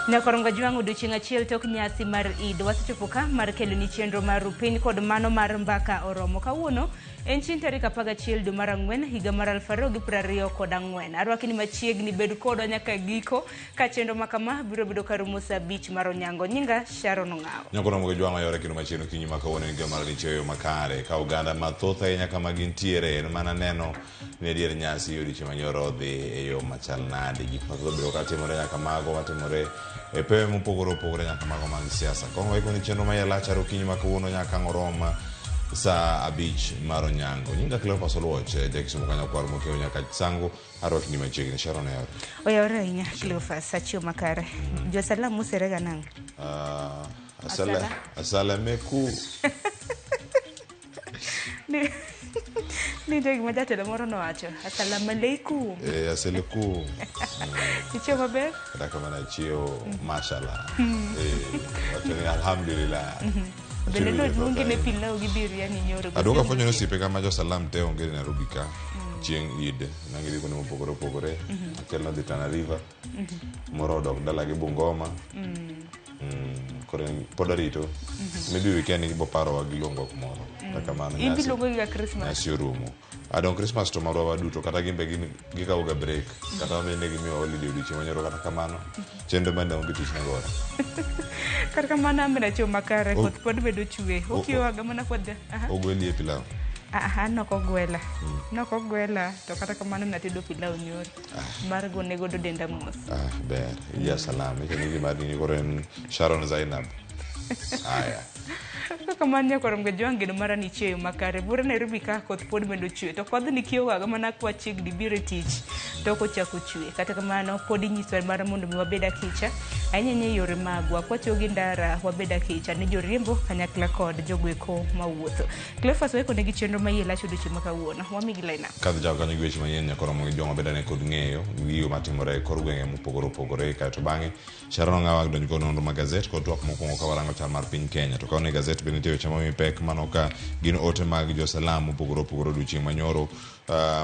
Nyakoronga juang odiochieng' achiel tok nyasi mar Eid wasechopo ka mar kelo ni chenro mar piny kod mano mar mbaka oromo kawuono en chieng' tarik 11 dwe mar ang'wen higa mar 2024. Arwaki ni machiegni bed kodwa nyaka giko ka chenro makama biro bedo karumo saa 5 mar onyango. Nyinga Sharon Ong'aw. Nyakoronga juang ayore kino machiegni kinyi makawuono higa mar richeyo makare ka oganda mathoth ahinya kama gintiere en mana neno ne dier nyasi odiochieng' manyoro dhi e yo machal nade. Gik mathoth biro katimore nyaka mago matimore e pewe mopogore opogore nyaka mago mag siasa. Kongo iko ni chenro mayalacharo kinyi makawuono nyaka ng'oroma saa 5 mar onyango. Nyinga Cleophas Oluoch jakisumo kanyo kwar mokeo nyaka sango arwaki ni machiegni Sharon ayore. Oyore ahinya Cleophas achio makare. Jo salam muserega nang. Asalameku. Ni jogi majatelo moro nowacho assalamu alaikum. Asalaku. Ichio maber? Kata kamana chio mashallah. Wacho ni alhamdulillah. Bende no nungi ne pilau gi biriani nyoro. Aduoka fonyo nosipe kama jo salam te onge Nairobi ka chieng' Eid nangiri kuno mopogore opogore. Achiel nodhi Tana River. Moro odok dala gi Bungoma. Kore pod arito. Maybe weekend ibo paro gi luongo kumoro. Kamano nyasi. Ibi luongo gi Christmas. Nyasi orumo. Adon Christmas to marwa duto kata gimbe gikawo ga break kata mende gimiyo holiday odiochieng' manyoro kata kamano chenro mande onge tich negora. Kata kamano amena chio makare koth pod bedo chwe. Okioga mana pod. Ogweli e pilau. Nokogwela. Nokogwela to kata kamano natedo pilau nyoro. Mar gone godo denda mos. Ber. Ya salam. Ikeni gima dini koren Sharon Zainab. Aya. Kamano Nyakoronga juang geno mara ni cheyo makare bura Nairobi ka koth pod medo chwe to kodh ni kioga mana kwa chiegni biro tich to kochako chwe. Kata kamano pod inyiso mar mondo mi wabeda kicha ahinya yore magwa kwacho gi ndara wabeda kicha ne joriembo kanyakla kod jogweko mawuotho. Cleophas weko ne gi chenro mayela chudo chima kawuono wamigi line up. Kadhi jago kanyo gweche manyien Nyakoronga juang beda ne kod ng'eyo giyo matimore kor gwenge mopogore opogore kato bang'e Sharon Ong'aw donjo kod nonro mag gazet kod twak mokwongo ka warango chal mar piny Kenya to kaone gazet bende nitie weche mamipek mano ka gin ote mag jo salam mopogore opogore odiochieng' manyoro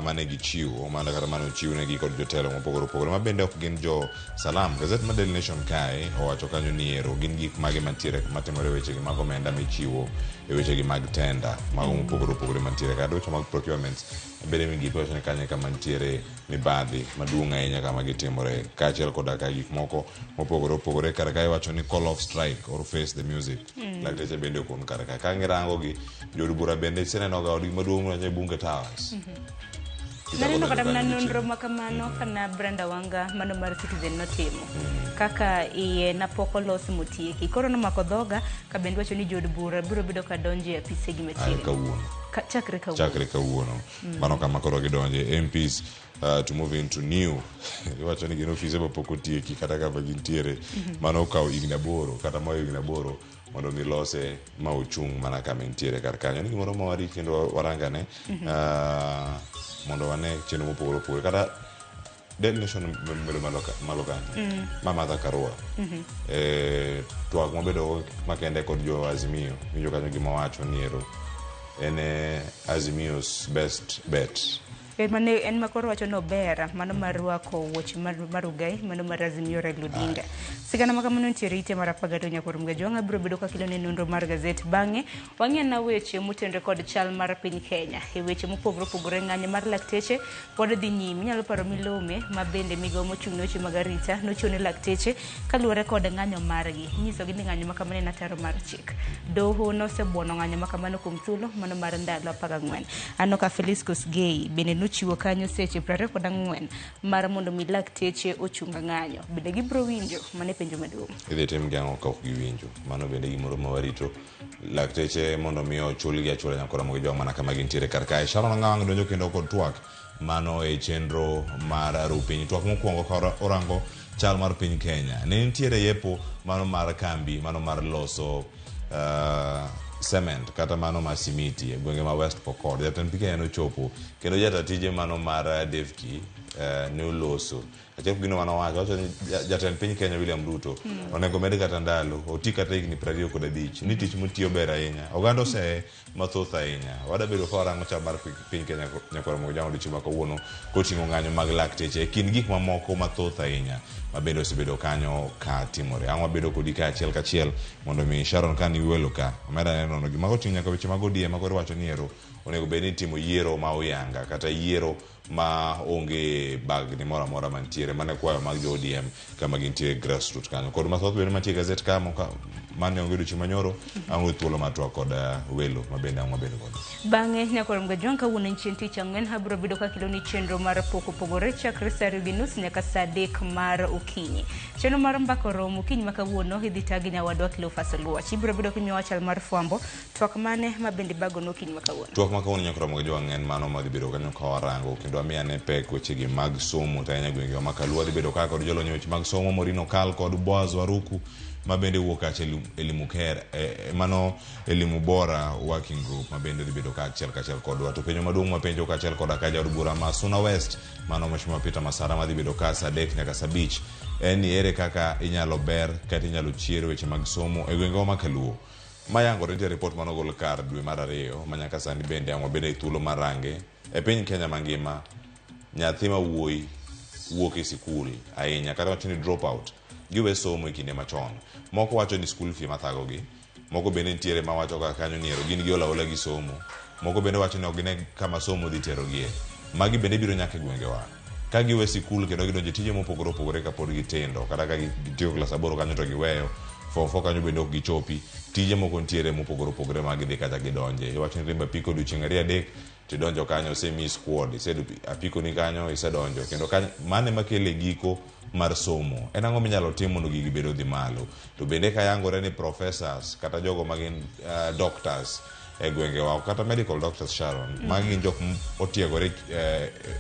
mane gichiwo mana kata mane ochiw negi kod jotelo mopogore opogore ma bende ok gin jo salam. Gazet ma Daily Nation kae owacho kanyo ni ero gin gik mage mantiere matimore wechegi mag omenda michiwo e wechegi mag tenda mago mopogore opogore mantiere kata weche mag procurements bende mi gik wacho ni kanyo kama ntiere mibadhi maduong' ahinya kama gitimore kaachiel koda ka gik moko mopogore opogore kata ka iwacho ni call of strike or face the music lakteche bende okun kata ka ng'irango gi jood bura bende isenenoga odgi maduong' manyo Bunge Towers. Narino kata mna nonro makamano kana Brenda Wanga mano mar Citizen notimo kaka iye napoko los mutieki koro nomako dhoga ka bende wacho ni jood bura biro bedo ka donje apise gi machiegni kawuono chakre kawuono mano kama koro gidonje MPs to move into new wacho ni gin ofise mapok otieki kata ka gintiere mano okawo higni 8 kata moyo higni 8 mondo milose ma ochung' mana kama intiere kar kanyo ni gimoro ma wari kendo warangane mondo wane chenro mopogore opogore kata Daily Nation bedo maloka Martha Karua twak mobedo makende kod jo Azimio winjo kanyo gima wacho ni ero en Azimio's best bet mane en makoro wacho no bera mano mar rwako wuoch mar ugai mano mar Azimio Raila Odinga. Sigana makamano ntiere ite mar 12 Nyakoronga juang biro bedo ka kilo ne nonro mar gazet bang'e wang'e na weche motendre kod chal mar piny Kenya e weche mopogore opogore ng'anyo mar lakteche pod dhi nyime nyalo paro milome ma bende migawo mochung' ne weche mag arita nochune lakteche kaluwore kod ng'anyo margi nyiso gi ni ng'anyo makamano na taro mar chik doho nosebuono ng'anyo makamano kuom thuolo mano mar ndalo 14 anoka Felix Kosgei bende chiwo kanyo seche 24 mar mondo mi lakteche ochunga ng'anyo bende gibro winjo mane penjo maduong' idhi tim gang'o ka ok giwinjo mano bende gimoro ma warito lakteche mondo mi ochulgi achula Nyakoronga gi joma mana kama gintiere kar kae. Sharon Ong'aw donjo kendo kod twak mano e chenro mar rupiny twak mokwongo ka orango chal mar piny Kenya ne nitiere yepo mano mar kambi mano mar loso cement kata mano ma simiti e gwenge ma West Pokot jatend piny Kenya nochopo kendo jatatije mano mar Devki ne oloso achiel gino manowacho wacho ni jatend piny Kenya William Ruto onego med kata ndalo oti kata higni 25 ni tich mutiyo ber ahinya oganda ose mathoth ahinya wada bedo ka warango chal mar piny Kenya nyakoro mo jango dichi ma kawuono koting'o ng'anyo mag lakteche kin gik mamoko mathoth ahinya mabende osebedo kanyo ka timore ang'wa bedo kodi ka achiel kachiel mondo mi Sharon kan iwelo ka omeda neno gima koting'o nyaka weche mag ODM makoro wacho ni ero onego bed ni timo yiero ma oyanga kata yiero ma onge bagni mora mora mantiere mane kwayo mag jo ODM kama gintie grassroots kanyo kod mathoth bende mantie gazet kama mane onge duchi manyoro ang'o thuolo matwa kod welo mabende ang'wa bedo kod bang'e nyakoro mga jwang kawuono nchien tich ang'wen habro bedo ka kilo ni chenro mar poko pogore chakre saa 2:30 nyaka saa 3 mar okinyi chenro mar mbako romo okinyi ma kawuono idhi tagi nyawadwa Cleophas Oluoch ibro bedo kimiyo chal mar fwambo twak mane mabende bago no okinyi ma kawuono twak ma kawuono nyakoro mga jwang en mano madhi bedo kanyo ka warango kendo amiane pek wechegi mag somo tanya gwenge ma Kaluo dhi bedo ka kod jolony weche mag somo Morino Kal kod Boaz Waruku mabende wuok achiel elimu care mano elimu bora working group mabende dhi bedo ka achiel kodwa to penjo maduong' mapenjo ka achiel koda ka jaod bura ma Suna West mano Mheshimiwa Peter Masara madhi bedo ka saa 3 nyaka saa 5 en ni ere kaka inyalo ber kata inyalo chiero weche mag somo e gwenge ma Kaluo mayangore nitie report manogol kar dwe mar 2 manyaka sani bende ang'wa bende thuolo marange e piny Kenya mangima nyathi ma wuoyi wuok e sikul ahinya kata wacho ni drop out giwe somo e kinde machon moko wacho ni school fee mathagogi moko bende nitiere ma wacho ka kanyo niero gin gi ola gi somo moko bende wacho ni ok gine kama somo dhi terogie magi bende biro nyaka gwengewa ka giwe sikul kendo gidonje tije mopogore opogore kapod gitindo kata ka gitiyo klas 8 kanyo to giweyo fo kanyo bende ok gichopi tije moko nitiere mopogore opogore mag dhi kata gidonje iwacho ni rimba piko odiochieng' 2 tidonjo kanyo semi squad isedu apiko ni kanyo isedonjo kendo kanyo mane makele giko mar somo en ang'o minyalo tim mondo gigi bedo dhi malo to bende ka yangore ni professors kata jogo magin doctors e gwengewa kata medical doctors Sharon magi gin jok otiegore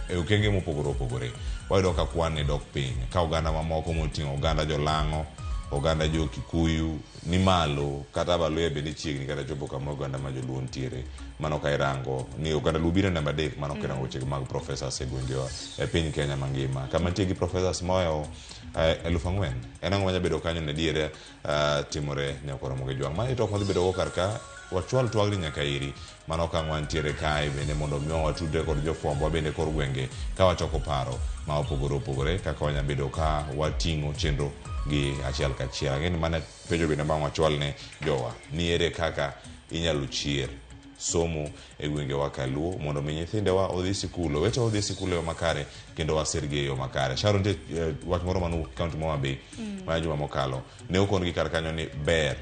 e okenge mopogore opogore wayudo ka kwan ni dok piny ka oganda mamoko moting'o oganda jolang'o oganda jo Kikuyu ni malo kata Baluya bende chiegni kata chopo kama oganda ma joluo ntiere mano ka irango ni oganda lubire namba 3 mano kirango weche mag professors e gwengewa e piny Kenya mangima kama nitie gi professors moyo 4,000 en ang'o manyabedo kanyo ne diere timore nyakoro mga jwang' mane tok madhi bedo go kar ka wachwal twagni nyaka iri mano ka ng'wan tiere kae bende mondo miyo watudre kod jofwambo bende kor gwenge ka wachoko paro ma opogore opogore kaka wanyabedo ka wating'o chenro gi achiel kachiel ng'eni mane penjo bende bang' wachwal ne jowa ni ere kaka inyalo chier somo e gwenge wa Kaluo mondo mi nyithindewa odhi sikul wete odhi sikul yo makare kendo wasergi yo makare Sharon wach moro manu county Homa Bay ma juma mokalo ne okon gi kar kanyo ni ber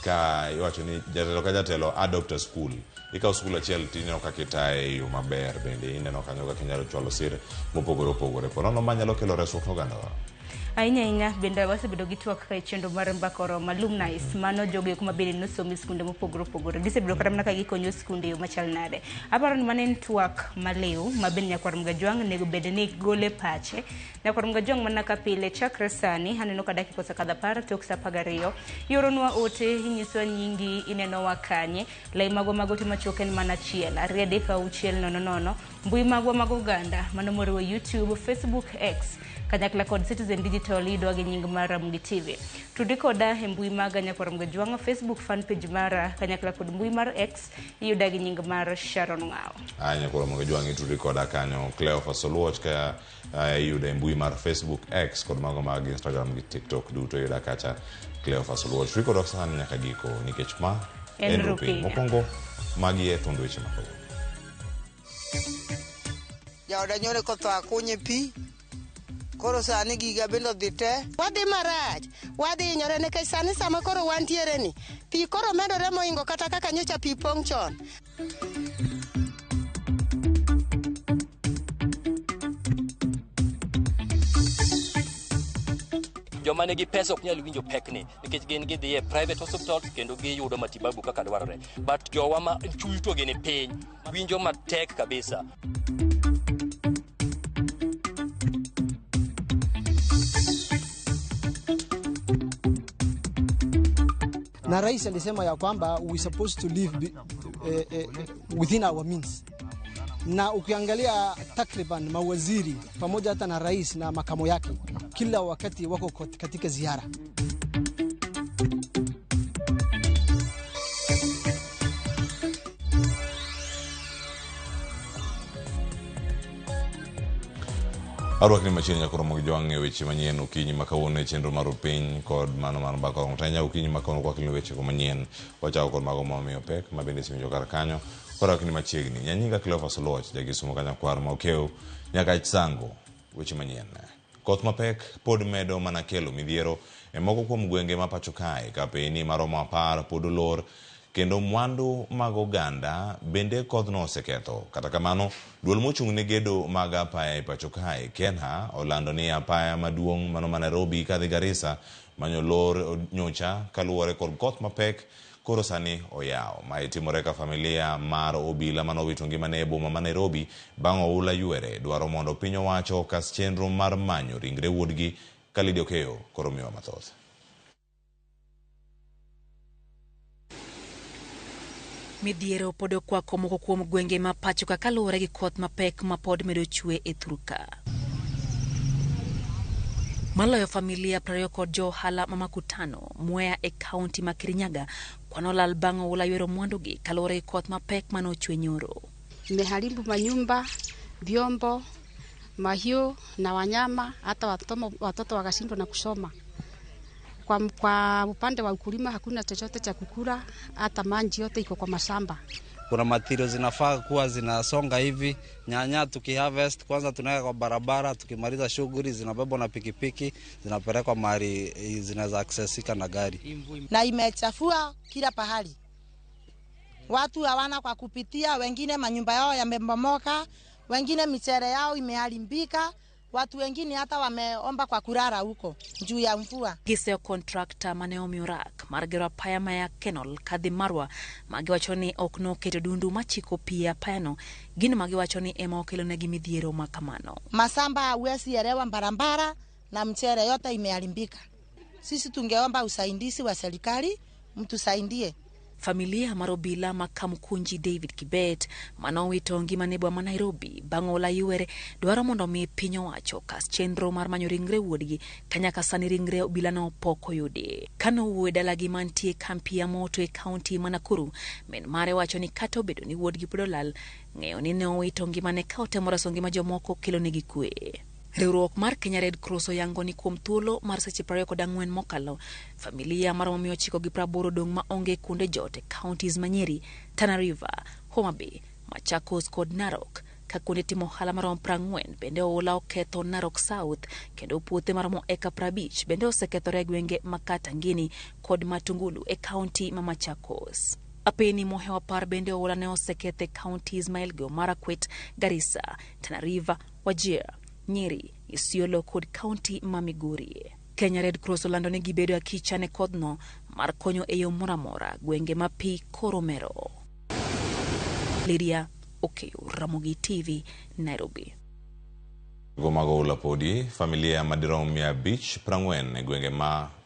ka iwacho ni jatelo ka jatelo adopt a school ikaw skul achiel tineno kaka itae yo maber bende ineno kanyo kaka inyalo chwalo sir mopogore opogore ponono manyalo kelo resruok nogandawa ainya bende wasebedo gi twak ka chenro mar mbako romo alumni mano jogo kuma bende nosomo skunde mopogore opogore gisebedo kata mana ka gikonyo skunde yo machal nade aparo ni mane twak maliw mabende nyakwar mga jwang' nego bende ni gole pache nyakwar mga jwang' mana ka pile chakre sani aneno ka dakika osekadho 10 tok saa 12 yoronwa ote inyiso nyingi ineno wakanye lai mago magote machoken mana chiel ariede ka uchiel nono mbui magwa mag oganda mano moriwo YouTube Facebook X kanyakla kod Citizen Digital idwa gi nying mar RamogiTV tudi koda e mbui maga nyakwar mga jwang' Facebook fan page mara kanyakla kod mbui mar X iyuda gi nying mar Sharon Ng'ao nyakwar mga jwang' tudi koda kanyo Cleophas Oluoch ka iyuda e mbui mar Facebook X kod mago mag Instagram gi TikTok duto iyuda kacha Cleophas Oluoch tudi koda sani nyaka giko nikech ma en rupi mokongo magi e thundo weche mako jaoda nyore ko twa kunye pi koro sani giga bendo dhite wadhi marach wadhi nyore nekech sani sama koro wantiere ni pi koro medore moingo kata kaka nyocha pi pong' chon joma nigi pesa ok nyal winjo pekni nikech gin gidhi e private hospitals kendo giyudo matibabu kaka dwarore but jowa ma chuny to gin piny winjo matek kabisa na rais alisema ya kwamba we supposed to live within our means na ukiangalia takriban mawaziri pamoja hata na rais na makamo yake kila wakati wako katika ziara. Arwak ni machini ya Ramogi joange weche manyien ukinyi makawuono chenro mar piny kod mano man bako mtanya ukinyi makawuono kwa kilo weche manyien wachao kod mago mamiyo pek mabende simijo kar kanyo korak ni machiegni nyanyinga Cleophas Loch jagisumo kanya kwar ma okeo nyaka sango weche manyien. Koth mapek pod medo mana kelo midhiero e moko kuom gwenge ma pacho kae kapeni maromo 10 pod olor kendo mwandu mag oganda bende kodhno oseketho. Kata kamano duol mochung' ne gedo mag apaya e pacho kae Kenha olando ni apaya maduong' mano ma Nairobi kadhi Garissa manyo lor nyocha kaluwore kod koth mapek koro sani oyaw. Ma itimore ka familia mar obila manowito ngimane e boma ma Nairobi bang' oula ywere dwaro mondo piny owacho kas chenro mar manyo ringre wuodgi. Kalidi Okeo koro miwa mathoth. Midhiero pod okwako moko kuom gwenge ma pacho ka kaluwore gi koth mapek ma pod medo chwe e Thurka. Maloyo familia 20 kod jo ohala ma Makutano, Mwea e kaunti ma Kirinyaga kwano lal bang' oula ywero mwandugi kaluwore gi koth mapek manochwe nyoro. Imeharibu manyumba, vyombo, mahio na wanyama, hata watoto wakashindwa na kusoma. Kwa upande wa ukulima hakuna chochote cha kukula, hata maji yote iko kwa mashamba. Kuna material zinafaa kuwa zinasonga hivi, nyanya tukiharvest kwanza tunaweka kwa barabara, tukimaliza shughuli zinabebwa na pikipiki, zinapelekwa mahali zinaweza accessika na gari. Na imechafua kila pahali. Watu hawana kwa kupitia, wengine manyumba yao yamebomoka, wengine michere yao imeharibika. Watu wengine hata wameomba kwa kurara huko juu ya mvua. Giseo contractor maneo miurak margero apaya maya Kenol kadhi marwa magiwachoni okno keto dundu machiko pia payano gini magiwachoni ema okelo negi midhiero makamano. Masamba hawezi elewa barabara na mchere yote imeharibika. Sisi tungeomba usaidizi wa serikali mtusaidie. Familia marobila makamukunji David Kibet manowito ngimane boma Nairobi bang' oula ywere dwaro mondo mi piny owacho kas chenro mar manyo ringre wuodgi kanyaka sani ringre obila no pok oyudi. Kano wuoyo dalagi mantie kampi ya moto e kaunti ma Nakuru, min mare wacho ni kata obedo ni wuodgi pod olal, ng'eyo ni ne owito ngimane ka otemo reso ngima jomoko kelo negi kwe. Riwruok mar Kenya Red Cross oyango ni kuom thuolo mar seche 24 mokalo, familia maromo 980 dong' ma onge kunde jot e counties manyeri, Tana River, Homa Bay, Machakos kod Narok. Ka kunde timo ohala maromo 40 bende oula oketho Narok South, kendo puothe maromo eka 50 bende osekethore e gwenge ma Katangini kod Matungulu e county ma Machakos. Apeni mohewa par bende oula ne osekethe counties ma Elgeyo Marakwet, Garissa, Tana River, Wajir, Nyeri, Isiolo kod county ma Migori. Kenya Red Cross olando ni gibedo akicha ne kodno mar konyo e yo moramora gwenge ma pi koromero. Lydia Okeo, Ramogi TV, Nairobi. Gomago ula podi familia madirom 540 e gwenge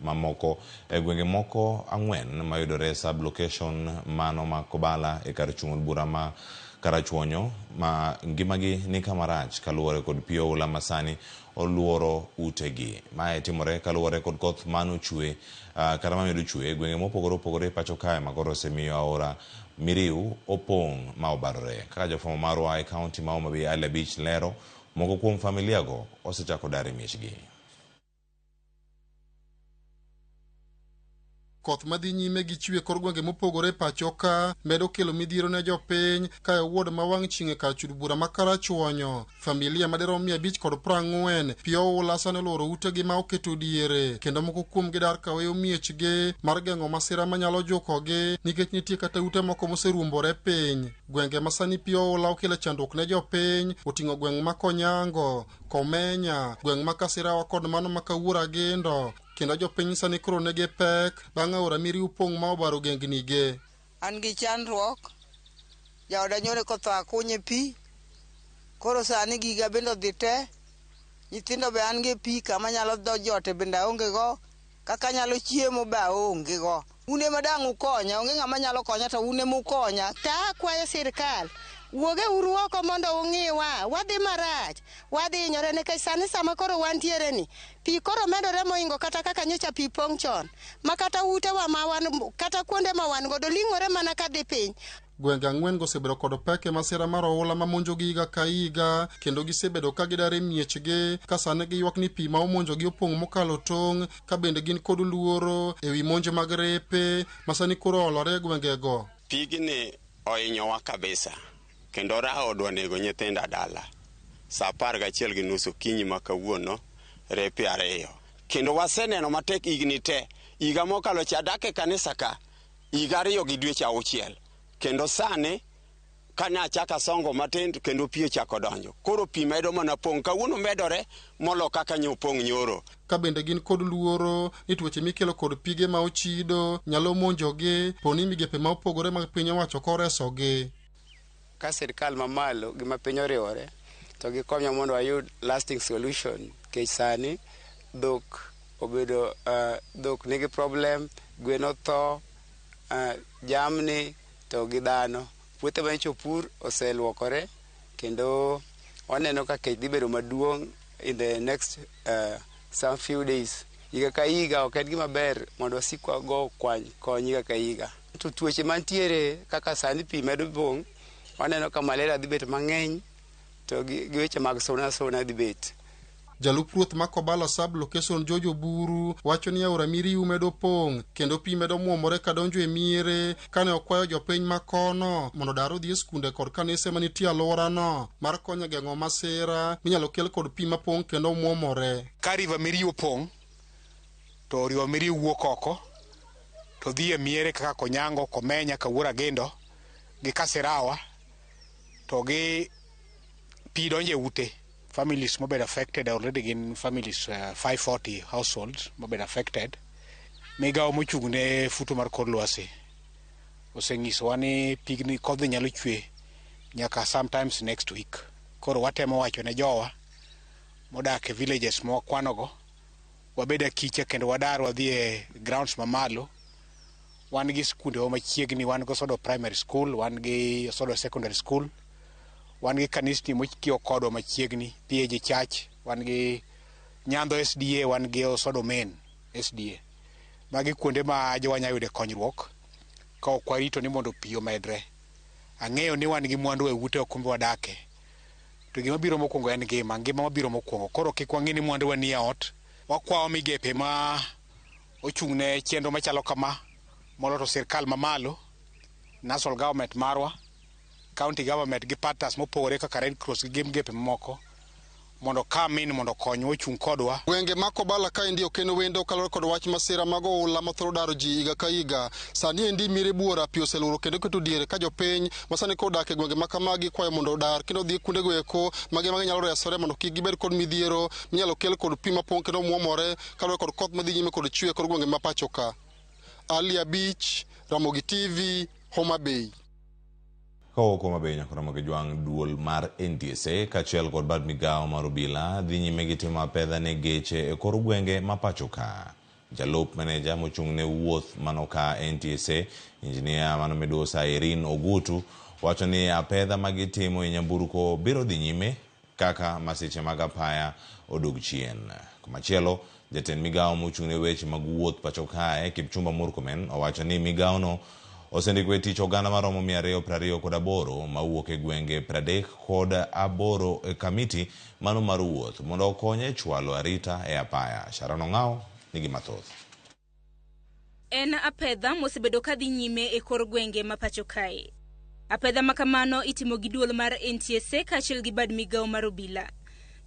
mamoko e gwenge moko ang'wen mayudore sub location mano ma Kobala e kar chung' bura ma Karachuonyo ma ngimagi ni kamarach kaluwore kod pio ula masani oluoro utegi. Mae timore kaluwore kod koth mano chwe kata mamedo chwe gwenge mopogore pacho kae makoro semiyo aora Miriu opong' ma obarore. Kaka jofwambo marwa e kaunti ma Homa Bay Ale Beach lero, moko kuom familiago osechako dar e miechgi. Koth madhi nyime gi chwe kor gwenge mopogore pacho ka medo kelo midhiero ne jopiny ka wuod ma wang' chieng' e kar chud bura ma Karachuonyo. Familia madirom 540 pio ula sane oloro utegi ma oketo diere, kendo moko kuom gidar kaweyo miechgi mar geng'o masira manyalo jukogi nikech nitie kata ute moko moserumbore piny. Gwenge masani pio ula okelo chandruok ne jopiny oting'o gweng' ma Konyango, Komenya, gweng' ma Kasirawa kod mano ma Kawuora Gindo. Kendo jopiny sani koro negi pek bang' aora Miriu pong' ma obaro gengnige. An gi chandruok, jaoda nyore kotho akunye pi, koro sani giga bende odhi te, nyithindo be an gi pi kama nyalo dho jote bende aonge go, kaka nyalo chiemo be aonge go. Une madang' ukonya, onge ng'ama nyalo konya to une mukonya. Ta akwayo sirikal Wuoge uru oko mondo ung'iwa, wadhi marach, wadhi hinyore nikech sani sama koro wantiere ni, pi koro medore moingo kata kaka nyocha pi pong' chon, ma kata utewa ma wan, kata kuonde ma wan godo ling'ore mana kadhi piny. Gwenge ang'wen gosebedo kod peke masira mar oula mamonjogi higa ka higa, kendo gisebedo ka gidare miechgi ka sani giywak ni pi ma omonjogi opong' mokalo tong', ka bende gin kod luoro ewi monje mag repe ma sani koro olore e gwengego. Pigni ohinyowa kabisa, kendo raha odwa nego nyithinda dala. Sa 11:30 okinyi ma kawuono, repe 2. Kendo waseneno matek higni te. Higa mokalo cha dak e kanisa ka, higa 2 gi dweche 6. Kendo sani kane achaka songo matin kendo pi ochako donjo. Koro pi medo mana pong' kawuono medore molo kaka nyopong' nyoro. Ka bende gin kod luoro ni tuoche mikelo kod pige ma ochido nyalo monjogi poni migepe ma opogore mag piny owacho koresogi. Ka sirkal mamalo gima piny oriwore to gikonyo mondo wayud lasting solution. Kech sani dhok obedo dhok nigi problem, gweno tho, jamni to gi dhano. Puothe ma ichopur oseluokore kendo waneno ka kech dhi bedo maduong' in the next some few days. Higa ka higa ok en gima ber mondo wasikwa go kony higa ka higa. To tuoche mantiere kaka sani pi medo pong', waneno ka malaria dhi bet mang'eny to gi weche mag suna dhi bet. Jalup ruoth ma Kobala Sub Location Jojo Buru wacho ni aora Miriu medo pong' kendo pi medo muomore ka donjo e miere, kane okwayo jopiny ma kono mondo dar odhi e skunde kod kanise manitie alworano mar konyo geng'o masira minyalo kel kod pi ma pong' kendo muomore. Ka river Miriu pong' to river Miriu wuok oko to dhi e miere kaka Konyango, Komenya, Kawuora Gendo gi Kasirawa to gi pi donjo e ute. Families mobile affected already in families 540 households mobile affected. Migao mochungne futo mar kor lwasi osenyisowa ni pigni kodhi nyalo chwe nyaka sometimes next week. Koro watemo wacho ne jowa modak e villages mwakwanogo wabeda kiche kendo wadar wadhi e grounds mamalo. Wan gi skunde machiegni, wan go sodo primary school, wan gi sodo secondary school, wan gi kanisni mochiyo kodwa machiegni, PAG Church, wan gi Nyando SDA, wan gi Osodo Main SDA. Magi kuonde ma jowa yude konyruok ka ok warito ni mondo pi omedre. Ang'eyo ni wan gi mwandu e ute okumbe wadake. To gima biro mokwongo en ngima mabiro mokwongo. Koro kik wang'i ni mwandu wa ni e ot. Wakwayo migepe ma ochung'ne chenro machalo kama, molo to sirkal mamalo, national government marwa, county government gi partners mopogore kaka Red Cross gi migepe mamoko mondo kamin mondo kony ochung' kodwa. Gwenge ma Kobala ka endi okeno wendo kalore kod wach masira mag oula mathoro daro ji higa ka higa. Sani endi miere buora pi oseluro kendo keto diere ka jopiny masani kodak e gwenge ma kamagi kwayo mondo odar kendo dhi kuonde go eko magi nyalo resore mondo kik gibed kod midhiero minyalo kel kod pi mapong' kendo muomore kalore kod koth madhi nyime kod chwe kod gwenge ma pacho ka. Alia Beach, Ramogi TV, Homa Bay. Kowo Homa Bay nyaka Ramogi jwang' duol mar NTSA kachiel kod bad migao mar obila dhi nyime gi timo apedha ne geche e kor gwenge ma pacho ka. Jalup maneja mochung'ne wuoth manoka NTSA injinia mano Medusa Irene Ogutu wacho ni apedha magitimo e nyamburko biro dhi nyime kaka masiche mag apaya odog chien. Kumachielo jatend migao mochung'ne weche mag wuoth pacho kae Kipchumba Murkomen owacho ni migao no osendiko tich oganda maromo 228 mawuok e gwenge 38 e kamiti mano mar wuoth mondo okonye chwalo arita e apaya. Sharano Ng'ao nigi mathoth. En apedha mosebedo kadhi nyime e kor gwenge ma pacho kae. Apedha makamano itimo gi duol mar NTSA kachiel gi bad migao mar obila.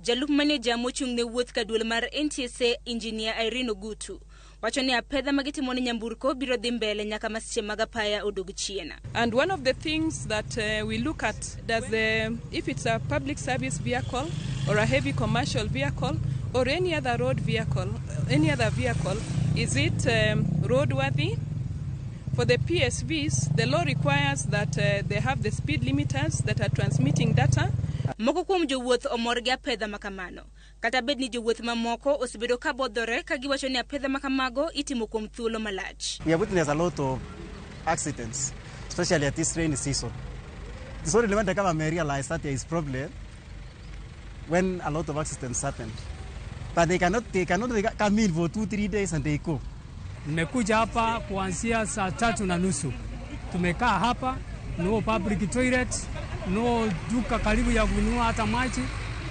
Jalup maneja mochung'ne wuoth ka duol mar NTSA injinia Irene Ogutu wacho ni apedha magitimo ne nyamburko biro dhi mbele nyaka masiche mag apaya odog chien. And one of the things that we look at if it's a public service vehicle or a heavy commercial vehicle or any other vehicle, is it roadworthy? For the PSVs, the law requires that they have the speed limiters that are transmitting data. Moko kuom jowuoth omor gi apedha makamano. Kata bed ni jowuoth mamoko osebedo ka bodhore ka giwacho ni apedha makamago itimo kuom thuolo malach. We have witnessed a lot of accidents, especially at this rainy season. It's only when the government realized that there is problem when a lot of accidents happened. But they cannot come in for 2-3 days and they go. Nimekuja hapa kuanzia saa 3:30. Tumekaa hapa, no public toilet, no duka karibu ya kununua hata maji.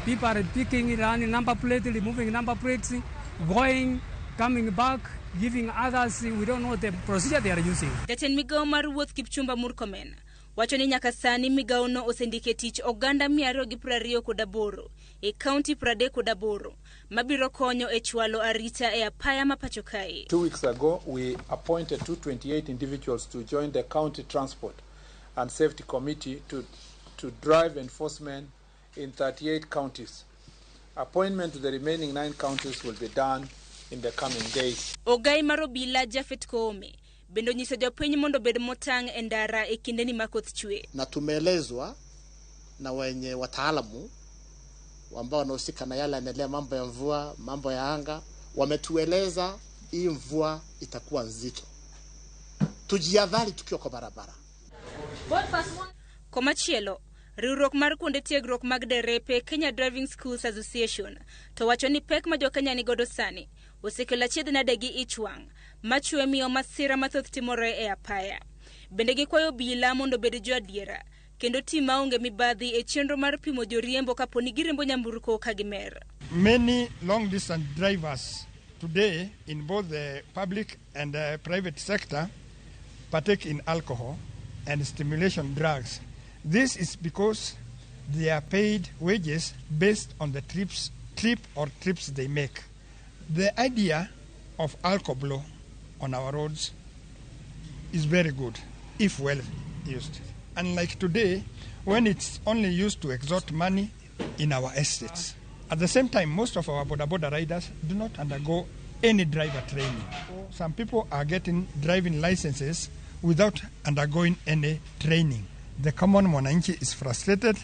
People are picking number plate, removing number plates, going, coming back, giving others. We don't know the procedure they are using. Jatend migao mar wuoth Kipchumba Murkomen wacho ni nyaka sani migao no osendike tich oganda 228 e county 38 mabiro konyo e chwalo arita e apaya ma pacho kae. 2 weeks ago we appointed 228 individuals to join the county transport and safety committee to drive enforcement in 38 counties. Appointment to the remaining 9 counties will be done in the coming days. Ogai marobila Jafet Koome bendo nyisa jopiny mondo bed motang' e ndara e kindeni makoth chwe. Na tumeelezwa na wenye wataalamu ambao wanahusika na yale yanaendelea, mambo ya mvua, mambo ya anga, wametueleza hii mvua itakuwa nzito. Tujiadhari tukiwa kwa barabara. Komachielo, riwruok mar kuonde tiegruok mag derepe Kenya Driving Schools Association to wacho ni pek ma jo Kenya ni godo sani osekelo achiedhnade gi ichwang' machwe miyo masira mathoth timore e apaya. Bende gikwayo obila mondo bed jo adiera kendo tim maonge mibadhi e chenro mar pimo joriembo kapo ni girimbo nyamburko ka gimer. Many long distance drivers today in both the public and the private sector partake in alcohol and stimulation drugs. This is because they are paid wages based on the trips they make. The idea of alcohol on our roads is very good if well used. Unlike today, when it's only used to extort money in our estates. At the same time, most of our border riders do not undergo any driver training. Some people are getting driving licenses without undergoing any training. The common mwananchi is frustrated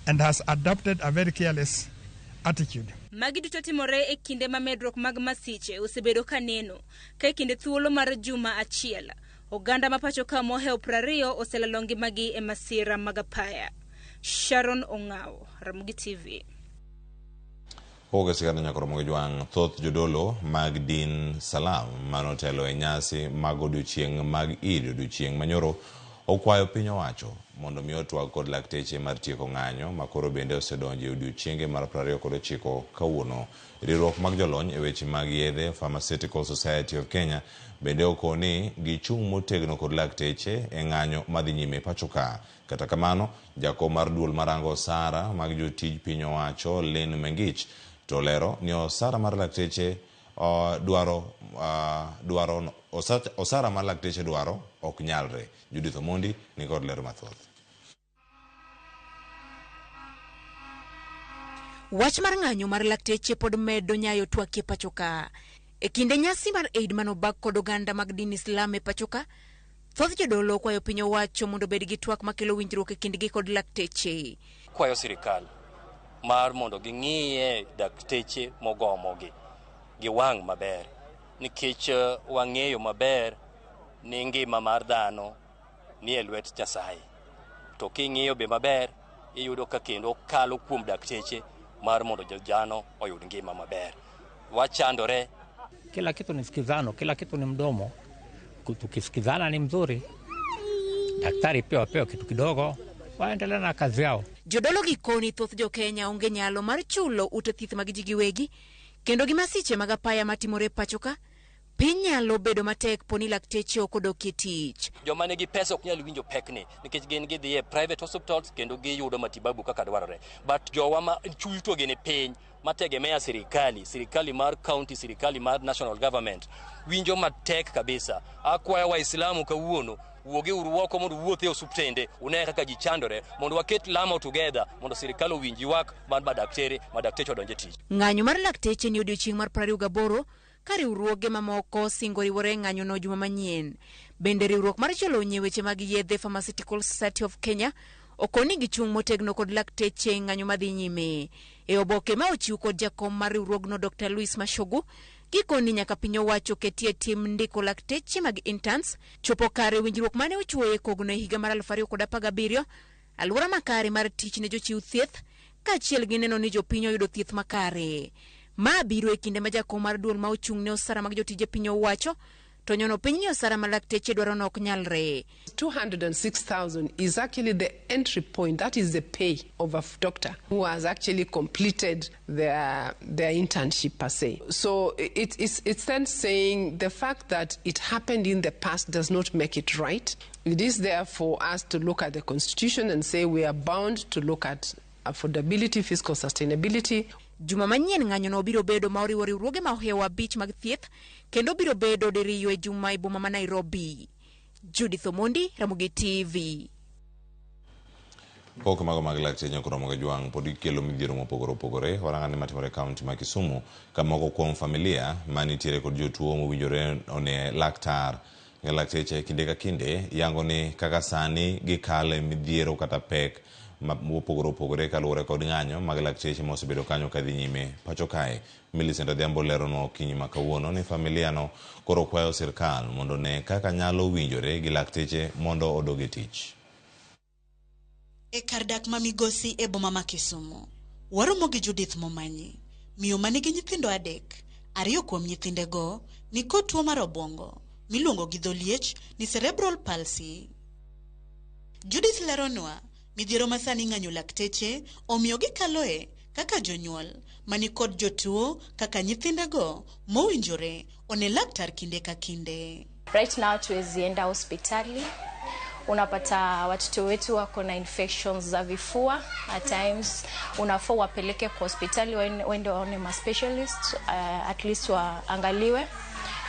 and has adopted a very careless attitude. Magi duto timore e kinde ma medruok mag masiche osebedo kaneno ka e kinde thuolo mar juma achiel oganda mapacho ka moheo 20 oselalo ngimagi e masira mag apaya. Sharon Ongao, Ramogi TV. Oge sigana nyakoro Ramogi jwang' thoth jodolo mag din Salam manotelo e nyasi mag odiochieng' mag Eid odiochieng' manyoro okwayo piny owacho mondo mi otwag kod lakteche mar tieko ng'anyo makoro bende osedonjo e odiochienge mar 29 kawuono. Riwruok mag jolony e weche mag yedhe Pharmaceutical Society of Kenya bende okoni gichung' motegno kod lakteche e ng'anyo madhi nyime pacho ka. Kata kamano, jakom mar duol marango osara mag jotij piny owacho Len Mengich to lero ni osara mar lakteche osara mar lakteche dwaro ok nyalre. Judith Omondi ni kod lero mathoth. Wach mar ng'anyo mar lakteche pod medo nyayo twak e pachoka. E kinde nyasi mar Eid manobak kod oganda mag din Islam e pachoka, thoth jodolo kwayo piny owacho mondo bed gi twak makelo winjruok e kindgi kod lakteche. Kwayo sirikal mar mondo ging'iye dakteche mogomogi gi wang' maber, nikech wang'eyo maber ni ngima mar dhano ni e lwet Nyasaye. To king'iyo be maber iyudo ka kendo kalo kuom dakteche mar mondo jano oyud ngima maber. Wachandore. Kila kitu ni sikizano, kila kitu ni mdomo. Tukisikizana ni mzuri. Daktari pia wapewa kitu kidogo, waendelea na kazi yao. Jodolo gikoni thoth jo Kenya onge nyalo mar chulo ute thieth mag ji giwegi, kendo gimasiche mag apaya matimore pachoka piny nyalo bedo matek poni lakteche ok odok e tich. Joma nigi pesa ok nyal winjo pekni nikech gin gidhi e private hospitals kendo giyudo matibabu kaka dwarore. But jowa ma chuny to gin piny mategemea sirikali mar county, sirikali mar national government winjo matek kabisa. Akwayo Waislamu kawuono wuoge uruoko mondo wuothe osuptende une kaka ji chandore mondo waket lamo together mondo sirikal owinji wak man madakteche odonje tich. Ng'anyo mar lakteche ni odiochieng' mar 28 ka riwruoge mamoko singo riwore ng'anyo no juma manyien. Bende riwruok mar jolony e weche mag yedhe Pharmaceutical Society of Kenya okoni gichung' motegno kod lakteche ng'anyo madhi nyime. E oboke ma ochiw kod jakom mar riwruogno Dr. Louis Mashogu gikoni nyaka piny owacho ketie tim ndiko lakteche mag interns chopo kare winjruok mane ochuoye kogno e higa mar 2017 alwora makare mar tich ne jochiw thieth kaachiel gi neno ni jopiny oyudo thieth makare. Ma biro e kinde ma jakom mar duol ma ochung' ne osara mag jotije piny owacho to nyono piny ni osara ma lakteche dwaro nok nyalre. 206,000 is actually the entry point. That is the pay of a doctor who has actually completed their internship per se. So it's then saying the fact that it happened in the past does not make it right. It is there for us to look at the Constitution and say we are bound to look at affordability, fiscal sustainability. Juma manyien ng'anyo no biro bedo ma oriwo riwruoge ma ohewa bich mag thieth kendo biro bedo diriyo e juma e boma ma Nairobi. Judith Omondi, Ramogi TV. Pok mago mag lakteche Ramogi Jwang podi kelo midhiero mopogore opogore warang'ani matimore kaunti ma Kisumu ka moko kuom familia manitiere kod jotuo mowinjore one laktar. Lakteche kinde ka kinde yango ni kaka sani gikale midhiero kata pek mopogore opogore kaluwore kod ng'anyo mag lakteche mosebedo kanyo kadhi nyime pacho kae. Millicent Adhiambo lero no kinyi ma kawuono ni familia no koro kwayo sirkal mondo ne kaka nyalo winjore gi lakteche mondo odoge tich. E kar dak ma Migosi e boma ma Kisumu, waromo gi Judith Momanyi, miyo manigi nyithindo adek. Ariyo kuom nyithindego ni kod tuo mar obwongo miluongo gi dholiech ni cerebral palsy. Judith leronwa midhiero masani ng'anyo lakteche omiyo gikaloe kaka jonyuol mani kod jotuo kaka nyithindego mowinjore one laktar kinde ka kinde. Right now tuwezienda hospitali, unapata watoto wetu wako na infections za vifua. At times unafaa wapeleke kwa hospitali waende waone ma specialist at least waangaliwe.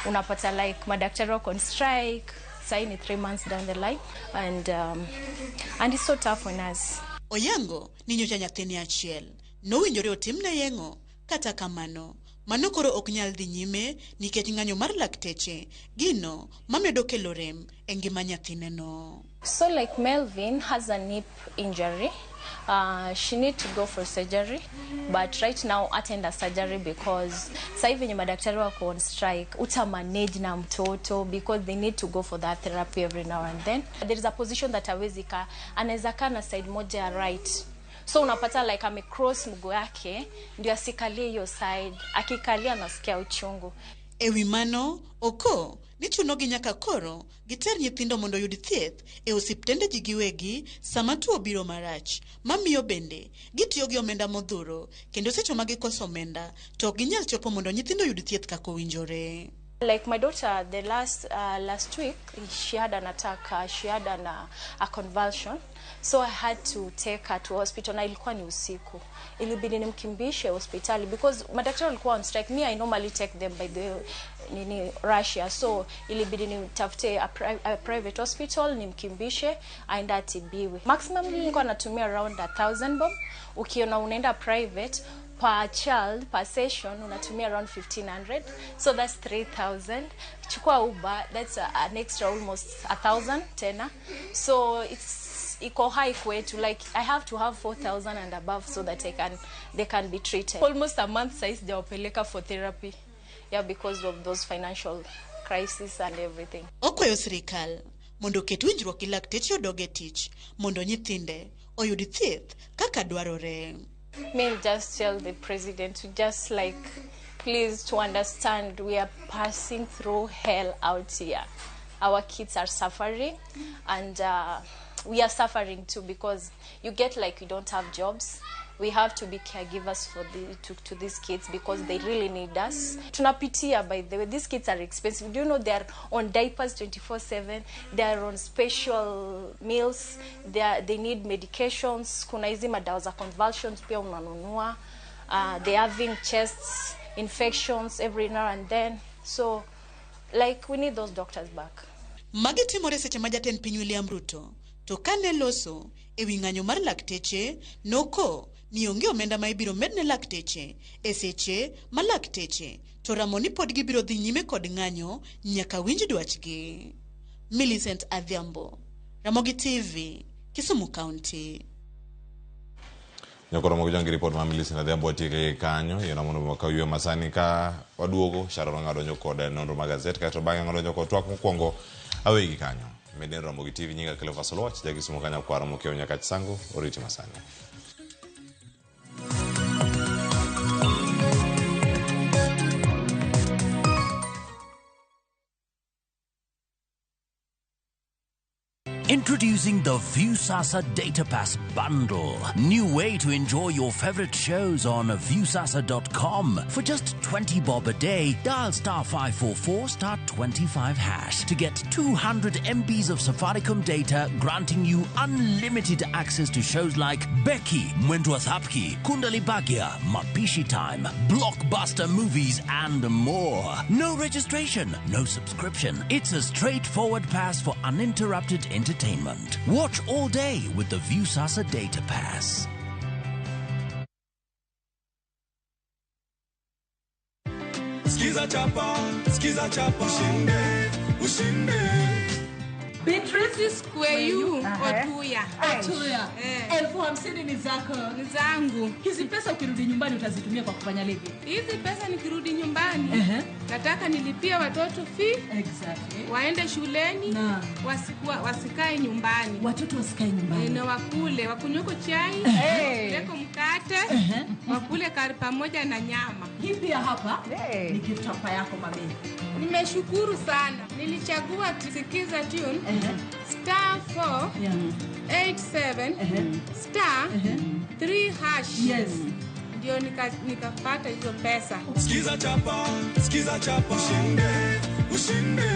Unapata like madaktari wako on strike, say ni 3 months down the line and it's so tough on us. Oyango ni nyocha nyathini achiel nowinjore otimne yengo kata kamano mano koro ok nyal dhi nyime nikech ng'anyo mar lakteche gino mamedo kelo rem e ngima nyathine. So like Melvin has a hip injury. She need to go for surgery, but right now attend a surgery because sasa hivi ni madaktari wako on strike. Uta manage na mtoto because they need to go for that therapy every now and then. There is a position that anaweza kaa na side moja ya right. So unapata like amecross mguu yake ndio asikalie hiyo side. Akikalia anasikia uchungu. Ewi mano oko ni chuno gi nyaka koro giter nyithindo mondo yud thieth e osiptende ji giwegi sama tuo biro marach. Mamiyo bende gitiyo gi omenda modhuro kendo seche ma gikoso omenda to ginyal chopo mondo nyithindo yud thieth kaka owinjore. Like my daughter, the last week, she had an attack. She had a convulsion. So I had to take her to hospital. Na ilikuwa ni usiku. Ilibidi nimkimbishe hospitali because madaktari walikuwa on strike. Me, I normally take them by the Russia. So ilibidi nitafute a private hospital, nimkimbishe, aenda atibiwe. Maximum nilikuwa natumia around 1,000 bob. Ukiona unaenda private, per child, per session, unatumia around 1,500. So that's 3,000. Chukua Uber, that's an extra almost 1,000 tena. So it's iko high kwetu. Like I have to have 4,000 and above so that they can be treated. Almost a month size jawapeleka for therapy. Yeah, because of those financial crisis and everything. Okwayo sirikal mondo ket winjruok gi lakteche odoge tich mondo nyithinde oyud thieth kaka dwarore. May just tell the president to just like, please to understand we are passing through hell out here. Our kids are suffering and we are suffering too because you get like you don't have jobs. We have to be caregivers for to these kids because they really need us. Tunapitia, by the way, these kids are expensive. Do you know they are on diapers 24/7? They are on special meals. They need medications. Kuna hizi madawa za convulsions pia unanunua. They are having chest infections every now and then. So, like, we need those doctors back. Mageti more seche majaten piny William Ruto. To kane loso ewi ng'anyo mar lakteche noko ni onge omenda ma ibiro medne lakteche e seche ma lakteche to ramoni pod gibiro dhi nyime kod ng'anyo nyaka winj dwachgi. Millicent Adhiambo, Ramogi TV, Kisumu County. Nyakoro Ramogi report ma Millicent Adhiambo tieke kanyo yona mondo makawiyo masani ka waduogo Sharon ng'ado nyokode nonro magazet kato bang'e ng'ado nyoko twak mokwongo awegi kanyo. Meden RamogiTV nyinga kile fasoloch jagi sumo kanya kwara mokeo nyaka chisango oriti masane. Introducing the Viusasa Data Pass Bundle. New way to enjoy your favorite shows on viusasa.com. For just 20 bob a day, dial *544 *25# to get 200 MBs of Safaricom data, granting you unlimited access to shows like Becky, Mwendwa Thapki, Kundali Bagya, Mapishi Time, blockbuster movies, and more. No registration, no subscription. It's a straightforward pass for uninterrupted entertainment. Watch all day with the Viusasa Data Pass. Skiza chapa, ushinde. Beatrice Square you Otuya. Otuya. 50,000 ni zako. Ni zangu. Hizi pesa ukirudi nyumbani utazitumia kwa kufanya lipi? Hizi pesa nikirudi nyumbani nataka nilipie watoto fee. Exactly. Waende shuleni na wasikae nyumbani. Watoto wasikae nyumbani. Na wakule, wakunyweko chai, leko mkate, wakule kari pamoja na nyama. Hii pia hapa ni gift hapa yako mami. Nimeshukuru sana. Nilichagua Sikiza Tune *487 *3#. Yes. Ndio nikapata hizo pesa. Skiza chapa, ushinde.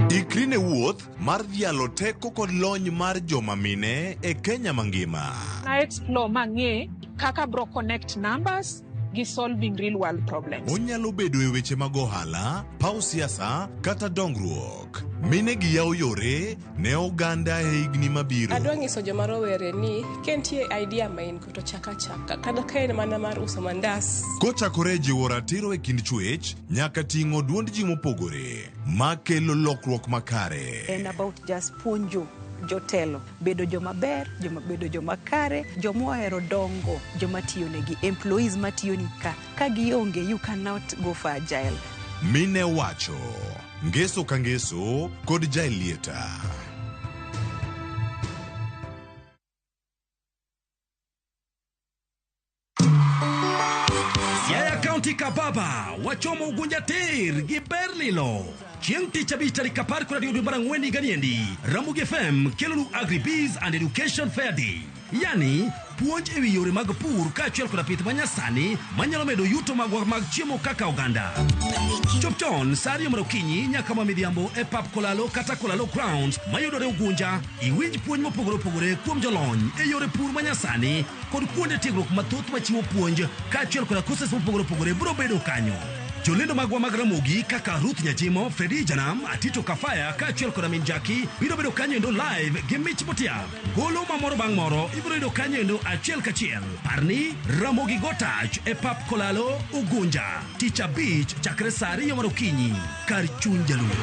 Ikrine wuoth mar dhialo teko kod lony mar joma mine e Kenya mangima. Na explore mang'e kaka bro connect numbers gi solving real world problems. Onyalo bedo e weche mag ohala, paw siasa kata dongruok. Mine gi yawo yore ne oganda e higni mabiro. Adwa nyiso joma rowere ni kentie idea main to chaka kada kaen mana mar uso mandas. Kochakore jiwo ratiro e kind chwech nyaka ting'o duond ji mopogore makelo lokruok makare. And about just punjo jotelo bedo joma ber, bedo joma kare, joma ohero dongo, joma tiyo negi, employees matiyo ni ka gionge, you cannot go for agile. Mine wacho ngeso ka ngeso kod jailieta. Siaya County Kababa wachomo ugunja ter gi Berlilo. Chieng' tich abich tarik 10 kod 24 ganiendi, Ramogi FM kelonu Agribiz and Education Fair Day. Yani, puonj ewi yore mag pur kaachiel kod pith manyasani manyalo medo yuto mag chiemo kaka oganda. Chop chon saa 2 okinyi nyaka midhiambo e pap Kolalo kata Kolalo Grounds mayudore Ugunja. Iwinj puonj mopogore opogore kuom jolony e yore pur manyasani kod kuonde tiegruok mathoth machiwo puonj kaachiel kod courses mopogore opogore biro bedo kanyo. Jolendo magwa mag Ramogi kaka Ruth Nyajimo, Fredi Janam, Atito Kafaya, kaachiel kod Amin Jaki biro bedo kanyo endo live gi Mich Botia. Golo mamoro bang' moro ibiro bedo kanyo endo achiel kachiel. Parni Ramogi go touch e pap Kolalo Ugunja. Tich abich chakre saa 2 okinyi kar chuny jaluo.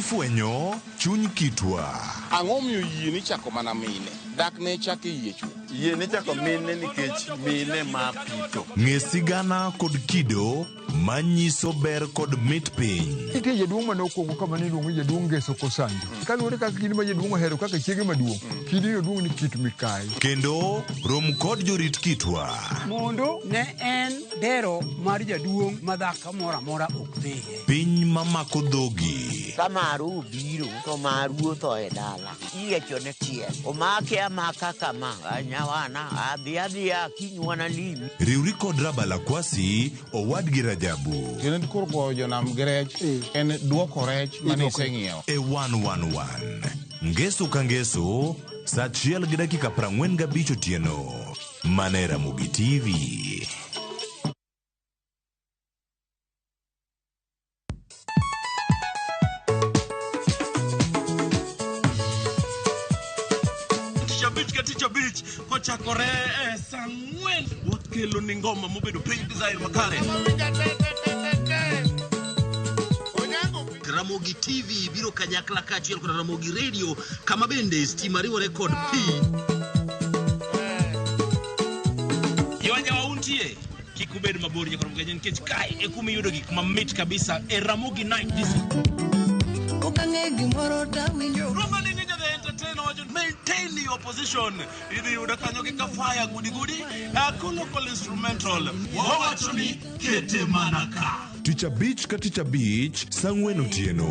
Fwenyo chuny kitwa. Ang'o miyo yie ni chako mana mine? Dak ne chake yie chuo. Yie ni chako mine nikech mine ma pito. Ng'e sigana kod kido manyiso ber kod mit piny. Nitie jaduong' mane okuongo kama ne iluongo jaduong' Ngeso Kosanjo. Kaluwore kaka kidi ma jaduong' ohero kaka chiege maduong'. Kidi jaduong' ni Kit Mikayi. Kendo rom kod jorit kitwa. Mondo ne en dero mar jaduong' madhako moro amora ok dhiye. Piny mamako dhogi. Kamaru biro to maru to e dala. Iyiecho ne tiel. Omake amaka kama nyawana adhiadhia kinywana limi. Riwri kod Rabala Kwasi owad gi Rajabu. Kendo kor go jonam grech en duoko rech mane iseng'iewo. E 111. Ngeso ka ngeso saa 1:45 otieno. Mane RamogiTV. Ticha Beach kochakore saa 4 wakelo ni ngoma mobedo piny design makare. Ramogi TV biro kanyakla kaachiel kod Ramogi Radio kama bende stima riwore kod pi. Yawanja wauntie kikubed mabor nyaka Ramogi nikech kae e kuma iyudo gik mamit kabisa e Ramogi Night Romani Ninja the Entertainer, maintain your position. Either you would have fire goody, a local instrumental. Wawachoni kete manaka. Teacher Beach ka Teacher Beach, Sangwen Otieno.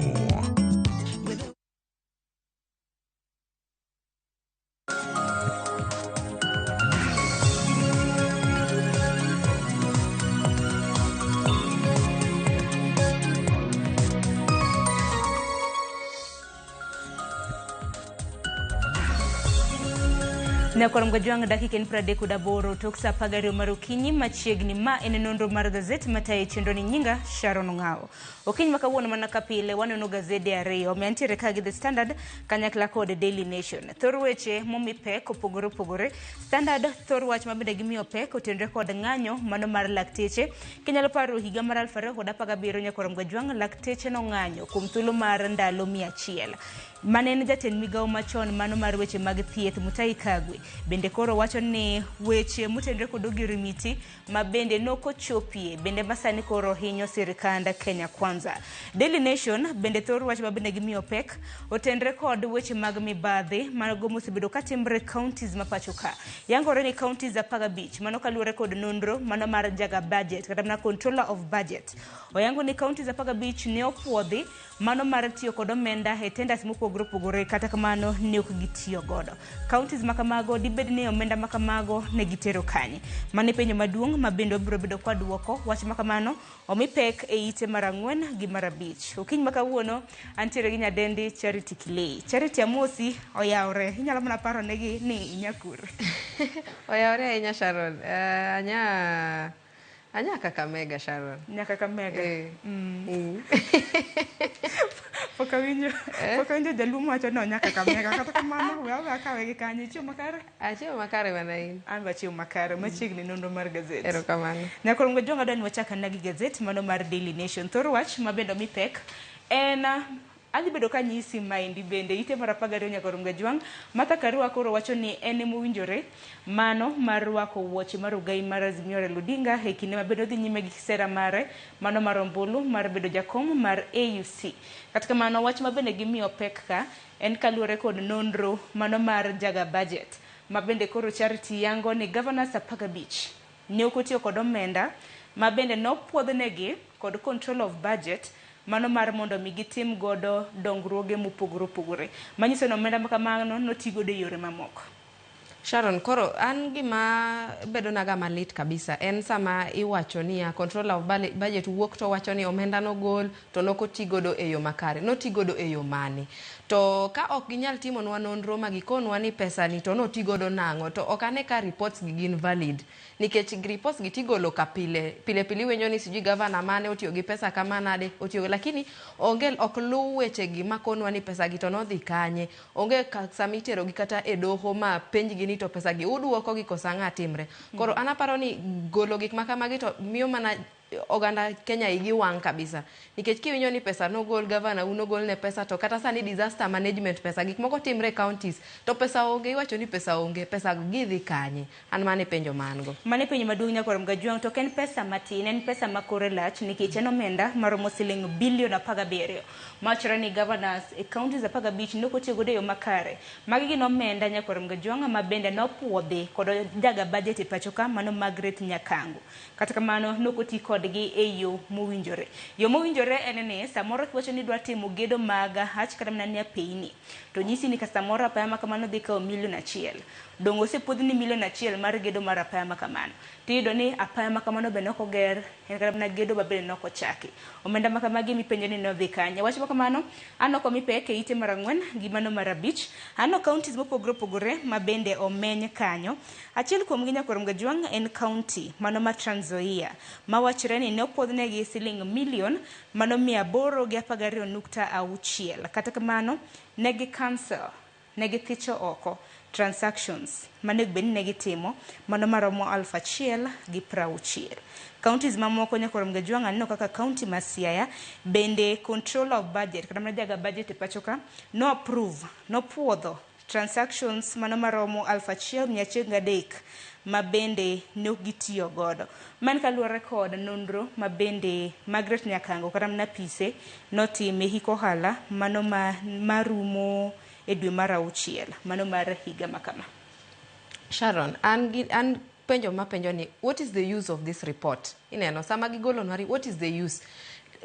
Na kwa mgojwanga dakika ni prade kudaboro toksa pagari umarukinyi machiegni ma ene nondro mar gazeti mataye chendoni nyinga Sharon Ngao. Okinyi makawuono manakapile wanono gazeti ya Rio omeantiere kagi The Standard kanyakla kod Daily Nation. Thor weche momi pek opogore. Standard thor wach mabende gimiyo pek otenre kod ng'anyo mano mar lakteche. Kenyalo paro higa mar 2017 nyakoro mgojwanga lakteche no ng'anyo kuom thuolo mar ndalo 100. Manen jatend migao machon mano mar weche mag thieth Mutai Kagwe bende koro wacho ni weche mutendre kod ogirimiti mabende nokochopie bende masani koro hinyo sirikanda Kenya Kwanza. Daily Nation bende thor wach mabende gimiyo pek otendre kod weche mag mibadhi manago mosebedo katimbre counties mapachoka. Yangore ni counties za Paga Beach mano kaluore kod nondro mano mar jaga budget kata na controller of budget. Oyango ni counties za Paga Beach ne opuodhi mano mar tiyo kod omenda e tenders mopogore kata kamano ne ok gitiyo godo. Counties makamago dibed ni omenda makamago ne gitero kanye. Mane penyo maduong' mabendo biro bedo kwa duoko wach makamano omi pek e ite mar 4 gi mar 5. Okinyi makawuono antiere gi nyadendi Charity Kilei. Charity amosi oyawre. Inyalo mana paro negi ni inyakur. Oyawre ahinya Sharon. Anya Kakamega Sharon. Nya Kakamega. Pokawinjo jalumo wacho no nya Kakamega kata kamano wewe akawe gi kanye chiwo makare. Chiwo makare manain. Amba chiwo makare machiegni nonro mar gazeti. Erokamano. Nyakoro ngojonga dani wachaka nagi gazeti mano mar Daily Nation. Thor wach mabendo mi pek en adhi bedo kanyisi maindi bende ite mar 12 nyakoro ngajwang Martha Karua koro wacho ni ene mowinjore mano mar rwako wuoche mar ugai mar Azimio Ludinga e kinde mabedo dhi nyime gi sera mare mano mar ombulu mar bedo jakom mar AUC. Katika mano wach mabende gimiyo pek ka en kaluore kod nondro mano mar jaga budget mabende koro Charity yango ni governor Paga Beach ne okotiyo kod omenda mabende nopuodhnegi kod control of budget mano mar mondo mi gitim godo dongruoge mopogore. Manyiso no omenda makamano notigo de yore mamoko. Sharon, koro an gima bedo naga malit kabisa en sama iwacho ni controller of budget wuok to wacho ni omenda no gol to nokotigodo e yo makare. Notigodo e yo mane? To ka ok ginyal timo nwa nonro magikonwa ni pesa ni to notigodo nango to okane ka reports gi gin valid. Nikech reports gi tigolo ka pile wenyo ni siji governor mane otiyo gi pesa kama nade otiyo lakini onge ok lu weche gi makonwa ni pesa gi to nodhi kanye. Onge samitero gi kata e doho ma penj gi ni to pesa gi uduoko gi kosanga timre. Koro anaparo ni golo gik makamagi to miyo mana oganda Kenya igi wang kabisa. Nikech kiwinyo ni pesa no gol governor uno gol ne pesa to kata sani disaster management pesa gik moko timre counties to pesa onge iwacho ni pesa onge pesa gidhi kanye. An mane penjo mango. Mane penjo maduong' nyakoro mgajwang to ken pesa matin en pesa makore lach nikech en omenda maromo siling bilion 17. Machore ni governors e counties za Paga Beach nokotiyo godo yo makare. Magi gin omenda nyakoro mgajwang mabende nopuodhi kod jaga budget e pachoka mano Margaret Nyakango. Kata kamano nokoti kodgi e yo mowinjore. Yo mowinjore en ni samoro kiwacho ni dwa timo gedo maga hach kata mna ni apeini. To nyisi ni samoro apaya makamano dhi kao $1,000,000. Dongo sepuodhi ni $1,000,000 mar gedo mar apaya makamano. Tido ni apaya makamano be noko ger en kata mna gedo babele noko chaki. Omenda makamagi mipenjo ni nodhi kanye. Wach makamano anoko mipeke ite mar 4 gi mano mar 5. Ano counties mopogore mabende omeny kanyo. Achiel kuom gi nyakoro mgajwang en county mano ma Trans Nzoia mawachre ni nopuodhnegi siling million mano 812.6. Kata kamano negi cancel negi thicho oko transactions manego bed ni gitimo mano maromo 1,160. Counties mamoko nyaka rom gajuang anno kaka county ma Siaya bende control of budget kata mana jaga budget e pachoka no approve no puodho transactions mano maromo 1,103 ma bende ne gitiyo godo. Man kaluwore kod nonro ma bende Margaret Nyakango kata mana pise notime hiko hala mano marumo e dwe mar 6 mano mar higa makama. Sharon, an penjo mapenjo ni, what is the use of this report? Ineno, sama gigolo nwari, what is the use?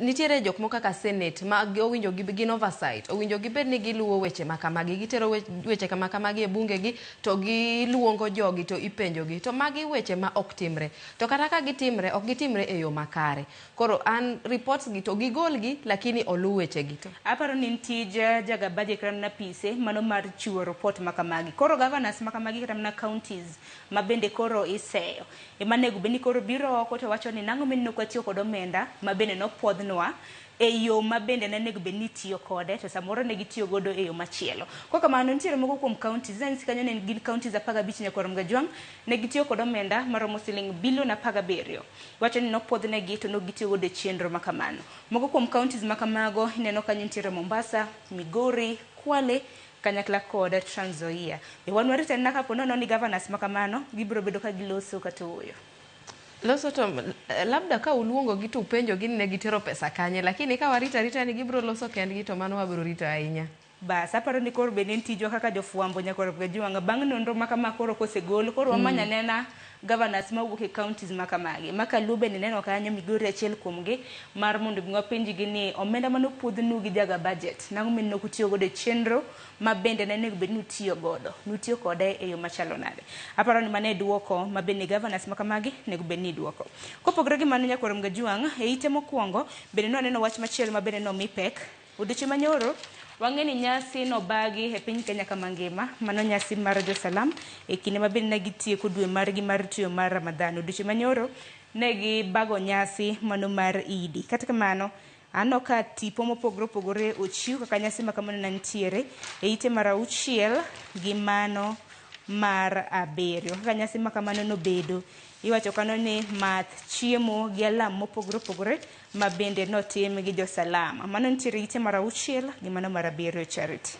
Nitiere jok moko kaka Senate ma owinjo gin oversight, owinjo gibed ni giluwo weche makamagi, gitero weche makamagi e bunge gi, to giluongo jogi to ipenjo gi, to magi weche ma ok timre. To kata ka gitimre, ok gitimre e yo makare. Koro an reports gi to gigol gi, lakini olu weche gi to. Aparo ni ntija jaga budget kata na pise mano mar chiwo report makamagi. Koro governors makamagi kata na counties ma bende koro iseyo. Emanego beni koro biro oko to wacho ni nango menno kwa tiyo kod omenda ma bende no puodhnwa e yo ma bende nanego beni tiyo kode to samoro ne gitiyo godo e yo machielo. Kwa kamano nitiere moko kuom counties zanisi kanyo ne gin counties 15 nyaka rom gajuang ne gitiyo kod omenda maromo siling bilion 17. Wacho ni no puodhnegi to no gitiyo godo e chenro makamano. Moko kuom counties makamago ineno kanyo nitiere Mombasa, Migori, Kwale, kanyakla kod Trans Nzoia. E wanwari tena kapo nono ni governors makamano gibiro bedo ka giloso katoyo. Loso to labda ka uluongo gi to penjo gi ne gitero pesa kanye, lakini ka warita ni gibiro loso kendgi to mano wabiro rito ahinya. Bas aparo ni koro bende ntijo kaka jofuambo nyakoro gajuanga bang' nonro makama koro kosegol koro wamanya nena governors mawuok e counties makamagi makalube ni neno kanyo Migori achiel kuomgi mar mondo mi wapenji gi ni omenda mano puodhnu gi jaga budget nango min nokutiyo godo e chenro ma bende ne bed nutiyo godo nutiyo kode e yo machalo nade. Aparo ni mane duoko ma bende governors makamagi nego bed ni duoko. Kopogore gi mano nyakoro gajuang e ite mokwongo bende no neno wach machielo ma bende no mipek odiochieng' manyoro wang'eni nyasi no bagi e piny Kenya kama ngima mano nyasi mar Josalam e kinde ma bende nagitieko dwe margi mar tiyo mar Ramadhan. Odiochieng' manyoro ne gibago nyasi mano mar Idi. Kata kamano ano ka tipo mopogore opogore ochiw kaka nyasi makamano nantiere e ite mar 6 gi mano mar 7 kaka nyasi makamano no bedo. Iwacho kano ni math, chiemo gi alam mopogore opogore ma bende notim gi Josalam. Mano nitiere ite mar 6 gi mano mar 7 charity.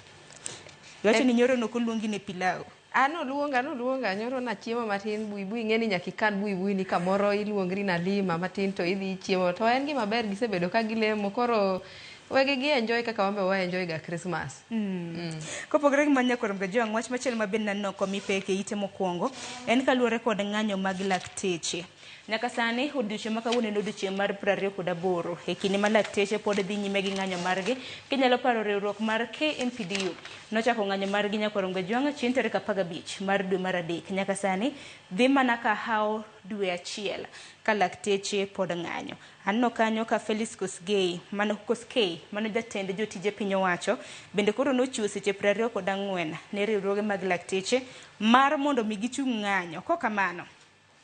Iwacho ni nyoro nokoluongi ne pilau. Ano luonga nyoro na chiemo matin buibui ng'eni nyaki kan buibui ni kamoro iluongri na lima matin to idhi chiemo to en gima ber gisebedo ka gilemo koro wegi gi enjoy kaka wambe wa enjoy ga Christmas. Kopogore gi manya korom gajuang wach machielo ma bende nanno komipeke ite mokwongo en kaluwore kod ng'anyo mag lakteche. Nyaka sani odiochieng' ma kawuono en odiochieng' mar 28 e kinde ma lakteche pod dhi nyime gi ng'anyo margi. Kinyalo paro riwruok mar KMPDU nochako ng'anyo margi nyakorom gajuang chieng' tarik 15 mar dwe mar 3 nyaka sani dhi mana ka hawo dwe achiel ka lakteche pod ng'anyo. Anno kanyo ka Felix Koskei mano jatend jotije piny owacho bende koro nochiwo seche 24 ne riwruoge mag lakteche mar mondo mi gichung' ng'anyo. Kokamano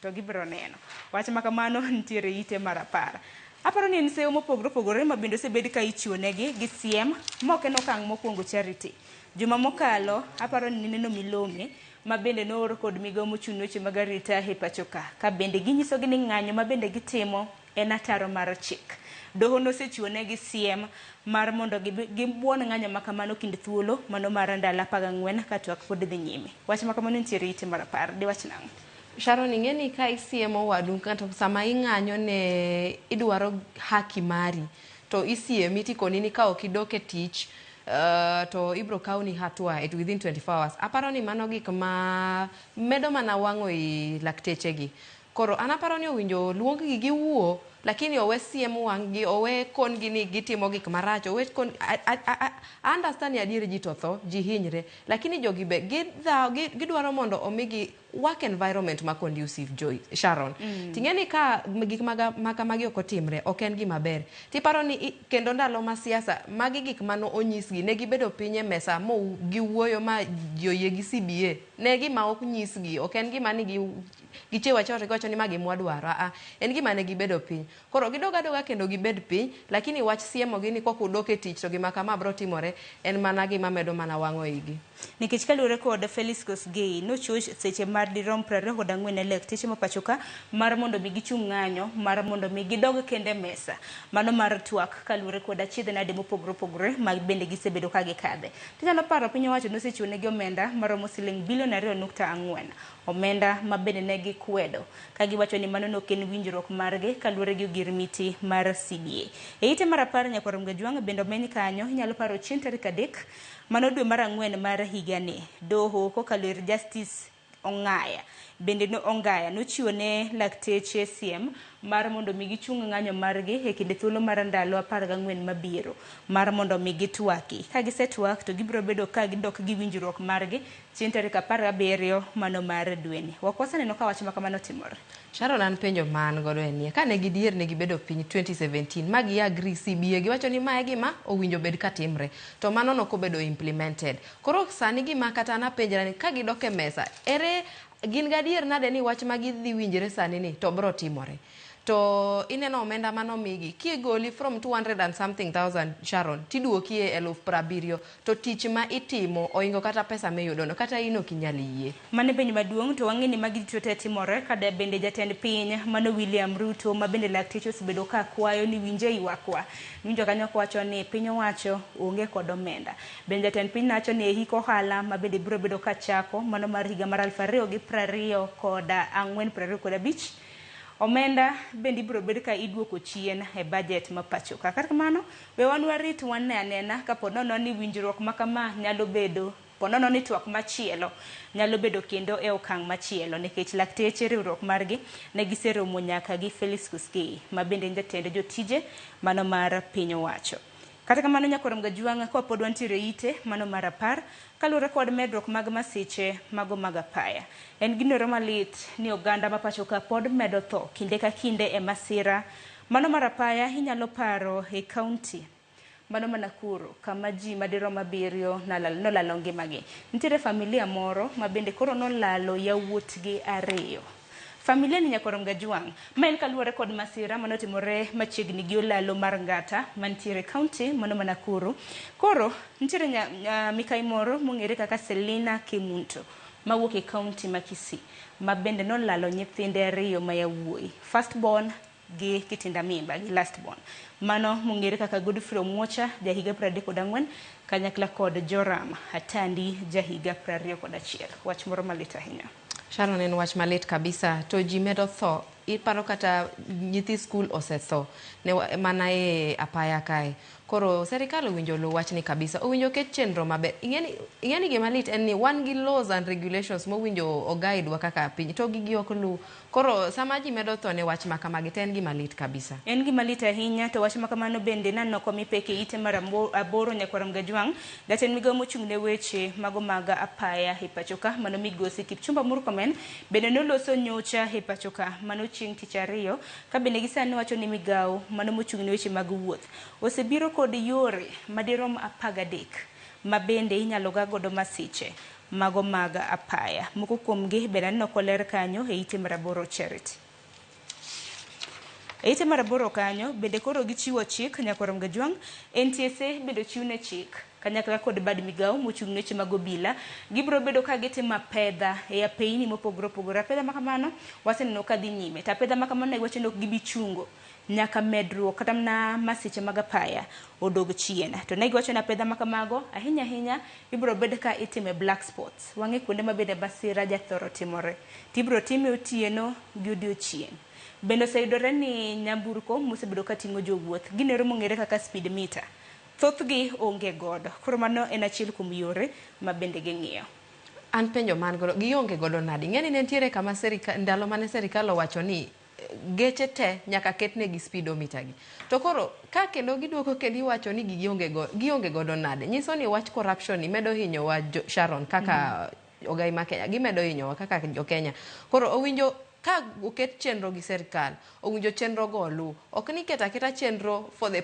to gibiro neno wach makamano nitiere ite mar 10. Aparo ni seyo mopogore opogore ma bende osebed ka ichiwo negi gi siem moke no kang' mokwongo charity. Juma mokalo aparo ni neno milome ma bende noor kod migawo mochung' weche mag arita e pachoka ka bende ginyiso gi ni ng'anyo ma bende gitimo en ataro mar chik. Doho nosechiwo negi siem mar mondo gibuon ng'anyo makamano kind thuolo mano mar ndalo 14 ka twak pod dhi nyime. Wach makamano nitiere ite mar 10 di wach nang'o? Sharon, ing'eni ka isiemo wadu kata sama ing'anyo ne idwaro haki mari to isiemi tikoni ni ka ok idok e tich to ibro kaw ni hatua within 24 hours. Aparo ni mano gik ma medo mana wang'o i lakteche gi. Koro an aparo ni owinjo luong gi giwuo lakini owe siem wang' gi owe kon gi ni gitimo gik marach owe kon understand ni adier ji to tho ji hinyre lakini jogi be gidwaro mondo omigi work environment ma conducive joy Sharon. Ting'eni ka gik makamagi ok otimre ok en gima ber. Tiparo ni kendo ndalo ma siasa magi gik mano onyisgi ne gibedo piny e mesa mo giwuoyo ma joyie gi CBA ne gima ok nyisgi ok en gima ni gichewa chote gocho ni magi mwadwaro en gima ne gibedo piny Koro gidoga doga kendo gibed piny, lakini wach siemo gi ni kokudok e tich to gima kama bro timore en mana gima medo mana wang'o igi. Nikech kaluwore kod Felix Kosgei nochiwo seche mar dirom 24 e lekteche mapachoka mar mondo mi gichung' ng'anyo mar mondo mi gidog kende mesa mano mar twak kaluwore kod achiedhe nade mopogore opogore mag bende gisebedo ka gikadhe. Tinyalo paro piny owacho nosechiwo negi omenda maromo siling bilion 2.4 omenda ma bende ne gikwedo ka giwacho ni mano nok en winjruok margi kaluwore gi girmiti mar CBA. E ite mar 10 Nyakwar Mgajwang' bende omeny kanyo inyalo paro chieng' tarik 3 mano dwe mar 4 mar higani doho kokalo ir Justice bende no Ongaya nochiwo ne lakteche siem mar mondo mi gichung' ng'anyo margi e kinde thuolo mar ndalo 14 mabiro mar mondo mi gitwaki. Ka gisetwak to gibiro bedo ka gidok gi winjruok margi chieng' tarik 17 mano mar dweni. Wakwasaneno ka wach makamano timore. Sharon, an penjo man godo enie kane gidier ne gibedo piny 2017 ma gi agree CBA giwacho ni mae gima owinjo bed katimre to mano nokobedo implemented. Koro sani gima kata na penjra ni ka gidok e mesa ere gin gadier nade ni wach ma gidhi winjre sani ni to bro timore. To ineno omenda mano migi kigoli from 200 and something thousand Sharon tiduoki e 70,000 to tich ma itimo oingo kata pesa miyudo no kata ino kinyali yie. Mane penjo maduong' to wang'e ni magi te timore kada bende jatend piny mano William Ruto ma bende lakteche osebedo ka kwayo ni winje ywakwa. Winjo kanyo kwacho ni piny owacho onge kod omenda. Bende jatend piny nacho ni hiko hala ma bende biro bedo ka chako mano mar higa mar 2020 kod 425 omenda bendi biro bedo ka iduoko chien e budget ma pachoka. Kar kamano we wan warit wan anena ka ponono ni winjruok makama nyalo bedo ponono ni twak machielo nyalo bedo kendo e okang' machielo nikech lakteche riwruok margi ne giseromo nyaka gi Felix Kosgei ma bende jatend jotije mano mar piny owacho. Kata kamano Nyakwar Mgajwang' kwa pod wantiere ite mano mar 10 kaluwore kod medruok mag masiche mago mag apaya. En ginoro malit ni oganda ma pachoka pod medo tho kinde ka kinde e masira mano mar apaya inyalo paro e kaunti mano Nakuru kama ji madirom 7 nolalo ngimagi. Nitiere familia moro ma bende koro nolalo yawuotgi 2. Familia ni Nyakwar Mgajwang' ma en kaluwore kod masira manotimore machiegni gi olalo mar Ngata mantiere kaunti mano Nakuru. Koro nitiere mikai moro mong'ere kaka Selina Kimunto mawuok e kaunti ma Kisii ma bende nolalo nyithinde 2 ma yawuoyi, first born gi kitinda mimba gi last born. Mano mong'ere kaka Godfrey Omwocha jahiga 34 kanyakla kod Joram Atandi jahiga 21. Wach moro malit ahinya. Sharon, en wach malit kabisa to ji medo tho. Iparo kata nyithi skul osetho ne mana e apaya kae. Koro serikal owinjo lo wach ni kabisa. Owinjo ket chenro maber. Ing'eni gima lit en ni wan gi laws and regulations mowinjo o-guide wa kaka piny to gigi ok lu. Koro sama ji medo tho ne wach makamagi to en gima lit kabisa. En gima lit ahinya to wach makamano bende nanno komi peke ite mar 8 Nyakwar Mgajwang'. Jatend migawo mochung' ne weche mago mag apaya e pachoka mano Migosi Kipchumba Murkomen bende noloso nyocha e pachoka mano chieng' tich 2 ka bende gisani wacho ni migawo mano mochung' ne weche mag wuoth osebiro kod yore madirom 13 ma bende inyalo ga godo masiche mago mag apaya. Moko kuomgi bende nokoler kanyo e ite mar 8 Charity. E ite mar 8 kanyo bende koro gichiwo chik Nyakwar Mgajwang' NTSA bende chiwne chik kanyakla kod bad migawo mochung' ne weche mag obila gibiro bedo ka gitimo pedha e apeini mopogore opogore. Pedha makamano waseneno ka dhi nyime ta pedha makamano iwacho ni ok gibi chungo nyaka medruok kata na masiche mag apaya odog chien. To ne giwacho na pedha makamago ahinya ibiro bed ka itime black spots wang'e kuonde ma bende basira jathoro timore tibiro time otieno gi odiochieng'. Bende oseyudore ni nyamburko mosebedo ka ting'o jowuoth ginero mong'ere kaka speed meter thothgi onge godo. Koro mano en achiel kuom yore ma bende ging'iyo. An penjo man godo gionge godo nadi. Ng'eni ne nitiere kama ndalo mane serikal owacho ni geche te nyaka ketnegi speedometer gi. To koro ka kendo giduoko kendo iwacho ni gionge godo nade. Nyiso ni wach corruption ni medo hinyo wa Sharon kaka ogai ma Kenya gimedo hinyo wa kaka jo Kenya. Koro owinjo ka oket chenro gi serikal owinjo chenro go lu. Ok ni keta chenro for the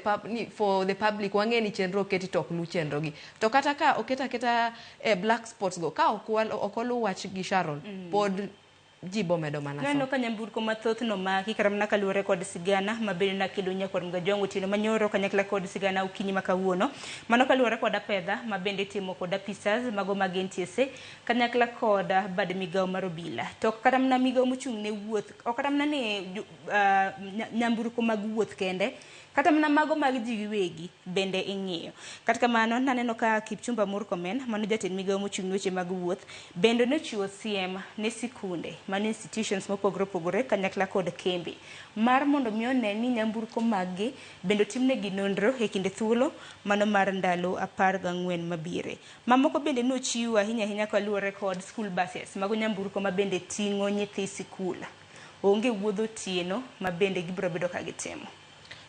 public wang'e ni chenro oketi to ok lu chenro gi. To kata ka oketa black spots go ka ok olu wach gi Sharon pod jibo medo mana Ngano ka nyamburko mathoth no maki karamna kaluore kod sigana mabedo na kelo nyakor mga jongo tino manyoro kanyakla kod sigana ukinyi makawuono mano kaluore kod pedha mabende timo kod pisas mago magentiese kanyakla kod bad migao marobila to karamna migao mochung ne wuoth okaramna ne nyamburko mag wuoth kende kata mana mago mag ji giwegi bende ing'iyo. Kata kamano naneno ka Kipchumba Murkomen mano jatend migao mochung' weche mag wuoth bende nochiwo siem ne sikunde man institutions mopogore opogore kanyakla kod kembe mar mondo mi one ni nyamburko maggi bende timnegi nonro e kinde thuolo mano mar ndalo 14 mabire. Mamoko bende nochiwo ahinya kaluwore kod school buses mago nyamburko mabende ting'o nyithi sikul. Onge wuodho tieno mabende gibiro bedo ka gitimo.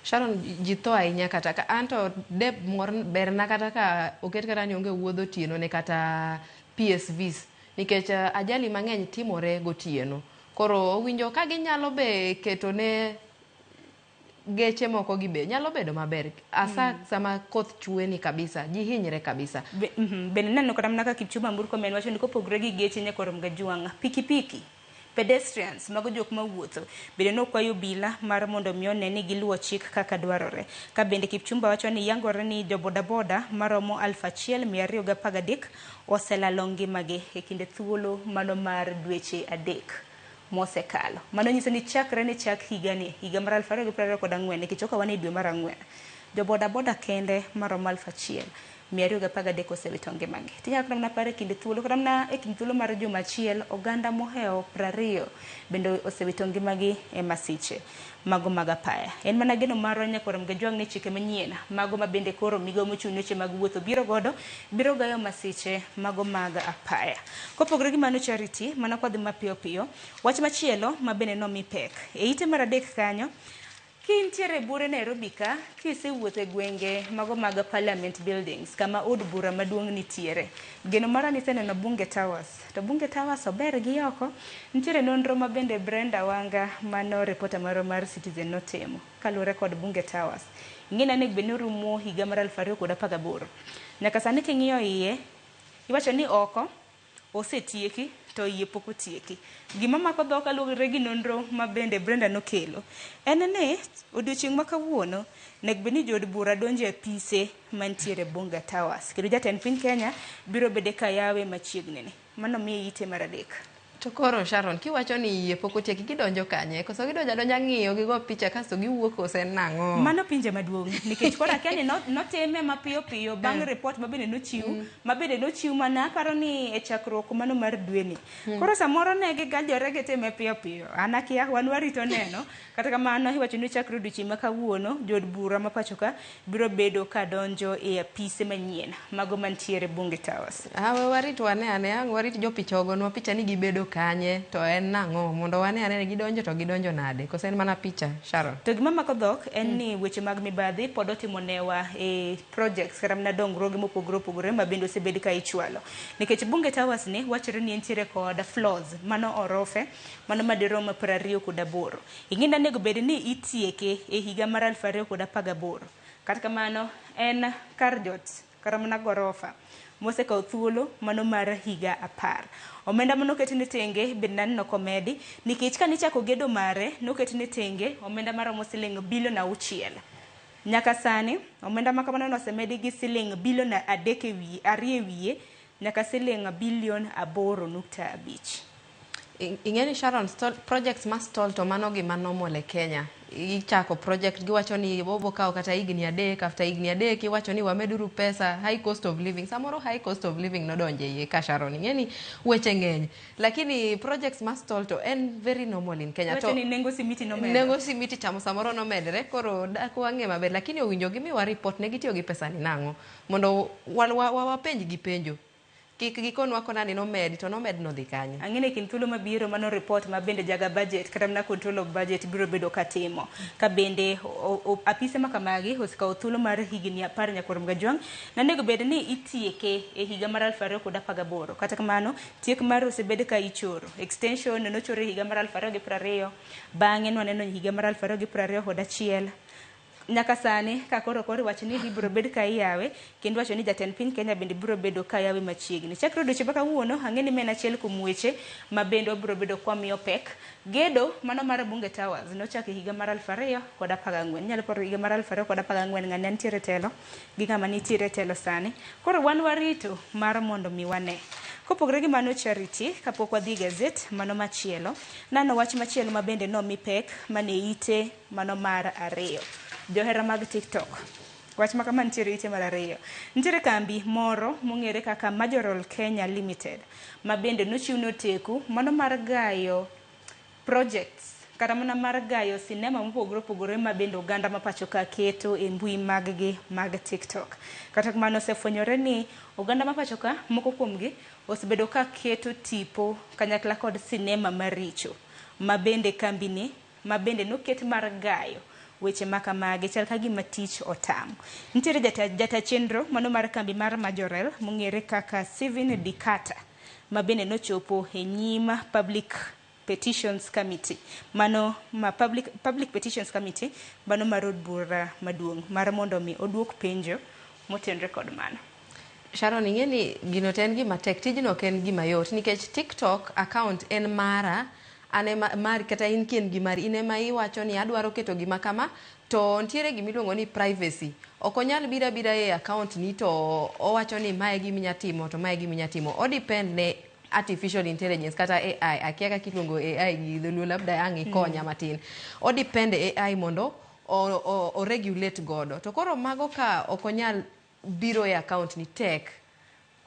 Sharon jito ahinya kata ka anto de berna kata ka oket kata ni onge wuodho tieno ne kata PSVs nikech ajali mang'eny timore gotieno. Koro winjo ka ginyalo be keto ne geche moko gibe nyalo bedo maber asa sama koth chue ni kabisa ji hinyre kabisa bende neno kata mnaka Kipchumba Murkomen wacho ni kopogre gi geche nyakorom ga juanga pikipiki pedestrians mago jok mawuotho bende nokwayo bila mar mondo mi one ni giluwo chik kaka dwarore ka bende Kipchumba wacho ni yangore ni jobodaboda maromo 1213 oselalo ngimagi e kinde thuolo mano mar dweche 3 mosekalo. Mano nyiso ni chakre ne chak higa mar 2024 nikech wane dwe mar 4 jobodaboda kende maromo 1213 osewito ngimagi. Tinya kama pare kinde thuolo kama e kinde thuolo mar juma achiel oganda moheo 20 bende osewito ngimagi e masiche mago magapaya. En mana geno maro nyakorom ga jwang ne chike manyien mago mabende koro migao mochung' weche mag wuotho biro gayo masiche mago mag apaya. Kopogore gi mano Charity mana kwadhi mapiyo piyo wach machielo mabende no mipek e ite mar 3 kanyo kintiere bure Nairobi ka kisewuothe gwenge mago mag parliament buildings kama od bura maduong' nitiere geno mara ni seneno Bunge Towers to Bunge Towers ober gi oko nitiere nonro mabende Brenda Wanga mano reporter mar Citizen notemo kaluwore kod Bunge Towers ing'ina ne bende rumo higa mar 2018 nyaka sani king'iyo iye iwacho ni oko osetieki to iye pok otieki. Gima mako dhok kaluwore gi nonro mabende Brenda nokelo en ne odiochieng' ma kawuono nek beni jod bura donje apise mantiere Bunge Towers kendo jatend piny Kenya biro bede ka yawe machiegni ni mano mi ite mar 3. To koro Sharon kiwacho ni iye pok otieki gidonjo kanye koso gidonja ng'iyo gigo picha kasto giwuok ose nang'o mano pinje maduong' nikech kora Kenya noteme mapiyo bang' report mabende nochiw mana paro ni e chakruok mano mar dweni koro samoro ne gigajore giteme piyo an akia wan warito neno kata kamano iwacho ni chakro odiochieng' ma kawuono jod bura ma pachoka biro bedo ka donjo e apise manyien mago mantiere Bunge Towers. We warit wane ang' warit jopichogo nwa picha ni gibedo kanye to en nang'o mondo wane ane gidonjo to gidonjo nade koso en mana picha Sharon. To gima mako dhok en ni weche mag mibadhi pod otimonewa e projects kata mana dongruoge mopogore opogore mabende osebed ka ichwalo nikech Bunge Towers ni wachore ni entiere kod floors mano orofe mano madirom 28 ing'inda nego bed ni itieke e higa mar 2018 kata kamano en kar jot kata mana gorofa mosekawo thuolo mano mar higa 10 omenda mano ketne tenge bende nanno komedi nikech ka nichako gedo mare noketne tenge omenda maromo siling bilion 6 nyaka sani omenda makamano nosemedi gi siling bilion 3 wiye nyaka siling bilion 8.5. Ing'eni Sharon projects ma stall to mano gima normal e Kenya ichako project giwacho ni bobo kao kata higni 3 after higni 3 iwacho ni wameduru pesa high cost of living samoro high cost of living nodonje iye ka Sharon ing'eni weche ng'eny lakini projects ma stall to en very normal in Kenya to ni nengo simiti chamo samoro nomedre koro dak wang'e maber lakini owinjo gimiwa report ne gitiyo gi pesa ni nang'o mondo wapenj gi penjo kik gikonwa kona ni nomed to nomed nodhi kanye. Ang'ene kin thuolo mabiro mano report mabende jaga budget kata mana control of budget biro bedo katimo ka bende apise makamagi osikawo thuolo mar higni 10 nyakorom ga jwang' nanego bed ni itieke e higa mar 2018 kata kamano tiek mar osebed ka ichoro extension nochore higa mar 2020 bang'e nwaneno higa mar 2021 nyaka sani ka koro wacho ni ibiro bed ka iyawe kendo wacho ni jatend piny Kenya bende biro bedo ka yawe machiegni. Chakre odiochieng' ma kawuono ang'e ni men achiel kuom weche ma bende obiro bedo kwa miyo pek. Gedo mano mar Bunge Towers nochako higa mar 2014. Nyalo paro higa mar 2014 ng'ani nitiere telo gi ng'ama nitiere telo sani. Koro wan warito mar mondo mi wane. Kopogore gi mano Charity, kapok wadhi gazet mano machielo, nano wach machielo ma bende no mi pek mane ite mano mar 2. Johera mag TikTok. Wach ma kama nitiere ite mar 2. Nitiere kambi moro mong'ere kaka Majoral Kenya Limited ma bende nochiwno teku mano mar gayo projects kata mana mar gayo sinema mopogore ma bende oganda ma pacho ka keto e mbui mag-gi mag TikTok. Kata kamano osefwenyore ni oganda ma pacho ka moko kuomgi osebedo ka keto tipo kanyakla kod sinema maricho ma bende kambini ma bende noket mar gayo weche makamage chal ka gima tich otam. Nitiere jata chenro mano mar kambi mar Majorel mong'ere kaka Steven Dikata ma bende nochopo e nyima Public Petitions Committee Public Petitions Committee mano mar od bura maduong' mar mondo mi oduok penjo motenre kod mano. Sharon, ing'e ni gino ten gima tek, tijno ok en gima yot nikech TikTok account en mara, ane mari kata in kien gimari, ine ma iwacho ni adwaro keto gima kama, to ntiere gimiluongo ni privacy. Ok onyal bira e account ni to owacho ni mae giminya timo to mae giminya timo. O depend ne artificial intelligence kata AI, akia kaka iluongo AI gi dholuo, labda ang' ikonya matin. O depend AI mondo o regulate godo. To koro mago ka ok onyal biro e account ni tek.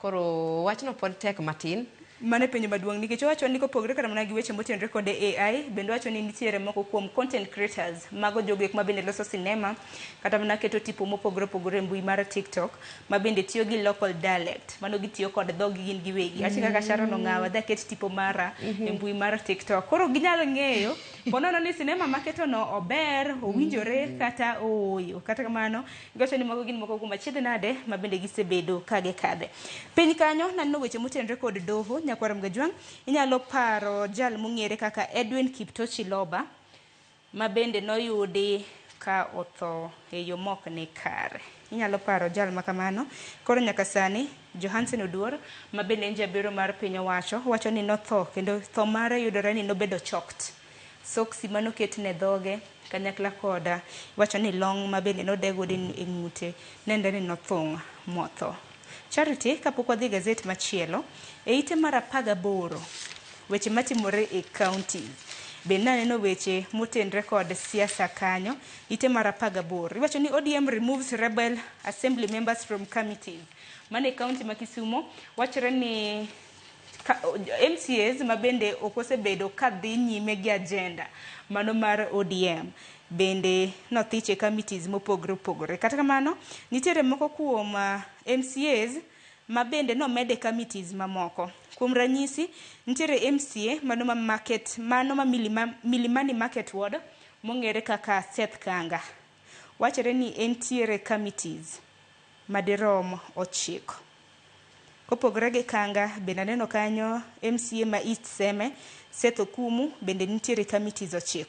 Koro wachno pod tek matin. Mane penjo maduong' nikech owacho ni kopogore kata mana gi weche motenre kod AI, bende wacho ni nitiere moko kuom content creators mago jogek ma bende loso sinema kata mana keto tipo mopogore mbui mar TikTok ma bende tiyo gi local dialect, mano gitiyo kod dhog gin giwegi. Achi kaka Sharon Ong'awa da ket tipo mara e mbui mar TikTok. Koro ginyalo ng'eyo ponono ni sinema maketo no ober, owinjore kata ooyo. Kata kamano giwacho ni mago gin moko kuom achiedh nade ma bende gisebedo kage kadhe. Piny kanyo nanno weche motenre kod doho Nyakwaram Gajwang', inyalo paro jal mong'ere kaka Edwin Kiptochi Loba ma bende noyudi ka otho e yo mok ne kare. Inyalo paro jal makamano. Koro nyaka sani Johansen Oduor ma bende en jabiro mar piny owacho wacho ni notho kendo tho mare yudore ni nobedo choked. Soksi manoket ne dhoge kanyakla koda wacho ni long ma bende nodego din e ng'ute nende ni nothung' motho. Charity, kapok wadhi gazet machielo, e ite mar 18 weche matimore e counties. Be naneno weche motenre kod siasa kanyo, ite mar 18. Iwacho ni ODM removes rebel assembly members from committees. Mane county ma Kisumo, wachore ni MCAs ma bende okosebedo ka dhi nyime gi agenda mano mar ODM. Bende nothiche committees mopogore. Kata kamano, nitiere moko kuom MCAs ma bende nomede committees mamoko. Kuom ranyisi, nitiere MCA mano ma Milimani Market Ward mong'ere kaka Seth Kanga. Wachore ni entiere committees madirom 9. Kopogore gi Kanga, bende aneno kanyo MCA ma East Seme, Seth Okumu, bende nitiere committees 9.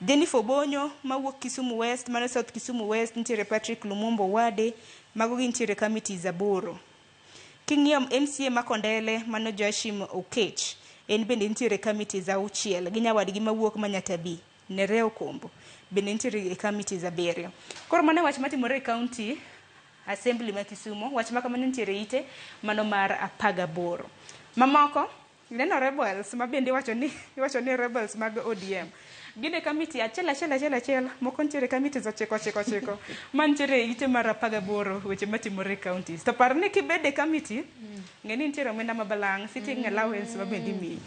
Jennifer Bonyo mawuok Kisumu West, mano South Kisumu West, nitiere Patrick Lumumbo Wade, mago nitiere committees 8. King'iyo MCA Makondele, mano Joashim Okech, en bende nitiere committees 6. Gi nyawadgi mawuok Manyatabi, Nereo Kombo, bende nitiere committees 7. Koro mano wach matimore e county assembly ma Kisumu, wach makamano nitiere ite mano mar 18. Mamoko neno rebels ma bende iwacho ni rebels mag ODM. Gine committee achiel moko nitiere committees 9 mantiere ite mar 18 weche matimore counties. To par ni kibede committee ng'eni nitiere omenda mabalang' sitting allowance ma bende imiyi.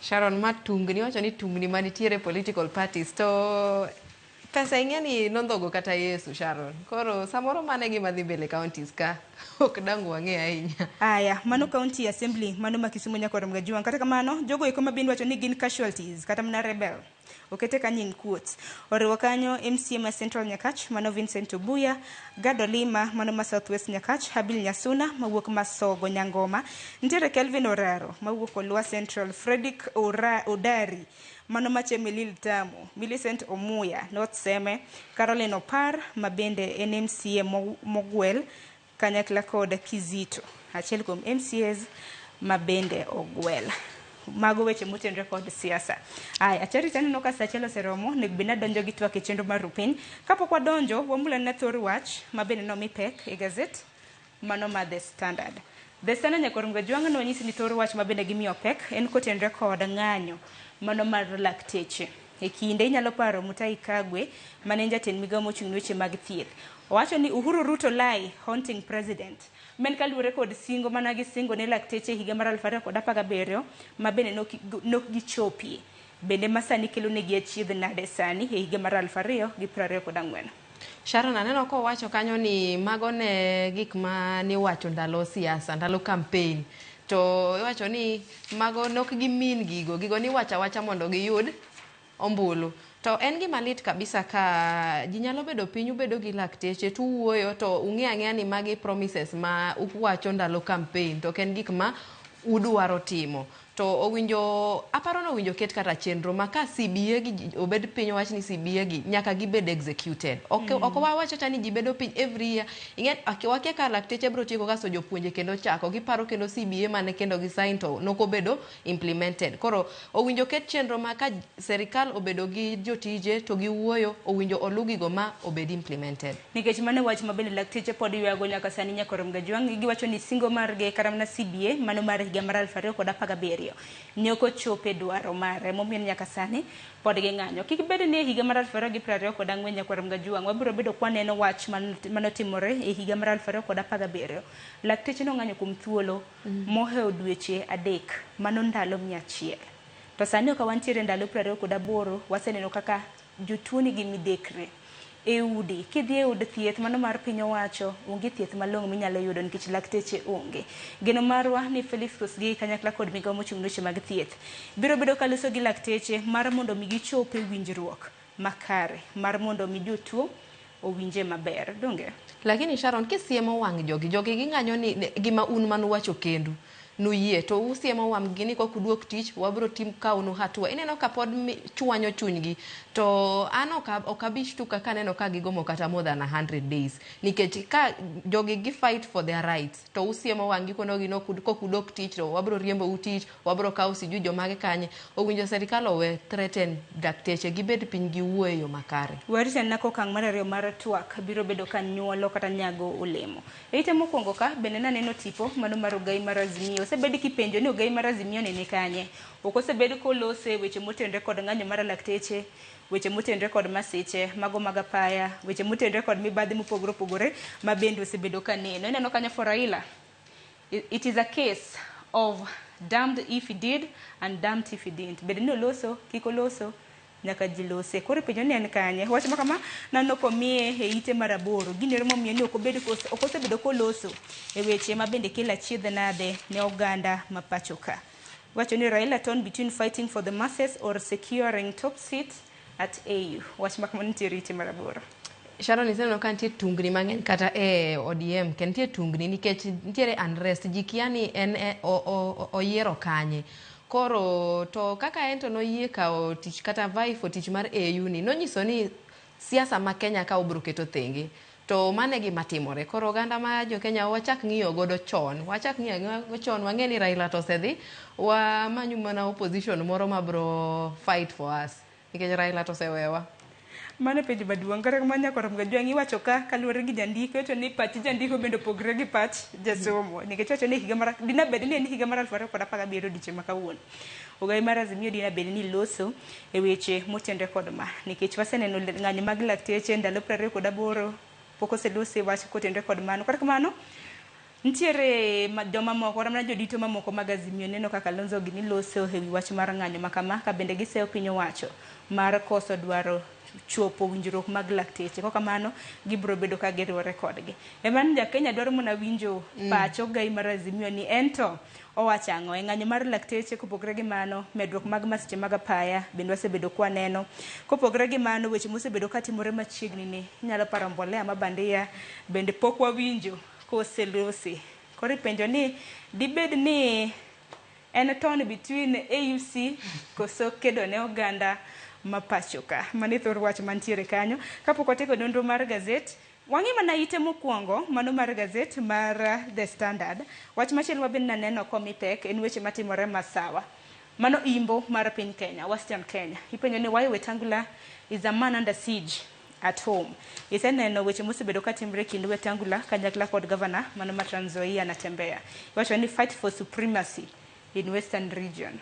Sharon, ma tungni wacho ni tungni manitiere political parties to pesa ing'eni nondhogo kata Yesu, Sharon. Koro samoro mane gima dhi mbele counties ka ok dang' wang'e ahinya. Aya, mano county assembly mano ma Kisumu Nyakwaram Gajwang'. Kata kamano jogo eko ma bende wacho ni gin casualties kata mana rebel okete kanyo in quotes. Oriwo kanyo MCA ma Central Nyakach mano Vincent Obuya, Gado Lima mano ma Southwest Nyakach, Habil Nyasuna mawuok Masogo Nyangoma, nitiere Kelvin Oraro mawuok Olua Central, Fredrick Odari mano ma Chemelil Tamu, Millicent Omuya North Seme, Caroline Opar mabende NMCA Mogwel kanyakla kod Kizito, achiel kuom MCAs mabende ogwel. Mago weche motenore kod siasa. Ai, achari taneno ka sachiel oseromo, nek bina donjo gi twak e chenro mar rupiny. Kapok wadonjo, wamula na thor wach, mabende no mipek e gazet, mano ma The Standard. The Standard nyakorum Gajwang' no nyisi ni thor wach mabende gimiyo pek, en kotenore kod ng'anyo, mano mar lakteche. E kinde inyalo paro Mutahi Kagwe, mane jatend migao mochung' weche mag thieth. Owacho ni Uhuru Ruto lie haunting president. Men kaluwore kod singo managi singo ne lakteche higa mar 2017 mabende nok gichopie. Bende masani kelo negi achiedh nade sani e higa mar 2024. Sharon, aneno ko wacho kanyo ni mago ne gik ma ni wacho ndalo siasa, ndalo campaign. To wacho ni mago nok gimin gigo ni wacha mondo giyud ombulu. To en gima lit kabisa ka ji nyalo bedo piny ubedo gi lakteche tu wuoyo to ung'e ni magi promises ma uwacho ndalo campaign to ken gik ma udwaro timo. To owinjo, aparo no owinjo ket kata chenro ma ka CBA gi obed piny wach ni CBA gi nyaka gibed executed. Oko wawacho tani ji bedo piny every year. Ing'e wakia ka lakteche bro tieko kaso jopuonje kendo chako giparo kendo CBA mane kendo gi sign to noko bedo implemented. Koro owinjo ket chenro ma ka serikal obedo gi jotije to giwuoyo owinjo olugigo ma obed implemented. Nikech mane wach mabende lakteche pod yuago nyaka sani nyakorum Gajwang' giwacho ni singo marge kata mana CBA mano mar higa mar 2017 nyoko chope dwaro mare momiyo nyaka sani pod ging'anyo. Kik bed ni higa mar 2024 nyakorum Gajwang' wabiro bedo kwaneno wach manotimore e higa mar 2017. Lakteche no ng'anyo kuom thuolo moheo dweche 3 mano ndalo 100. To sani ok wantiere ndalo 28 waseneno kaka jotuo nigi midekre e udi. Kidhi e ud thieth mano mar piny owacho onge thieth malong'o minyalo yudo nikech lakteche onge. Geno marwa ni Felix Kosgei kanyakla kod migao mochung' weche mag thieth biro bedo kaloso gi lakteche mar mondo mi gichop e winjruok makare mar mondo mi jotuo owinje maber. Donge? Lakini Sharon kisiemo wang' jogi ging'anyo ni gima un manuwacho kendo nuyie to usiemo wang' gini kwa kuduok tich wabro tim kaunu hatua. Ineno ka pod chwanyo chunygi to an okabich tuka kaneno ka gigomo kata more than 100 days nikech ka jogi gi fight for their rights to usiemo wang' gikono gino kudok tich to wabro riembo utich wabro kawo siju jomage kanye. Owinjo serikal owe threaten dakteche gibed piny gi wuoyo makare. Warita nako kang' mar 2 mar twak biro bedo kan nyuolo kata nyago olemo. Eite mokwongo ka bende naneno tipo mano mar Ogai mar Azimio osebed kipenjo ni Ogai mar Azimio ne kanye. Ok osebed kolose weche motenore kod ng'anyo mar lakteche, weche motenore kod masiche mago mag apaya, weche motenore kod mibadhi mopogore opogore mabende osebedo kaneno. Ineno kanyo for Raila. It is a case of damned if he did and damned if he didn't. Bende no loso, kiko loso nyaka jilose. Kore penjo ni en kanye. Wach makama nano komie e ite maraboro. Ginero momiyo ni okosebedo koloso e weche mabende kila chiedh nade ne oganda mapachoka. Wacho ni Raila torn between fighting for the masses or securing top seats at AU. Wach makama nitiere ite maraboro. Sharon iseno ka nitie tungni mang'eny kata e ODM ke nitie tungni nikech nitiere unrest jikiani en oyiero kanye. Koro to kaka en to noyie kao tich kata vai for tich mar AU ni nonyiso ni siasa ma Kenya ka obro keto thenge to mane gima timore. Koro oganda ma jo Kenya wachak ng'iyo godo chon wang'e ni Raila to sedhi wa manyu mana opposition moro mabro fight for us nikech Raila to sewewa. Mane penjo maduong' kata kamano nyakorum Gajwang' iwacho ka kaluwore gi jandiko to ni pach jandiko bende opogore gi pach jasomo nikech wacho ni higa mar dina bed ni en higa mar 2017 diche ma kawuono. Ogai mar Azimio dina bed ni loso e weche motenore kod ma nikech waseneno ng'anyo mag lakteche ndalo 28 pok oselose wach kotenore kod mano. Kata kamano nitiere joma moko ramna jodito mamoko mag Azimio neno kaka Lonzo gini loso e wi wach mar ng'anyo makama ka bende giseo piny owacho mar koso dwaro chopo winjruok mag lakteche. Kok kamano gibro bedo ka giriwore kodgi. Eman ja Kenya dwaro mona winjo pacho gai mar Azimio ni ento owacho ang'o e ng'anyo mar lakteche. Kopogre gi mano, medruok mag masiche mag apaya bende wasebedo kwa neno. Kopogre gi mano, weche mosebedo katimore machiegni ni inyalo paro mbolea ma bandia bende pok wawinjo koselosi. Koro ipenjo ni dibed ni en ton between AUC koso kedo ne oganda ma pachoka. Mani thor wach mantiere kanyo. Kapok watieko nonro mar gazet, wang'i mana ite mokwongo mano mar gazet mar The Standard. Wach machielo mabende naneno komi pek en weche matimore Masawa. Mano imbo mar piny Kenya, Western Kenya. Ipenjo ni why Wetangula is a man under siege at home. Iseneno weche mosebedo katimre kind Wetangula kanyakla kod governor mano ma Trans Nzoia Natembeya. Iwacho ni fight for supremacy in Western region.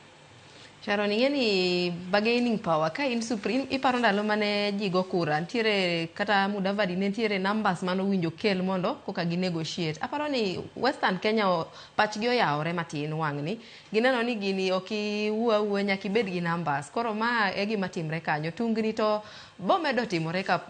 Sharon, ing'eni bargaining power ka in supreme, iparo ndalo mane ji go kura ntiere kata Mudavadi ne ntiere numbers mano winjo kel mondo koka gi negotiate. Aparo ni Western Kenya pachgi oyawore matin wang'ni. Gineno ni gini okiwuo nyaka ibed gi numbers. Koro ma e gima timre kanyo. Tungni to bomedo timore ka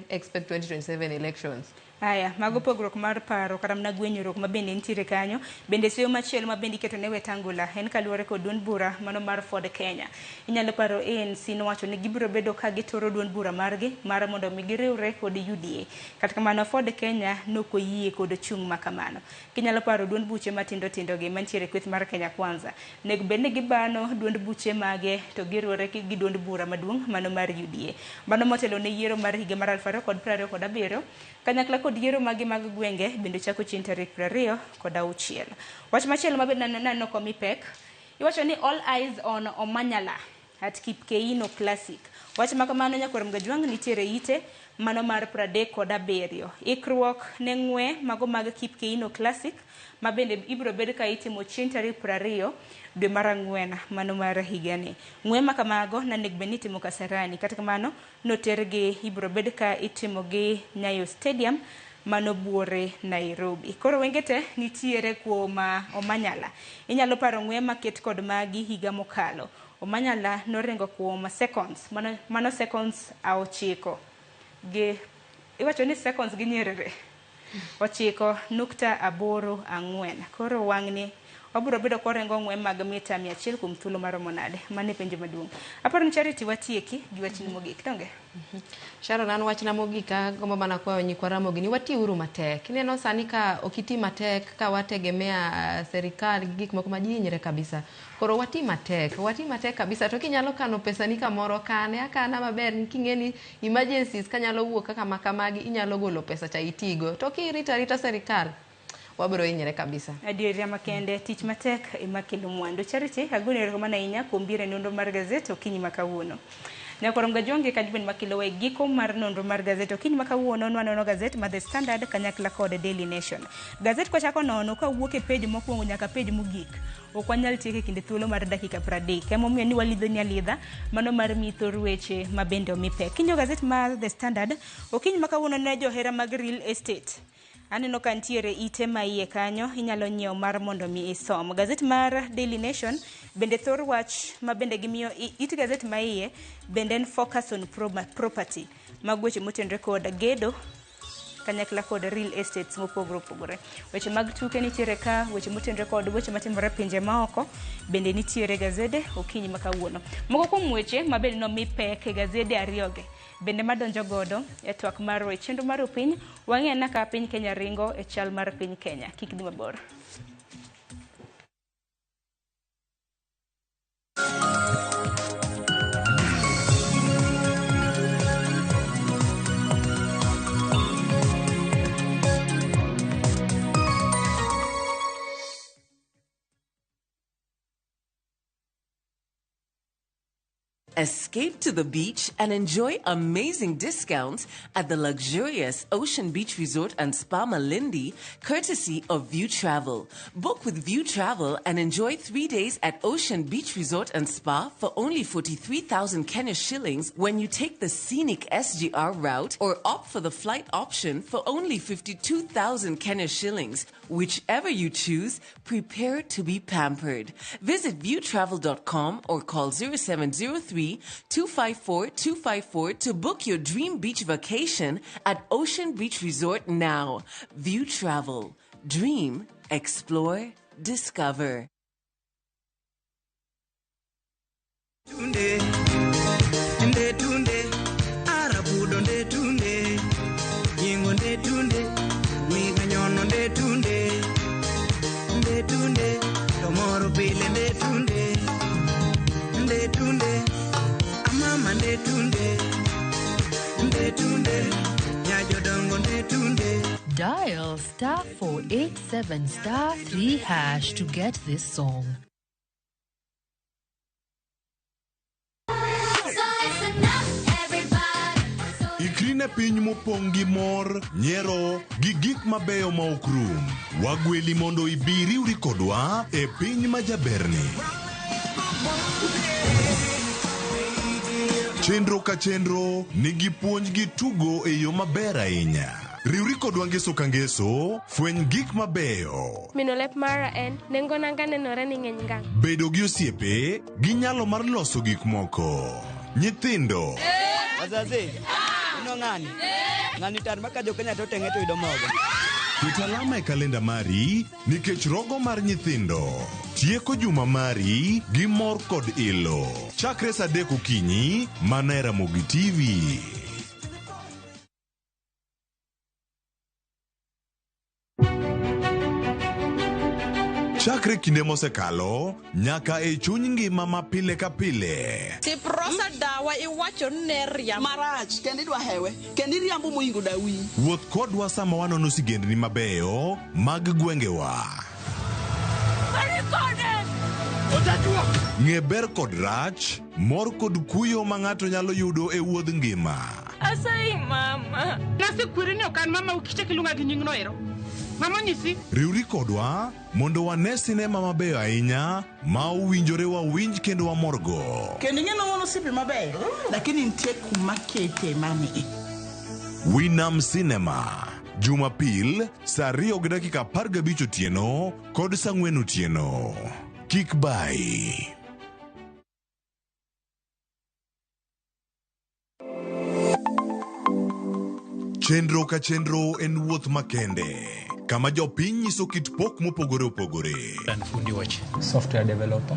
expect 2027 elections. Aya, mago pogruok mar paro kata mna gwenyruok mabende nitiere kanyo. Bende seyo machielo mabende iketo ne Wetangula en kaluwore kod duond bura mano mar Ford Kenya. Inyalo paro ANC nowacho ni gibiro bedo ka gitoro duond bura margi mar mondo mi giriwre kod UDA. Kata kamano Ford Kenya nokoyie kod chung' makamano. Kinyalo paro duond buche matindo tindo gi mantiere kweth mar Kenya Kwanza. Nego bende gibano duond buche mage to giriwre gi duond bura maduong' mano mar UDA. Mano motelo ne yiero mar higa mar 2027 kanyakla kod yiero magi mag gwenge bende chako chieng' tarik 26. Wach machielo mabende naneno komi pek, iwacho ni all eyes on Omanyala at Kipkeino Classic. Wach makamano Nyakwar Gajwang nitiere ite mano mar 37. Ikruok ne ng'we mago mag Kipkeino Classic mabende ibro bed ka itimo chieng' tarik 20 dwe mar ang'wen mano mar higani. Ng'we makamago nanego bed ni itimo Kasarani, kata kamano notergi ibro bed ka itimo gi Nyayo Stadium mano buore Nairobi. Koro wengete nitiere kuom Omanyala. Inyalo paro ng'we maket kod magi higa mokalo. Omanyala norengo kuom seconds, mano seconds 9. Iwacho ni seconds gi nyerere 9.84. Koro wang'ni wabiro bedo korengo ng'we mag mita 100 kuom thuolo maromo nade. Mane penjo maduong'. Aparo ni Charity watieki gi wachni mogik tonge. Sharon, an wachna mogika gombo mana kwayo nyikwa Ramogi ni watiuru matek. Ineno sani ka okiti matek ka wategemea serikali gik moko majinyre kabisa. Koro wati matek kabisa. To kinyalo kano pesa ni kamoro kane akana maber king'eni emergencies kanyalo wuok kaka makamagi inyalo golo pesa cha itigo. To kirita serikali wabiro hinyre kabisa. Adieri makende tich matek ema kelo mwandu. Charity agone erokamano ahinya kuom biro e nonro mar gazet okinyi makawuono. Nyakwar Mgajonge kanjibeni makilo e giko mar nonro mar gazet okinyi makawuono nwanono gazet ma The Standard kanyakla kod Daily Nation. Gazet kwa chako nono ka wuok e page mokwongo nyaka page mogik. Ok wanyal tieke kinde thuolo mar dakika 30. Emomiyo ni walidho ni alidha mano mar mithor weche mabende omipe. Kinyo gazet mar The Standard okinyi makawuono ne johera mag real estate. Aneno ka ntiere ite ma iye kanyo inyalo nyiew mar mondo mi isom. Gazet mar Daily Nation bende thor wach ma bende gimiyo it gazet ma iye bende en focus on property mag weche motenre kod gedo kanyakla kod real estates mopogore. Weche mag tuke nitiere ka, weche motenre kod weche matimore pinje maoko bende nitiere gazede okinyi makawuono. Moko kuom weche ma bende no mi pek gazede ariyoge bende madonjo godo e twak mar chenro mar piny wang'e na ka piny Kenya ringo e chal mar piny Kenya. Kik dhi mabor. Escape to the beach and enjoy amazing discounts at the luxurious Ocean Beach Resort and Spa Malindi, courtesy of View Travel. Book with View Travel and enjoy 3 days at Ocean Beach Resort and Spa for only 43,000 Kenya shillings when you take the scenic SGR route or opt for the flight option for only 52,000 Kenya shillings. Whichever you choose, prepare to be pampered. Visit viewtravel.com or call 0703 333-254-254 to book your dream beach vacation at Ocean Beach Resort now. View Travel. Dream, explore, discover. Tunde, nde tunde, arabudo nde tunde, yingo nde tunde, wiga nyono nde tunde, tomoro pile nde tunde, amama nde tunde, nyajo dongo nde tunde. Dial *487*3# to get this song. Ikrine piny mopong' gi mor, nyiero gi gik mabeyo ma ok rum. Wagweli mondo ibiriwri kodwa e piny majaberni. Chenro ka chenro nigi puonj gi tugo e yo maber ahinya. Riwri kodwa ngeso ka ngeso, fweny gik mabeyo. Mino lep mara en, nengo nanga nenore ni ng'eny ngang. Bedo gi osiepe, gi nyalo mar loso gik moko. Nyithindo. Azazi, ino ng'ani? Ng'ani tar maka jo Kenya to teng'e to yudo mogo. Ket alama e kalenda mari, nikech rogo mar nyithindo. Tieko juma mari gi mor kod ilo. Chakre sa 3 okinyi, mana e Ramogi TV. Chakre kinde mosekalo, nyaka e chuny ngima ma pile ka pile. Tiprosa dawa iwacho ne riambo. Marach, kendi dwa hewe, kendi riambo moingo dawi. Wuoth kodwa sama wanono sigendni mabeyo mag gwengewa. Ng'e ber kod rach, mor kod kuyo ma ng'ato nyalo yudo e wuodh ngima. Asai mama. Nasikwiri ni okan mama ukiche kilunga gi nyingno ero. Mama nyisi. Riwri kodwa mondo wane sinema mabeyo ahinya ma uwinjore wawinj kendo wamorgo. Kendi ng'eno wono sipi mabeyo, lakini nitie kuma kete mani. Winam Cinema. Jumapil, saa 2:15 otieno kod saa 4 otieno. Kik bai. Chenro ka chenro en wuoth makende. Kama jopiny nyiso kit pok mopogore opogore. Fundi wache. Software developer.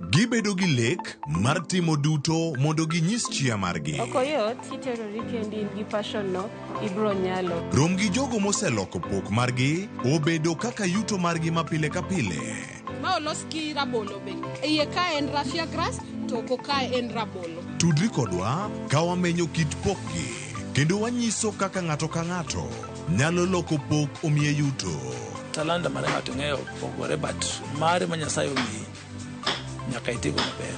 Gibedo gi lek mar timo duto mondo ginyis chia margi. Okoyot, iterori kendi gi passion no, ibro nyalo. Rom gi jogo moseloko pok margi, obedo kaka yuto margi mapile ka pile. Ma olos ki rabolo be. Iye ka en raffia grass, to ko ka en rabolo. Tudri kodwa ka wamenyo kit pokgi, kendo wanyiso kaka ng'ato ka ng'ato nyalo loko pok omiye yuto. Talanta mane ng'ato ng'eyo pogore, but mare ma Nyasaye omiyi nyaka itigo maber.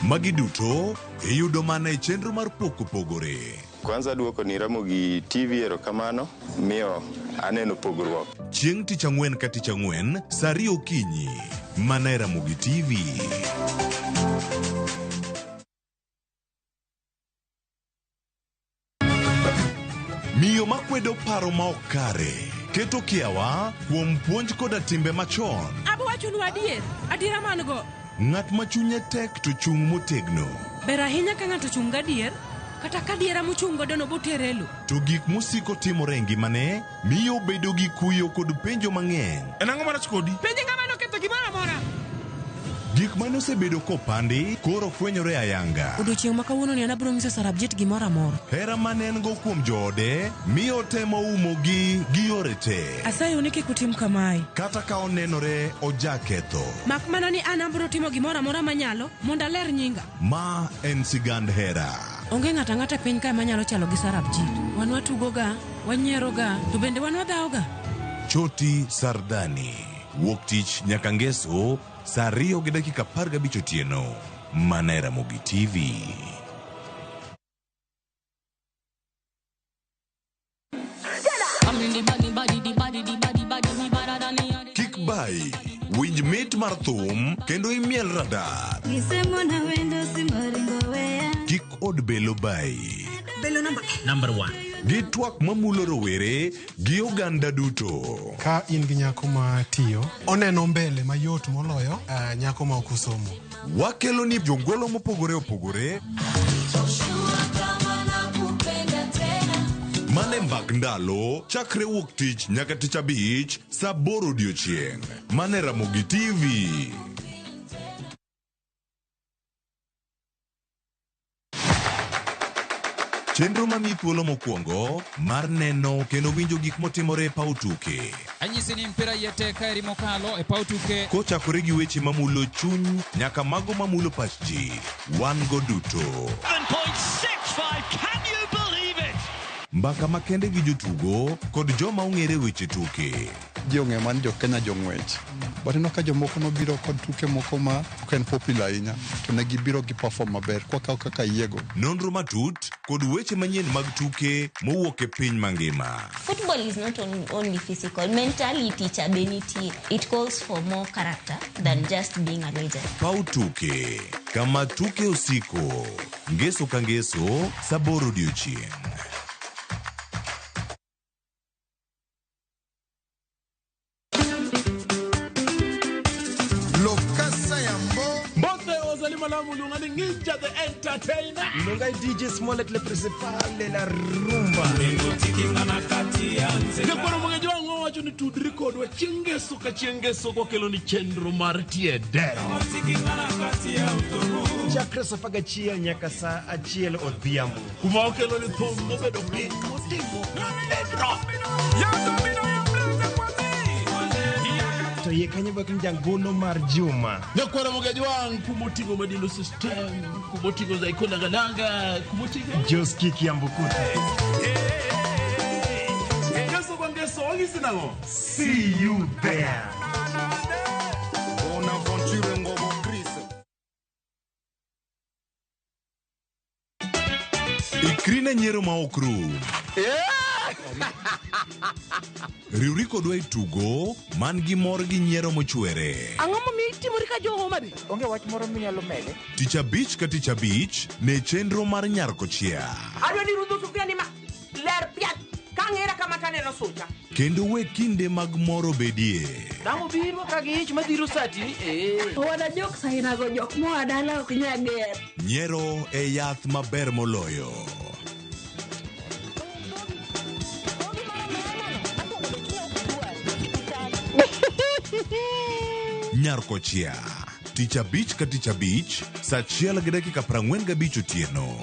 Magi duto iyudo mana e chenro mar pok opogore. Kwanza duoko ni Ramogi TV erokamano, miyo aneno pogruok. Chieng' tich ang'wen ka tich ang'wen, saa 2 okinyi, mana e Ramogi TV. Miyo makwedo paro ma ok kare, keto kiawa kuom puonj koda timbe machon. Abo wacho nu adier, adiera man go. Ng'at ma chunye tek to chung' motegno. Ber ahinya ka ng'ato chung' gadier, kata ka diera mochung' godo no boterelo. To gik musiko timore e ngimane miyo bedo gi kuyo kod penjo mang'eny. En ang'o marach kodi? Penje ng'ama noketho gimoro amora. Gik mane osebedo kopandi koro fwenyore ayanga. Odiochieng' ma kawuono ni anabro ng'iso Sarabjet gimoro amora. Hera mane en go kuom joode miyo temo umogi gi yore te. Asayo ni kik utim kamae. Kata ka onenore ojaketho. Mak mana ni an abro timo gimoro amora manyalo mondo aler nyinga. Ma en sigand hera. Onge ng'ata ng'ata piny ka manyalo chalo gi Sarabjet. Wan watugoga, wanyieroga, to bende wan wadhaoga. Choti Sardani. Wuok tich nyaka ngeso saa 2:15 otieno, mana e Ramogi TV. Kik bai, winj mit mar thum kendo imiel radar. Kik od belo bai. Belo number 1. gi twak mamulo rowere gi oganda duto. Ka in gi nyako ma tiyo, oneno mbele mayot moloyo nyako ma ok osomo. Wakelo ni jongolo mopogore opogore mane mbak ndalo chakre wuok tich nyaka tich abich saa 8 odiochieng' mane Ramogi TV. Chenro mami thuolo mokwongo mar neno kendo winjo gik motimore e paw tuke. Anyisi ni mpira yete kaeri mokalo e paw tuke. Kochakore gi weche mamulo chuny nyaka mago mamulo pach ji. Wan go duto. 7.65, can you believe it? Mbaka makende gi jotugo kod joma ong'ere weche tuke. Ji ong'e man jo Kenya jong'wech. But ino ka jomoko nobiro kod tuke moko ma ok en popular ahinya to ne gibiro gi perform maber kaka yiego. Nonro matut kod weche manyien mag tuke mowuok e piny mangima. Football is not only physical, mentally teacher beniti. It calls for more character than just being a legend. Pau tuke kama tuke usiko ngeso ka ngeso saa 8 odiochieng'. Ninja the entertainer. Nongai DJ Smollett le principal de la rumba. Ngakoro mga jwango wacho ni tudri kodwa chengeso kwa kelo ni chenro mar tiedero. Chakre safaga chia nyaka saa 1 odhiambo. Kuma okelo ni thum mobedo piny motimo pedro. To ye kanye bakin jangolo mar Juma. Nakwara mugajwang kumotigo madino system, kumotigo za ikona galanga, kumotigo Joski Kiambukuta. Yeso kwangeso wangisinango. See you there. Ona aventure ngobo Chris. Ikrina nyero ma okru. Riuri kodwa itugo man gi mor gi nyiero mochwere. Ang'o momiyo itimori ka joho made? Onge wach moro minyalo mede. Tich abich ka tich abich ne chenro mar Nyarkochia. Adwa ni rudho sufria ni ma ler piat kang'era kama taneno sucha. Kendo we kinde mag moro bedie. Damo biro ka gi ich madhiro sati. Wada jok sainago jok moa dala ok nyager. Nyiero e yath maber moloyo. Nyarkochia tich abich ka tich abich saa 1:45 otieno.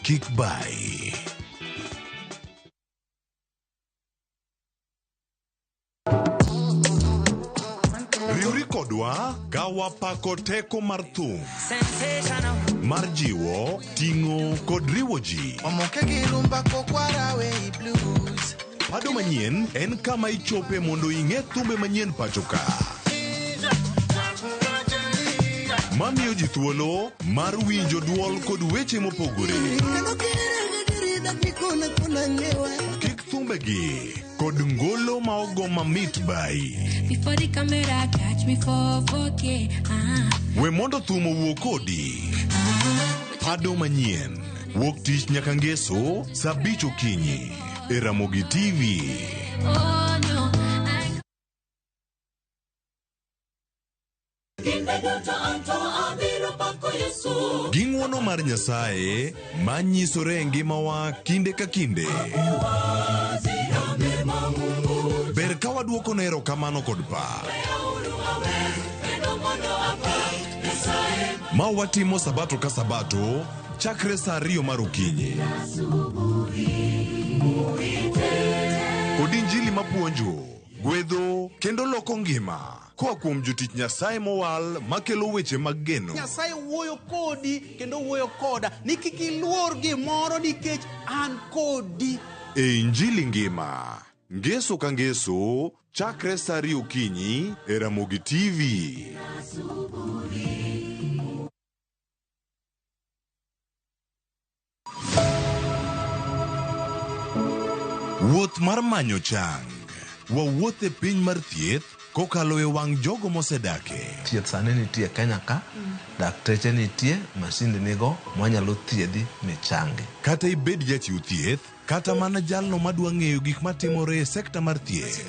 Kik bai. Riuri kodwa ka wapako teko mar thum mar jiwo, ting'o kod riwo ji. Omoke gi rumba kokwara wey blues. Pado manyien en kama ichope mondo ing'e thumbe manyien pachoka. Mamiyo ji thuolo mar winjo duol kod weche mopogore. Kik thumbegi kod ngolo ma ogo mamit bai. Before the camera catch me for 4K. We mondo thum owuo kodi. Pado manyien wuok tich nyaka ngeso saa 5 okinyi e Ramogi TV. Oh no. Gi ng'wono mar Nyasaye manyisore e ngimawa kinde ka kinde. Ber ka waduoko ne erokamano kod pak. Ma watimo sabato ka sabato chakre saa 2 mar okinyi. Kod injili mapuonjo, gwedho kendo loko ngima. Koa kuom jotich Nyasaye mowal makelo weche mag geno. Nyasaye wuoyo kodi kendo wuoyo koda ni kik iluor gimoro nikech an kodi. E injili ngima, ngeso ka ngeso, chakre saa 2 okinyi e Ramogi TV. Wuoth mar manyo chang. Wawuoth e piny mar thieth kokalo e wang' jogo mosedake. Thieth sani nitie Kenya ka, dakteche nitie, masinde nigo mwanyalo thiedhi michangi. Kata ibed jachiw thieth, kata mana jalno madwa ng'eyo gik matimore e sekta mar thieth.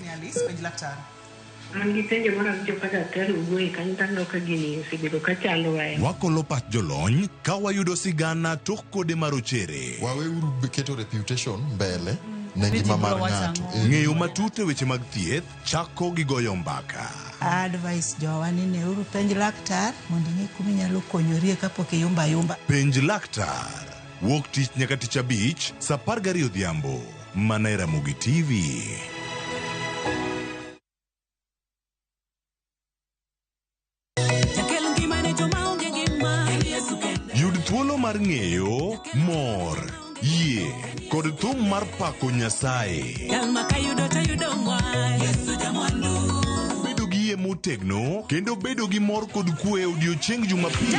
An gi penjo moro awinjo ka daktari wuoyi kanyo taneno ka gini osebedo ka chalo waya. Wakolo pat jolony ka wayudo sigana tok kode marochere. Waweuru keto reputation mbele ne ngima mar ng'ato. Ng'eyo matut e weche mag thieth chako gi goyo mbaka. Advice jowani ne uru penj laktar mondo ing'e kuma inyalo konyorie kapok iyumba yumba. Penj laktar. Wuok tich nyaka tich abich, saa 12 odhiambo. Mana e Ramogi TV. Yud thuolo mar ng'eyo, mor, yie, kod thum mar pako Nyasaye. Bedo gi yie motegno, kendo bedo gi mor kod kwe e odiechieng' Jumapil.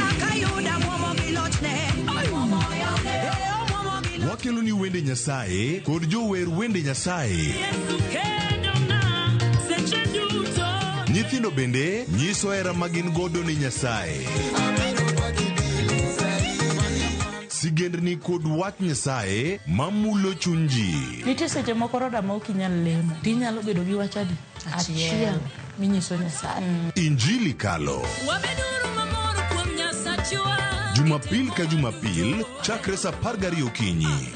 Wakelo ni wende Nyasaye kod jower wende Nyasaye. Nyithindo bende nyiso hera magin godo ni Nyasaye. Sigendni kod wach Nyasaye mamulo chuny ji. Nitie seche moko roda ma ok inyal lemo, tinyalo bedo gi wach adi achiel minyiso Nyasaye. Injili kalo. Jumapil ka Jumapil chakre saa 12 okinyi.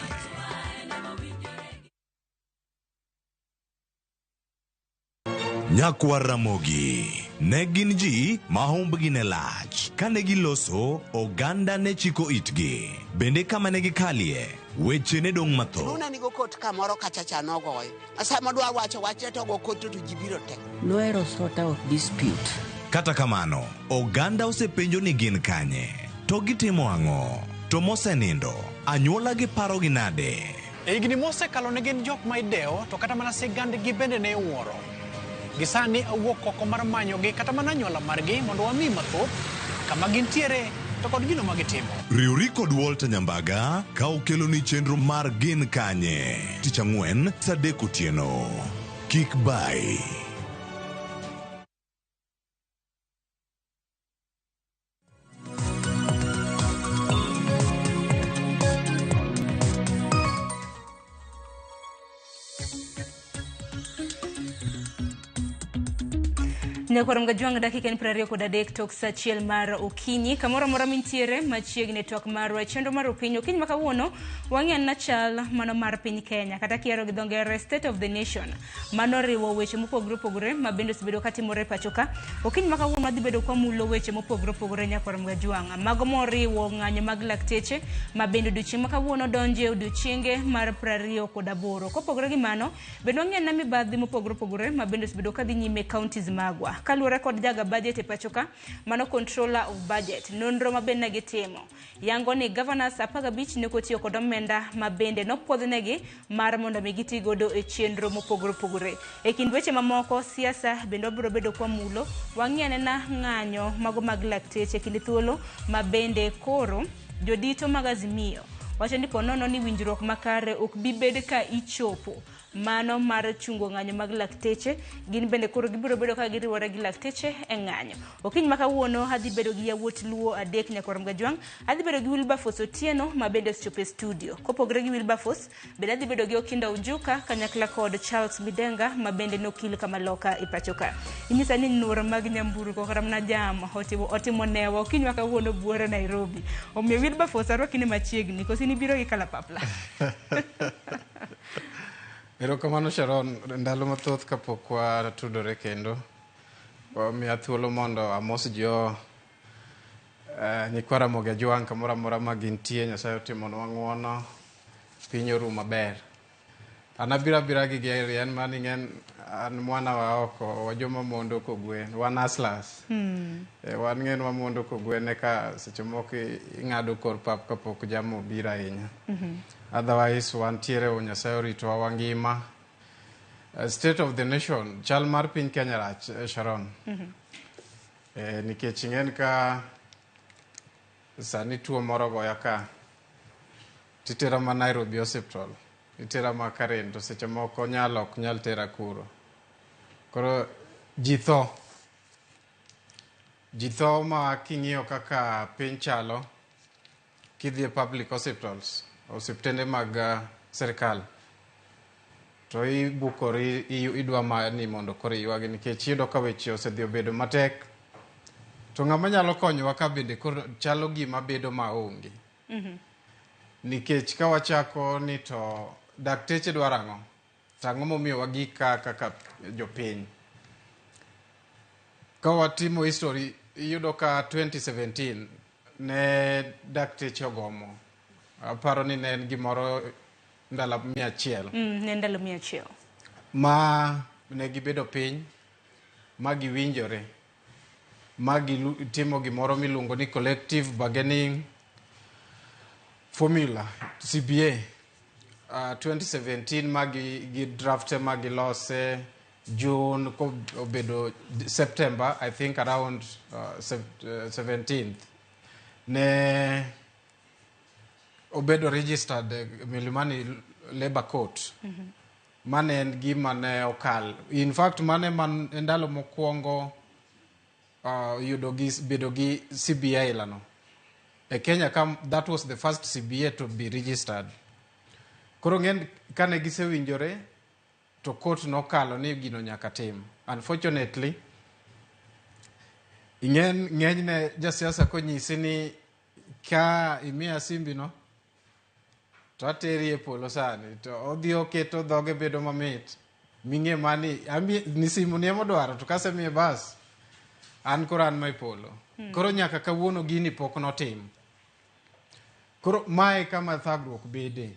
Nyakwa Ramogi ne gin ji ma humbgi ne lach. Kane giloso, oganda ne chiko itgi. Bende kama ne gikalie, weche ne dong' matho. Nuna nigo kot kamoro kachacha nogoyo. Asa madwa wacho to go kot to jibiro tek. Lawyer sort out dispute. Kata kamano, oganda osepenjo ni gin kanye. To gitimo ang'o? To mosenindo, anyuola gi paro gi nade? E higni mosekalo ne gin jok ma idewo, to kata mana sigandgi bende ne wuoro. Gisani awuok oko mar manyogi kata mana anyuola margi mondo wami mathoth kama gintiere to kod gino ma gitimo. Riuri kod Walter Nyambaga ka okelo ni chenro mar gin kanye. Tich Ang'wen saa 3 otieno. Kik bai. Nyakwarom gajwang dakika en 23 tok saa 1 mar okinyi kamoro mora mintiere machiegni tok mar chenro mar okinyi okinyi makawuono wang'en na chal mano mar piny Kenya kata kiero gi dhongere State of the Nation mano riwo weche mopogore opogore mabende osebedo katimore pachoka. Okinyi makawuono adhi bedo kwa mulo weche mopogore opogore nyakwarom gajwang mago moriwo ng'anyo mag lakteche mabende odiochieng' makawuono donje odiochienge mar 28 kopogore gi mano bende wang'en na mibadhi mopogore opogore mabende osebedo kadhi nyime counties magwa. Kaluwore kod jaga budget e pachoka mano controller of budget nonro mabende gitimo yango ni governors 15 ne kotiyo kod omenda mabende nopuodhnegi mar mondo mi giti godo e chenro mopogore opogore. E kind weche mamoko siasa bende obiro bedo kwa mulo wang'ene na ng'anyo mago mag lakteche kind thuolo mabende koro jodito mag Azimio wacho ni ponono ni winjruok makare ok bi bed ka ichopo mano mar chungo ng'anyo mag lakteche gin bende koro gibiro bedo ka giriwore gi lakteche e ng'anyo. Okinyi makawuono adhi bedo gi yawuot luo adek nyakwarom gajwang adhi bedo gi Wilberforce Otieno mabende ochopo e studio. Kopogore gi Wilberforce bende adhi bedo gi Okinda Ujuka kanyakla kod Charles Midenga mabende nokil kama loka e pachoka. Inyisa ni nura mag Nyamburu ko karam na jam otimo newa okinyi makawuono buore Nairobi. Omiyo Wilberforce arwakine machiegni kosi ni biro gi kalapapla. Erokamano Sharon, ndalo mathoth kapok watudore kendo. Miya thuolo mondo amos jo nyikwa Ramogi Ajwang' kamoro amora ma gintie. Nyasaye otimonwa ng'wono, piny oru maber. An abira gi geri en maning'en an mwana wa oko wajoma mondo kogwen wan hustlers. Wan ng'en wa mondo kogwen ka seche moko ing'ado kor pap kapok jamo biro ahinya. Otherwise wantiere Nyasaye oritowa wangima. State of the Nation chal mar piny Kenya rach Sharon. Nikech ing'en ka sani tuo moro goya ka titera ma Nairobi Hospital itera ma Karen to seche moko ok nyal tera kuro. Koro ji tho ma king'iyo kaka piny chalo kidhi e public hospitals osiptende mag serikal. To ibukori idwa mani mondo koro ywagi nikech iyudo ka weche osedhi obedo matek. To ng'ama nyalo konyowa ka bende koro chalo gima bedo maonge. Nikech ka wachako ni to dakteche dwaro ang'o? Tang'o momiyo wagik kaka jopiny. Ka watimo history, iyudo ka 2017 ne dakteche ogomo. Aparo ni ne en gimoro ndalo 100. Ne ndalo 100. Ma ne gibedo piny, ma giwinjore, ma gitimo gimoro miluongo ni collective bargaining formula, CBA. 2017 ma gi drafte ma gilose June ko obedo September, I think around 17th. Ne obedo registered Milimani Labor Court. Mane en gima ne okal. In fact, mane man endalo mokwongo yudo bedo gi CBA lano. E Kenya, that was the first CBA to be registered. Koro ng'en kane gisewinjore, to court nokalo ni gino nyaka tim. Unfortunately, ng'enyne jasiasa konyisi ni ka imiya simbi no, to ateri e polo sani, to odhi oketo dhoge bedo mamit. Ming'e mani, ni simu ni emodwaro, to kase miye bas, an koro an mai polo. Koro nyaka kawuono gini pok notim. Koro mae kama thagruok bede.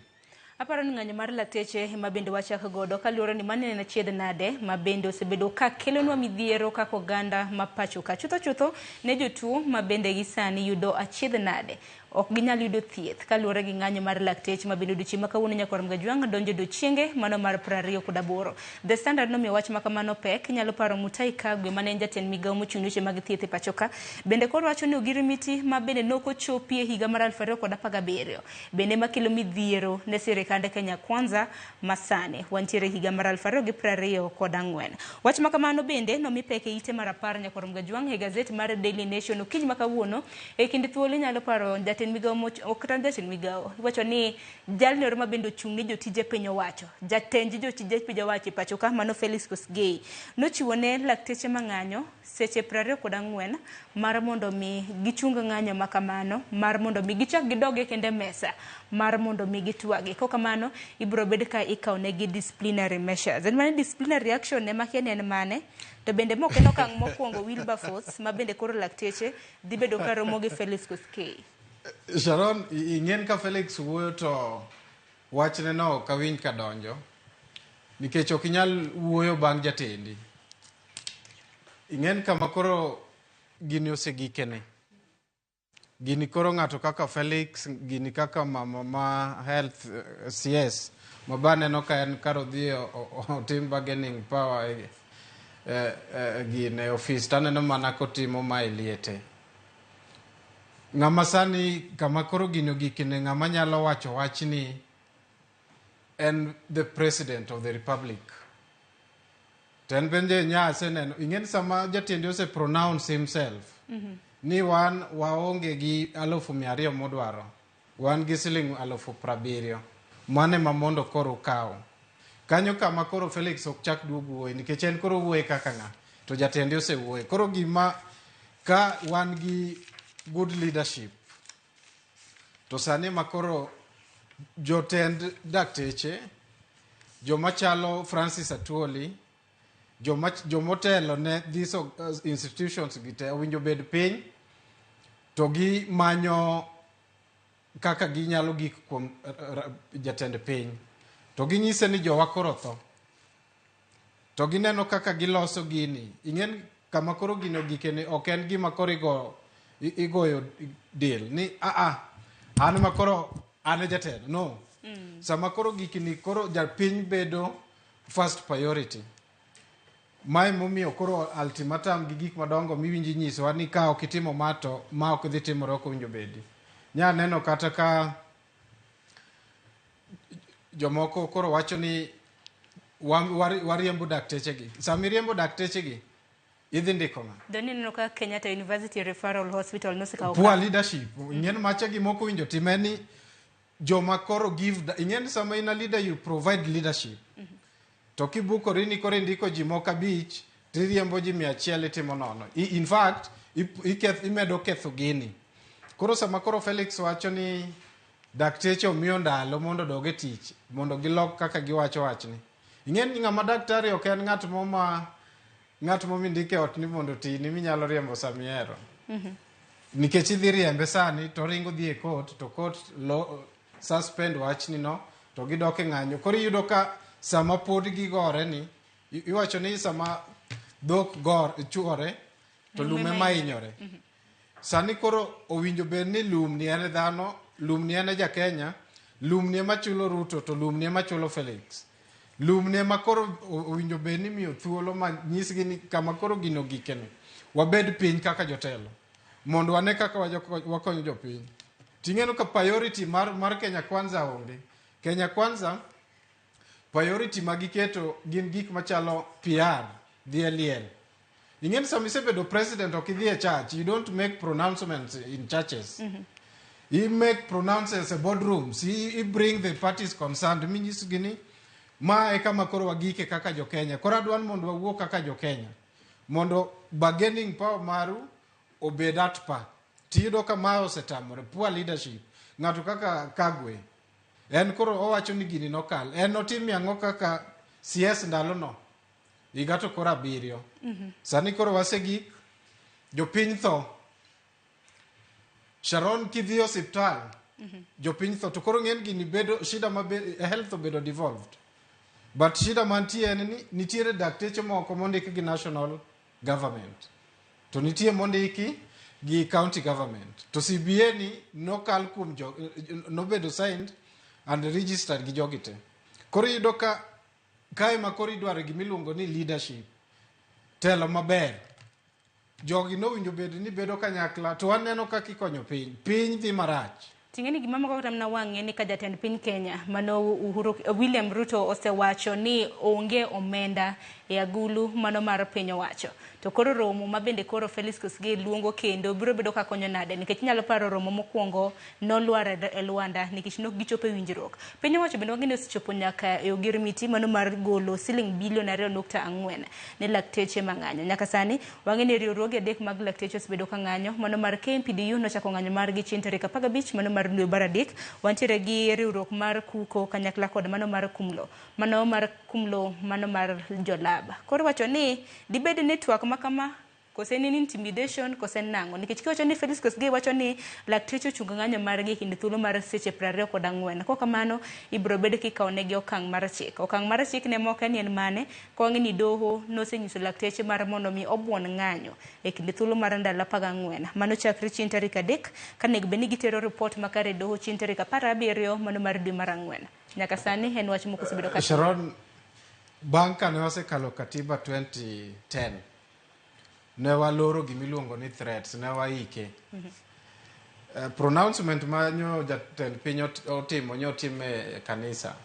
Aparo ni ng'anyo mar lakteche ma bende wachako godo kaluwore ni mane na chiedh nade ma bende osebedo ka kelonwa midhiero kaka oganda ma pacho ka. Chutho ne jotuo ma bende gisani yudo achiedh nade ok ginyal yudo thieth kaluwore gi ng'anyo mar lakteche ma bende odiochieng' ma kawuono nyaka Ramgajwang' donjo odiochienge mano mar 28. The Standard nomiyo wach ma kamano pek. Nyalo paro Mutai Kagwe mane en jatend migawo mochung' weche mag thieth e pacho ka bende koro wacho ni ogirimiti ma bende nokochopi e higa mar 2017 bende makelo midhiero ne sirikande Kenya Kwanza masane wantiere higa mar 2024. Wach ma kamano bende nomi pek e ite mar 10 nyaka Ramgajwang' e gazet mar Daily Nation okinyi ma kawuono e kinde thuolo nyalo paro jatend migawo jatend migawo wacho ni jalno ma bende ochung' ne jotije piny owacho jatend jotije piny owacho e pacho ka mano Felix Kosgei nochiwo ne lakteche mang'anyo seche 24 mar mondo mi gichung ng'anyo ma kamano mar mondo mi gichak gidoge kende mesa mar mondo mi gitwagi ko kamano ibro bed ka ikaw ne gi disciplinary measures. En mane disciplinary action ne makiani en mane to bende moko en okang' mokwongo Wilberforce ma bende koro lakteche dhi bedo ka romo gi Felix Kosgei. Sharon, ing'en ka Felix wuoyo to wachne no kawiny ka donjo nikech ok inyal wuoyo bang' jatendi. Ing'en kama koro gini osegikene. Gini koro ng'ato kaka Felix, gini kaka mama ma health CS mabane no ka en karo dhi otim bargaining power gine office taneno mana kotimo ma eliete. Ng'ama sani kama koro gino gikine ng'ama nyalo wacho wachni en the president of the republic. Ten bende nyase neno ing'en sama jatende ose pronounce himself ni wan waonge gi 200,000 modwaro wan gi siling 70,000 mane mamondo koro kawo kanyo kama koro Felix ok chak duogo wuoye nikech en koro wuoye kaka ng'a to jatende ose wuoye koro gima ka wan gi good leadership to sani makoro jotend dakteche joma chalo Francis Atwoli jomotelo ne these institutions gite winjo bed piny to gi manyo kaka ginyalo gik kuom jatend piny to ginyise ni jowa koro tho to gineno kaka giloso gini ing'en kama koro gino gikene ok en gima koro igoyo deal ni an makoro an jatend no sama koro gikini koro japiny bedo first priority. Mae momiyo koro ultimatum gi gik madongo miwinji nyisowa ni ka ok itimo mato ma ok dhi timore ok winjo bedi. Nya neno kata ka jomoko koro wacho ni wariembo dakteche gi. Sami riembo dakteche gi idhi ndiko ng'a? Doni neno ka Kenyatta University Referral Hospital no sikaw. Poor leadership. Ng'en macha gi moko winjo timeni joma koro give ing'eni sama in a leader you provide leadership to kibukori ni koro indiko ji moko abich tiriembo ji 100 itimo nono. In fact imedo ketho gini. Koro sama koro Felix wacho ni dakteche omiyo ndalo mondo dog e tich mondo gilok kaka giwacho wachni. Ing'eni ng'ama daktari ok en ng'at momindike ot ni mondo tini minyalo riembo samiero. Nikech idhi riembe sani to ringo dhi e court to court suspend wachni no to gidok e ng'anyo. Koro iyudo ka sama pod gigore ni iwacho ni sama dhok chuore to lume mainyore. Sani koro owinjo bed ni lumni ene dhano, lumni ene Jakenya, lumni ema chulo Ruto to lumni ema chulo Felix. Lumni ema koro owinjo bed ni miyo thuolo ma nyisgi ni kama koro gino gikeni. Wabed piny kaka jotelo. Mondo wane kaka wakonyo jopiny. Ting'eno ka priority mar Kenya Kwanza onge. Kenya Kwanza priority magiketo gin gik machalo PR, DLL. Ing'eni sama isebedo president ok idhi e church, you don't make pronouncements in churches. You make pronouncements in boardrooms. You bring the parties concerned. Minyisgi ni ma e kama koro wagike kaka jo Kenya. Koro adwan mondo wawuo kaka jo Kenya. Mondo bargaining power maru obed at par. Tiyudo ka ma osetamore, poor leadership. Ng'ato kaka Kagwe. En koro owacho ni gini nokal. En otim ang'o kaka CS ndalo no. Higa to koro 7. Sani koro wasegik jopiny tho. Sharon kidhi osiptal. Jopiny tho to koro ng'en gini bedo shida health obedo devolved. But shida mantie en ni nitiere dakteche moko mondiki gi national government. To nitie mondiki gi county government. To CBA ni nokal kuom nobedo signed and registered gi jogite. Koro yudo ka kae ma koro idwaro gimiluongo ni leadership. Telo maber. Jogi no winjo bedo ni bedo kanyakla to waneno kaka ikonyo piny. Piny dhi marach. Ting'eni gimama koko tamna wang'e ni ka jatend piny Kenya mano William Ruto osewacho ni onge omenda e agulu mano mar piny owacho. To koro romo mabende koro Felix Kosgei luongo kendo biro bedo ka konyo nade nikech nyalo paro romo mokwongo nolwar e Luanda nikech nok gichopo e winjruok. Piny owacho bende wang'e ni osechopo nyaka e ogirimiti mano mar golo siling bilion 2.4 ne lakteche mang'anyo. Nyaka sani wang'e ni riwruoge 3 mag lakteche osebedo ka ng'anyo mano mar KMPDU nochako ng'anyo margi chieng' tarik 15 mano mar dwe mar adek. Wantiere gi riwruok mar Kuko kanyakla kod mano mar Kumlo. Mano mar Kumlo mano mar Jolaba. Koro wacho ni dibed network makama kose ni intimidation kose nango nikech kiwacho ni Felix Kosgei wacho ni lakteche ochungo ng'anyo margi kinde thuolo mar seche 24. Kok kamano ibro bed kikawnegi okang' mar chik. Okang' mar chik ne moke ni en mane ko wang'e ni doho nosenyiso lakteche mar mondo mi obuon ng'anyo e kinde thuolo mar ndalo 14. Mano chakre chieng' tarik 3 kane beni gitero report makare doho chieng' tarik 17 mano mar dwe mar 4. Nyaka sani en wach moko osebedo ka Sharon banka ne wasekalo katiba 2010. Ne waloro gimiluongo ni threats, ne waike. Pronouncement ma jatend piny otime kanisa.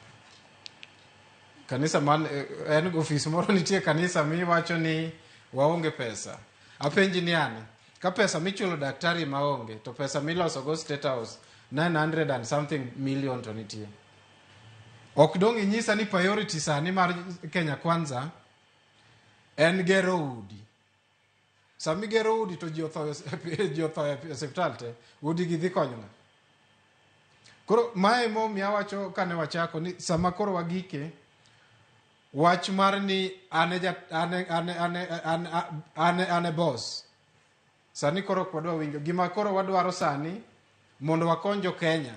Kanisa man en ofis moro nitie kanisa mi wacho ni waonge pesa. Apenji ni ane, ka pesa michulo daktari maonge, to pesa miloso go State House 900 and something million to nitie. Ok dong inyisa ni priority sani mar Kenya Kwanza en gero udi. Sami gero udi to ji otho e hospital te, udi gi dhi konyo ng'a. Koro mae mo miya wacho kane wachako ni sama koro wagike wach mar ni ane boss. Sani koro kwadwa winjo gima koro wadwaro sani mondo wakonjo Kenya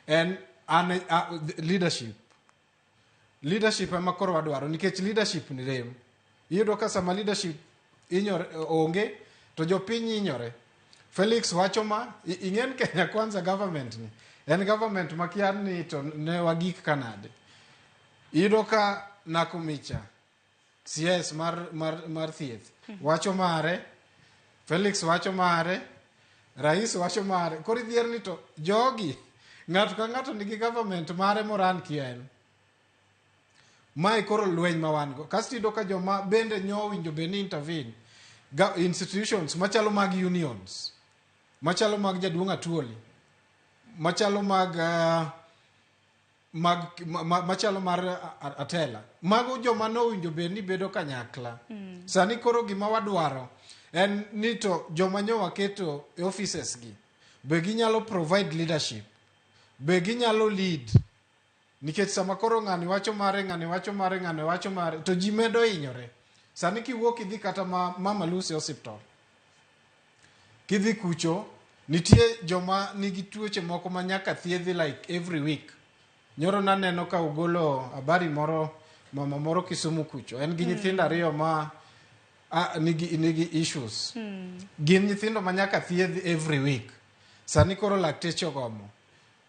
en leadership. Leadership ema koro wadwaro nikech leadership ni rem. Iyudo ka sama leadership onge to jopiny inyore. Felix wacho ma ing'en Kenya Kwanza government ni en government makiar ni to ne wagik kanade. Iyudo ka Nakumicha CS mar thieth wacho mare, Felix wacho mare, Rais wacho mare. Koro dhier ni to jogi ng'ato ka ng'ato nigi government mare moran kien. Mae koro lweny mawango. Kasto iyudo ka joma bende nyowinjo beni intervene. Institutions machalo mag unions, machalo mag Jaduong' Atuoli, machalo mag machalo mar atela mago joma nowinjo bed ni bedo kanyakla. Sani koro gima wadwaro en ni to joma nyowa keto e offices gi be ginyalo provide leadership, be ginyalo lead, nikech sama koro ng'ani wacho mare to ji medo hinyore. Sani kiwuok idhi kata Mama Lucy Hospital, kidhi kucho nitie joma nigi tuoche moko ma nyaka thiedhi like every week. Nyoro naneno ka ugolo habari moro, mama moro Kisumu kucho, en gi nyithindo 2 ma nigi issues. Gin nyithindo ma nyaka thiedhi every week. Sani koro lakteche ogomo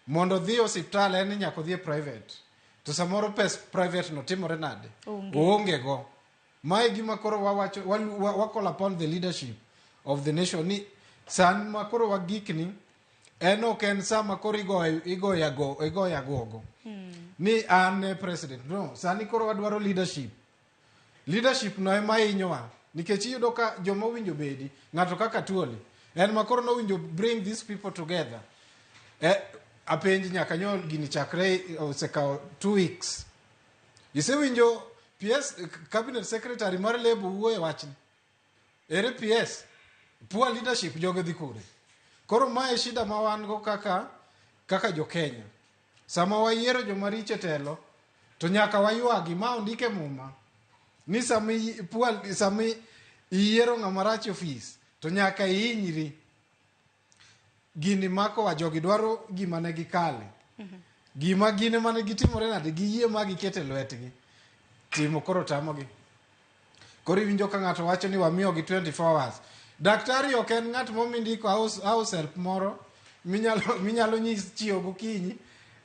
mondo dhi hospital, en nyaka dhi private, to samoro pes private no timore nade, oonge go. Mae gima koro wawacho, wa call upon the leadership of the nation ni san ma koro wagikni en ok en sama koro igoyo agogo ni an president. No, sani koro wadwaro leadership no ema hinyowa, nikech iyudo ka joma winjo bedi ng'ato kaka Tuoli en ma koro no winjo bring these people together. Apenji nyaka nyol gini chakre osekawo 2 weeks. Isewinjo PS cabinet secretary mar Lebo wuoye wachni? Ere PS? Poor leadership joge dhi kure. Koro mae shida ma wan go kaka jo Kenya. Sama wayiero joma richo telo to nyaka waywagi ma ondike muma ni sami iyiero ng'ama rach ofis to nyaka ihinyri. Gini mako wa jogi dwaro gima ne gikale. Gima gine mane gitimore nade, giyie ma gikete lwetgi. Timo koro tamogi. Koro iwinjo ka ng'ato wacho ni wamiyo gi 24 hours. Daktari ok en ng'at momindiko house help moro minyalo nyis chiyo gokinyi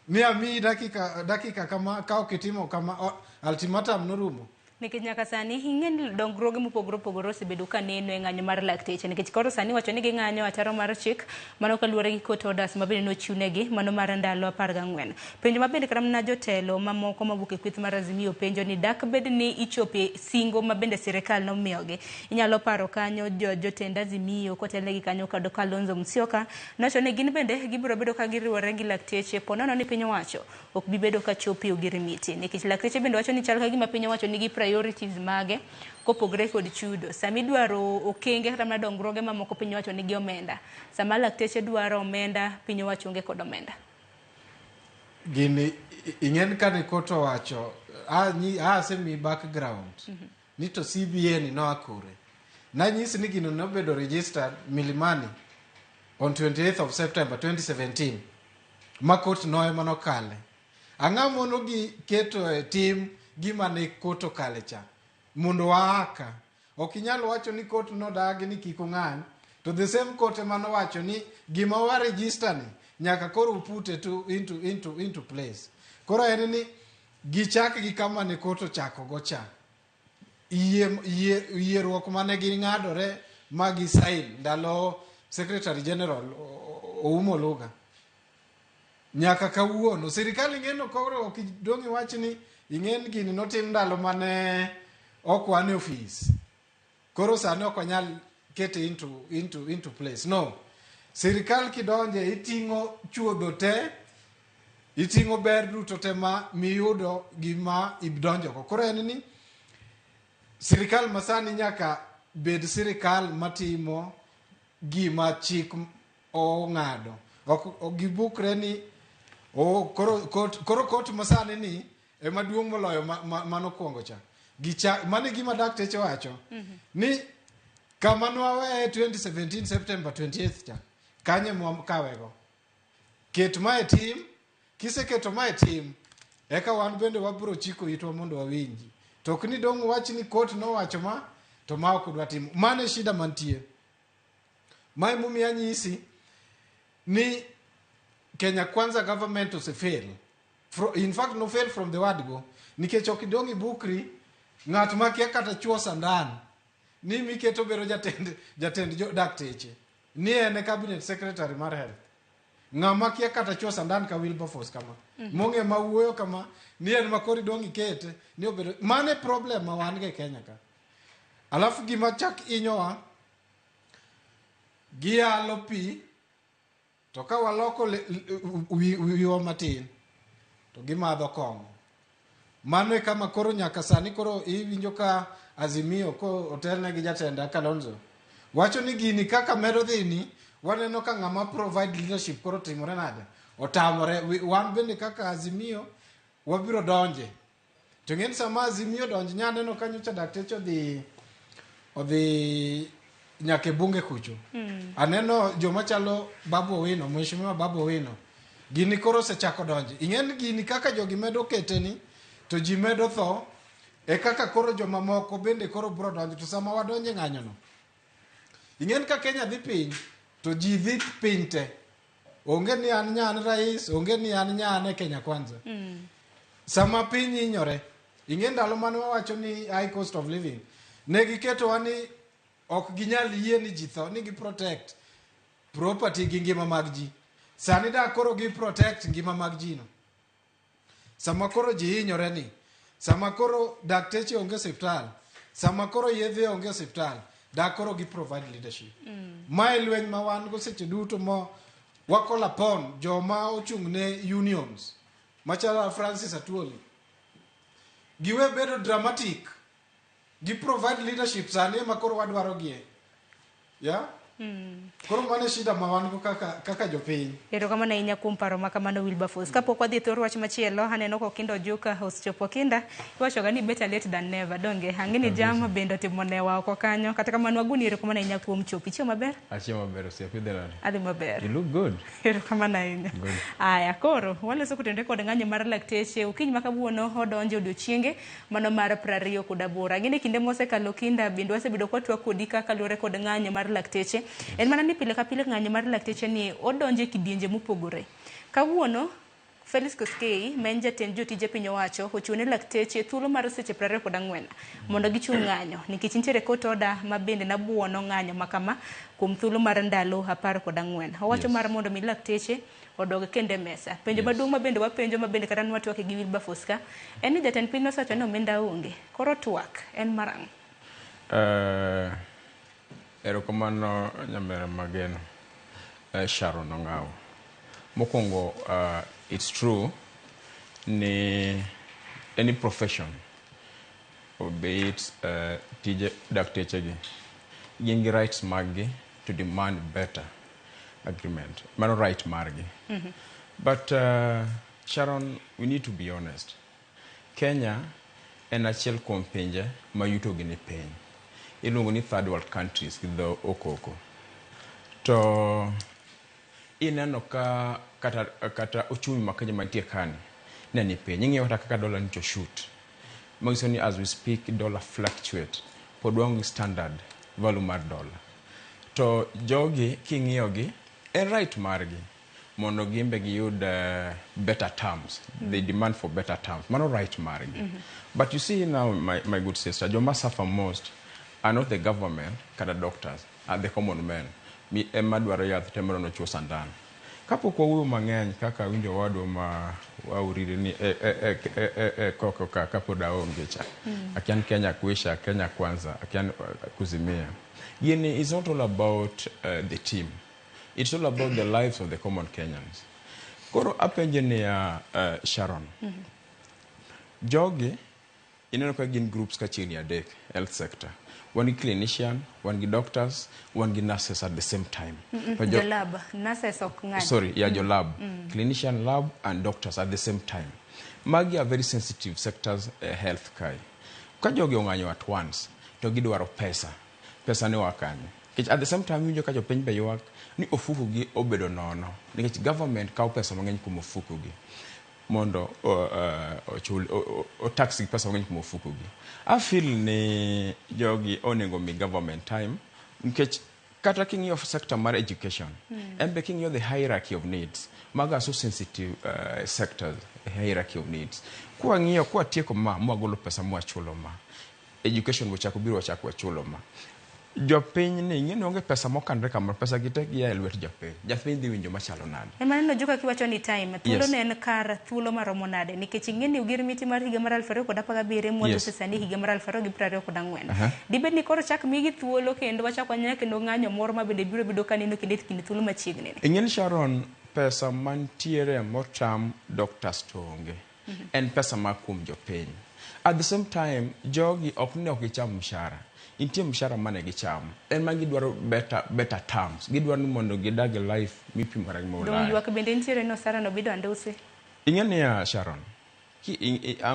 ni ami dakika kama ka ok itimo kama ultimatum norumo. Nikech nyaka sani ing'eni dongruoge mopogore opogore osebedo ka neno e ng'anyo mar lakteche, nikech koro sani wacho ni ging'anyo ataro mar chik mano kaluwore gi court orders mabende nochiwnegi mano mar ndalo 14. Penjo mabende kata mana jotelo mamoko mawuok e kweth mar Azimio penjo ni dak bed ni ichope singo mabende sirikal nomiyogi. Inyalo paro kanyo jotend Azimio kotelnegi kanyo kod Kalonzo Musyoka nowacho ni gin bende gibiro bedo ka giriwore gi lakteche ponono ni piny owacho ok bibedo ka chopo ogirimiti, nikech lakteche bende wacho ni chal ka gima piny owacho nigi priorities mage kopogre kod chudo. Sami dwaro okenge kata mana dongruoge mamoko piny owacho nigi omenda. Sama lakteche dwaro omenda, piny owacho onge kod omenda. Gini ing'en ka ne koto wacho asemi background ni to CBN no akure. Nanyisi ni gino nobedo registered Milimani on 28th of September 2017. Ma court no ema nokale. Ang'amono gi keto e tim gima ne koto kale cha mondo waaka. Ok inyalo wacho ni court no dagi ni kiko ng'any to the same court ema nowacho ni gima wa register ni nyaka koro upute into place. Koro en ni gichak gi kama ne koto chako go cha yieruok mane ging'adore magi sign ndalo Secretary General Oumo Luga nyaka kawuono sirikal ing'eno koro ok dongi wach ni ing'en gini notim ndalo mane ok wan e office. Koro sani ok wanyal kete into place. No, sirikal kidonje iting'o chuodho te, iting'o ber duto te ma miyudo gima idonjogo. Koro en ni sirikal masani nyaka bed sirikal matimo gima chik ong'ado. Ok gibukre ni koro court masani ni ema duong' moloyo manokwongo cha. Mane gima dakteche wacho ni kama nwaweye 2017 September 28th cha kanye mwakawego. Ket mae tim, kiseketo mae tim eka wan bende wabro chiko itwa mondo wawinji. Tok ni dong' wach ni court no wacho ma to ma ok dwa timo. Mane shida mantie. Mae mumi anyisi ni Kenya Kwanza government fail. In fact no fail from the word go. Nikech ok dongi bukri ng'at ma kia kata chuo sandan ni miketo bero jatend jo dakteche ni ene cabinet secretary mar health. Ng'ama kia kata chuo sandan ka Wilberforce kama monge mawuoyo kama ni en makori dongi kete ni obedo mane problem ma wan ge Kenya ka. Alafu gima chak inyowa gialo pi to ka waloko wiwa matin to gimadho kong'o. Mano e kama koro nyaka sani koro iwinjo ka Azimio ko otelne gi jatenda Kalonzo wacho ni gini kaka medo dhini waneno ka ng'ama provide leadership koro timore nade otamore. Wan bende kaka Azimio wabiro donje to ng'en sama Azimio donje nyaneno kanyocha dakteche odhi nyake bunge kucho. Aneno joma chalo Babu Owino, Mheshimiwa Babu Owino, gini koro sechako donje. Ing'en gini kaka jogi medo keteni to ji medo tho e kaka koro joma moko bende koro bro donje. To sama wadonje ng'anyono, ing'en ka Kenya dhi piny to ji dhi piny te. Onge ni an nyan rais, onge ni an nyan e Kenya Kwanza. Sama piny inyore, ing'en ndalo mane wawacho ni high cost of living, ne giketo wa ni ok ginyal yie ni ji tho, ni gi protect property gi ngima mag ji. Sani da koro gi protect ngima mag ji no. Sama koro ji hinyore ni, sama koro dakteche onge hospital, sama koro yedhe onge hospital, da koro gi provide leadership. Mae lweny ma wan go seche duto mo wakola pon joma ochung' ne unions machala Francis Atwoli giwe bedo dramatic, gi provide leadership sani ma koro wadwaro gie. Yeah? Koro mane shida ma wan go kaka jopiny. Erokamano ahinya kuom paro makamano Wilberforce. Kapok wadhi thor wach machielo, aneno ko Kinda Ojuka osechopo. Kinda iwachoga ni better late than never. Donge ang'eni jam bende timonewa oko kanyo. Kata kamano wagoni erokamano ahinya kuom chopi. Chiemo maber? Achiemo maber, osiepidhe nade? Adhi maber. You look good. Erokamano ahinya. Aya, koro waloso kutende kod ng'anyo mar lakteche. Ukiny ma kawuono odonjo odiochienge mano mar 28. Ang'eni kinde mosekalo Kinda bende wasebedo kwatwa kodi kaka luwore kod ng'anyo mar lakteche. En mana ni pile ka pile ng'anyo mar lakteche ni odonje kidienje mopogore. Kawuono Felix Koskei, ma en jatend jotije piny owacho, ochune lakteche thuolo mar seche 24 mondo gichung' ng'anyo nikech nitiere court order ma bende nabuono ng'anyo makama kuom thuolo mar ndalo 14. Owacho mar mondo mi lakteche odog kende mesa. Penjo maduong' ma bende wapenjo ma bende kata nwatwake gi Wilberforce ka en ni jatend piny nosacho ni omenda onge. Koro twak en marang'. Erokamano nyamera mageno Sharon Ong'aw. Mokwongo, it's true ni any profession, be it tije dakteche gi, gin gi rights margi to demand better agreement. Mano right margi. But Sharon, we need to be honest. Kenya en achiel kuom pinje ma yuto gi ni piny. Iluongo ni third world countries gi dho okoko. To ineno ka kata uchumi ma Kenya mantie kani ne ni piny. Ing'eyo kata kaka dola nicho shoot. Magiso ni as we speak dollar fluctuate pod wang standard value mar dollar. To jogi king'iyo gi en right margi mondo gimbe giyud better terms. They demand for better terms. Mano right margi. But you see now, my good sister, joma suffer most are not the government, kata doctors, are the common men. Mi ema dwaro yath temoro no chuo sandan. Kapok wawuoyo mang'eny kaka winjo wadwa ma wauriri ni koko kapod aonge cha. Akian Kenya kuisha, Kenya kwanza, akian kuzimia. Yeni, it's not all about the team. It's all about the lives of the common Kenyans. Koro apenje ni Sharon. Jogi, ineno ka gin groups ka chini adek, health sector. One clinician, one doctors, one nurses at the same time. Your lab, nurses ok sorry, yeah, your lab. Clinician, lab, and doctors at the same time. Magi are very sensitive sectors, health kai. Ka jogi ong'anyo at once, to gidwaro pesa. Pesa ne wakanyo. At the same time, winjo ka jopiny be ywak ni ofuku gi obedo nono. Nikech government kawo pesa mang'eny kuom ofuku gi. Mondo o tax gi pesa mang'eny kuom ofuku gi. I feel ni jogi onego mi government time. Nikech kata king'iyo sector mar education, embe king'iyo the hierarchy of needs. Maga so sensitive sectors, hierarchy of needs. Kwa ng'iyo, kwa tieko mwagolo pesa mwachulo ma. Education wachako biro wachako wachulo ma. Jopiny ni ing'eni onge pesa mokandre kamar pesa gitek ya elwet jopiny. Jopiny dhi winjo machalo nade. Maneno Ojuka kiwacho ni time. Thuolo ne en kar thuolo maromo nade. Nikech ing'eni ugirmiti mar higa mar 2017 mwanzo sasa ni higa mar 2024. Dibed ni koro chak migi thuolo kendo wachako nyaka kendo ng'anyo moro ma bende biro bedo kaneno kinde thuolo machiegni. Ing'eni Sharon, pesa mantiere motam doctors tonge. En pesa makum jopiny. At the same time, jogi okne okicham mshara. Intie mshara mane gicham. En mangi dwaro better terms. Gidwaro ni mondo gidage life mipi maragi mo Don yuak bende intiere no Sara no bido anduse. Ingene ya Sharon.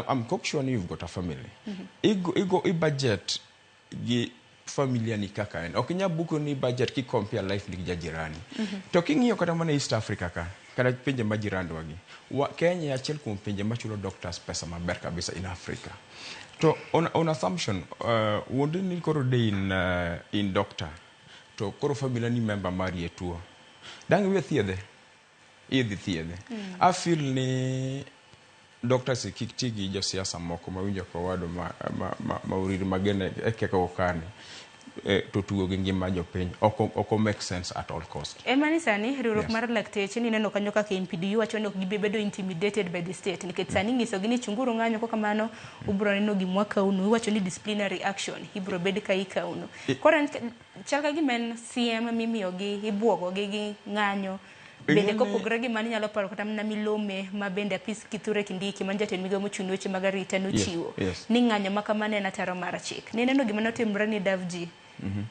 I'm quite sure you've got a family. I budget gi familia ni kaka en. Okinya buko ni budget ki compare life ni jirani. Talking hiyo kata mana East Africa ka. Kada pinje majirani wagi. Kenya achiel kuom pinje machulo doctors pesa maber kabisa in Africa. To on assumption wonde ni koro de in doctor to koro familia ni member mari etuo. Dang we thiedhe. Idhi thiedhe. I feel ni doctors kikitigi josiasa moko mawinjo ko wado ma uriri magene ekeka okani to tugo gi ngima jopiny oko make sense at all cost. Emani sani riwruok mar lakteche ni neno kanyo kaka MPDU wacho ni ok gibedo intimidated by the state nikech sani ngiso gini chunguru ng'anyo kaka mano ubro neno gimwa kauno wacho ni disciplinary action ibro bed ka ikauno. Kora chalka gi men CM mimiyo gi ibuogo gi ng'anyo bende kopogore gi mani nyalo paro kata na milome ma bende apis Kithure Kindiki manja ten migo mochuni weche mag arita no chiwo ni ng'anyo makamane na taro mar chik ni neno gima notimre ni Davji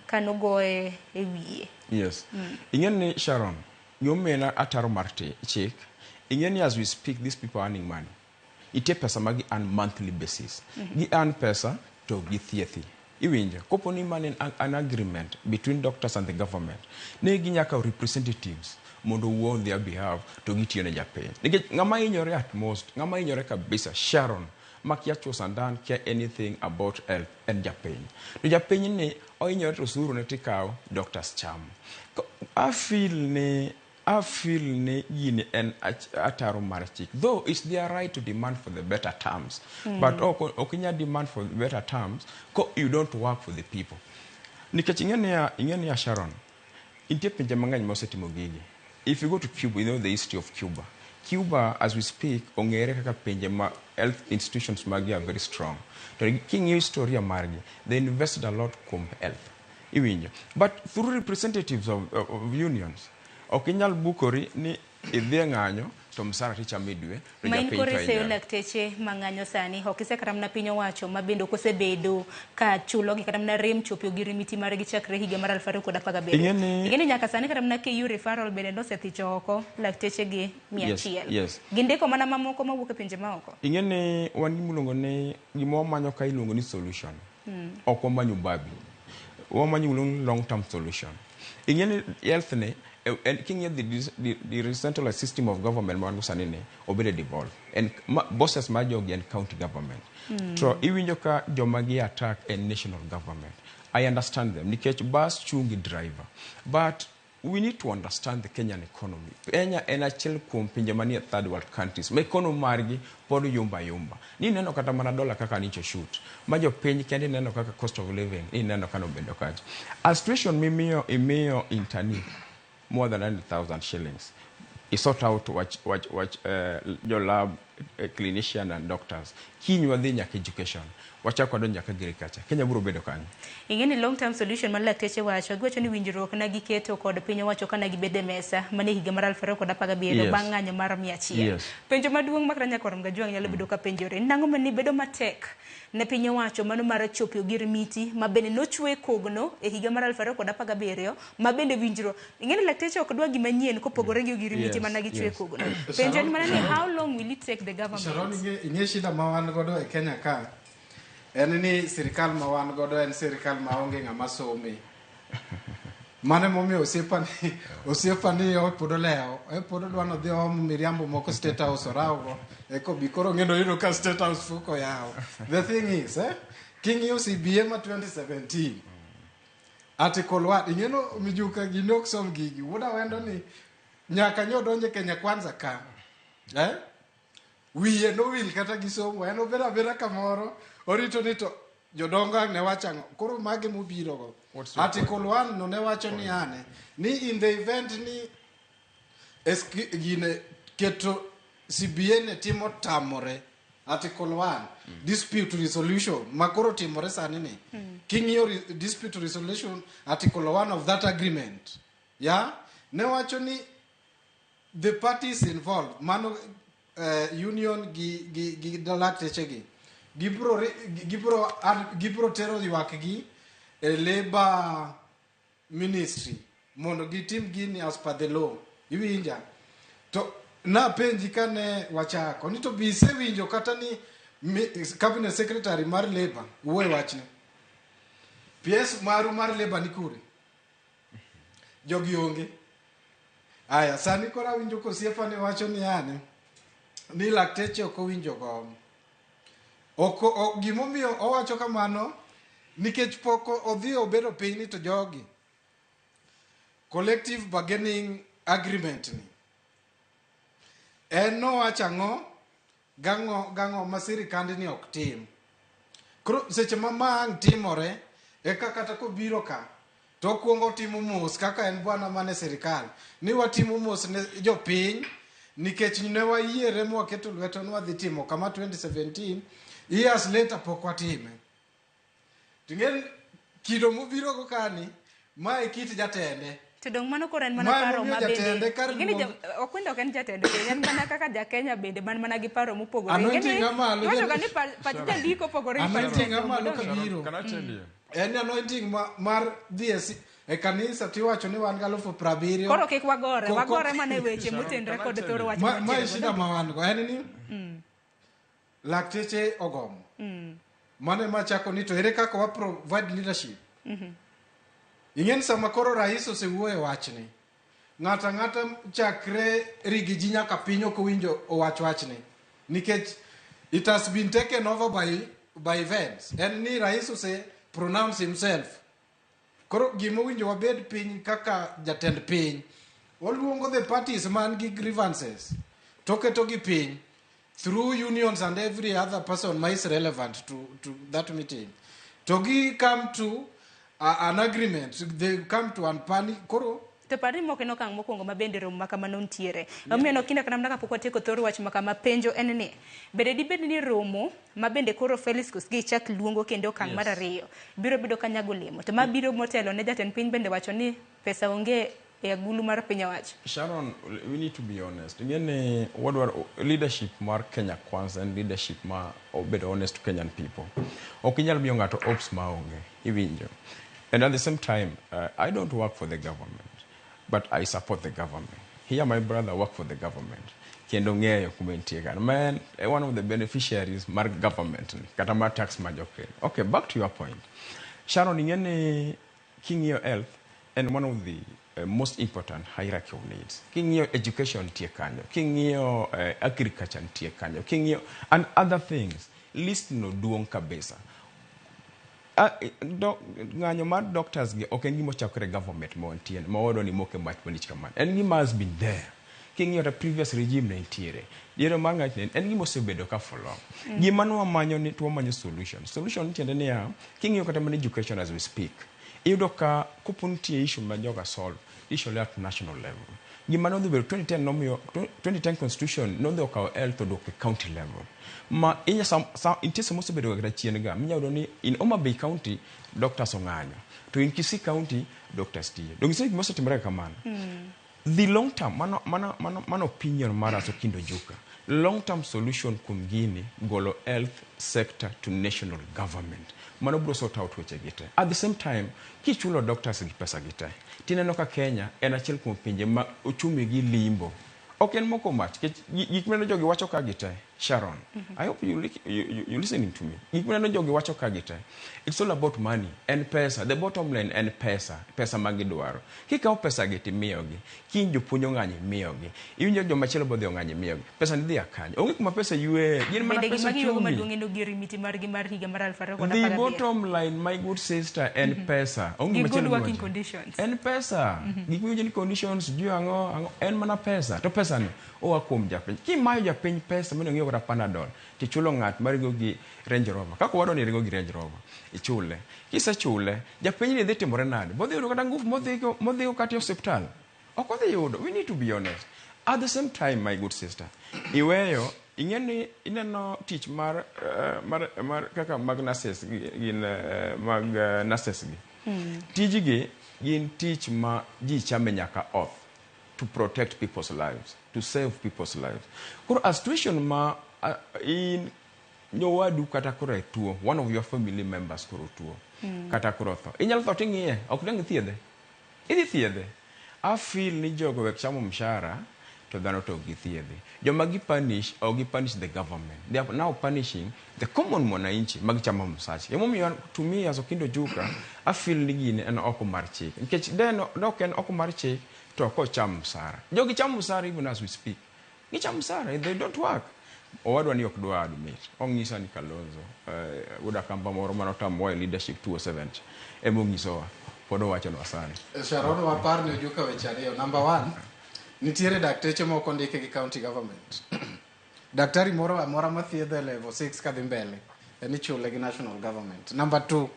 kano goe e wiye. Yes. Ingeni Sharon nyomena ataro mar chik ingeni as we speak these people are earning money. Ite pesa magi on monthly basis. Gi earn pesa to gi thiethi. Iwinja kopo ni man an agreement between doctors and the government ne ginyaka representatives mondo wuo on their behalf to gitiyo ne japiny. Nikech ng'ama inyore at most, ng'ama inyore kabisa Sharon makia chosandan kia anything about health and japiny. To japiny ni oinyore to suru ne tikao doctors cham. I feel ni yini en ataro mar chik. Though it's their right to demand for the better terms. But okinya demand for better terms you don't work for the people. Nikech ingeni ya Sharon intie pinje mang'eny mosetimo gigi. If you go to Cuba, you know the history of Cuba. Cuba, as we speak, ongere kaka pinje ma health institutions magi are very strong. To king history margi, they invested a lot in health. But through representatives of unions, okinyal bukori ni idhie ng'anyo to msara ticha midwe ma in kore seyo lakteche mang'anyo sani okise kata mna piny owacho mabendo kosebedo ka chulo gi kata mna rem chopio gi rimiti mar gi chakre higa mar 2017 ingeni nyaka sani kata mna KU referral bende nosethicho oko lakteche gi 100 gindiko mana mamoko mawuok e pinje maoko. Ingeni wan gimulongo ne gimo manyo ka ilongo ni solution oko manyo babi wamanyo long term solution. Ingeni health ne and king the decentralized system of government man sanine obede devolve and bosses majog and county government so iwinjo ka jomagi attack a national government. I understand them nikech bus chungi driver but we need to understand the Kenyan economy. Kenya en achiel kuom pinje manie third world countries ma economy margi pod yumba ni neno kata mana dola kaka nicho shoot ma jo piny kende neno kaka cost of living ni neno kano bedo kaje a situation imiyo intani more than 100,000 shillings. He sought out your lab clinician and doctors. Kinywa dhi nyaka education. Wachako donjo nyaka agriculture. Kenya biro bedo kanyo. Ingeni long term solution mar lakteche wacho gwacho ni winjruok na giketo kod piny owacho kana gibede mesa mane higa mar 2017 bang' ng'anyo mar 100. Penjo maduong' makranya korom ga juang nyalo bedo ka penjore nango mani bedo matek ne piny owacho mano mar chopio gi rimiti mabende nochwe kogno e higa mar 2017 mabende winjruok ingeni lakteche ok dwa gima nyien kopogore gi rimiti mana gichwe kogno. Penjo ni manani how long will it take the government? Sharon inge shida ma wan godo e Kenya ka en ni sirikal ma wan godo en sirikal ma onge ng'ama some. Mane momiyo osiepani opodo leo opodo dwano dhi miriambo moko state house orawo eko bikoro ngendo yiro ka state house fuko yao. The thing is king UCBA ma 2017 article 1 ingeno mijuka ginok som gigi woda wendo ni nyaka nyodonje Kenya kwanza ka wiye no wil kata gisomo en obera bera kamoro orito ni to jodonga ne wachango koro mage mobiro go article 1 no ne wacho ni ane ni in the event ni gine keto CBA ne timo tamore article 1 dispute resolution makoro timore sani ni kingiyo dispute resolution article 1 of that agreement ne wacho ni the parties involved, mano union gi lakteche gi gibro tero ywak gi e labor ministry mondo gitim gini as per the law. Iwinja to na penji kane wachako ni to bise winjo kata ni cabinet secretary mar labor uwe wachne PS mar labor ni kure jogi onge. Aya sani kora winjo ko siefa ne wacho ni ane ni lakteche ok owinjo go. Oko gimomiyo owacho kamano nikech pok odhi obedo piny ni to jogi collective bargaining agreement ni no wacho gango ma sirikand ni ok tim. Koro seche mang timore e kata ko biro ka to kuongo timo mos kaka en bwana mane sirikal ni watimo mos ne jopiny nikech ne wayiere mo keto lweto nwa dhi timo kama 2017 years later pok watime. Tingen kido mobiro go kani ma e kit jatende to dong mano koren mana paro mabende ngeni okwenda oken jatende en mana kaka ja Kenya bende mana gi paro mopogore ngeni wacho ka ni pachja ndiko pogore anointing malo kabiro en anointing mar DS e kanisa tiwacho ni wan ga 70,000 koro kik wagore mana weche motendre kod thoro wach ma shida ma wan go en ni lakteche ogomo mane machako ni to ere kaka wa provide leadership. Ingen sama koro rais osewuoye wachni ng'ata chakre rigiji nyaka piny ok owinjo owach wachni nikech it has been taken over by events and ni rais ose pronounce himself. Koro gimo winjo wabed piny kaka jatend piny oluongo the parties man gi grievances toketo gi piny through unions and every other person ma is relevant to that meeting to gi come to an agreement, they come to an pani koro to pari moko no kang mokwongo mabende rom maka manon tiere omiyo no kinda kana mnaka pok watieko thoro wach maka mapenjo en ni bende dibed ni romo mabende koro Felix Koskei chak luongo kendo kang mar ariyo biro bedo kanyago lemo to mabiro motelo ne jatend piny bende wacho ni pesa onge e agulu mar piny owacho. Sharon, we need to be honest. Again, what were leadership mar Kenya Kwanza and leadership ma better honest to Kenyan people. Okinyal biyo ngato ops maonge iwinjo. And at the same time, I don't work for the government, but I support the government. Here, my brother work for the government. Kendo ngeyo kumentiega. Man, one of the beneficiaries mar government, katama tax majoke. Okay, back to your point. Sharon, ingene king your health and one of the most important hierarchy of needs. King your education tie kanyo, king your agriculture tie kanyo, king your and other things. List no duong kabisa. Nganyo mar doctors gi ok en gimo chakre government mo antien ma wodo ni moke mach malich kaman en gima has been there king your previous regime ne ntiere diero manga en gimo sebedo ka follow gima no manyo ni to manyo solution tiende ne ya king your kata man education as we speak iyudo ka kupuntie issue ma joga solve issue at national level gima no dhi 2010 nomio 2010 constitution no dhi okaw health to county level ma inya intese mo sebedo ga chien ga minyawdo ni in Homa Bay County doctors onganyo to in Kisii County doctors tie dongi se mo setimre kamano the long term mano opinion mara so kindo joka long term solution kumgini golo health sector to national government mano bro sort out weche gite at the same time kichulo doctors gi pesa gite tineno ka Kenya en achiel kuom pinje ma ochumi gi limbo ok en moko mach gik meno jogi wacho ka gite Sharon I hope you listening to me gik meno jogi wacho ka gite it's all about money and pesa the bottom line and pesa magidwaro kikaw pesa gite miyogi kinjo punyo ng'anyi miyogi iwinjo joma chielo bodhi ng'anyi miyogi pesa ni dhi akanya onge kuma pesa yue gin mana pesa chumi the bottom line my good sister and pesa onge machielo working conditions and pesa gik miyo ni conditions juu ango en mana pesa to pesa ni oa kuom japiny kimayo japiny pesa mino ng'iyo kata Panadol tichulo ng'at marigo gi Range Rover kako wado ni ringo gi Range Rover ichule kisechule japiny ni dhi timore nade bodhi yudo kata ngufu modhi kati hospital ok odhi yudo we need to be honest at the same time my good sister iweyo ingeni ineno tich mar kaka mag nurses gin mag nurses gi tijigi gin tich ma ji chame nyaka off to protect people's lives, to save people's lives. Koro a situation ma in nyowadu kata koro tuo, one of your family members koro tuo, kata koro tho. Inyalo tho ting'iye, ok dang thiedhe. Idhi thiedhe. I feel ni jogo wek chamo mshahara to dhano to githiedhe. Joma punish or punish the government. They are now punishing the common mwananchi magichama msachi. Emomiyo to me as Okindo Juka, I feel ni gini en oko mar chik. Nikech then no ken oko mar chik to ko cham msara. Jogi cham msara even as we speak. Gicham msara, they don't work. Owadwa ni ok dwa admit. Ong'isa ni Kalonzo. Uda kamba moro manotam wa leadership 207. Emong'isowa. Podo wacho no asani. Sharon wapar ni Ojuka weche ariyo. Number 1, nitiere dakteche moko ndike gi county government. Daktari moro amora mathiedho level 6 kadhi mbele en ichule gi national government. Number 2,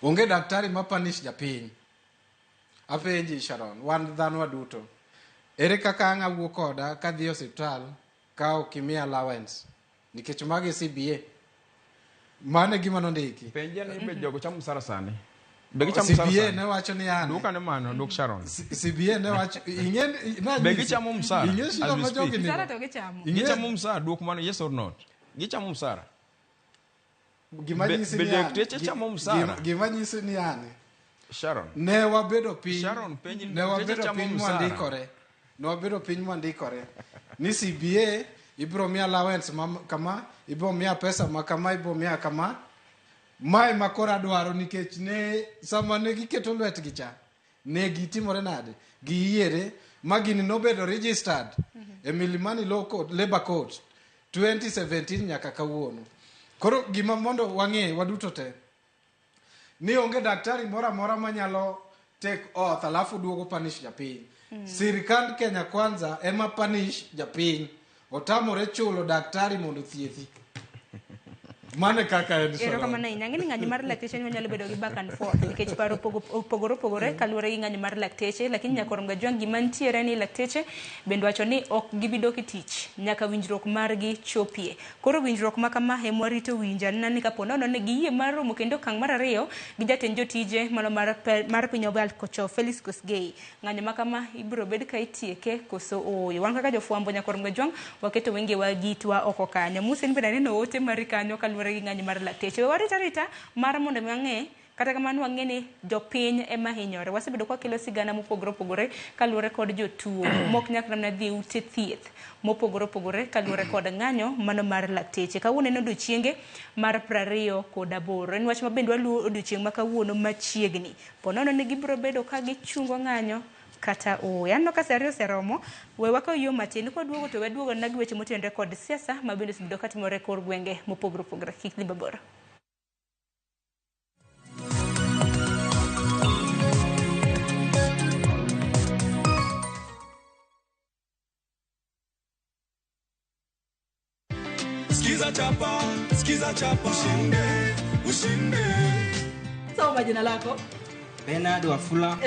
onge daktari ma punish japiny. Apenji Sharon, wan dhano waduto. Ere kaka anga wuok koda kadhi e hospital ka okimiya allowance nikech magi CBA. Mane gima nondiki. Penja ni be jogo chamo msara sani. CBA ne wacho ni yani. Duka ne mano, duk Sharon. CBA ne wacho ingen na be gichamo msara. Msara to gichamo. Gichamo msara duk mano yes or not. Gichamo msara. Gima nyisi ni yani. Be chamo msara. Gima nyisi ni yani. Sharon. Ne wabedo piny. Sharon penji ne wabedo piny mwandikore. Ne wabedo piny mwandikore. Ni CBA ibro miya allowance kama, ibro miya pesa kama, ibro miya kama. Mai makora dwaro nikech ne sama ne giketo lwetgi cha ne gitimore nade giyiere magini nobedo registered e Milimani Labor Court 2017 nyaka kawuono. Koro gima mondo wang'e waduto te ni onge daktari mora manyalo take oath alafu duogo punish japiny. Sirikand Kenya Kwanza ema punish japiny. Otamore chulo daktari mondo thiethi. Mane kaka en Sharon. Ero kama na inangeni ng'anyo mar lakteche nyalo bedo gi back and forth nikech paro pogore kaluwore gi ng'anyo mar lakteche, lakini nyakoro Gajwang' gima nitiere ni lakteche bende wacho ni ok gibidok e tich nyaka winjruok margi chopie. Koro winjruok ma kama e mwarito winja nani kapo nono ne giyie mar romo kendo okang' mar ariyo gi jatend jotije mano mar piny Obal Kocho Felix Kosgei. Ng'anyo ma kama ibiro bed ka itieke koso oyo. Wan kaka jofwambo nyakoro Gajwang' waketo wenge wagitwa oko kanyo. Musen bende neno ote mar kanyo kaluwore gi ng'anyo mar lakteche. Warita mar mondo mang'e kata kamano wang'e ni jopiny ema hinyore. Wasebedo kwa kelo sigana mopogore kaluwore kod jotuo mok nyaka na dhi ute thieth mopogore kaluwore kod ng'anyo mano mar lakteche. Kawuono en odiochienge mar 28. En wach ma bende waluwo odiochieng' ma kawuono machiegni. Ponono ni gibiro bedo ka gichungo ng'anyo kata yano ka serio seromo we wako yo matin ko duogo to weduogo na gweche motenore kod siasa ma bende sibido katimore kor gwenge mopogore kik dhi babora. Skiza chapa ushinde. Sawa majina lako? Bernard Wafula.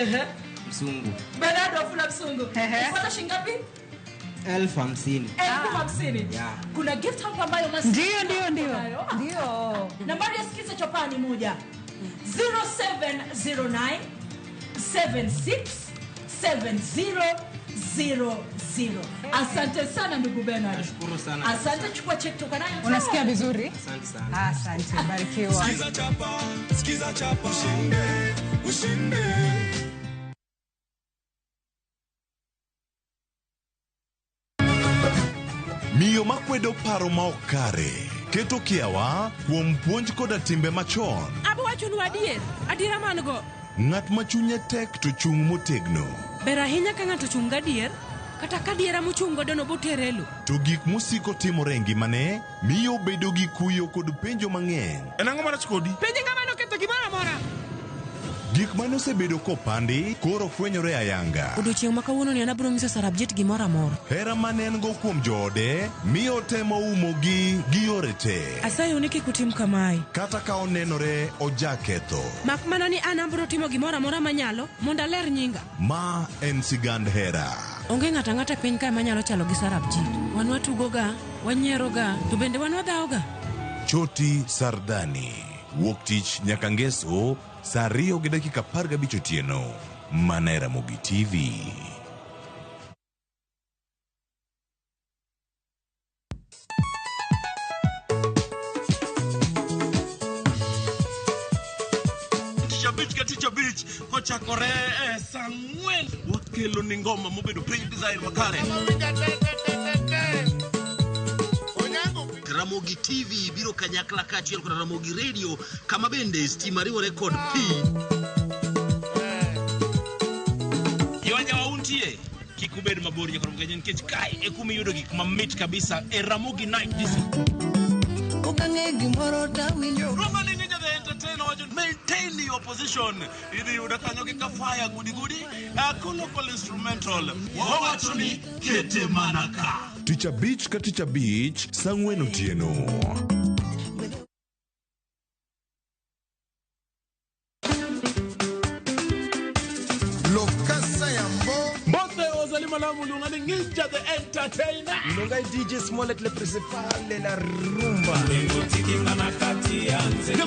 Msungu. Bernard Wafula Msungu. Unapata shingapi? 50,000. 50,000. Yeah. Kuna gift hapa ambayo masi. Ndio. Nambari ya Skiza chapa ni moja. 0709 767000. Asante sana ndugu Bernard. Nashukuru sana. Asante, chukua check toka nayo. Unasikia vizuri? Asante sana. Asante, barikiwa. Skiza chapa ushinde. Miyo makwedo paro ma okare keto kiawa kuom puonj koda timbe machon. Abo wachonu adiera man go. Ng'at ma chunye tek to chung motegno. Ber ahinya ka ng'ato chung gadier kata ka diera mochung godo no boterelo. To gik musiko timore ngimane miyo bedo gi kuyo kod penjo mang'eny. En ang'o marach kodi? Penje ng'ama noketho gimoro amora. Gik mane osebedo kopandi koro fwenyore ayanga. Odiochieng' ma kawuono ni an abiro ng'iso Sarabjit gimoro amora. Hera mane en go kuom joode miyo temo umogi gi yore te. Asayo ni kik utim kamae. Kata ka onenore ojaketho. Mak mana ni an abiro timo gimoro amora manyalo mondo aler nyinga. Ma en sigand hera. Onge ng'ato ang'ata piny kae manyalo chalo gi Sarabjit. Wan watugoga, wanyieroga, to bende wan wadhaoga. Choti Sardani. Wuok tich nyaka ngeso, 2:15 otieno. Mana RamogiTV. abich ka tich abich kochakore saa 4 wakelo ni ngoma mobedo piny design makare. Ramogi TV biro kanyakla kaachiel kod Ramogi Radio kama bende stima riwore kod pi. Ywaja wauntie kikubed mabor nyaka Ramogi nikech kae e kuma iyudo gik mamit kabisa e Ramogi Night This. Okange gimoro tawinjo. Roma ni ninja the entertainer wajo maintain your position. Idhi yuda kanyo gi kafaya gudi local instrumental. Wawacho ni kete manaka. Tich abich ka tich abich saa 4 otieno. Malamu lungani ninja the entertainer. Ilongai DJ Smollett le principal de la rumba.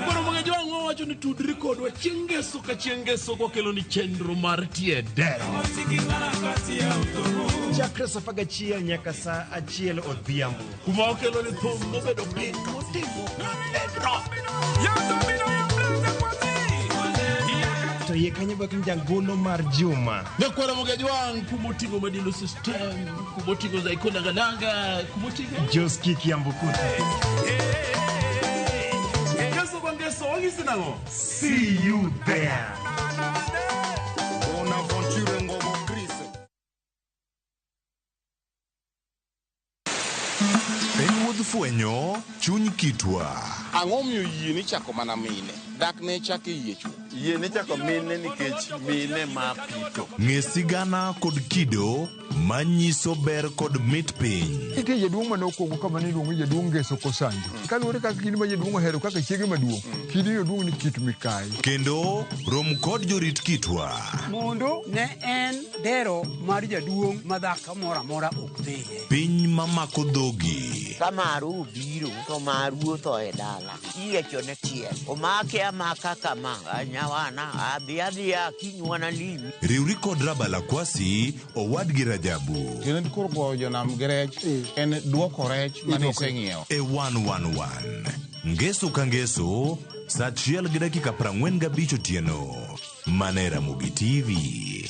Kwa Ramogi wangu wacho ni tudri kod wa chengeso kwa kelo ni chendro mar tiede. Chakre safaga chiel nyaka saa achiel odhiambo. Kuma okelo ni thum mobedo piny motigo kanedro. To ye kanye bakin jangono mar juma. Kwa Ramogi wangu kumotigo madilu system, kumotigo za ikola galanga, kumotigo Joski Kiambukute. See you there. Una aventure ngomo Chris. En wuodh fwenyo chuny kitwa. Ang'o miyo yie ni chako mana mine? Dak ne chake yie chuo. Yie ni chako mine nikech mine ma pito. Ng'e sigana kod kido manyiso ber kod mit piny. Nitie jaduong' mane okwongo kama ni iluongo jaduong' Ngeso Kosanjo. Kaluwore kaka kidi ma jaduong' ohero kaka chiege maduong'. Kidi jaduong' ni Kit Mikayi. Kendo rom kod jorit kitwa. Mondo ne en dero mar jaduong' madhaka mora mora ok dhiye. Piny mamako dhogi. Kamaru biro to maru to e dala. Iyiecho ne tiel. Omake amaka kama anyawana adhiadhia kinywana limi. Riwri kod Rabala Kwasi owadgi Rajabu. Kendo kurgo jonam gerech en duoko rech mane iseng'iewo. E 111 Ngeso ka ngeso saa 1:45 otieno. Mane Ramogi TV.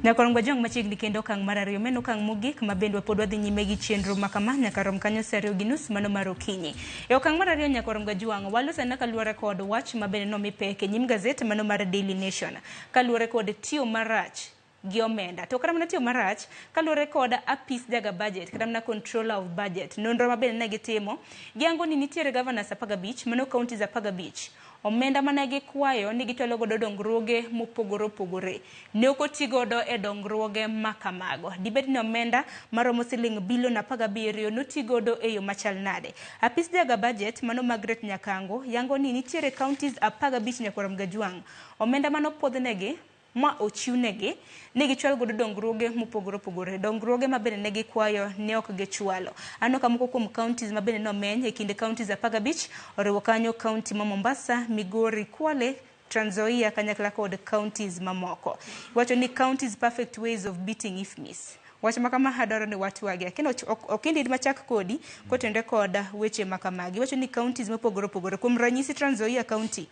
Nyakorongwa jong machiegni kendo kang mar ariyo meno kang mogik mabendwa pod wadhi nyime gi chenro makama nyaka rom kanyo saa 2:30 mano mar okinyi. E okang mar ariyo nyakorongwa jwang' walosana kaluwore kod wach mabende nomipeke nyim gazet mano mar Daily Nation kaluwore kod tiyo marach gi omenda. To kata mana tiyo marach kaluwore kod apis jaga budget kata mana controller of budget nonro mabende ne gitimo giango ni nitiere governors 15 mano counties 15 omenda mane gikwayo ni gitelo godo dongruoge mopogore opogore ne okotigodo e dongruoge makamago. Dibed ni omenda maromo siling bilion 17 notigodo e yo machal nade. Apis jaga budget mano Margaret Nyakango yango ni nitiere counties 15 nyakoram gajwang' omenda mano podhnegi ma ochiwnegi ne gichwal godo dongruoge mopogore opogore. Dongruoge mabende ne gikwayo ne ok gichwalo. Ano kamoko kuom counties mabende nomeny e kinde counties 15 oriwo kanyo county ma Mombasa, Migori, Kwale, Trans Nzoia kanyakla kod counties mamoko. Wacho ni counties perfect ways of beating IFMIS. Wacho makama hadaro ni watu wage. Kendo okindi machak kodi kotende koda weche makamagi. Wacho ni counties mopogore opogore. Kuom ranyisi Trans Nzoia County.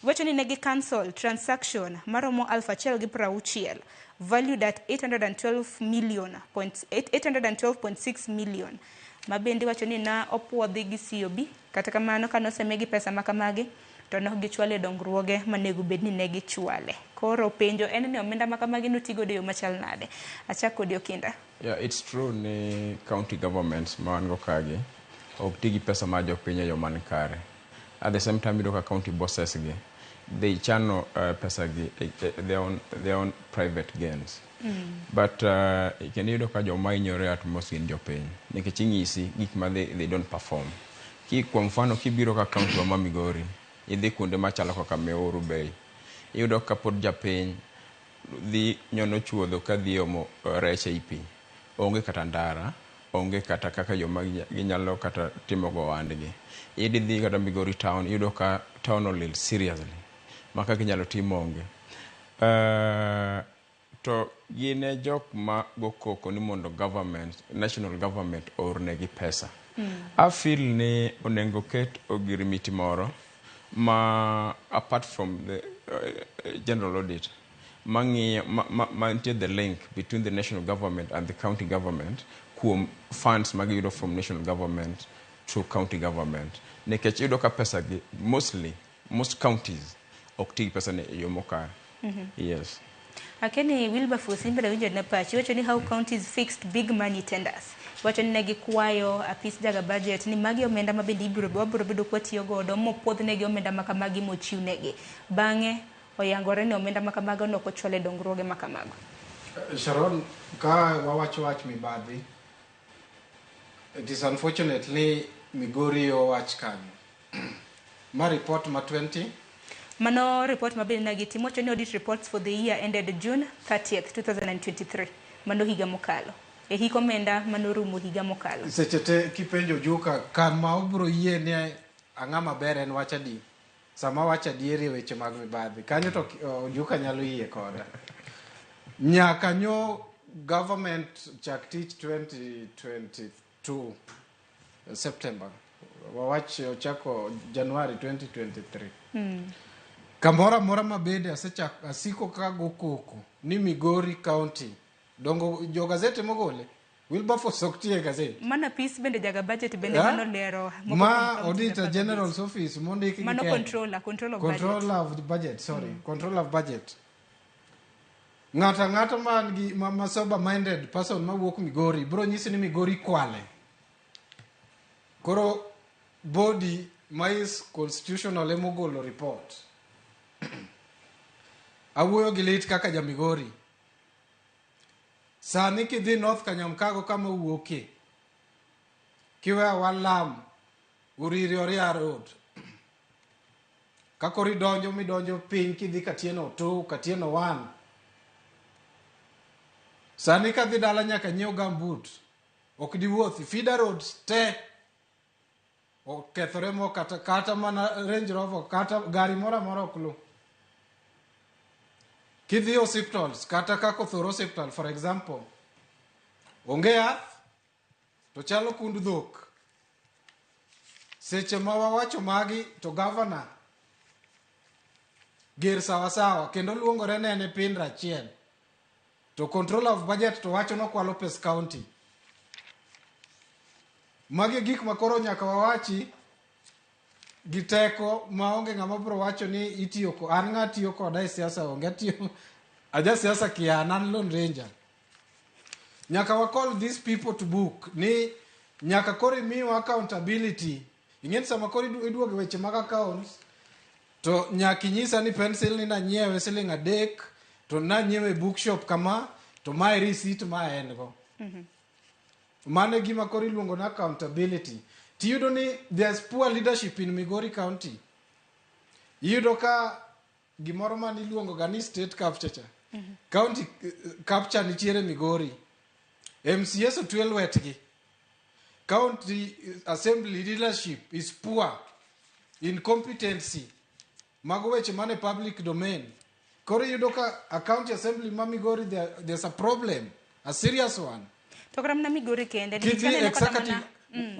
Wacho ni negi cancel transaction maromo 1,060 valued at 812.6 million. Mabende wacho ni na opuodhi gi COB kata kamano kanosemegi pesa makamagi to no gichwale dongruoge manego bedni ne gichwale. Koro penjo en ni omenda makamagi notigo de yo machal nade. Achak kodi Okinda. Yeah, it's true ni county governments mawango kagi ok tigi pesa ma jopiny yo man kare. At the same time idoka county bosses gi they channel pesa gi their own private gains. But can you look at your minor atmosphere in Japan? Nikech ing'isi gik ma they don't perform. Kwa mfano kibiro ka county wa Migori idhi kuonde machalo kaka Meoru Bay iyudo ka pod japiny dhi nyono chuodho ka dhi omo rech e pi onge kata ndara onge kata kaka joma ginyalo kata timo go ohandgi. Idhi kata Migori town iyudo ka town olil seriously maka ginyalo timo onge. To gine jok ma go koko ni mondo government, national government ornegi pesa. I feel ni onengo ket ogirimiti moro ma apart from the general audit mantie the link between the national government and the county government kuom funds magiyudo from national government to county government. Nikech iyudo ka pesa gi most counties ok tii pesa ne yo mokare. Yes. Akeni Wilberforce imbele winjo ne pachi wacho ni how counties fixed big money tenders. Wacho ni negi kwayo apis jaga budget ni magi omenda mabende ibiro bedo kwatiyo godo mopodh negi omenda makamagi mochiw negi. Bang'e oyangore ni omenda makamago no kochwale dongruoge makamago. Sharon, ka wawacho wach mibadhi, it is unfortunately Migori wach kanyo. Ma report ma 20 Mano report mabende nagitimo wacho ni audit reports for the year ended June 30th, 2023. Mano higa mokalo. E hiko omenda mano rumo higa mokalo. Sechete kipenjo Juka kan ma obro yie ni ang'ama ber en wacha di. Sama wacha dieri weche mag mibadhi. Kanyo to Juka nyalo yie koda. Nyaka nyo government chak tich 2022 September. Wawach ochako January 2023. Kamora mora mabede asiko kago koko ni Migori County dongo jo gazete mogole Wilberforce oktie gazete mana piece bende jaga budget bende mano lero ma auditor general's office mondiki mano controller of budget control of budget ngata man gi ma sober minded person mawuok Migori bro nyisi ni Migori kwale koro body mais constitutional emogolo report awuoyo gi lit kaka ja Migori sani kidhi North Kanyamkago kama uoke kiwe walam uriri oria road kakori midonjo piny kidhi Katieno 2 Katieno 1 sani kadhi dala nyaka nyiew gambut ok diwuothi feeder roads te okethore mo kata mana Range Rover kata gari mora oklu kidhi hospitals kata kako Thoro hospital for example onge yath to chalo kund dhok seche ma wawacho magi to governor ger sawa kendo luongore nene pin rachiel to control of budget to wacho no kwalo pes county magi gik makoro nyaka wawachi giteko maonge ng'ama bro wacho ni itiyo ko an ng'atiyo koda e siasa onge atiyo aja siasa kiana an lone ranger nyaka wa call these people to book ni nyaka kori miwa accountability ing'en sama kori iduoge weche mag accounts to nyaki nyisa ni pencil ni na nyiewe siling 3 to na nyiewe bookshop kama to my receipt ma en go mane gima kori luongo na accountability tiyudo ni there's poor leadership in Migori County yudo ka gimoro man iluongo ga ni state capture county capture nitiere Migori MCS otwe lwetgi county assembly leadership is poor incompetency mago weche mane public domain koro yudo ka a county assembly ma Migori there's a problem, a serious one. To kram na Migori kende ni executive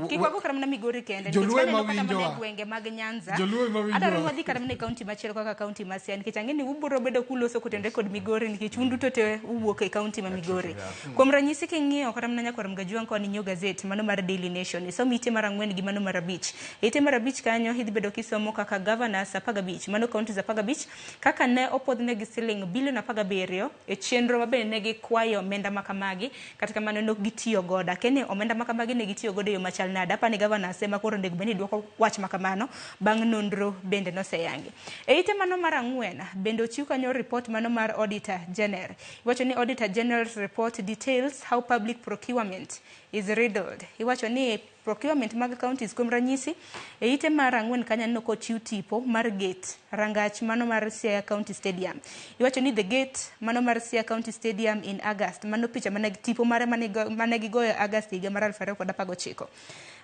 kikwago kram na Migori kende jolwe mawinjo gwenge mag Nyanza jolwe mawinjo adaro wadhi kram ne county machielo kaka county ma Siaya nikech ang'eni ubiro bedo kuloso kutende kod Migori nikech unduto te uwuok e county ma Migori. Kuom ranyisi king'iyo kram na nyakwaram gajuang koni nyo gazette mano mar Daily Nation isomo ite mar 4 gi mano mar 5 ite mar 5 kanyo idhi bedo kisomo kaka governors 15 mano counties 15 kaka ne opodh ne gi siling bilion 17 e chenro mabe ne gi kwayo omenda makamagi katika mano no gitiyo goda kene omenda makamagi ne gitiyo godo yo machal nada pani governor sema koro ndeg beni dwoko wach makamano bang' nondro bende no seyangi e ite mano mar 4 bende ochiw kanyo report mano mar auditor general iwacho ni auditor general's report details how public procurement is riddled iwacho ni procurement mag counties kuom ranyisi e ite mar 4 kanya no kochiw tipo mar gate rangach mano mar Siaya County Stadium iwacho ni the gate mano mar Siaya County Stadium in August mano picha tipo mare mane gigoyo August higa mar 2019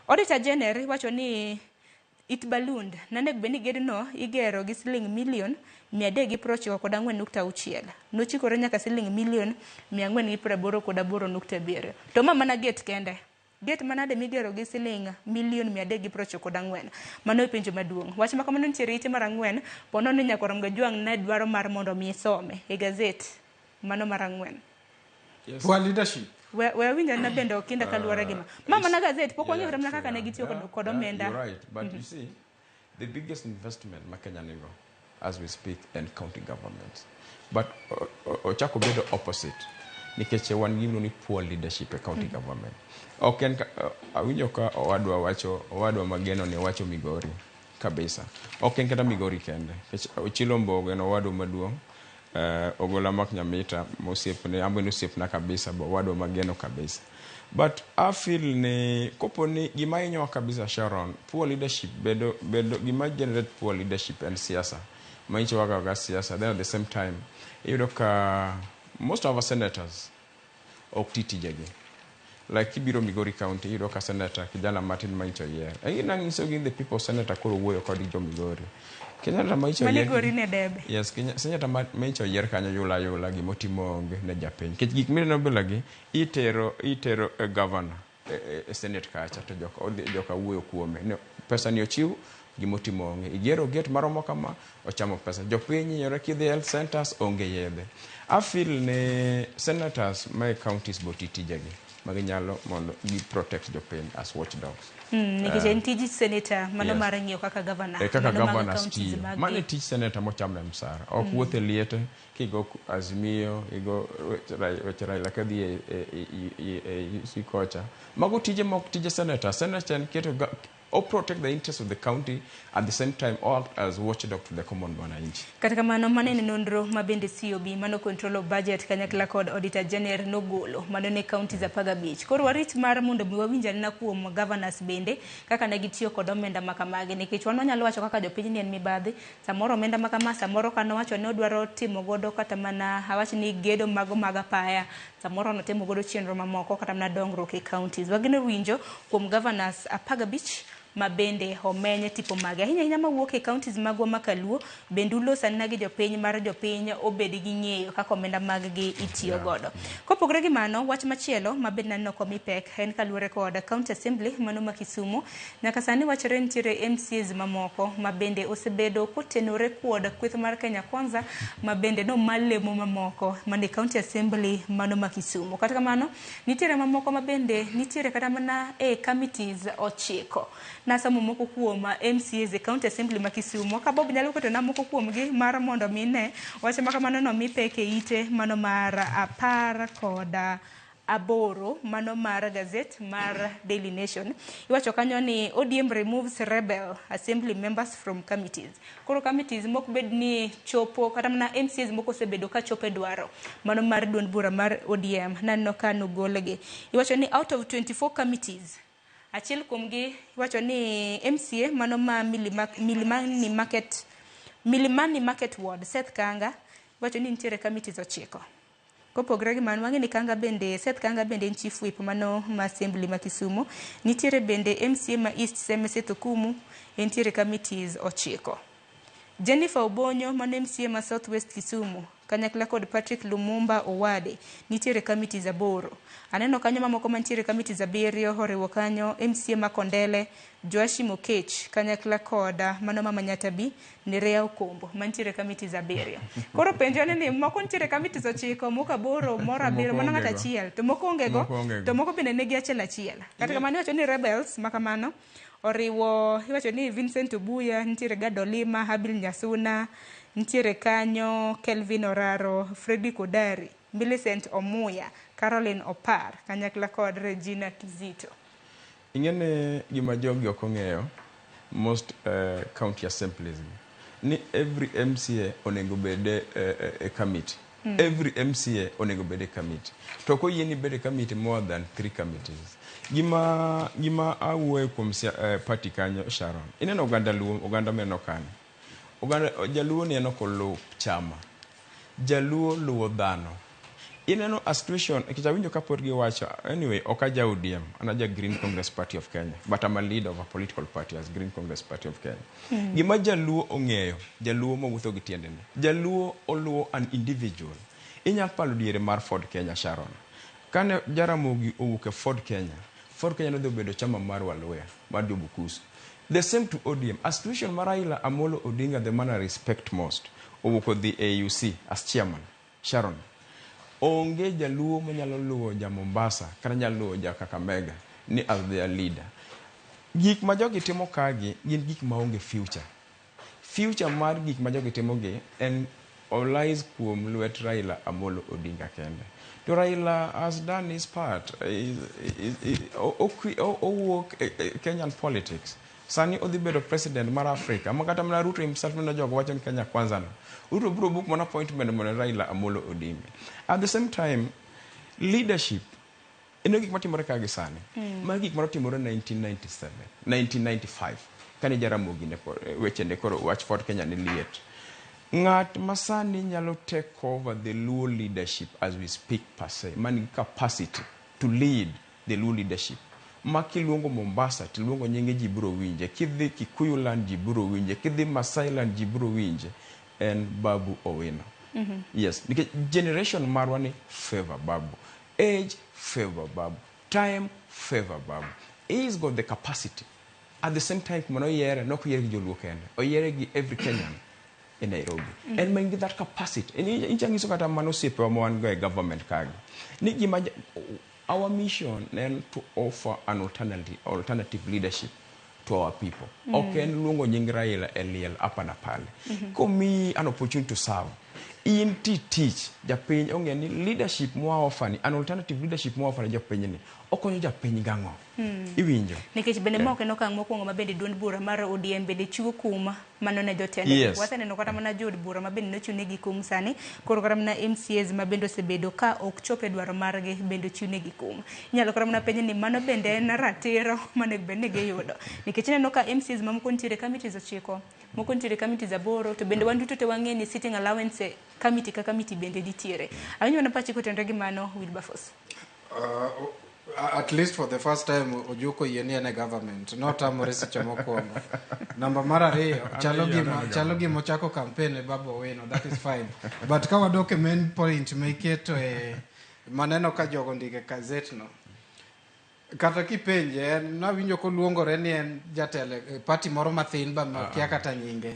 auditor general iwacho ni it ballooned. Nanek beni gedno igero gi siling million 394.6. Nochikore nyaka siling million 488.7. To ma mana gate kende. Gate manade migero gi siling million 394. Mano penjo maduong'. Wach ma kamano nitiere ite mar 4 pono ni nyakorom Gajwang' ne dwaro mar mondo mi some e gazet mano mar 4. Yes. Poor leadership. Where winja na bendo okinda kaluwore gi mama na gazet pok wang'eyo na kaka ne gitiyo kod omenda. You're right, but you see, the biggest investment ma Kenya nigo as we speak in county government. But ochako bedo opposite. Nikech wan gi ni poor leadership e county government. Okay, awinjo ka owadwa mageno ne wacho Migori kabisa. Okay, kata Migori kende. Ochilo Mbogo en owadwa maduong'. Ogola mak Nyamita mosiepne ambe osiepna kabisa bo owadwa mageno kabisa. But I feel ni koponi gima inyo kabisa Sharon, poor leadership bedo gima generate poor leadership and siasa. Mainchi waga siasa. Then at the same time, most of our senators oktitijegi. Like Kibiro Migori County, Iroka Senator, Kijana Martin Maincho Yer. And you know, so the people Senator Kuro Way according to Migori. Kenyata Maincho Yer. Yes, Senator Maincho Yer Kanya Yola Gimotimo ne Japan. Kik no belagi, itero a governor, a senate kacha to joka Way Kuome. No person you chew, Gimotimo, Igero get Maromokama, or Chamo person. Jopini, Yoraki the health centers, Onge Yebe. I feel ne senators, my counties Botiti Jagi. Maginyalo mondo gi protect Japan as watchdogs. Nikije tiji senator mano marangio kaka governor. Kaka governor still. Mane tiji senator mo chamle msara. Ok wuothe liete kigo Azimio, igo Raila kadhi si kocha. Mago tije mok tije senator. Senator en keto or protect the interests of the county at the same time act as watchdog to the common wananchi. Katika mano manene nonro mabende COB mano control of budget kanyakla kod auditor general nogolo mano ne county za Paga Beach. Koro warit mar mondo miwawinja na kuom governors bende kaka ne gitiyo kod omenda makamage nikech wan wanyalo wacho kaka jopiny ni en mibadhi samoro omenda makama samoro kano wacho ne odwaro timo godo kata mana awach ni gedo mago maga paya samoro no timo godo chenro mamoko kata mana dongruok e counties. Wageno winjo kuom governors a Paga Beach mabende homenye tipo mage ahinya mawuok e counties magwa makaluo bendulo sanagi jopiny mar jopiny obedi gi ng'eyo kaka omenda mag-gi itiyo godo. Kopogre gi mano wach machielo mabende naneno komi pek en kaluwore kod county assembly mano ma Kisumu nyaka sani wachore nitiere MCAs mamoko mabende osebedo kotenore kod kweth mar Kenya Kwanza mabende no malemo mamoko mane county assembly mano ma Kisumu. Kata kamano nitiere mamoko mabende nitiere kata mana committees ochiko na samo moko kuom MCAs e county assembly ma Kisumu ka Bob nyalo keto na moko kuom gi mar mondo mine wache makamano no mi peke ite mano mar 18 mano mar gazet mar Daily Nation iwacho kanyo ni ODM removes rebel assembly members from committees. Koro committees moko bed ni chopo kata na MCAs moko sebedo ka chope dwaro mano mar duond bura mar ODM nanno kanu golege iwacho ni out of 24 committees achiel kuomgi iwacho ni MCA mano ma Milimani Market Ward Seth Kanga iwacho ni nitiere committees ochiko. Kopogre gi mano wang'eni Kanga bende Seth Kanga bende en chief whip mano ma assembly ma Kisumu nitiere bende MCA ma East Semeset Okumu nitiere committees ochiko. Jennifer Obonyo mano MCA ma Southwest Kisumu kanyakla kod Patrick Lumumba Owade nitiere committees aboro. Aneno kanyo mamoko mantiere committees abiriyo oriwo kanyo MCA ma Kondele Joashim Okech kanyakla kod mano mama Nyatabi Nerea Okombo mantiere committees abiriyo. Koro penjo ni moko nitiere committees ochiko moko aboro moro abiriyo mano ng'ata achiel to moko ongego to moko bende negi achiel. Kata kamano iwacho ni rebels makamano oriwo iwacho ni Vincent Obuya nitiere Gadolima Habil Nyasuna nitiere kanyo Kelvin Oraro Freddy Kodari Millicent Omuya Caroline Opar kanyakla kod Regina Kizito. Ingene gima jogi okong'eyo most county assemblies ni every MCA onego bede a committee. Every MCA onego bede committee. To ko yeni bede committee more than 3 committees. Gima awuoyo kuom party kanyo Sharon. Ineno oganda meno kan. Oganda Jaluo ni eno kolo chama. Jaluo luwo dhano. ineno a situation kichawinjo kapod giwacho anyway okaja ODM anaja Green Congress Party of Kenya but I'm a leader of a political party as Green Congress Party of Kenya. Gima jaluo ong'eyo jaluo mowuotho gi tiendene jaluo oluo an individual inyalo palo diere mar Ford Kenya Sharon kane Jaramogi owuok e Ford Kenya nodhi bedo chama mar Waluya mar Jobukusu. The same to ODM. A situation mar Raila Amolo Odinga, the man I respect most, owuok the AUC as chairman Sharon. Onge jaluo manyalo luwo ja Mombasa kana nyalo luwo ja Kakamega ni as their leader. Gik ma jogi timo kagi gin gik ma onge future mar gik ma jogi timo gi en lies kuom lwet Raila Amolo Odinga kende. To Raila has done his part. Owuok Kenyan politics. Sani odhi bedo president mar Africa. Makata mana Ruto himself no jogo wacho ni Kenya kwanza no. Ruto bro book mon appointment mon Raila Amolo Odinga. At the same time, leadership eno gik matimore kagi sani. Ma gik matimore 1995. Kani Jaramogi ne weche ne koro wach Ford Kenya ni liet. Ngat masani nyalo take over the Luo leadership as we speak per se. Man capacity to lead the Luo leadership. Maki luongo Mombasa, tiluongo nyinge jiburo winje. Kidhi Kikuyu land jiburo winje. Kidhi Masai land jiburo winje. And Babu Owino. Yes. Generation marwani favor Babu. Age favor Babu. Time favor Babu. He's got the capacity. At the same time, kumano yere, no kuyere joluo kende. O yere gi every Kenyan in Nairobi. And man give that capacity. And inchangiso kata mano sipe wa mwan go government kagi. Niki maja... Our mission is to offer an alternative leadership to our people. Okay, lungo nyingraila eliel apana pale. Komi an opportunity to serve. In teach Japan onge ni leadership mo offer ni an alternative leadership mo offer Japan ni. Okonyo Japan gango. Iwinjo. Nikech bende moko no kang mokwongo mabende duond bura mar ODM bende chiwo kuma mano ne jotende. Yes. Wasane no kata mana jod bura mabende nochune gi kum sani koro kata mana MCAs mabende osebedo ka ok chope dwaro margi bende chune gi kum. Inyalo kata mana penjo ni mano bende en ratiro mane bende giyudo. Nikech neno ka MCAs mamoko ntiere committees ochiko, moko ntiere committees aboro to bende wan duto te wang'e ni sitting allowance committee ka committee bende nitiere. Awinjo na pachi kotendre gi mano Wilberforce. At least for the first time Ojuko yeni ene government not amoresi chamokwongo namba mara ariyo chalo gi mochako campaign e Babu Owino, that is fine but ka wadoke main point meketo e maneno ka jogo ndike gazette no kata kipenje nawinjo ko luongore ni en jatele party moro mathin ba makia kata nyinge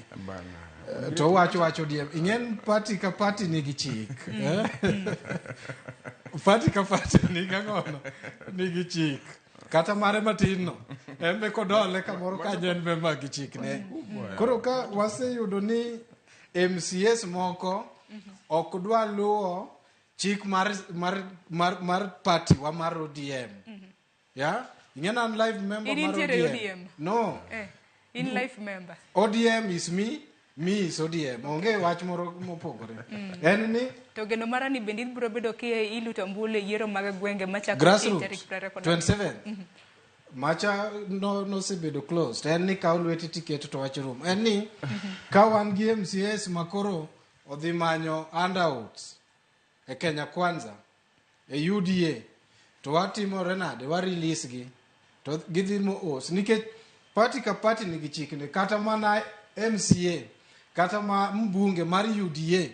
to wacho die ingen party ka party nigi chik party ka party nigi chik kata mare matin no embe kodole kamoro ka jen be magi chik ne koro ka waseyudo ni MCS moko ok dwa luwo chik mar party wa mar ODM ya ingena live member mar ODM no in life member ODM is me is ODM onge wach moro mopogore en ni to geno mara ni bende biro bedo ki iluto mbule yiero mag gwenge machako grassroots 27 macha no se bedo closed en ni ka ulweti ticket to wach room en ni ka wan gi MCS makoro odhi manyo handouts e Kenya Kwanza e UDA to watimo renade wa release gi to gidhi mo os nikech party ka party nigi chikne kata mana MCA kata ma mbunge mar UDA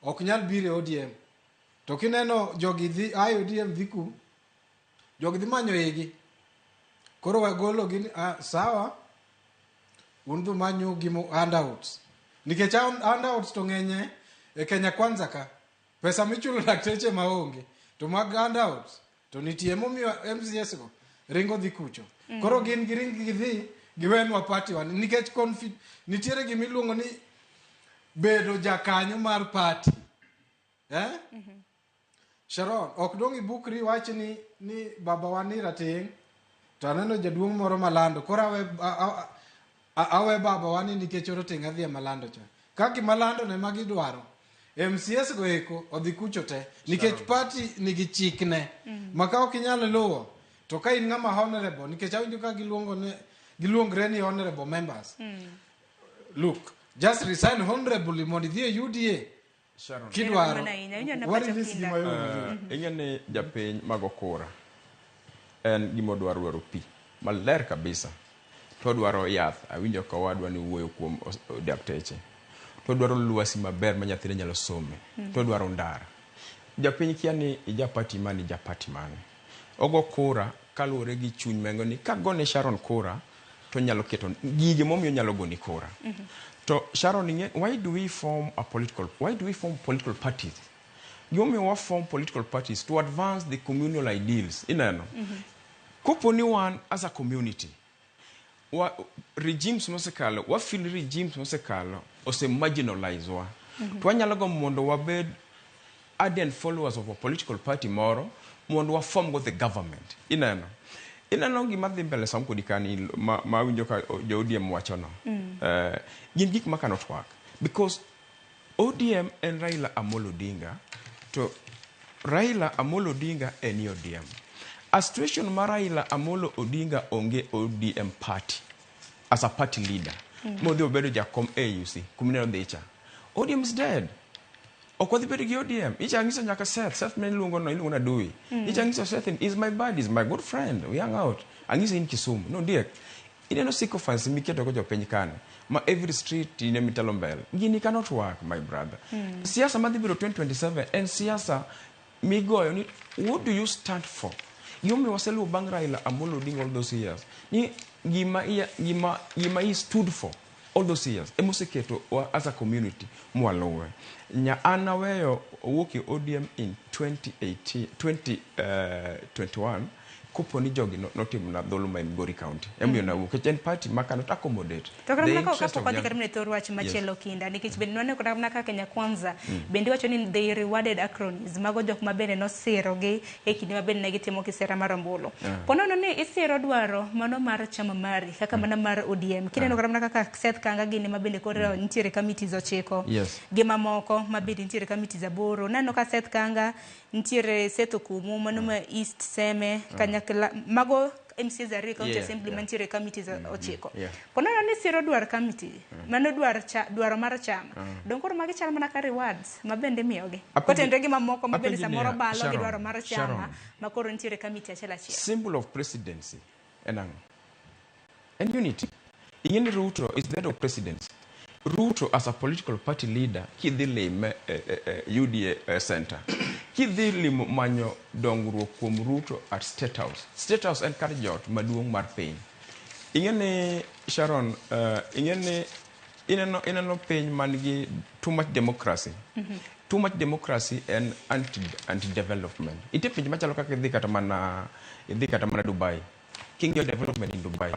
ok nyal bire ODM to kineno jogi dhi ODM dhiku jogi dhi manyo igi koro wagolo gini sawa undu manyo gimo handouts nikech handouts to ngenye e Kenya Kwanza ka pesa michulo lakteche maonge to mag handouts to nitie momiyo MCS go ringo dhi kucho koro gin giringi dhi giwenwa party wan nikech nitiere gimiluongo ni bedo jakanyo mar party Sharon ok dongi bukri wach ni baba wani rating to aneno jaduong' moro malando koro awe baba wani nikech oroting adhi malando cha kaki malando ne magi dwaro MCS go eko odhi kucho te nikech party nigi chikne maka ok inyalo luwo to ka in ngama honorable nikech awinjo ka giluongre ni honorable members look just resign honorably mondo idhi e UDA Kidwaro. What is this ingene japiny mago kura en gimo dwaro pi maler kabisa to dwaro yath awinjo ka wadwa ni wuoyo kuom dakteche to dwaro luasi maber ma nyathine nyalo some to dwaro ndara japiny kia ni japati mani ogo kura kaluwore gi chuny mengo ni kagone Sharon kura to nyalo keto gige momiyo nyalo goni kura to Sharon, why do we form political parties? You may form political parties to advance the communal ideals. Kuponi one as a community. Regimes mosekalo, feel regimes mosekalo, or se marginalize wa. Tuanyalago mondo wabed ardent followers of a political party moro, mondo wa form with the government. Inano gima dhi mbele sam kodikani ma winjo ka ODM wachono. Gin gik ma cannot work because ODM and Raila Amolo Odinga to Raila Amolo Odinga and ODM. A situation ma Raila Amolo Odinga onge ODM party as a party leader. Modi obedo jakom AUC kumineno dhicha. ODM is dead. Okodhi bedo gi ODM. Icha ng'iso nyaka Seth men luongo na Dewey. Icha ng'iso Seth is my buddy, is my good friend. We hang out. Ang'iso in Kisumu. No diek. Ineno sycophants miketo go jopiny kane. Ma every street ine mitalo mbele. Gini cannot work, my brother. Siasa madhi biro 2027 and siasa migoyo ni what do you stand for? Yomi waselu bang Raila Amolo Odinga all those years. Ni gima he stood for all those years. Emoseketo as a community mwalowe. Nya anaweyo woki ODM in 2021 kuponi jogi notim na dhuluma in Migori County. Emiyo na wukechen party cannot accommodate. Tokana mnaka kapo kwa dikari mneto ruachi machelo kinda. Nikich bende nwane kuna mnaka Kenya Kwanza. Bendi wacho ni they rewarded acronyms. Mago jok mabene no siro ge. Eki ni mabene negitimo kisera marambolo. Pono ni isiro duaro mano mar chama mari. Kaka mana mar ODM. Kine no kuna mnaka kaka Seth Kanga gini mabene koreo nitire kamiti zo cheko. Gema moko mabene nitire kamiti za boro. Nano ka Seth Kanga nitire seto kumu. Manuma East Seme. Kanyakila mago MCs are county assembly committee za ochiko. Pono ni siro duar committee. Mano duar mar chama. Donkoro magi chama mana ka rewards mabende miyoge. Kote ndegi mamoko mabende samoro balo gi duar mar chama makoro nitire committee achela chia. Symbol of presidency and unity. Ingeni Ruto is the head of presidency. Ruto as a political party leader kidhilime UDA center. Kidhilimo manyo dongruok kuom Ruto at State House. State House en kar jot maduong' mar piny. Ingene Sharon, ineno piny mangi too much democracy. Too much democracy and anti-development. Ite piny machalo kaka idhi kata mana Dubai. King your development in Dubai.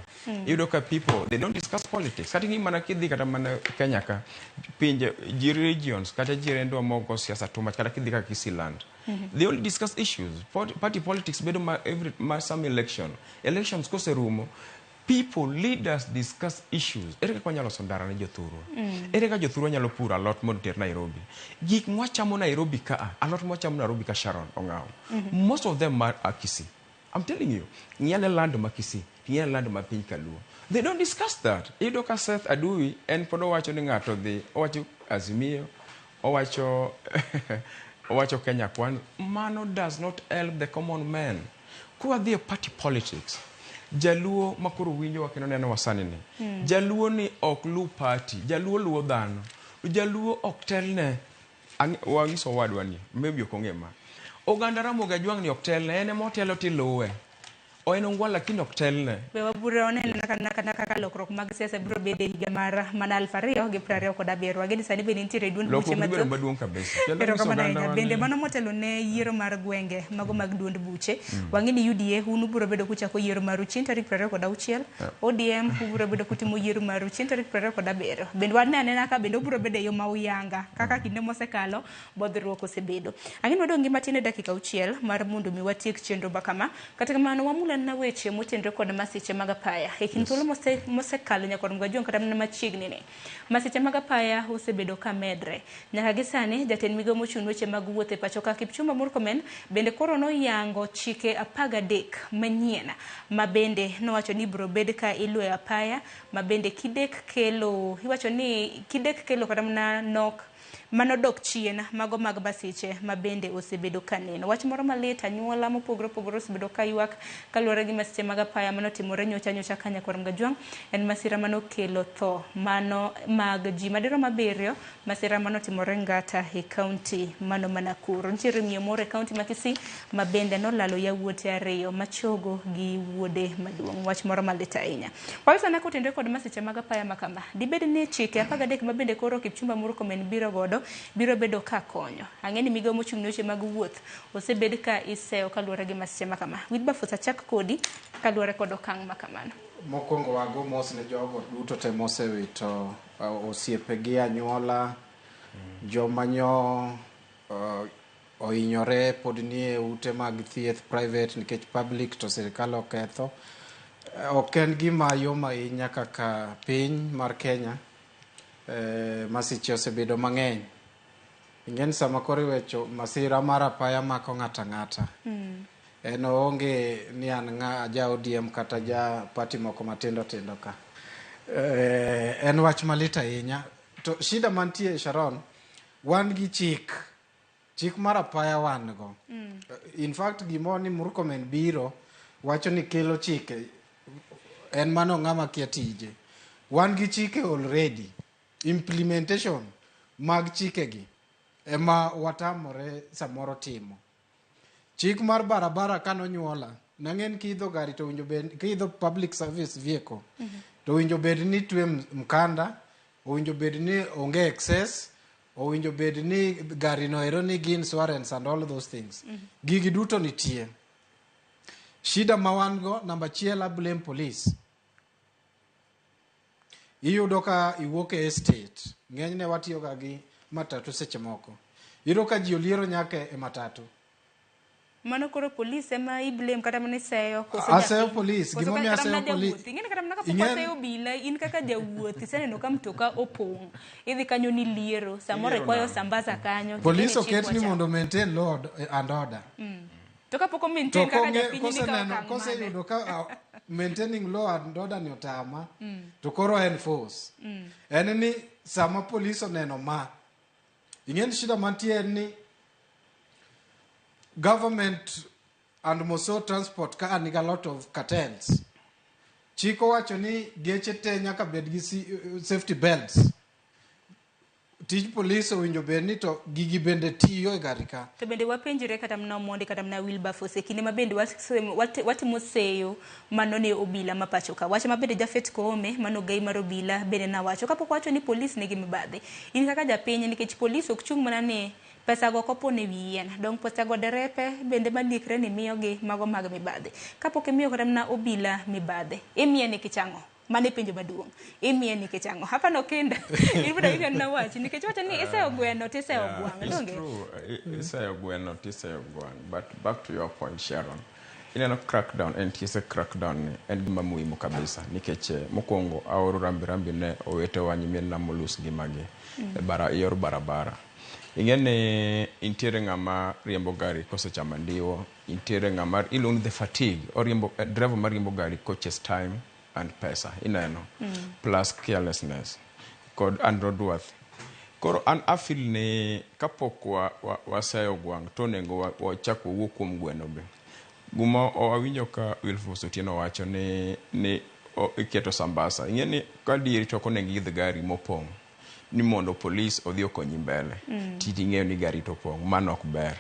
You look at people, they don't discuss politics. Kati ni mana kidhi kata mana Kenya ka pinje regions kata jirendo moko siasa too much kata kidhi ka Kisiland. They only discuss issues. Party politics bedo some elections kose rumo. People, leaders discuss issues. Ereka kwa nyalo sondara na jothuro. Ereka jothuro nyalo pura a lot more ter Nairobi. Gik mwachamo Nairobi ka a lot mwachamo Nairobi ka Sharon ongao. Most of them are Kisii. I'm telling you, Nyane land makisi, Nyane land mapiny kaluo. They don't discuss that. Ido ka Seth Adui en podo wacho ni ngato dhi, owacho Azimio, owacho Kenya Kwan. Mano does not help the common man. Kuwa dhie party politics. Jaluo makuru winjo wakino neno wasani ni. Jaluo ni ok lu party, jaluo luo dhano. Jaluo ok telne. Wangiso wadwa ni, maybe okongema. Oganda Ramogi juang ni oktelne, ene motelo tiluwe. O en ongwa lakini oktelne. Bewa bure onene naka lokrok mag siasa biro bede higa mar mana alfario gi prario koda bero. Ageni sani bende nitiere duond buche mathoth. Lokro maduong' kabisa. Pero kamana bende mano motelo ne yiero mar gwenge mago mag duond buche. Wangini UDA unu biro bedo kuchako yiero mar uchin tarik 26. ODM biro bedo kutimo yiero mar uchin tarik 27. Bende wanene naka bende biro bedo yo mauyanga kaka kinde mosekalo bodhruok osebedo. Ang'eni wadong' gi matin e dakika 6 mar mondo mi watiek chenro bakama. Kata kamano wamula na weche motenre kod masiche mag apaya. Thuolo mosekalo nyakod mgajon kata mana machiegni ne. Masiche mag apaya osebedo ka medre. Nyaka gi sani jatend migawo mochung' weche mag wuoth e pacho ka Kipchumba Murkomen bende koro noyango chike 13 manyien ma bende nowacho ni biro bed ka iluwo apaya ma bende kidek kelo kata mana nok manodok chien mago mag basiche mabende osebedo kaneno. Wach moro malit anyuola mopogore opogore osebedo kayuak kaluwore gi masiche mag apaya manotimore nyocha Kanya Kwar Mgajwang. En masira manokelo tho mano mag ji madiro mabiriyo, masira manotimore Ngata e kaunti mano Nakuru. Nitiere miyo moro e kaunti ma Kisii mabende nolalo yawuote ariyo machogo gi wuode maduong'. Wach moro malit ahinya. Kwa na kutendre kod masiche mag apaya makama. Dibed ni chike 13 mabende koro Kipchumba Murkomen biro godo biro bedo ka konyo. Ang'eni migawo mochung' ne weche mag wuoth osebed ka iseyo kaluwore gi masiche makama. Widbafusa chak kodi kaluwore kod okang' makamano. Mokwongo wago mos ne jogo duto te mosewito osiepegi, anyuola, jomanyo ohinyore pod nie ute mag thieth private nikech public to sirikal oketho. Ok en gima yom ahinya kaka piny mar Kenya masiche osebedo mang'eny. Ingen sama koro iwecho masira mar apaya mako ng'ata. En onge ni an ja ODM kata ja party moko matindo ka. En wach malit ahinya. To shida mantie Sharon, wan gi chik mar apaya wan go. In fact gimoni Murkomen biro wacho ni kelo chike en mano ng'ama kia tije. Wan gi chike already. Implementation mag chikegi ema watamore samoro timo. Chik mar barabara kanonyuola, nang'en kiidho gari to winjo bed, kiidho public service vehicle, to winjo bed ni twe mkanda, winjo bed ni onge excess, winjo bed ni gari no ero ni gi insurance and all those things. Gigi duto nitie. Shida mawango, namba chiela blame police. Iyudo ka iwuok e estate, ng'enyne watiyo ga gi matatu seche moko. Iyudo ka ji oliero nyake e matatu. Mano koro police ema iblame kata mane seyo aseyo police gimo mi aseyo police ingene kata mnaka poko seyo bila in kaka jawuoth iseneno ka mtoka opong idhi kanyo ni liero samore kwayo sambaza kanyo police oket ni mondo maintain law and order to ka poko maintain kaka japiny ni ka kose yudo ka maintaining law and order ni otama to koro enforce en ni sama police oneno ma ingene shida mantie ni government and moso transport ka and a lot of cartels. Chiko wacho ni geche te nyaka bed gi safety belts. Tij police owinjo bed ni to gigi bende tiyo e gari ka. To bende wapenjire kata mna Omondi kata mna Wilberforce kinde mabende watimo seyo manone obila mapacho ka. Wacho mabende Jafet Koome mano gai mar obila bende na wacho kapok wacho ni police nigi mibadhi. In kaka japiny nikech police ok chung mana ni pesa go kopo ne wien dong pesa go derepe bende malikre ni miyo gi mago mag mibadhi kapok imiyo kata mna obila mibadhi imiye ni kichango mane penjo maduong imiye ni kichango hapa no kenda ibuda hiyo na wachi nikech wacha ni iseyo gweno tiseyo gwang donge iseyo gweno tiseyo gwang but back to your point Sharon ineno crackdown and tise crackdown en gima muhimu kabisa nikech mokwongo aoro rambi ne owete wanyimien na molus gimage yor barabara ingene intiere ng'ama riembo gari kosechama ndiwo intiere ng'ama ilong the fatigue or riembo driver mar riembo gari coaches time and pesa ineno plus carelessness kod roadworth koro an afil ne kapok wasayo gwang to nego wachako wuok kuom gweno be gumo awinjo ka Wilfos Otieno wacho ni iketo sambasa ingene ka dieri to konengi idh gari mopong ni mondo police odhi okonyi mbele titi ng'eyo ni gari to pong mano ok ber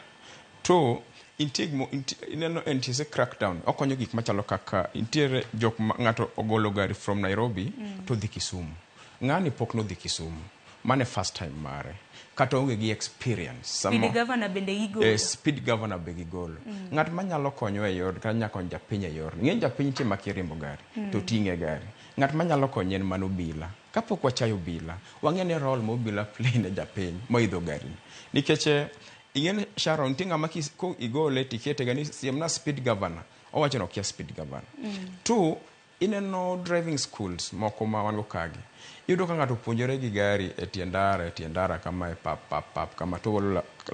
to ineno NTSA crackdown okonyo gik machalo kaka intiere jok ng'ato ogolo gari from Nairobi to dhi Kisumu ng'ani pok no dhi Kisumu mane first time mare kata onge gi experience speed governor bende igolo speed governor be gigolo ng'at manyalo konyo e yor kata nyako japiny e yor ng'eny japiny tie makiriembo gari to ting'e gari ng'at manyalo konyo en mano bila kapok wachayo bila wang'ene role mo bila play ne japiny moidho gari nikech ing'ene Sharon tinga maki ko igole tikete gani siemna speed governor owacho no kia speed governor tu ineno driving schools moko ma wan go kage yudo ka ng'ato puonjore gi gari e tiendara kama e pap kama to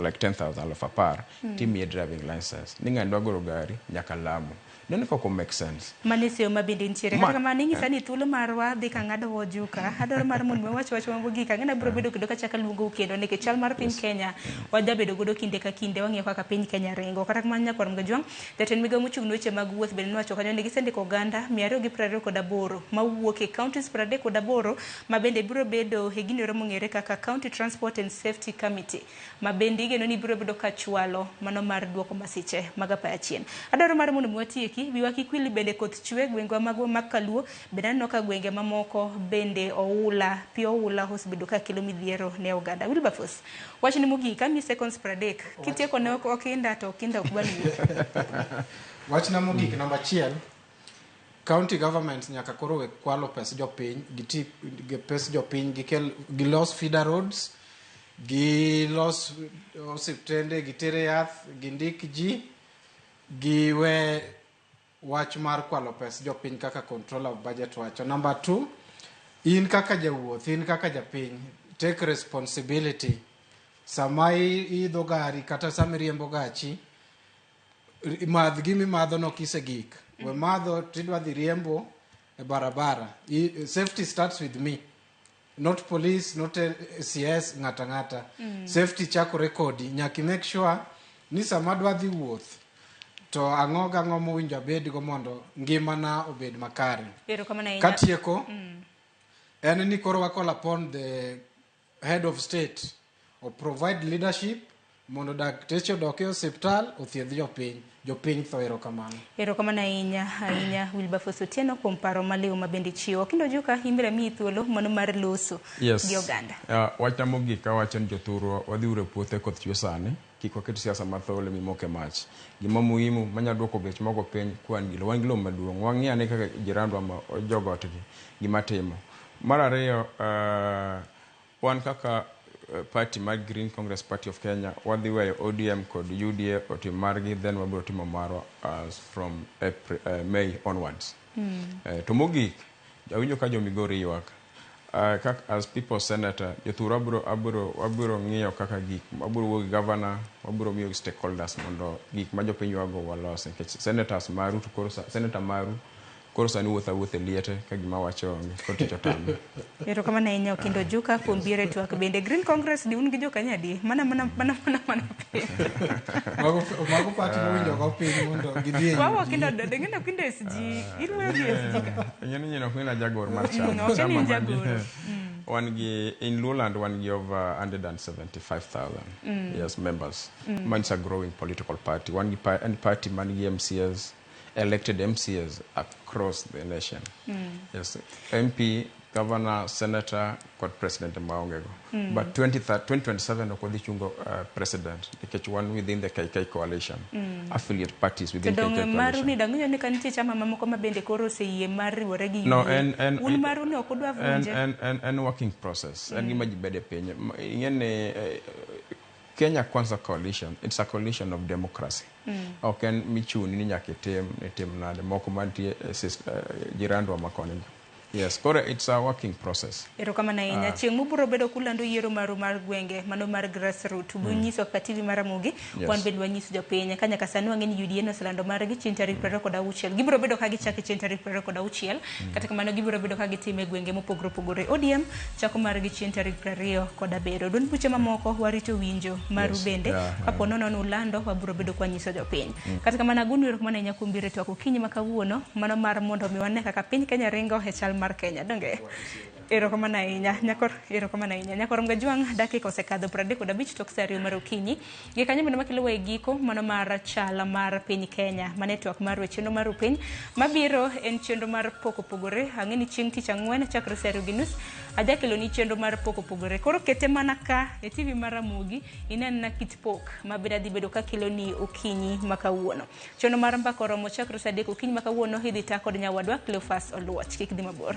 like 10,000 alaf apar timiye driving license ni ng'ani dwagoro gari nyaka Lamu nene koko make sense. Manisio mabindi ntiere kaka maningi sani thuolo marwa dhi ka ng'ado wojuka adoro mar mon mewacho wach mambo gika ng'ena biro bedo kendo ka chaka luongo kendo nikech chal mar piny Kenya waja bedo godo kinde ka kinde wang'iyo kaka piny Kenya ringo kata kamano nyakwaru Mgajwang' jatend migawo mochung' ne weche mag wuoth bende nowacho kanyo ni gisendiko oganda 228 mawuok e counties 38 ma bende biro bedo e gino mong'ere kaka County Transport and Safety Committee ma bende igeno ni biro bedo ka chwalo mano mar duoko masiche mag apaya chien. Adoro mar mondo mwatieki biwa kikwili bende koth chwe gwengwa magwa makaluo bende aneno ka gwenge mamoko bende oula pi oula osebedo ka kelo midhiero ne oganda. Wilberforce wach ni mogik kami seconds 30 kitieko ne okinda to okinda ok bali. Wach na mogik namba 1 county governments nyaka koro we kwalo pes jopiny giti pes jopiny gilos feeder roads gilos osiptende gitere yath gindik ji giwe wach mar kwalo pes jopiny kaka control of budget wacho. Number 2 in kaka jawuoth in kaka japiny take responsibility sama idho gari kata sama riembo gachi madh gimi madho no kisegik we madho tidwa dhi riembo e barabara. Safety starts with me, not police, not CS, ngata safety chako rekodi nyaki make sure ni sama dwa dhi wuoth to ang'o mowinjo abed go mondo ngimana obed makare. Katieko en ni koro wako upon the head of state or provide leadership mondo dakteche doke hospital othiedh jopiny tho. Erokamano ahinya Wilberforce Otieno kuom paro maliw mabende chiwo kendo joka imre mi thuolo mano mar loso gi oganda. Wach na mogik ka wacho ni jothurwa wadhi ure puothe koth chwe sani kik waket siasa mathole mimoke mach. Gima muhimu manya duoko bech mogo piny kwan gilo wan gilo maduong' wang'i ane kaka jirandwa ma jogotgi gima timo. Mar ariyo wan kaka party mag Green Congress Party of Kenya wadhi weyo ODM kod UDA otim margi then wabiro timo marwa from May onwards. To mogik awinjo ka jomigori ywak as people senator jothuro abiro ng'iyo kaka gik abiro wuogi governor wabiro miyo stakeholders mondo gik ma jopiny wago walos nikech senators maru to koro senator maru koro sani wuotha liete ka gima wacho koticho tame. Erokamano ahinya kendo joka kuom biro twak bende Green Congress di un gi joka nyadi mana mago party mowinjo go piny mondo gidhi wawo kendo dengena kinde SG irwe gi SG nyino kwina jagor mar chama one gi in Luland one gi over 175,000 yes members. It's a growing political party one gi party man gi MCs elected MCs across the nation. Yes, MP, governor, senator, court president maongego. But 2027 okodhi chungo president nikech one within the KK coalition. Affiliate parties within KK coalition. Maru ni dangunyo ni kaniti chama mamoko mabende koro seiye mari waregi. No, and maru ni okodwa vunje. And working process. And imajibede penye. Ingene Kenya Kwanza coalition, it's a coalition of democracy. Oken michuni ni nyaka tem nade moko mantie jirandwa makoni. Yes, correct. It's a working process. Erokamano ahinya chieng' mubiro bedo kulando yiero maru mar gwenge mano mar grassroots bunyiso kaka TV mar Ramogi wan bende wanyiso jopiny ka nyaka sani wang'eni UDA no selando margi chieng' tarik 26 gibiro bedo ka gichako chieng' tarik 26 kata kamano gibiro bedo ka gitime gwenge mopogore opogore. ODM chako margi chieng' tarik 27 don buche mamoko warito winjo maru bende kapo nono ulando wabiro bedo kwa nyiso jopiny kata kamano agunu erokamano ahinya kuom biro twak okinyi makawuono mano mar mondo miwane kaka piny Kenya ringo e chal mar Kenya donge erokamano ahinya nyakor Mgajwang' dakika osekadho 35 tok saa 2 mar okinyi gi kanyo bende makelo e giko mano mar chala mar piny Kenya ma network mar chenro mar piny mabiro en chenro mar poko pogore ang'eni chieng' tich ang'wen chakre saa 2:30 ajakelo ni chenro mar poko pogore koro kete mana ka e TV mar Ramogi inen na kit pok mabira dhi bedo ka kelo ni okinyi makawuono chenro mar mbako romo chakre saa 3 okinyi makawuono idhi ta kod nyawadwa Cleophas Oluoch kik dhi mabor.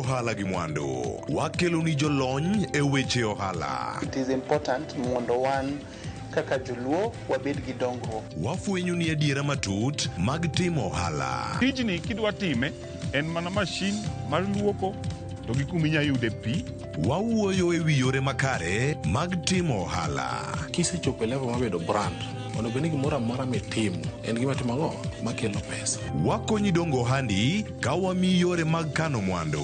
Ohala gi mwandu wakelo ni jolony e weche ohala. It is important mondo wan kaka joluo wabed gi dongruok. Wafwenyo ni adiera matut mag timo ohala. Tijni kidwa time en mana mashin mar luoko to gi kuminya yude pi. Wawuoyo e wi yore makare mag timo ohala. Kisechopo e level mabedo brand, onego ni gimoro amora mitimo en gima timo makelo pesa. Wakonyi dongo ohandi ka wamiyi yore mag kano mwandu.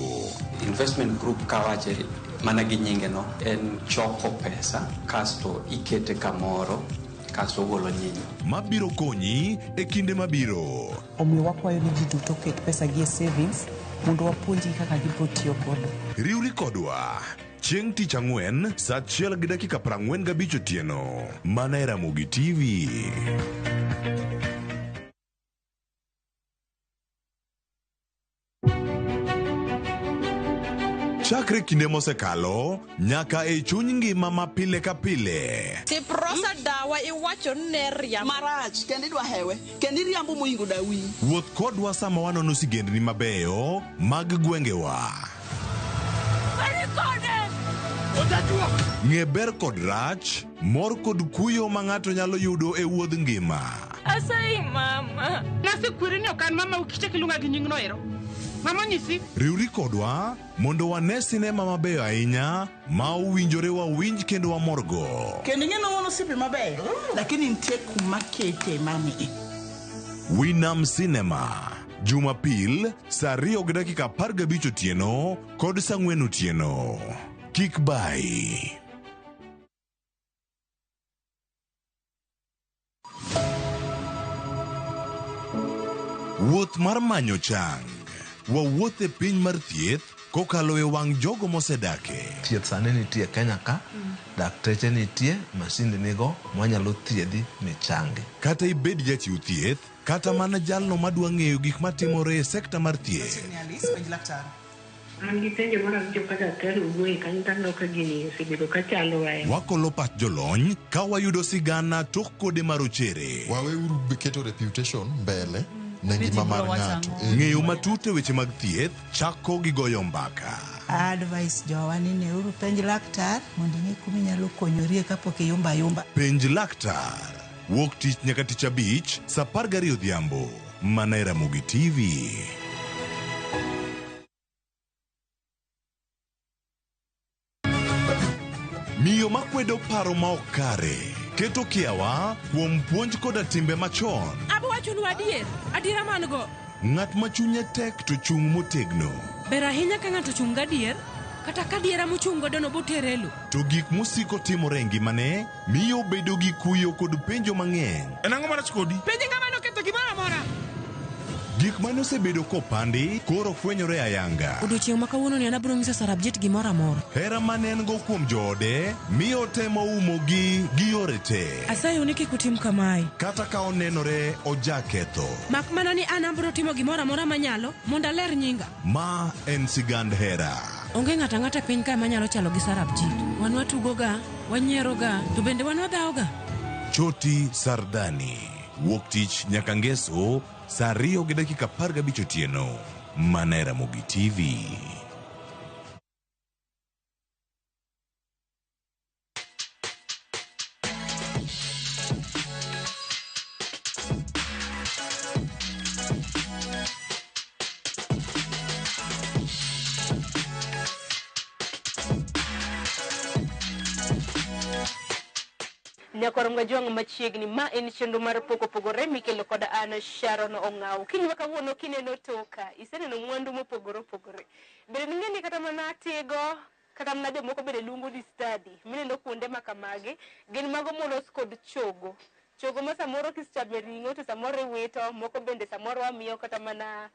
Investment group kawache mana gi nyinge no en choko pesa kasto ikete kamoro kasto golo nyinyo. Mabiro konyi e kinde mabiro. Omiyo wakwayo ni ji duto ket pesa gi e savings mondo wapuonji kaka gibiro tiyo kode. Riwri kodwa chieng' tich ang'wen saa 1:45 otieno mana e Ramogi TV. Chakre kinde mosekalo nyaka e chuny ngima ma pile ka pile. Kiprosa dawa iwacho neria marach kendi dwa hewe kendi riambo moingo dawi. Wuoth kodwa sama wanono sigendni mabeyo mag gwengewa. Ng'e ber kod rach, mor kod kuyo ma ng'ato nyalo yudo e wuodh ngima. Asai mama. Nasekwere ni okan mama ukichak ilunga gi nyingno ero. Mama nyisi. Riwri kodwa mondo wane sinema mabeyo ahinya ma uwinjore wawinj kendo wamorgo. Kendi ng'eno wono sipi mabeyo lakini nitie kuma kete mami. Winam Cinema Jumapil saa 2:15 otieno kod saa 4 otieno. Kik bai. Wuoth mar manyo chang. Wawuoth e piny mar thieth kokalo e wang' jogo mosedake. Thieth sani nitie Kenya ka, dakteche nitie, masinde nigo mwanyalo thiedhi michangi. Kata ibed jachiw thieth, kata mana jalno madwa ng'eyo gik matimore e sekta mar thieth. Wakolo pat jolony ka wayudo sigana tok kode marochere. Waweuru keto reputation mbele ne ngima mar ng'ato. Ng'eyo matut e weche mag thieth chako gi goyo mbaka. Advice jowani ne uru penj laktar mondo ing'e kuma inyalo konyorie kapok iyumba yumba. Penj laktar wuok tich nyaka tich abich saa 12 odhiambo mana e Ramogi TV. Miyo makwedo paro ma ok kare keto kiawa kuom puonj koda timbe machon. Abwachonu adiera man go. Ng'at ma chunye tek to chung' motegno. Ber ahinya ka ng'ato chung' gadier, kata ka diera mochung' godo no boterelo. To gik musiko timore e ngimane miyo bedo gi kuyo kod penjo mang'eny. En ang'o marach kodi? Penjo ng'ama noketho gimoro amora. Gik mane osebedo kopandi koro fwenyore ayanga. Odiochieng' ma kawuono ni an abiro ng'iso Sarabjit gimoro amora. Hera mane en go kuom joode miyo temo umogi gi yore te. Asayo ni kik utim kamae. Kata ka onenore ojaketho. Mak mana ni an abiro timo gimoro amora manyalo mondo aler nyinga. Ma en sigand hera. Onge ng'ata ng'ata piny ka manyalo chalo gi Sarabjit. Wan watugoga, wanyieroga, to bende wan wadhaoga. Choti Sardani wuok tich nyaka ngeso saa 2:15 otieno mana e Ramogi TV. Nyakoronga jwang' machiegni ma en chenro mar pogore mikelo koda an Sharon Ong'aw. Kinywa kawuono kineno toka, iseneno mwandu mopogore opogore. Bende ning'eni kata mana tigo, kata mana jomoko bende luongo ni study. Mineno kuonde makamagi, gin mago molos kod chogo. Chogo ma samoro kischame ring'o to samoro iwito, moko bende samoro wamiyo kata mana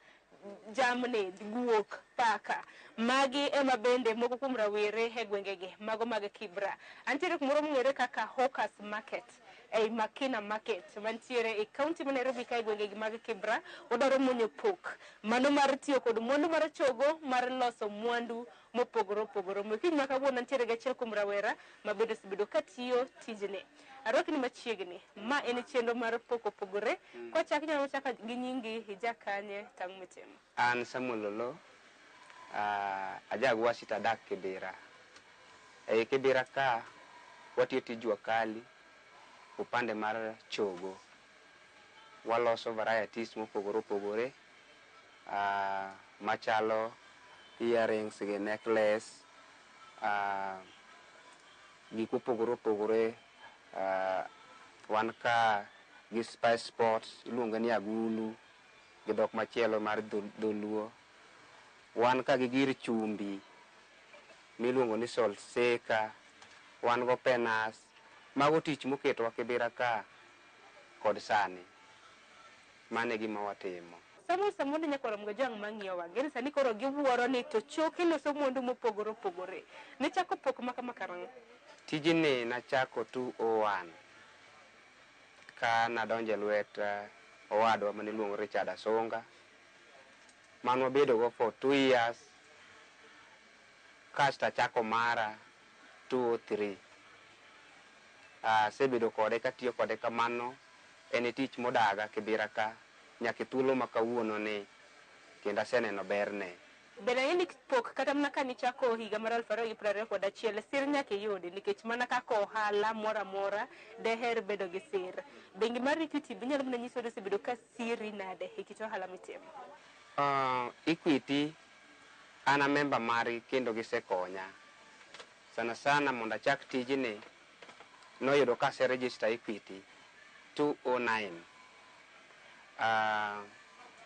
jamne, guok, paka. Magi ema bende moko kuom rawere e gwengegi, mago mag Kibra. Antiere kumoro mong'ere kaka Hawkers Market, ei Makina Market, mantiere e kaunti ma Nairobi ka e gwengegi mag Kibra, odaro muonyo pok. Mano mar tiyo kod mwandu mar chogo, mar loso mwandu mopogore opogore. Kiny ma kawuono antiere gi achiel kuom rawera ma bende osebedo katiyo tijni. Arwakni machiegni, ma en chenro mar pok opogore. Kochak nyalo chaka gi nyingi ijakanye tang' mitimo. An Samuel Lolo, ajagwa sita dak Kibera. Kibera ka watiyo tij wakali, upande mar chogo waloso varieties mopogore opogore machalo earrings gi necklace gik mopogore opogore wan ka gi spice sports iluongo ni agulu gi dhok machielo mar dholuo wan ka gi gir chumbi miluongo ni salt shaker wan go penas mago tich moketowa Kibera ka kod sani mane gima watimo Samo nyako rom go jang mang'iyo wang'e sani koro giwuoro ni to choke loso mwandu mopogore opogore ne chako pok maka karang'o tijini nachako 201 ka nadonje lwet owadwa mane luongo Richard Asonga man wabedo go for 2 years kasta chako mara 203 sebedo kode katiyo kode kamano en tich modaga Kibera ka nyaka thuolo makawuono ni kendo aseneno berne bende ni pok kata mana ka nichako higa mar 2021 sir nyaka yudi nikech mana kaka ohala mora mora deher bedo gi sir bengi mar Equity binyalo mana nyiso ni sebedo ka siri nade hikito ohala mitimo Equity ana member mari kendo gisekonya sana mondo achak tijni noyudo ka se register Equity 209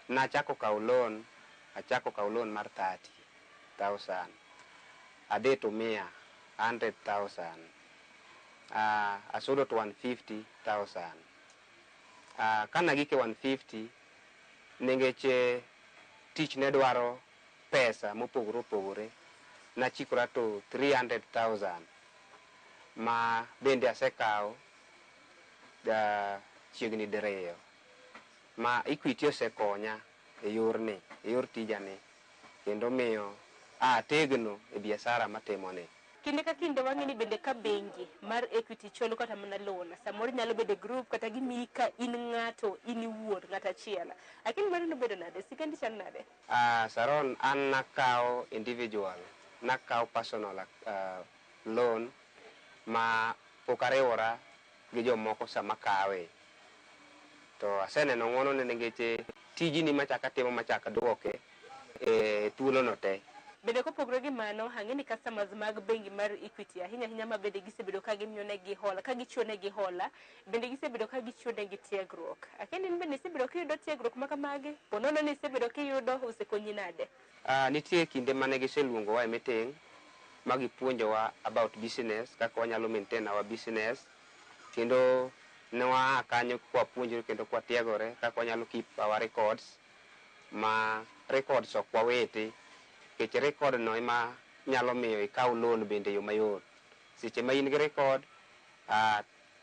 nachako kawo loan mar 30,000 adhi to 100,000 asudo to 150,000 kana gike 150 ningeche tich ne dwaro pesa mopogore opogore nachikora to 300,000 ma bende asekawo chiegni diriyo ma Equity osekonya e yor tijani kendo miyo ategno e biashara matimoni kinde ka kinde wang'eni bende ka bengi mar Equity cholo kata mana loan samoro nyalo bedo group kata gimiyi ka in ng'ato in iwuon ng'ato achiel lakini mari nobedo nade sikendi chal nade Saron an nakawo individual nakawo personal loan ma pok ariwora gi jomoko sama kawe to aseneno ng'wono ne ningeche tijini machaka timo machaka duoke e thuolo no te bende kopogore gi mano hang'eni customers mag bengi mar Equity ahinya ma bende gisebedo ka gimiyonegi hola ka gichionegi hola bende gisebedo ka gichionegi tiegruok akendi in bende isebedo kiyudo tiegruok makamagi ponono ni isebedo kiyudo osekonyi nade nitie kinde mane giseluongowa e meeting ma gipuonjowa about business kaka wanyalo maintain our business kendo ne waa kanyo kwapuonjore kendo kwatiegore kaka wanyalo keep our records ma records ok wawiti kech record no ema nyalo miyo ikaw loan bende yo mayot seche ma in gi record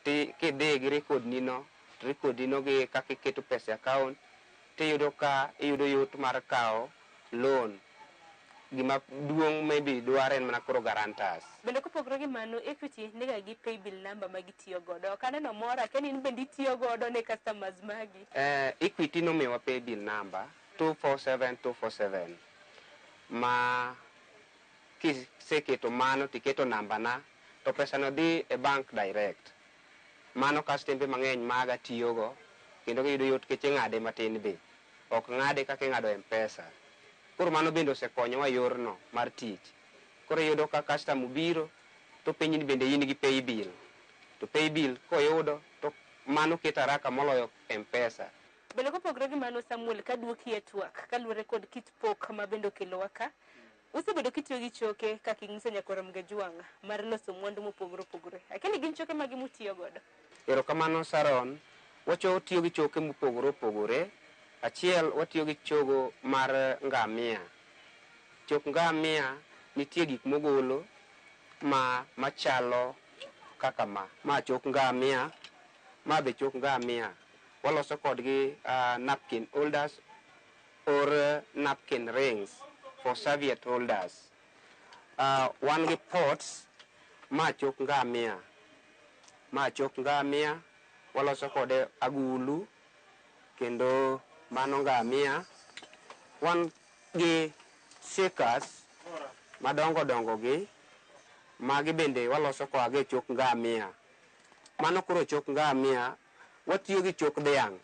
kidhi gi record nino gi kaka iketo pesa account tiyudo ka iyudo yot mar kawo loan gima duong' maybe dware en mana koro guarantors bende kopogore gi mano Equity niga gi paybill number ma gitiyo godo kaneno mora keni in bende itiyo godo ne customers magi Equity nomiyowa paybill number 247247 ma kiseketo mano tiketo namba na to pesa no dhi e bank direct mano kastembe mang'eny maga tiyogo kendo giyudo yot keche ng'ade matin be ok ng'ade kaka ing'ado M-Pesa koro mano bende osekonyowa yorno mar tich koro iyudo ka customer biro to penyi ni bende in gi paybill to paybill koyudo to mano keto haraka moloyo M-Pesa bende kopogore gi mano Samuel ka duoki e twak kaluwore kod kit pok ma bende okelowa ka usebedo kitiyo gi choke kaka ing'iso nyakorom Gajwang' mar loso mwandu mopogore opogore lakini gin choke magi mutiyo godo erokamano Saron watiyo gi choke mopogore opogore achiel watiyo gi chogo mar ngamia chok ngamia nitie gik mogolo machalo kaka ma chok ngamia ma be chok ngamia waloso kodgi napkin holders or napkin rings for serviette holders wan gi pots ma chok ngamia waloso kode agulu kendo mano ngamia wan gi shakers madongo gi magi bende waloso koage chok ngamia mano koro chok ngamia. Watiyo gi chok dhiang'.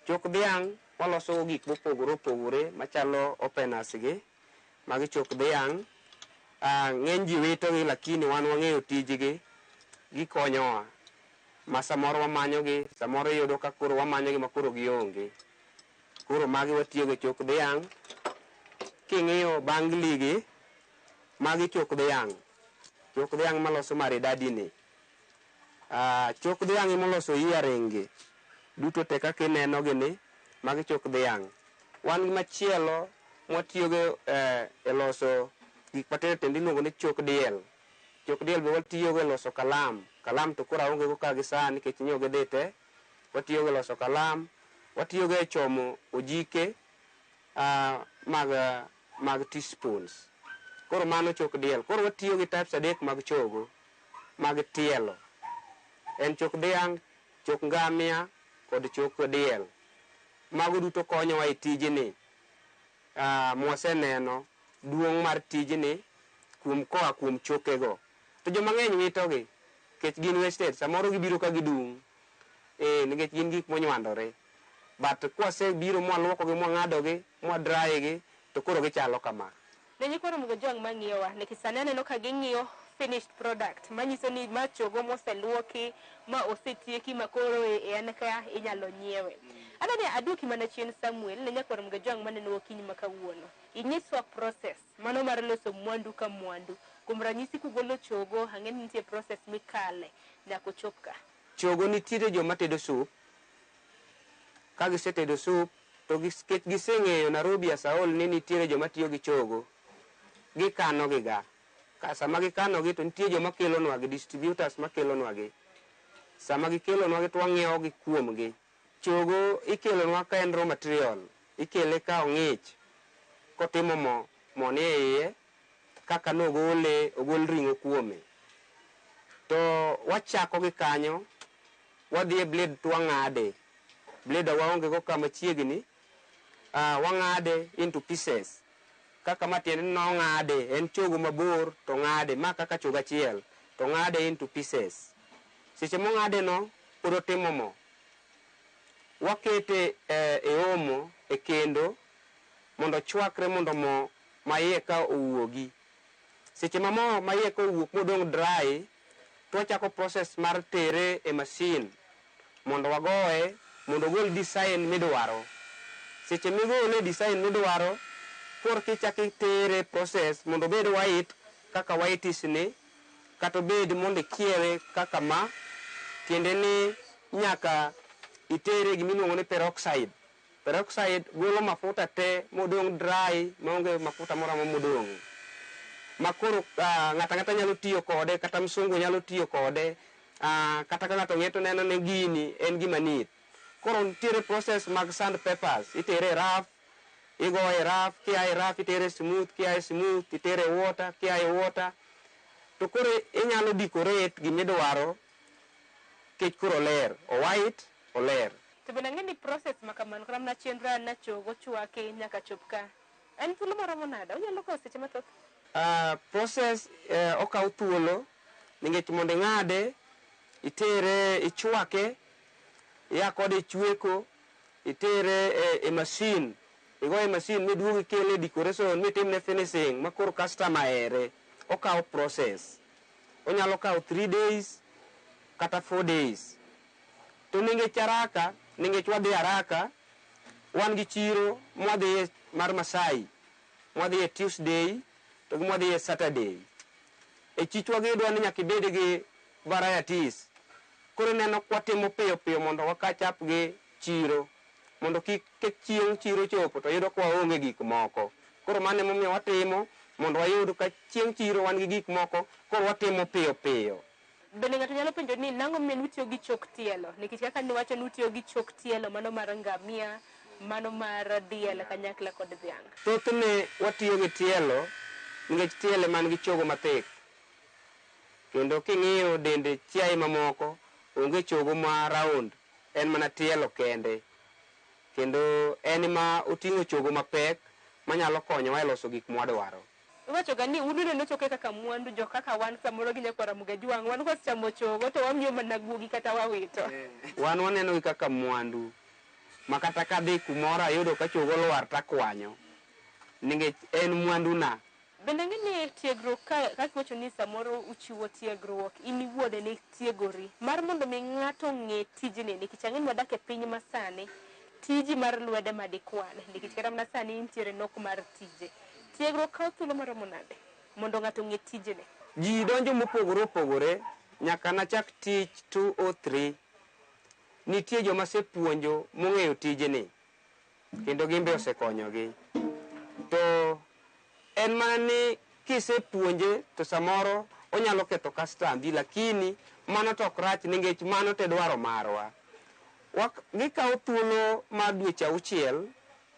Chok dhiang' waloso gik mopogore opogore machalo openas gi magi chok dhiang'. Ng'eny ji witogi lakini wan wang'eyo tijgi, gikonyowa. Ma samoro wamanyogi, samoro iyudo ka koro wamanyogi ma koro gionge. Koro magi watiyo gi chok dhiang'. King'iyo bangli gi, magi chok dhiang'. Chok dhiang' maloso maridadi ni. Chok dhiang' moloso earring gi. Duto te kaka ineno gini, magi chok dhiang'. Wan gi machielo mwatiyogo e loso gik matindo tindo iluongo ni chok diel. Chok diel be watiyogo e loso kalam. Kalam to koro aonge go ka gi sani nikech nyiewo gi dite. Watiyogo e loso kalam. Watiyogo e chomo ojike mag teaspoons. Koro mano chok diel. Koro watiyo gi types adek mag chogo, mag tielo. En chok dhiang', chok ngamia kod chok diel. Mago duto konyowa e tijni. Mwaseneno duong' mar tijni koa kuom chokego. To joma ng'eny witogi nikech gin wasted. Samoro gibiro ka gidung'. Nikech gin gik monywandore. But kwasebiro mwaluokogi mwang'adogi mwadrygi to koro gichalo kama. Nenye koro mga jong mang'iyowa nikech sani aneno ka ging'iyo finished product manyiso ni ma chogo moseluoki ma osetieki ma koro en ka inyalo nyiewe. Adani aduoki mana chien Samuel nenye koro mga jong maneno okinyi makawuono. Inyiswa process mano mar loso mwandu ka mwandu. Kuom ranyisi kugolo chogo ang'eni nitie process mikale nyaka chop ka. Chogo nitiere joma tedo sup. Ka gisetedo sup to giseng'eyo Nairobi Asaol ni nitiere joma tiyo gi chogo. Gikano gi ga. Sama gikano gi to nitie joma kelonwa gi, distributors makelonwa gi. Sama gikelonwa gi to wang'iewo gi kuom gi. Chogo ikelonwa ka en raw material. Ikele ka ong'ich. Kotimo mo ni e iye kaka ogol ring'o kuome. To wachako gi kanyo, wadhi e blade to wang'ade. Blade waonge go kama chiegni. Wang'ade into pieces. Kaka matiende ni ng'ade, en chogo mabor to ng'ade, ma kaka chogo achiel, to ng'ade into pieces. Seche mong'ade no, pod otimo mo. Wakete e omo, e kendo, mondo chwakre mondo mo ma iye ka owuogi. Seche ma mo ma iye ka owuok modong dry, to wachako process mar tere e masin, mondo wagoye, mondo gol design midwaro. Seche migole design midwaro, kor kichaki tere process mondo bed white kaka white ni, kata bed mondo kiewe kaka ma, tiende ni nyaka itere gimiluongo ni peroxide. Peroxide golo mafuta te modong dry maonge mafuta moro modong. Makoro ng'ata nyalo tiyo kode, kata msungu nyalo tiyo kode, kata ka ng'ato ng'eto neno ni gini en gima nit. Koro nitiere process mag sandpapers, itere rough, igoye rough, kiaye rough itere smooth, kiaye smooth itere water, kiaye water. To koro inyalo decorate gimidwaro kech koro ler, o white, o ler. To bende ng'eni process makamano kram na chenra na chogo chwake nyaka chop ka. En thuolo maromo nade? Onyalo kawo seche mathoth? Process okawo thuolo nikech mondo ing'ade, itere, ichwake, iya kode chweko, itere e masin. Igoye e masin miduogo ikele decoration mitimne finishing makoro customer ere. Okawo process. Onyalo kawo 3 days kata 4 days. To ningech haraka, ningech wadhi haraka, wan gi chiro mwadhiye mar Masai. Mwadhiye Tuesday to mwadhiye Saturday. E chichwa gi idwa ni nyaka ibed gi varieties. Koro neno kwatimo piyo piyo mondo wakachap gi chiro. Mondo kik chieng' chiro chopo to yudo kwa onge gik moko. Koro mane momiyo watimo mondo wayud ka chieng' chiro wan gi gik moko, koro watimo piyo piyo. Bende ng'ato nyalo penjo ni nang'o miyo utiyo gi chok tielo? Nikech kaka niwacho ni utiyo gi chok tielo mano mar ngamia, mano mar diel kanyakla kod dhiang'. Thothne watiyo gi tielo nikech tielo man gi chogo mathik. Kendo king'iyo dende chiaye mamoko onge chogo ma round, en mana tielo kende. Kendo en ma oting'o chogo mapek manyalo konyowa e loso gik mwadwaro. Iwacho gani uduno no choke kaka mwandu jo kaka wan samoro gi nyakwara mugajwang wan ko chamo chogo to wamiyo mana guogi kata wawito. Wan waneno kaka mwandu makata kadhi kumoro ayudo ka chogo lwar takwanyo. Ninge en mwandu na. Bende ng'eni tiegruok ka kiwacho ni samoro uchiwo tiegruok in iwuode ne tiegori mar mondo mi ng'ato ng'e tijni nikech ang'e ni wadak e piny masani tiji mar lwede madikwane nikech kata mana sani nitiere nok mar tije. Tiegruok kawo thuolo maromo nade mondo ng'ato ng'e tijni? Ji donjo mopogore opogore nyaka nachak tich 2 or 3. Nitie joma sepuonjo mong'eyo tijni kendo gimbe osekonyogi. To en mani kisepuonje to samoro onyalo ketho kastambi lakini mano to ok rach nikech mano te dwaro marwa. Gikawo thuolo mar dweche 6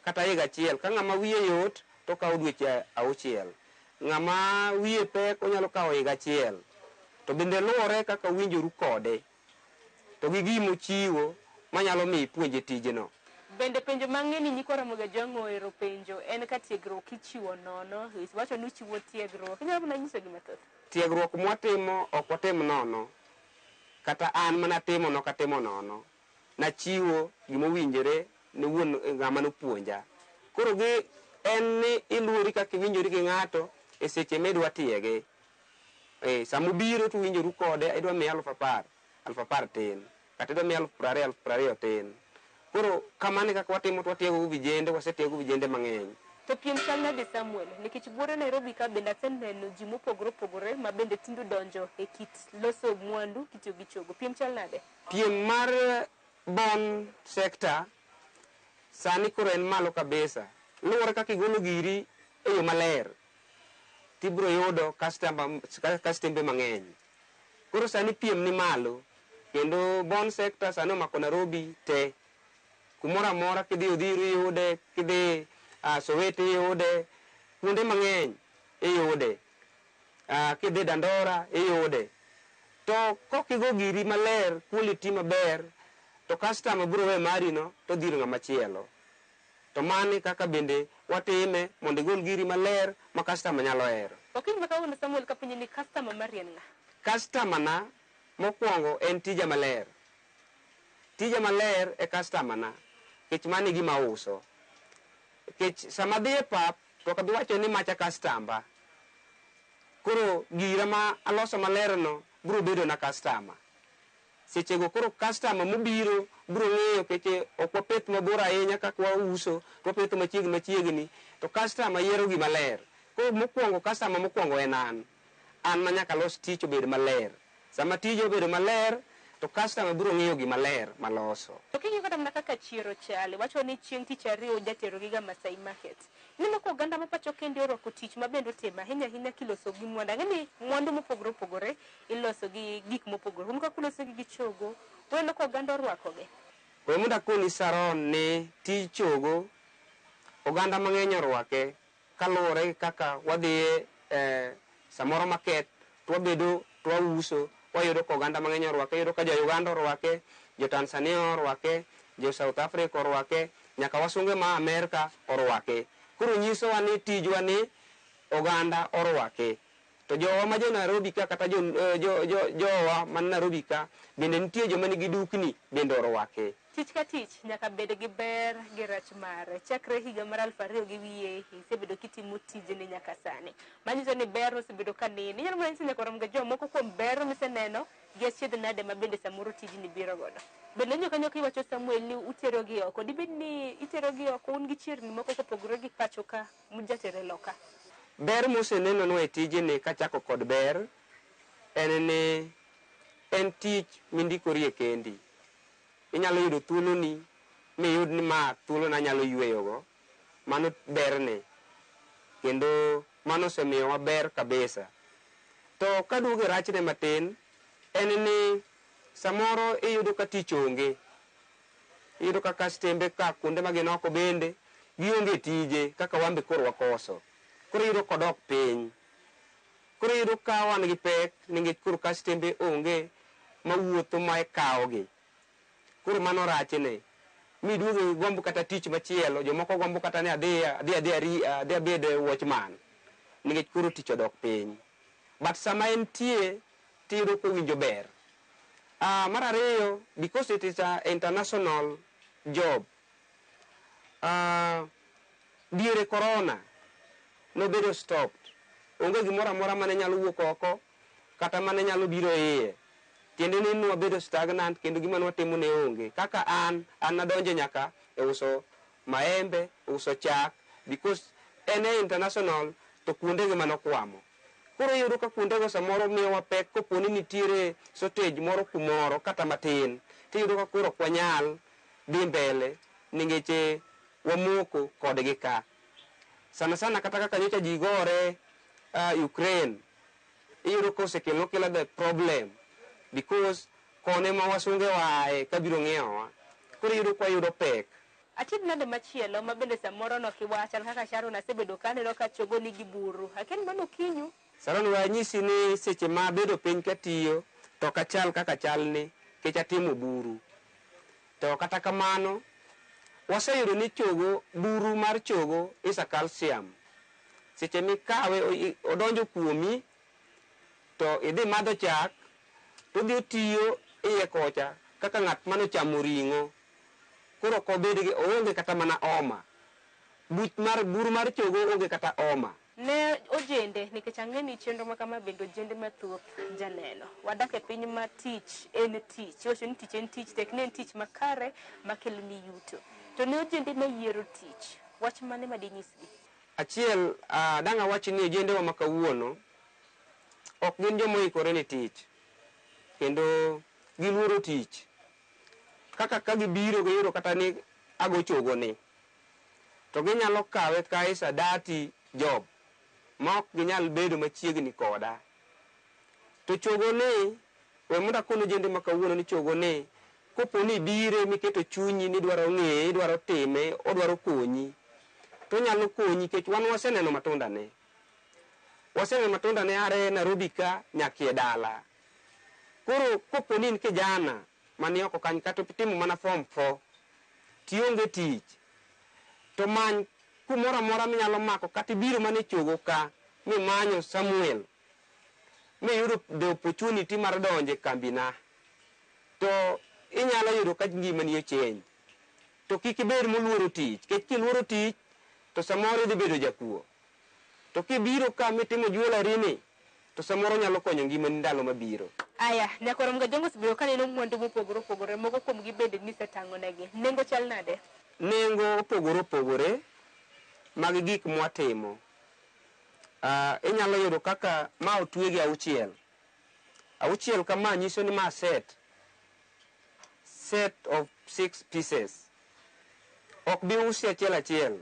kata higa 1 ka ng'ama wiye yot to kawo dweche 6. Ng'ama wiye pek onyalo kawo higa 1. To bende luwore kaka winjoru kode to gi gimo chiwo manyalo mi puonje tijno. Bende penjo mang'eni nyikwara Ramogi ero penjo en ka tiegruok ichiwo nono iwacho ni uchiwo tiegruok inyalo mana nyiso gima thoth. Tiegruok mwatimo ok watim nono kata an mana timo no katimo nono nachiwo gima owinjore ne wuon ng'ama nopuonja. Koro gi en ni iluori kaka iwinjori gi ng'ato e seche midwa tiege. Sama ubiro to winjoru kode idwa miye 10,000 10,000 tin kata idwa miye 20,000 tin. Koro kamani kaka watimo to watiego vijende wasetiego vijende mang'eny. To piem chal nade Samuel nikech buore Nairobi ka bende aseneno ji mopogore opogore ma bende tindo donjo e kit loso mwandu kitiyo gi chogo. Piem chal nade? Piem mar bon sector sani koro en malo kabisa. Luwore kaka igolo giri e yo maler tibro yudo kastembe mang'eny. Koro sani piem ni malo kendo bon sector sani omako Nairobi te. Kumoro amora kidhi Odhiru yude, kidhi Soweto yude, kuonde mang'eny yude. Kidhi Dandora yude. To kokigo giri maler, quality maber, to customer biro we mari no to dhiro ng'ama chielo. To mani kaka bende watime mondo igol giri maler ma customer nyalo hero. Okini makawuono Samuel kapenjo ni customer mari en ng'a? Customer na mokwongo en tija maler. Tija maler e customer na. Kech mani gima uso. Kech sama dhi e pap to kabi wacho ni macha customer. Koro gira ma aloso maler no biro bedo na customer. Sechego koro customer mobiro biro ng'eyo keche ok wapeth mabor ahinya kaka wauso to wapetho machiegni to customer yiero gima ler. Koro mokwongo customer mokwongo en an ma nyaka los tich obed maler. Sama tich obedo maler to customer biro ng'eyo gima ler maloso. To kinyo kata mana kaka chiro chale wacho ni chieng' tich ariyo jatero giga Masai Market. Neno ko oganda ma pacho kende orwako tich mabendo tema ahinya kiloso gi mwandu. Ng'eni mwandu mopogore opogore iloso gi gik mopogore. Kun ka kuloso gi chogo weno ko oganda orwako ge. Ko munda koni Saron ni tij chogo oganda mang'eny orwake kaluwore kaka wadhi samoro market to wabedo to wauso wayudo ko oganda mang'eny orwake, yudo ka jo Uganda orwake, jo Tanzania orwake, jo South Africa orwake, nyaka wasunge ma Amerika orwake. Koro nyisowa ni tijwa ni oganda orwake. To jowa ma jo Nairobi ka kata jowa man Nairobi ka bende nitie joma nigi dukni bende orwake. Tich ka tich nyaka bed gi ber gi rach mare. Chakre higa mar 2000 gi wiye isebedo kitimo tijni nyaka sani. Manyiso ni ber osebedo ka nini. Inyalo mana nyaka rom ga jomoko kuom ber miseneno gi achiedh nade ma bende samoro tijni biro godo. Bende nyaka iwacho Samuel ni utero gi oko. Dibed ni itero gi oko un gi chirni moko kopogore gi pacho ka mujatere loka. Ber moseneno no e tijni kachako kod ber en ni en tich mindikori e kendi. Inyalo yudo thuolo ni miyud ni ma thuolo na nyalo yweyogo. Mano berne. Kendo mano semiyo maber kabisa. To kaduogo rachne matin en ni samoro iyudo ka tich onge. Iyudo ka kastembe ka kuonde ma gin oko bende gionge tije kaka wambe koro wakoso. Koro iyudo kodok piny. Koro iyudo ka wan gi pek nikech koro kastembe onge mawuotho ma ikawogi. Koro mano rachne. Miduogo gombo kata tich machielo, jomoko gombo kata ni adhi abed watchman. nikech koro tich odok piny. But sama entie tiyudo kowinjo ber. Mar ariyo, because it is an international job, diere corona nobedo stopped. Onge gimoro amora mane nyalo wuok oko kata mane nyalo biro iye. Tiende ni nwabedo stagnant kendo gima nwatimo ne onge. Kaka an nadonje nyaka e uso maembe, uso chak, because ene international to kuonde gi manokwamo. Koro yudo ka kuonde go samoro miyowa pek koponi nitiere shortage moro kumoro kata matin. Tiyudo ka koro kwanyal dhi mbele ningeche wamoko kodgi ka. Sana sana kata kaka nyocha ji gore Ukraine. Iyudo ka osekelo the problem because kone ma wasunge wae kabiro ng'iewa. Koro iyudo kwa yudo pek. Atid nade machielo mabende samoro nokiwacha kaka Sharon asebedo kaneno ka chogo nigi buru. Aken mano kinyu. Sharon wanyisi ni seche ma bedo piny katiyo to kachal kaka chalni kech atimo buru. To kata kamano waseyudo ni chogo, buru mar chogo is a calcium. Seche mikawe odonjo kuomi to idhi madho chak to dhi tiyo iye kocha kaka ng'at mano chamo ring'o. Koro kobedgi onge kata mana oma. Buru mar chogo onge kata oma. Ne ojende nikech ang'eni chenro ma kama bendo ojende mathoth janeno. Wadak e piny ma tich en tich. Iwacho ni tich en tich, tek ne en tich makare makelni yuto. To ne ojende mayiero tich. Wach mane madinyisgi? Achiel, dang' awachi ni ojende wa makawuono ok gin jomoikore ni tich. Kendo giluoro tich. Kaka ka gibiro giyudo kata ni ago chogo ni. To ginyalo kawe ka is a dirty job. Ma ok ginyal bedo machiegni koda. To chogo ni, we mondo akono ojende makawuono ni chogo ni, kopo ni bire miketo chunyi ni dwaro ng'eye, idwaro time, odwaro konyi. To nyalo konyi kech wan waseneno matunda ne. Waseneno matunda ne are Nairobi ka nyakie dala. Koro kopo ni in kijana mani oko kanyo kata timo mana form 4 tionge tich. To many kumoro amora minyalo mako kata ibiro mana chogo ka mimanyo Samuel. Miyudo the opportunity mar donje kambina. To inyalo yudo ka ngimani ochenj. To kik ibed moluoro tich. Kech kiluoro tich to samoro idhi bedo jakuo. To kibiro ka mitimo jewelry ni to samoro nyalo konyo ngimani ndalo mabiro. Aya, nyakoro mga jongo sibiro kaneno mwandu mopogore opogore, moko kuom gi bende nisetang'o negi. Nengo chal nade? Nengo opogore opogore mag gik mwatimo. Inyalo yudo kaka ma otwe gi auchiel. Auchiel kama nyiso ni ma set of 6 pieces. Ok bi usi achiel achiel.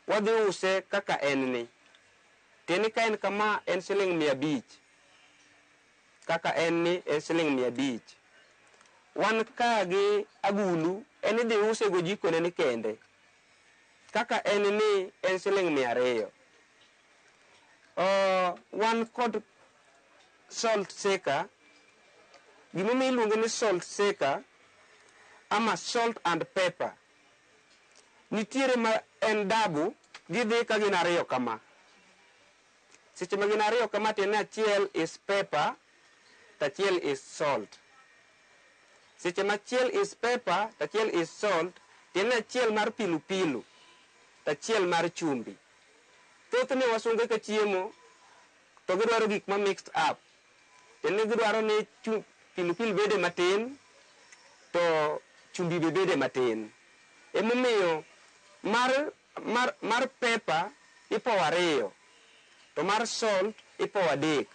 Wadhi use kaka en ni. Teni ka en kama en shilling 500. Kaka en ni en shilling 500. Wan ka gi agulu en idhi use go jikone ni kende. Kaka en ni en shilling 200. Wan kod salt shaker. Gimomiyo iluonge ni salt shaker ama salt and pepper. Nitiere ma en dabu gidhi ka gin ariyo kama. Seche ma gin ariyo kama tiende achiel is pepper, tachiel is salt. Seche ma achiel is pepper, tachiel is salt, tiende achiel mar pilu, tachiel mar chumbi. Thothne wasunge ka chiemo to gidwaro gik ma mixed up. Tiende gidwaro ni pilu bede matin to chumbi bede matin. Emomiyo mar pepper ipowo 2 to mar salt ipowo 3.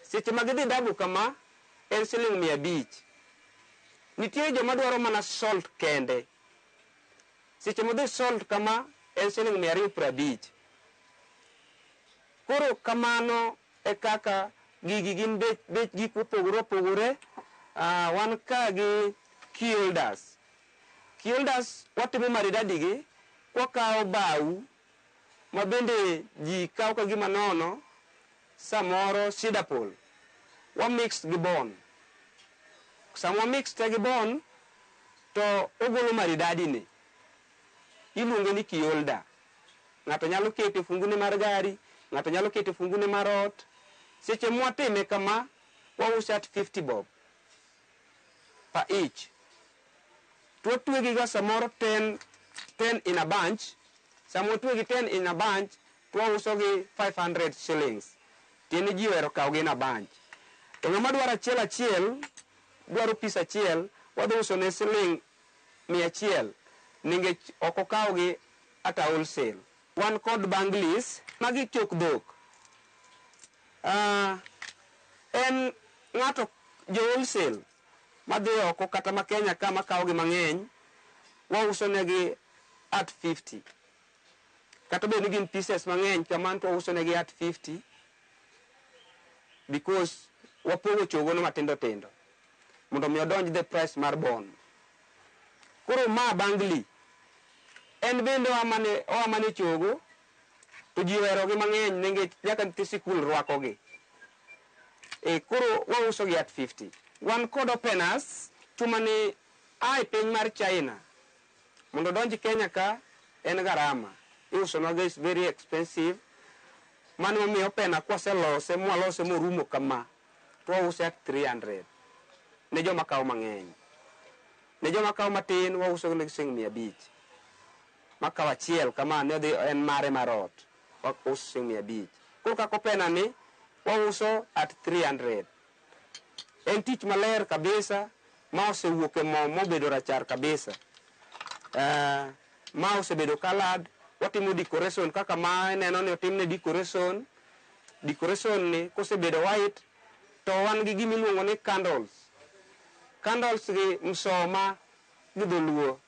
Seche ma gidhi dabu kama en shilling 500. Nitie joma dwaro mana salt kende. Seche ma dhi salt kama en shilling 250. Koro kamano e kaka gigi gin bech gik opogore opogore. Wan ka gi kildas. Kildas watimo maridadi gi kwakawo bau ma bende ji kawo ka gima nono samoro sidapol. Wa mix gi bon. Sama mix te gi bon to ogolo maridadi ni. Iluonge ni kiolda. ng'ato nyalo keto fungune mar gari, ng'ato nyalo keto fungune mar ot. Seche mwatime kama, wauso at 50 bob per each. Twatwegiga samoro 10 in a bunch. Samotwegi 10 in a bunch, twausogi 500 shillings. Tieni ji ohero kawgi in a bunch. To ng'ama dwaro achiel, dwaro piece achiel, wadhi uso ne siling 100 nikech ok okawgi at a wholesale. Wan kod banglis, magi chok dhok. En ng'ato jo wholesale madhi oko kata ma Kenya ka makawgi mang'eny, wauso negi at 50. Kata bed ni gin pieces mang'eny kamano to wauso negi at 50 because wapogo chogono matindo tindo mondo mi odonj the price mar bon. Koro ma bangli en bende oamane chogo to ji oherogi mang'eny nikech nyaka nyithi sikul rwakogi. Koro wauso gi at 50. Wan kod openers chumani ai piny mar China mondo donji Kenya ka en garama. Iuso noga is very expensive. Mano momiyo opena kwaselose mwalose morumo kama to wause at 300 ne joma kawo mang'eny. Ne joma kawo matin wauso ne sing 500. Makawo achiel kama ne dhi en mare marot wauso sing 500. Koro kaka opena ni wauso at 300. En tich maler kabisa ma osewuok e mo mobedo rachar kabisa. Ma osebedo colored. Watimo decoration kaka ma neno ni otimne decoration. Decoration ni kosebedo white to wan gi gimiluongo ni candles. Candles gi msoma gi dholuo.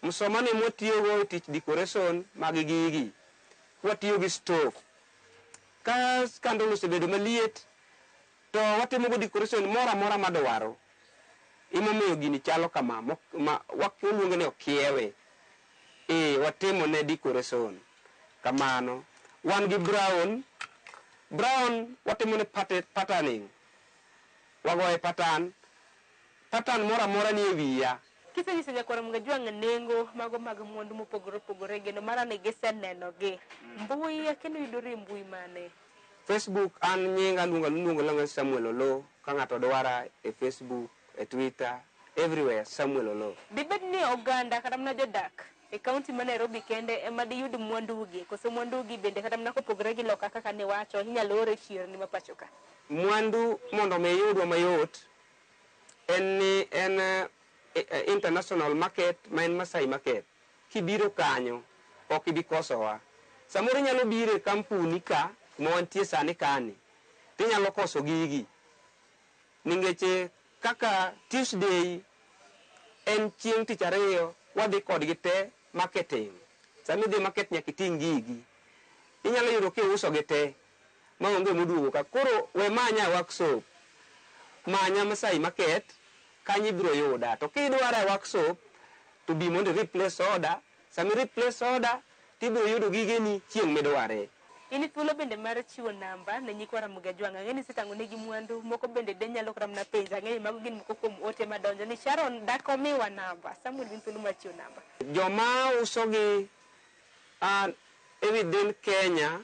Msoma ni mwatiyogo e tich decoration mag gigi. Watiyo gi stove. Ka candle osebedo maliet to watimo go decoration mora madwaro. Imomiyo gini chalo kama waluongo ni okiewe. Watimo ne decoration kamano. Wan gi brown watimo ne patterning. Wagoye pattern mora ni e wiya. Kisenyiso nyakwara Mugajwang' nengo mago mag mwandu mopogore opogore geno mara ni giseneno gi. Mbui kendo yudore mbui mane? Facebook an nyinga luongo Samuel Olo. Ka ng'ato dwara e Facebook, e Twitter, everywhere Samuel Olo. Dibed ni oganda kata mana jodak e kaunti ma Nairobi kende ema diyud mwandugi koso mwandugi bende kata mana kopogore gi loka kaka ne wacho inyalo ore chirni ma pacho ka? Mwandu mondo me yudwa mayot en international market ma en Masai market. Kibiro kanyo ok ibi kosowa. Samoro nyalo biro e kampuni ka ma wantie sani kani tinyalo koso gigi ningeche kaka Tuesday en chieng' tich ariyo wadhi kodgi te marketing. Sami dhi market nyaka iting' gigi. Inyalo yudo kiuso gi te maonge moduogo ka. Koro we manya workshop, manya Masai market kanyo ibiro yuda. To kidwaro e workshop to bi mondo replace order. Sami replace order tibiro yudo gigeni chieng' midware. Ini thuolo bende mar chiwo namba ne nyikwara Mugajwang'. Ang'e ni sitang'o negi mwandu moko bende de nyalo kram na penja. Ang'e ni mago gin moko kuom ote madonjo ni Sharon dako miwa namba. Samuel bin thuolo mar chiwo namba. Joma uso gi within Kenya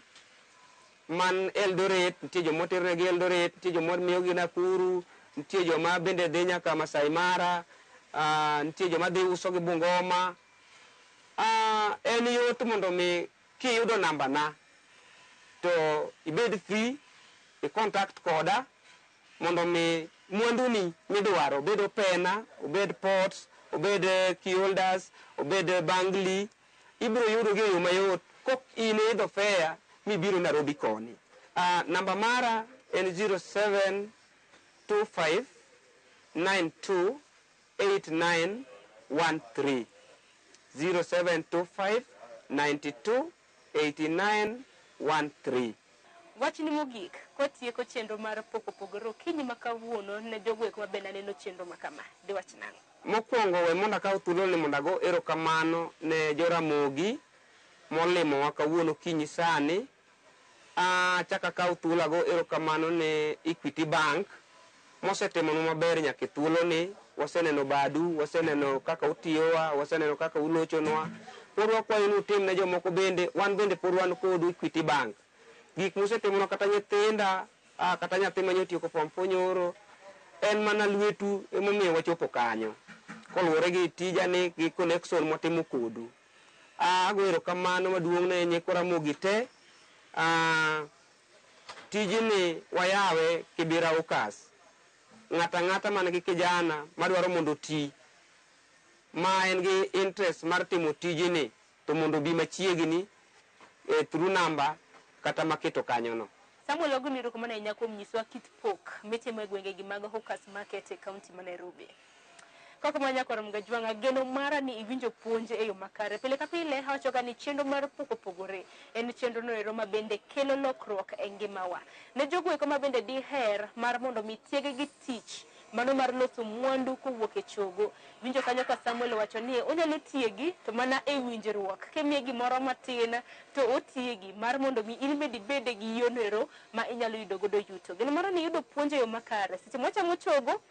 man Eldoret, nitie joma oterre gi Eldoret, nitie joma miyo gi Nakuru, nitie joma bende dhi nyaka Masai Mara, nitie joma dhi uso gi Bungoma. En yot mondo mi kiyudo namba na to ibed free i contact koda mondo mi mwandu ni midwaro obed pena, obed pots, obed key holders, obed bangli, ibiro yudo gi yo mayot kok inidho fare mibiro Nairobi koni. Namba mara en 0725 928913 0725 928913. Wachni mogik kotieko chenro mar pokopogoro kinyi makawuono ne jogwek mabende neno chenro makama di wach nang'o? Mokwongo we mondo akaw thuolo ni mondo ago erokamano ne jo Ramogi molimowa kawuono kinyi sani. Chaka akaw thuolo ago erokamano ne Equity Bank mosetimonwa maber nyaka thuolo ni. Waseneno badu, waseneno kaka utiyowa, waseneno kaka ulochonwa. Por wakwayo ni utim ne jomoko bende, wan bende por wan kodu Equity Bank. Gik musetimono kata nyithinda, kata nyathi manyotiyo ko form 4 nyoro, en mana lwetu emomiyo wachopo kanyo. Koluwore gi tijani gi connection motimo kodu. Agoero kamano maduong' ne nyeko Ramogi te. Tijini wayawe kibira ukas. Ng'ata man gi kijana madwaro mondo ti. Ma en gi interest mar timo tijini to mondo bi machiegni through number kata maketo kanyo no. Samuel Ogumiro kuma na nyako mnyiswa kit pok mitimo e gwenge gi mag Hawkers Market e county ma Nairobi. Kaka manya kwa Ramogi geno mara ni iwinjo puonje e yo makare. Pile ka pile hawachoga ni chendo mar poko pogore. En chendo no ero mabende kelo lokruok e ngimawa. Ne jogo eko mabende diher mar mondo mitiege gi tich mano mar loso mwandu kowuok e chogo. Winjo kanyo ka Samuel wacho ni onyalo tiegi to mana e winjruok. Kemiye gimoro matin to otiegi mar mondo mi ilmedi bede gi yonero ma inyalo yudo godo yuto. Geno mara ni yudo puonje yo makare. Seche mwachamo chogo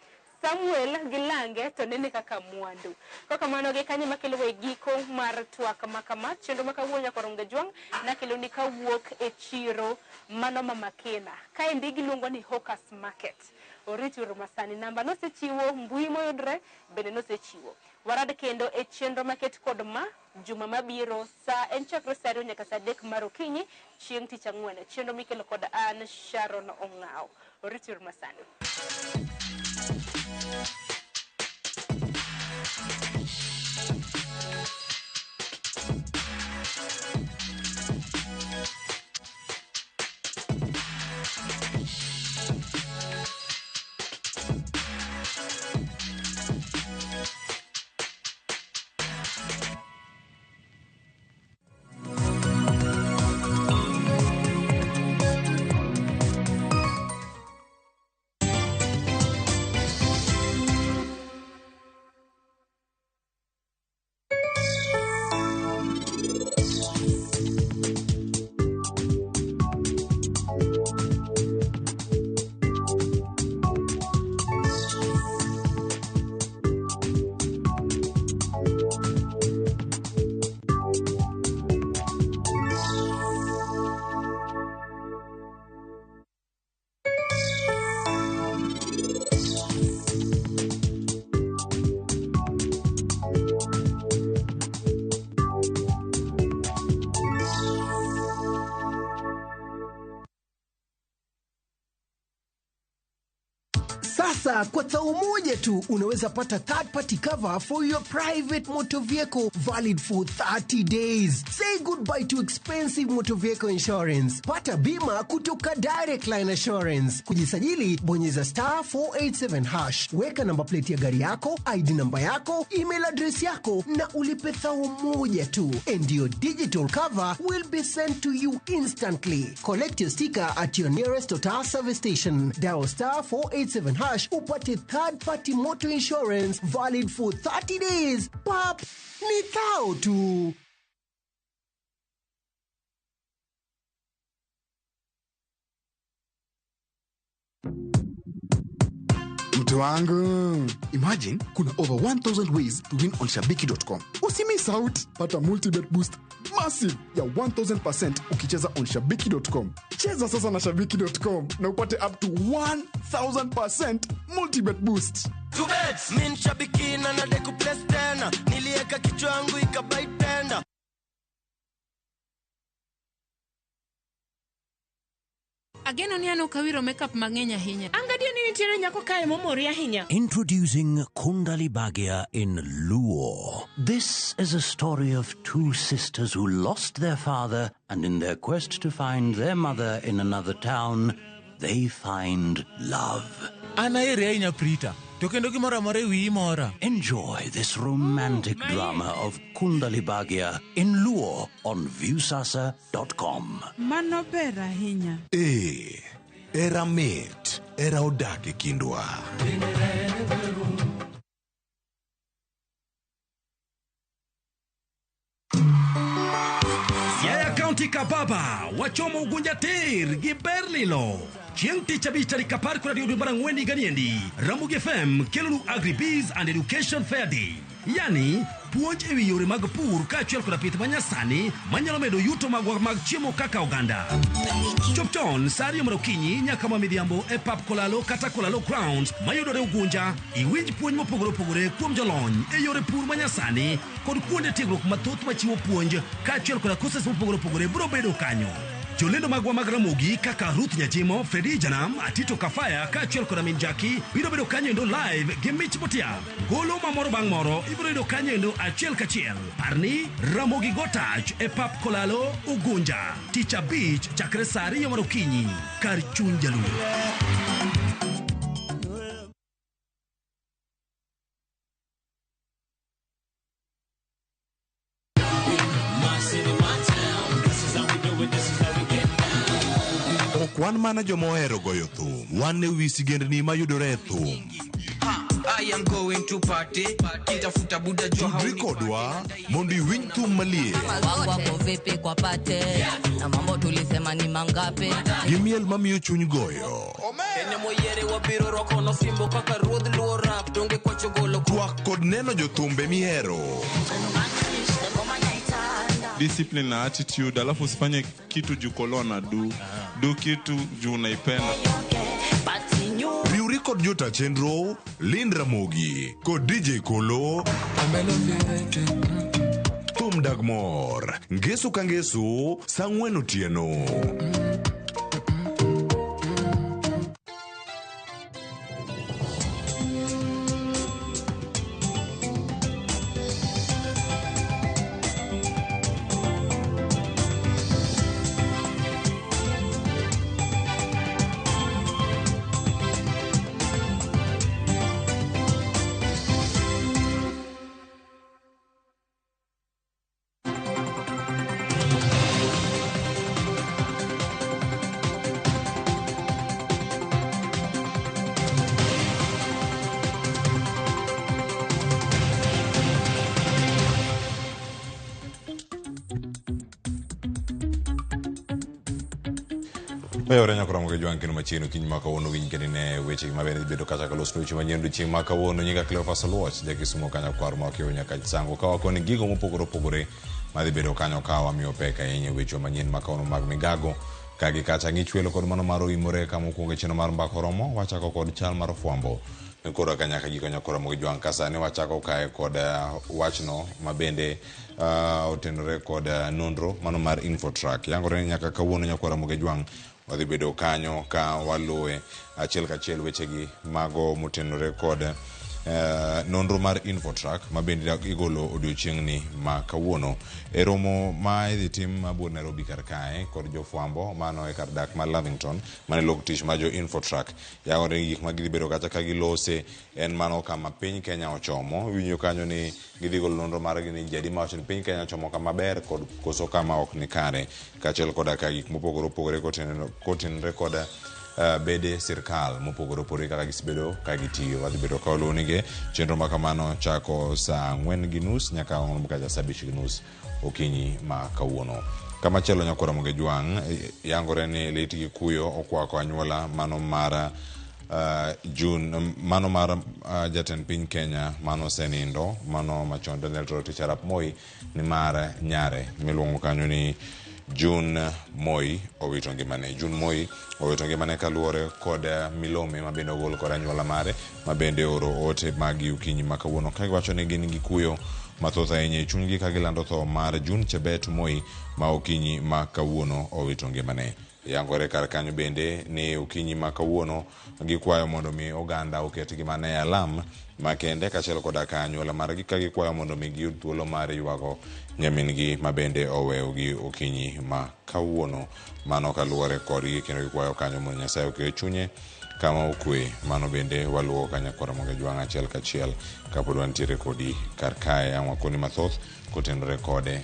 Samuel gilange to nene kaka mwandu. Kaka mano ge kanye makelo we giko mar twak makama chendo makawuonya kwa Ramogi na kelo ni kawuok e chiro mano mamakena. Kae ndigi luongo ni Hawkers Market. Oriti Rumasani namba no se chiwo mbui moyudre bende no se chiwo. Warad kendo e chenro market kod ma juma mabiro sa en chakro sari nyaka sa 3 mar okinyi chieng' tich ang'wen. Chenro mikelo kod an Sharon Ongao. Oriti Rumasani. Sasa kwa thao moja tu unaweza pata third party cover for your private motor vehicle valid for 30 days. Say goodbye to expensive motor vehicle insurance. Pata bima kutoka Direct Line Assurance. Kujisajili bonyeza *487#. Weka namba plate ya gari yako, ID namba yako, email address yako na ulipe thao moja tu. And your digital cover will be sent to you instantly. Collect your sticker at your nearest Total service station. Dial *487# upate third party motor insurance valid for 30 days. Pap, ni thao tu. Mtu wangu, imagine kuna over 1000 ways to win on shabiki.com. Usimiss out, pata multi-bet boost massive ya 1000% ukicheza on shabiki.com. Cheza sasa na shabiki.com na upate up to 1000% multi-bet boost. Tubets, min shabiki na nadeku place tena, nilieka kichwa yangu ikabai tenda. Ageno ni ano kawiro makeup mang'eny ahinya. Angadio ni nitiere nyako kae momori ahinya. Introducing Kundali Bhagia in Luo. This is a story of two sisters who lost their father, and in their quest to find their mother in another town, they find love. Enjoy this romantic drama of Kundali Bhagia in Luo on viewsasa.com. Mano ber ahinya. Era mit, era odake kindwa. Siaya County Kababa, wachomo ugunja ter, giberlilo. Chieng tich abich tarik 10 kod 10 dwe mar ang'wen higa niendi, Ramogi FM kelonu Agribiz and Education Fair Day. yani puonj ewi yore mag pur kaachiel koda pith manyasani manyalo medo yuto magwa mag chiemo kaka oganda. Chop chon sa 2 mar okinyi nyaka ma midhiambo e pap Kolalo kata Kolalo Grounds mayudore Ugunja. Iwinj puonj mopogore opogore kuom jolony e yore pur manyasani kod kuonde tiegruok mathoth machiwo puonj kaachiel koda courses mopogore opogore biro bedo kanyo. Jolendo magwa mag Ramogi kaka Ruth Nyachimo, Fredi Janam, Atito Kafaya kaachiel koda min Jackie biro bedo kanyo endo live gi Mich Botia. Golo mamoro bang' moro ibiro yudo kanyo endo achiel kachiel. Parni Ramogi go touch e pap Kolalo Ugunja. Tich Abich chakre sa 2 mar okinyi kar chuny jaluo. Wan mana joma ohero goyo thum. Wan e wi sigendni mayudore e thum. I am going to party. Kitafuta buda jo hauni. Tudri kodwa mondo iwinj thum malie. Wako vipi kwa pate na mambo tulisema ni mangape. Gimiel mamiyo chuny goyo. Kenya moyere wabiro roko no simbo kaka ruodh luo rap donge kwa chogolo. Twak kod neno jothumbe mihero. Discipline na attitude, alafu usifanye kitu juu kolona do kitu juu unaipenda. Riuri kod jota chenro Lind Ramogi kod DJ Kolo Thum Dagmor Ngesu kangesu Sang'wen otieno. Orenya koramo ke Joan kino machino kiny maka wono winj kene ne weche mabende bedo kata kalos weche manyien chieng' maka wono nyinga Cleophas Oluoch de kisumo kanya kwar ma ke onya ka sango ka wakoni gigo mopogore opogore madhi bedo kanyo ka wamiyo peka yenye weche manyien maka wono mag migago kagi kacha ngichwelo kod mano maro imore kama kuonge chino mar mbako romo wachako kod chal mar fwambo koro kanya ka giko nyakora mo Joan kasa ne wachako kae kod wachno mabende otenore kod nondro mano mar Infotrack yangore nyaka kawuono nyakora mo Joan wadhi bedo kanyo ka waluwe achiel kachiel wechegi mago motenore kod nonro mar Infotrack mabende igolo odiochieng'ni ma kawuono e romo ma idhi tim mabor Nairobi kar kae kod jofwambo mano e kar dak mar Lavington mane log tich ma jo Infotrack yawore gik ma gidhi bedo kata ka gilose en mano kama piny Kenya ochomo winjo kanyo ni gidhi golo nonro mar gi ni jadi ma wacho ni piny Kenya ochomo kama ber kod koso kama ok ni kare kaachiel koda ka gik mopogore opogore kotenore kod bede sirkal mopogore opogore kaka gisibedo ka gitiyo wadhi bedo ka olonige chenro ma kamano chako sa 4:30 nyaka sa 5:30 okinyi ma kawuono. Kama chelo nyakora mo Joan yangore ni lit gi kuyo okwako anyuola mano mar June mano mar jatend piny Kenya mano senindo mano machon Daniel Toroitich Arap Moi ni mar nyare miluongo kanyo ni June Moi owito ngimane. June Moi owito ngimane kaluwore kod milome mabende ogol kod anyuola mare mabende oro ote magi okinyi ma kawuono ka giwacho ni gin gi kuyo mathoth ahinya e chunygi ka gilando tho mar June Chebet Moi ma okinyi ma kawuono owito ngimane. Yangore kar kanyo bende ni okinyi ma kawuono gikwayo mondo mi oganda oket gimane alam makende kaachiel koda ka anyuola margi ka gikwayo mondo mi giyud thuolo mar ywago nyamingi mabende oweyo gi okinyi ma kawuono mano kaluwore kodgi kendo gikwayo kanyo mondo Nyasaye oket chunye kama okwe mano bende waluwo kanyakora mo Joan achiel kachiel kapod wantiere kodi kar kae amwakoni mathoth kotenore kode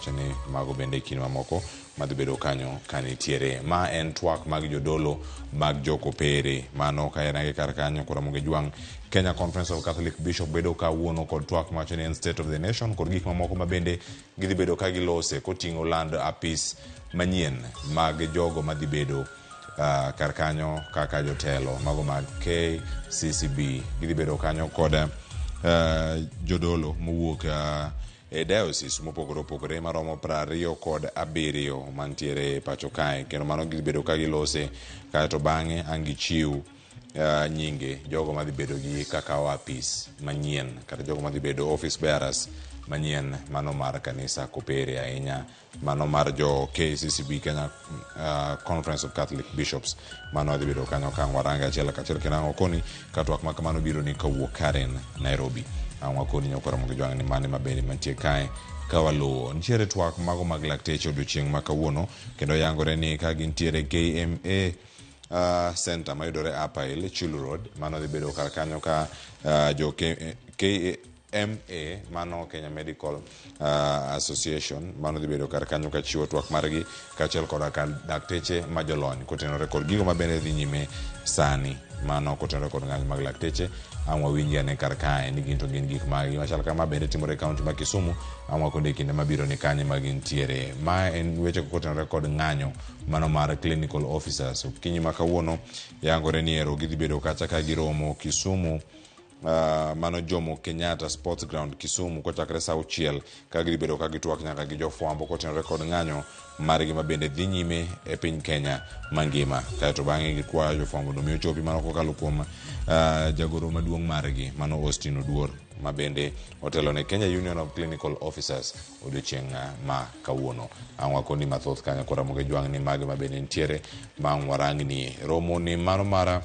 chani mago bende kinde mamoko madhi bedo kanyo kanitiere ma en twak mag jodolo mag jokopere mano ka enage kar kanyo kora mo Joan Kenya Conference of Catholic Bishop bedo ka wuono kod twak machoni en State of the Nation kod gik mamoko mabende gidhi bedo ka gilose koting'o land apis manyien mag jogo madhi bedo kar kanyo kaka jotelo mago mag KCCB gidhi bedo kanyo kod jodolo mowuok e diocese mopogore opogore maromo 27 mantiere pacho kae, kendo mano gibedo ka gilose kaeto bang'e ang' gichiw nyinge jogo madhi bedo gi kakao apis manyien kata jogo madhi bedo office bearers manyien, mano mar kanisa kopere ahinya, mano mar jo KCCB, Kenya Conference of Catholic Bishops, mano adhi bedo kanyo ka waranga achiel kachiel kendo ang' wakoni katwak ma kamano biro ni kawuok Karen Nairobi. Ang' wakoni nyokora mogi jwang' ni mane mabende mantie kae kawaluwo. Nitiere twak mago mag lakteche odiochieng' ma kawuono, kendo yangore ni ka gintiere KMA center mayudore Upper Chulu Road, mano dhi bedo kar kanyo ka jo KMA, mano Kenya Medical Association, mano dhi bedo kar kanyo ka chiwo twak margi kachiel koda ka dakteche majolony kotenore kod gigo mabende dhi nyime sani, mano kotenore kod ng'anyo mag lakteche. Ang' wawinji ane kar kae ni gin to gin gik magi machal kama bende timore e kaunti ma Kisumu. Ang' wakonde kinde mabiro ni kanye ma gintiere. Ma en weche kotenore kod ng'anyo mano mar clinical officers. Kinyi ma kawuono yangore ni ero gidhi bedo kacha ka giromo Kisumu, mano Jomo Kenyatta Sports Ground Kisumu kochakre saa 6 ka gidhi bedo ka gitwak nyaka gi jofwambo kotenore kod ng'anyo margi mabende dhi nyime e piny Kenya mangima. Kaeto bang'e gikwayo jofwambo no miyo chopi mano kokalo kuom jagoro maduong' margi mano Austin Oduor, mabende otelo ne Kenya Union of Clinical Officers odiochieng' ma kawuono. Ang' wakoni mathoth kanyo kora moge jwang' ni magi mabende nitiere ma ang' warang' ni romo ni mano mara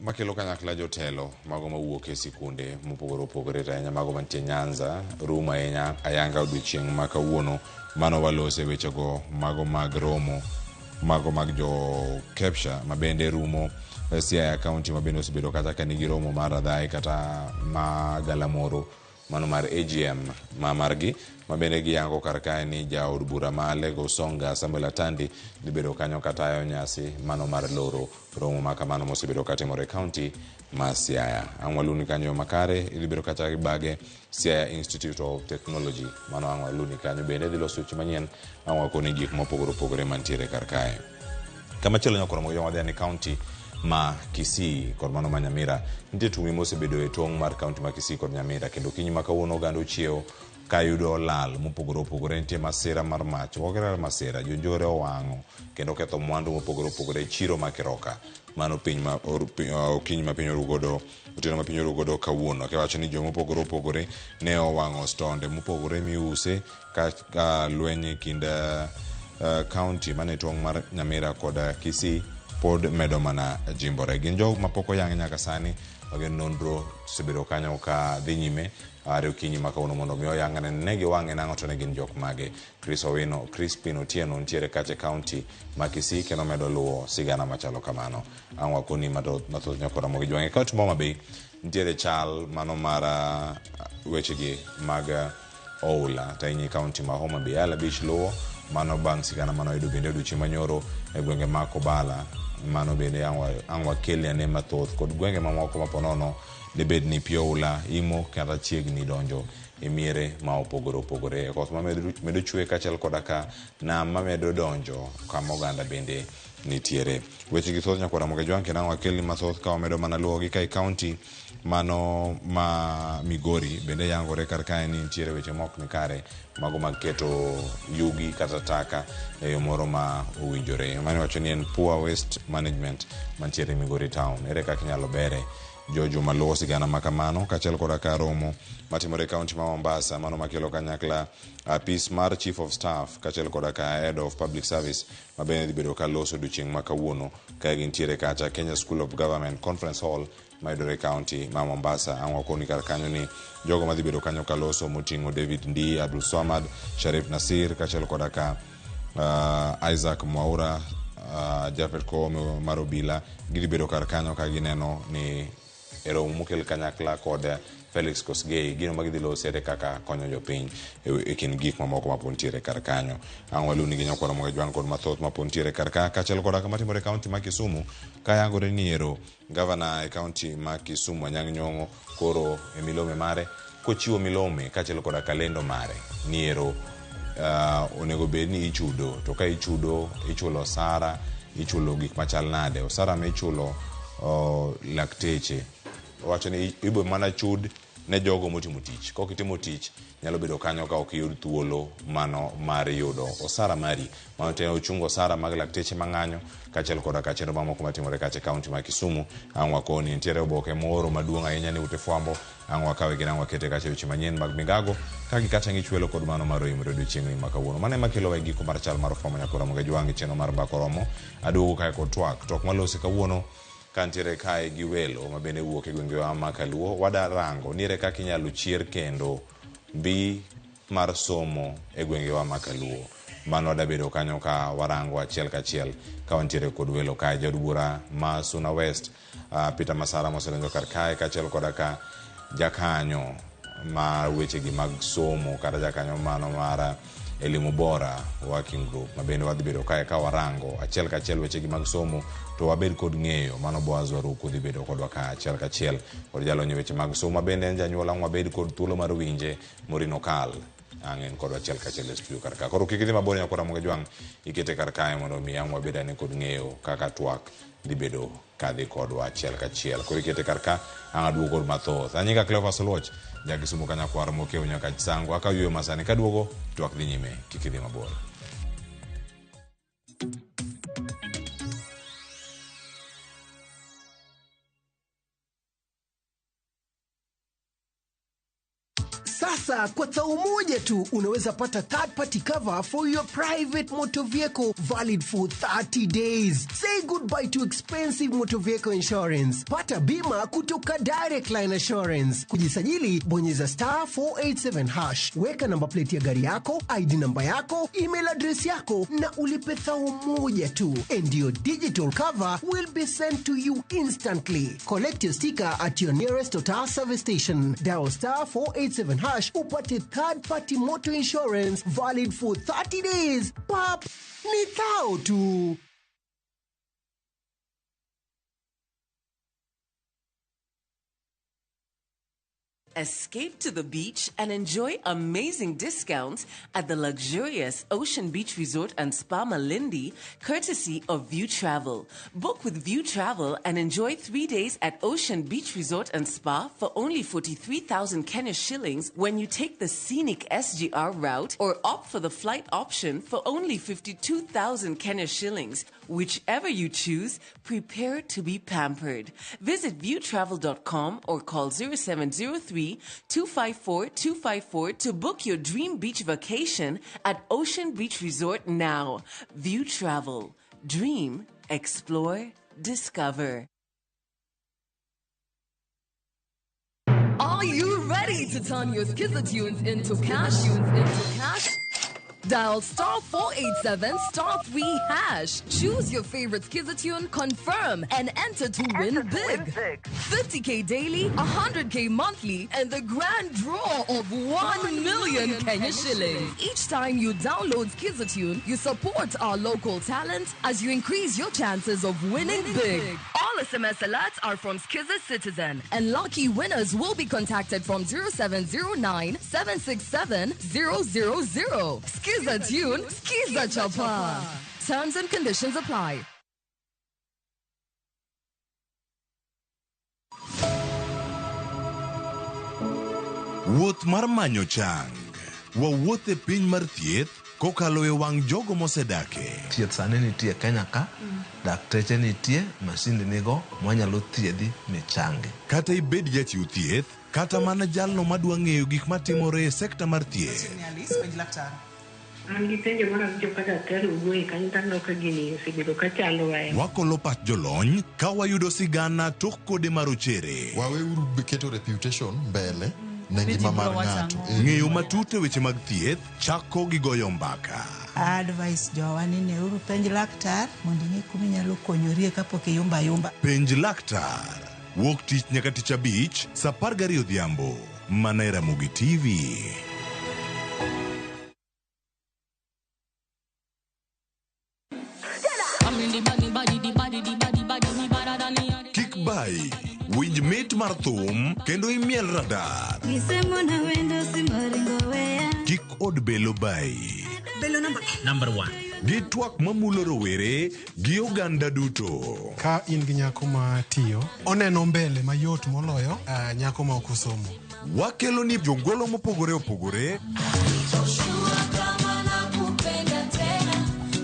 makelo kanyakla jotelo mago mawuok e sikunde mopogore opogore ahinya mago mantie Nyanza rumo ahinya ayanga odiochieng' ma kawuono. Mano walose wechego mago mag romo mago mag jo Kepsha mabende rumo Siaya County, mabende osebedo kata ka nigi romo mar adhai kata ma Galamoro, mano mar AGM margi mabende giyango kar kae ni jaod bura ma Lego Songa Samuel Atandi dhi bedo kanyo katayo nyasi mano mar loro romo ma kamano mosebedo katimore e kaunti ma Siaya. Ang' waluni kanyo makare idhi bedo kata gi bage Siaya Institute of Technology, mano ang' waluni kanyo bende dhi loso weche manyien. Ang' wakoni gik mopogore opogore mantiere kar kae. Kamachielo nyakoro mogi wadhi ni kaunti ma Kisii kod mano ma Nyamira. Nitie tumi mosebedo e tong' mar kaunti ma Kisii kod Nyamira, kendo kinyi ma kawuono oganda ochiewo ka yudo lal mopogore opogore. Nitie masira mar mach, okere masira, jonjore owang'o kendo ketho mwandu mopogore opogore e chiro ma Kiroka, mano piny ma okinyi ma piny orugodo otieno ma piny orugodo kawuono. Kiwacho ni jomo mopogore opogore ne owang'o stonde mopogore miuse ka lweny kind kaunti mane tong' mar Nyamira kod Kisii pod medo mana jimbore. Gin jogo mapok oyang' nyaka sani, gin nonro sebedo kanyo ka dhi nyime are okinyi ma kawuono mondo mi oyang' ne giwang'e nang'o to ne gin jok mage. Crispin Otieno nitiere kache kaunti ma Kisii kendo medo luwo sigana machalo kamano. Ang' wakoni mathoth nyakora mogi jwang'e kaunti ma Homa Bay nitiere chal mano mar wechegi mag oula tainyi kaunti ma Homa Bay. Ala Beach luwo mano bang' sigana mano yudo bende odiochieng' manyoro e gwenge ma Kobala, mano bende ang' wakelia ne mathoth kod gwenge mamoko maponono debed ni pi oula imo kata chiegni donjo e miere ma opogore opogore. Koth ma medo chwe kachiel koda ka nam ma medo donjo kama oganda bende nitiere. Weche gi thoth nyakora moge jwang' kendo ang' wakelni mathoth ka wamedo mana luwo gi kai kaunti mano ma Migori bende yangore kar kae ni nitiere weche mok ni kare mago mag keto yugi kata taka e yo moro ma owinjore. Mano wacho ni en poor waste management mantiere Migori town. Ere kaka inyalo bere jojo maluwo sigana makamano kachiel koda ka romo matimore kaunti ma Mombasa, mano makelo kanyakla apis mar Chief of Staff kachiel koda ka Head of Public Service mabende dhi bedo ka loso odiochieng' ma kawuono ka gintiere kacha Kenya School of Government Conference Hall mayudore kaunti ma Mombasa. Ang' wakoni kar kanyo ni jogo madhi bedo kanyo ka loso moting'o David Ndii, Abdul Swamad, Sharif Nasir kachiel koda ka Isaac Mwaura, Jafet Koome mar obila gidhi bedo kar kanyo ka gineno ni ero mukel kanyakla kod Felix Kosgei gino magidhi losere kaka konyo jopiny e kin gik mamoko mapontiere kar kanyo. Ang' waluni gi nyakwara moge jwang' kod mathoth mapontiere kar ka kachiel koda ka matimore kaunti ma Kisumu ka yangore ni ero gavana e kaunti ma Kisumu Anyang' Nyong'o koro e milome mare kochiwo milome kachiel koda kalendo mare ni ero onego bed ni ichudo, to ka ichudo ichulo osara, ichulo gik machal nade. Osara ma ichulo lakteche wacho ni ibo mana chud ne jogo motimo tich. Kok itimo tich nyalo bedo kanyo ka ok yud thuolo mano mar yudo osara mari. Mano te ochungo osara mag lakteche mang'anyo kaachiel koda ka chenro mamoko matimore kacha kaunti ma Kisumu. Ang' wakoni nitiere oboke moro maduong' ahinya ni ute fwambo. Ang' wakawe gi ang' wakete kacha weche manyien mag migago ka gikacha ng'ichwelo kod mano mar oyimore odiochieng'ni ma kawuono. Mano ema kelo giko mar chal mar fwambo nyaka Ramogi jwang' chenro mar Mbako Romo. Aduogo kae kod twak tok malosi kawuono kantiere kae gi welo ma bende wuok e gwengewa ma Kaluo. Wadarango nire kaka inyalo chier kendo mbi mar somo e gwengewa ma Kaluo. Mano wadabedo kanyo ka warango achiel kachiel ka wantiere kod welo kae. Jaod bura ma Suna West Peter Masara mosedonjo kar kae kaachiel koda ka jakanyo ma weche gi mag somo kata jakanyo mano mar Elimu Bora Working Group ma bende wadhi bedo kae ka warango achiel kachiel weche gi mag somo to wabed kod ng'eyo. Mano Boaz Waruku dhi bedo kodwa ka achiel kachiel kod jalony weche mag somo bende en janyuola wabed kod thuolo mar winje Morino Kal ang'en kod achiel kachiel e studio kar ka. Koro kik idhi mabor nyaka Ramogi jwang' ikete kar kae mondo mi ang' wabed ane kod ng'eyo kaka twak dhi bedo kadhi kodwa achiel kachiel. Koro ikete kar ka ang' aduogo kod mathoth. Anyinga Cleophas Oluoch Kisumu kanyakwar mokeo nyaka Chisango aka yueyo masani kaduogo twak dhi nyime kik idhi mabor. Sasa kwa thao moja tu unaweza pata third party cover for your private motor vehicle valid for 30 days. Say goodbye to expensive motor vehicle insurance. Pata bima kutoka Direct Line Assurance. Kujisajili bonyeza *487#. Weka namba plate ya gari yako, ID namba yako, email address yako na ulipe thao moja tu. And your digital cover will be sent to you instantly. Collect your sticker at your nearest Total service station. Dial *487# upate third party motor insurance valid for 30 days. Pap, ni thao tu. Escape to the beach and enjoy amazing discounts at the luxurious Ocean Beach Resort and Spa Malindi, courtesy of View Travel. Book with View Travel and enjoy 3 days at Ocean Beach Resort and Spa for only 43,000 Kenya shillings when you take the scenic SGR route or opt for the flight option for only 52,000 Kenya shillings. Whichever you choose, prepare to be pampered. Visit viewtravel.com or call 0703-254-254 to book your dream beach vacation at Ocean Beach Resort now. View Travel. Dream, explore, discover. Are you ready to turn your Skizza-tunes into cash? Dial *487*3#. Choose your favorite Skizza-tune, confirm, and enter to win big. 50K daily, 100K monthly, and the grand draw of 1 million Kenya shillings. Each time you download Skizza-tune, you support our local talent as you increase your chances of winning big. All SMS alerts are from Skizza Citizen, and lucky winners will be contacted from 0709-767-000. Skizza Tune, Skizza Chapa. Terms and conditions apply. Wuoth mar manyo chang. Wawuoth e piny mar thieth kokalo e wang' jogo mosedake. Thieth sani nitie Kenya ka, dakteche nitie, masinde nigo mwanyalo thiedhi michangi. Kata ibed jachiw thieth, kata mana jalno madwa ng'eyo gik matimore e sekta mar thieth. Wakolo pat jolony ka wayudo sigana tok kode marochere. Waweuru keto reputation mbele ne ngima mar ng'ato. Ng'eyo matut e weche mag thieth chako gi goyo mbaka. Advice jowa ni neuru penj laktar mondo ing'e kuma inyalo konyorie kapok iyumba. Penj laktar. Wuok tich nyaka tich abich, saa 12 odhiambo. Mana e RamogiTV. Kik bai, winj mit mar thum kendo imiel radar. Kik od belo bai. Belo number 1. gi twak mamulo rowere gi oganda duto. Ka in gi nyako ma tiyo, oneno mbele mayot moloyo nyako ma ok osomo. Wakelo ni jongolo mopogore opogore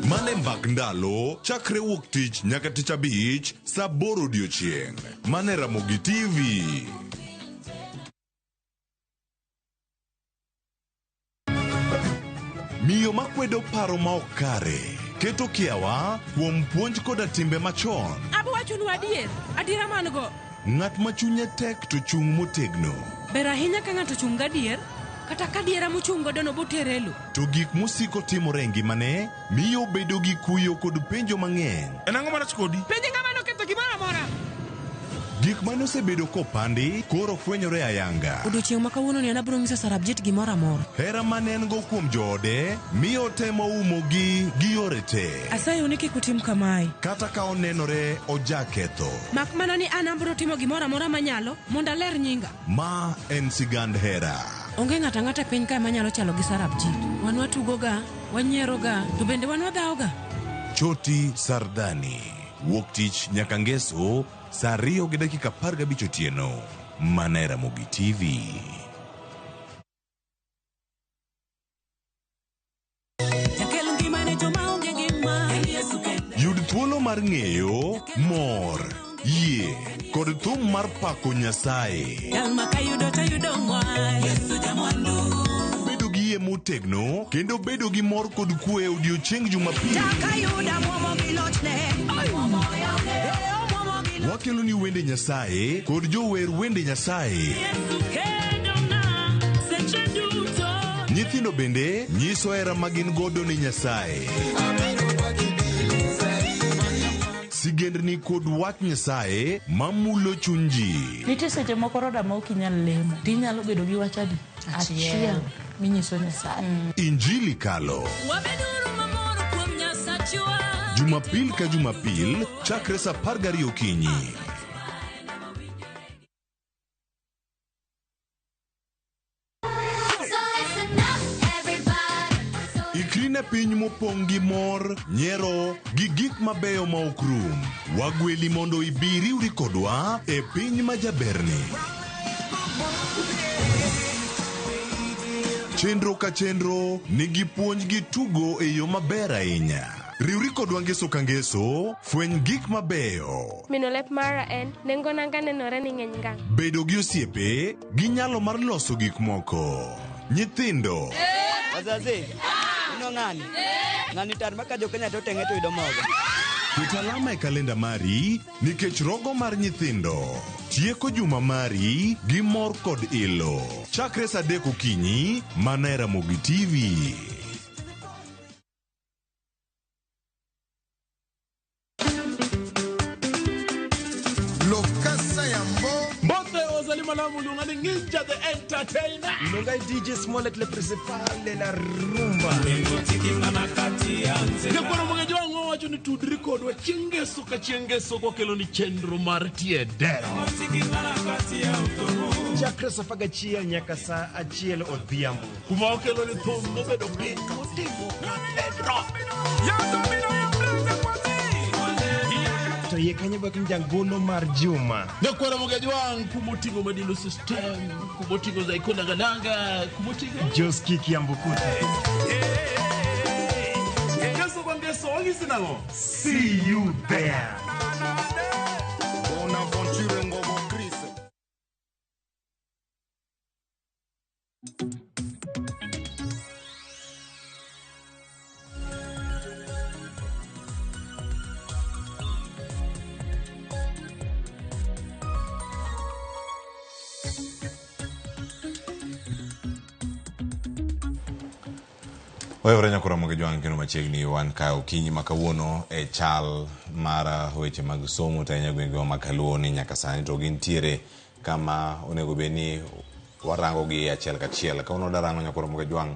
mane mbak ndalo chakre wuok tich nyaka tich abich saa 8 odiochieng' mane Ramogi TV. Miyo makwedo paro ma ok kare keto kiawa kuom puonj koda timbe machon. Abwachonu adiera man go. Ng'at ma chunye tek to chung' motegno. Ber ahinya ka ng'ato chung' gadier, kata ka diera mochung' godo no boterelo. To gik mosiko timore e ngimane miyo bedo gi kuyo kod penjo mang'eny. En ang'o marach kodi? Penje ng'ama noketho gimoro amora. Gik mane osebedo kopandi koro fwenyore ayanga. Odiochieng' ma kawuono ni an abiro nyiso Sarabjit gimoro amora. Hera mane en go kuom joode miyo temo umogi gi yore te. Asayo ni kik utim kamae. Kata ka onenore ojaketho. Mak mana ni an abiro timo gimoro amora manyalo mondo aler nyinga. Ma en sigand hera. Onge ng'ato ang'ata piny kae manyalo chalo gi Sarabjit. Wan watugoga, wanyieroga, to bende wan wadhaoga. Choti Sardani. Wuok tich nyaka ngeso saa 2:15 otieno. Mana Ramogi TV. Yud thuolo mar ng'eyo, mor, yie kod thum mar pako Nyasaye. Bedo gi yie motegno kendo bedo gi mor kod kwe odiochieng' Jumapil. Wakelo ni wende Nyasaye kod jower wende Nyasaye. Nyithindo bende nyiso hera magin godo ni Nyasaye. Sigendni kod wach Nyasaye mamulo chuny ji. Nitie seche moko roda ma ok inyal lemo, tinyalo bedo gi wach adi achiel minyiso Nyasaye. Injili kalo. Jumapil ka Jumapil chakre saa 12 okinyi. Ikrine piny mopong' gi mor, nyiero gi gik mabeyo ma ok rum. Wagweli mondo ibiriwri kodwa e piny majaberni. Chenro ka chenro nigi puonj gi tugo e yo maber ahinya. Riwri kodwa ngeso ka ngeso, fweny gik mabeyo. Mino lep mara en nengo nanga nenore ni ng'eny ngang'. Bedo gi osiepe gi nyalo mar loso gik moko. Nyithindo. Wazazi, ino ng'ani? Ng'ani tar maka jo Kenya to teng'e to yudo mogo. Ket alama e kalenda mari nikech rogo mar nyithindo. Tieko juma mari gi mor kod ilo. Chakre saa 3 okinyi, mana Ramogi TV. Ninja the entertainer. Nonga DJ Smollett le principal de la rumba. Nekoro mwenye wangu wacho ni tudri kodwa chengeso ka chengeso kwa kelo ni chenro mar tiedero. Chakre safaga chia nyaka saa 1 odhiambo. Kuma okelo ni thumbo bedo pinto motigo edro. To ye kanye bak njangolo mar juma. Nekoro mwenye wangu kumotigo madilo system, kumotigo za ikona galanga, kumotigo Joski Kiambukute. See you there. Bonaventure Ngobo Chris. Wewe nyakura Ramogi keno machiegni wan ka okinyi makawuono e chal mara weche mag somo tanya gwenge makaluoni nyaka sani to gintiere kama onego beni warango gi achiel kachiel ka uno darango nyakura Ramogi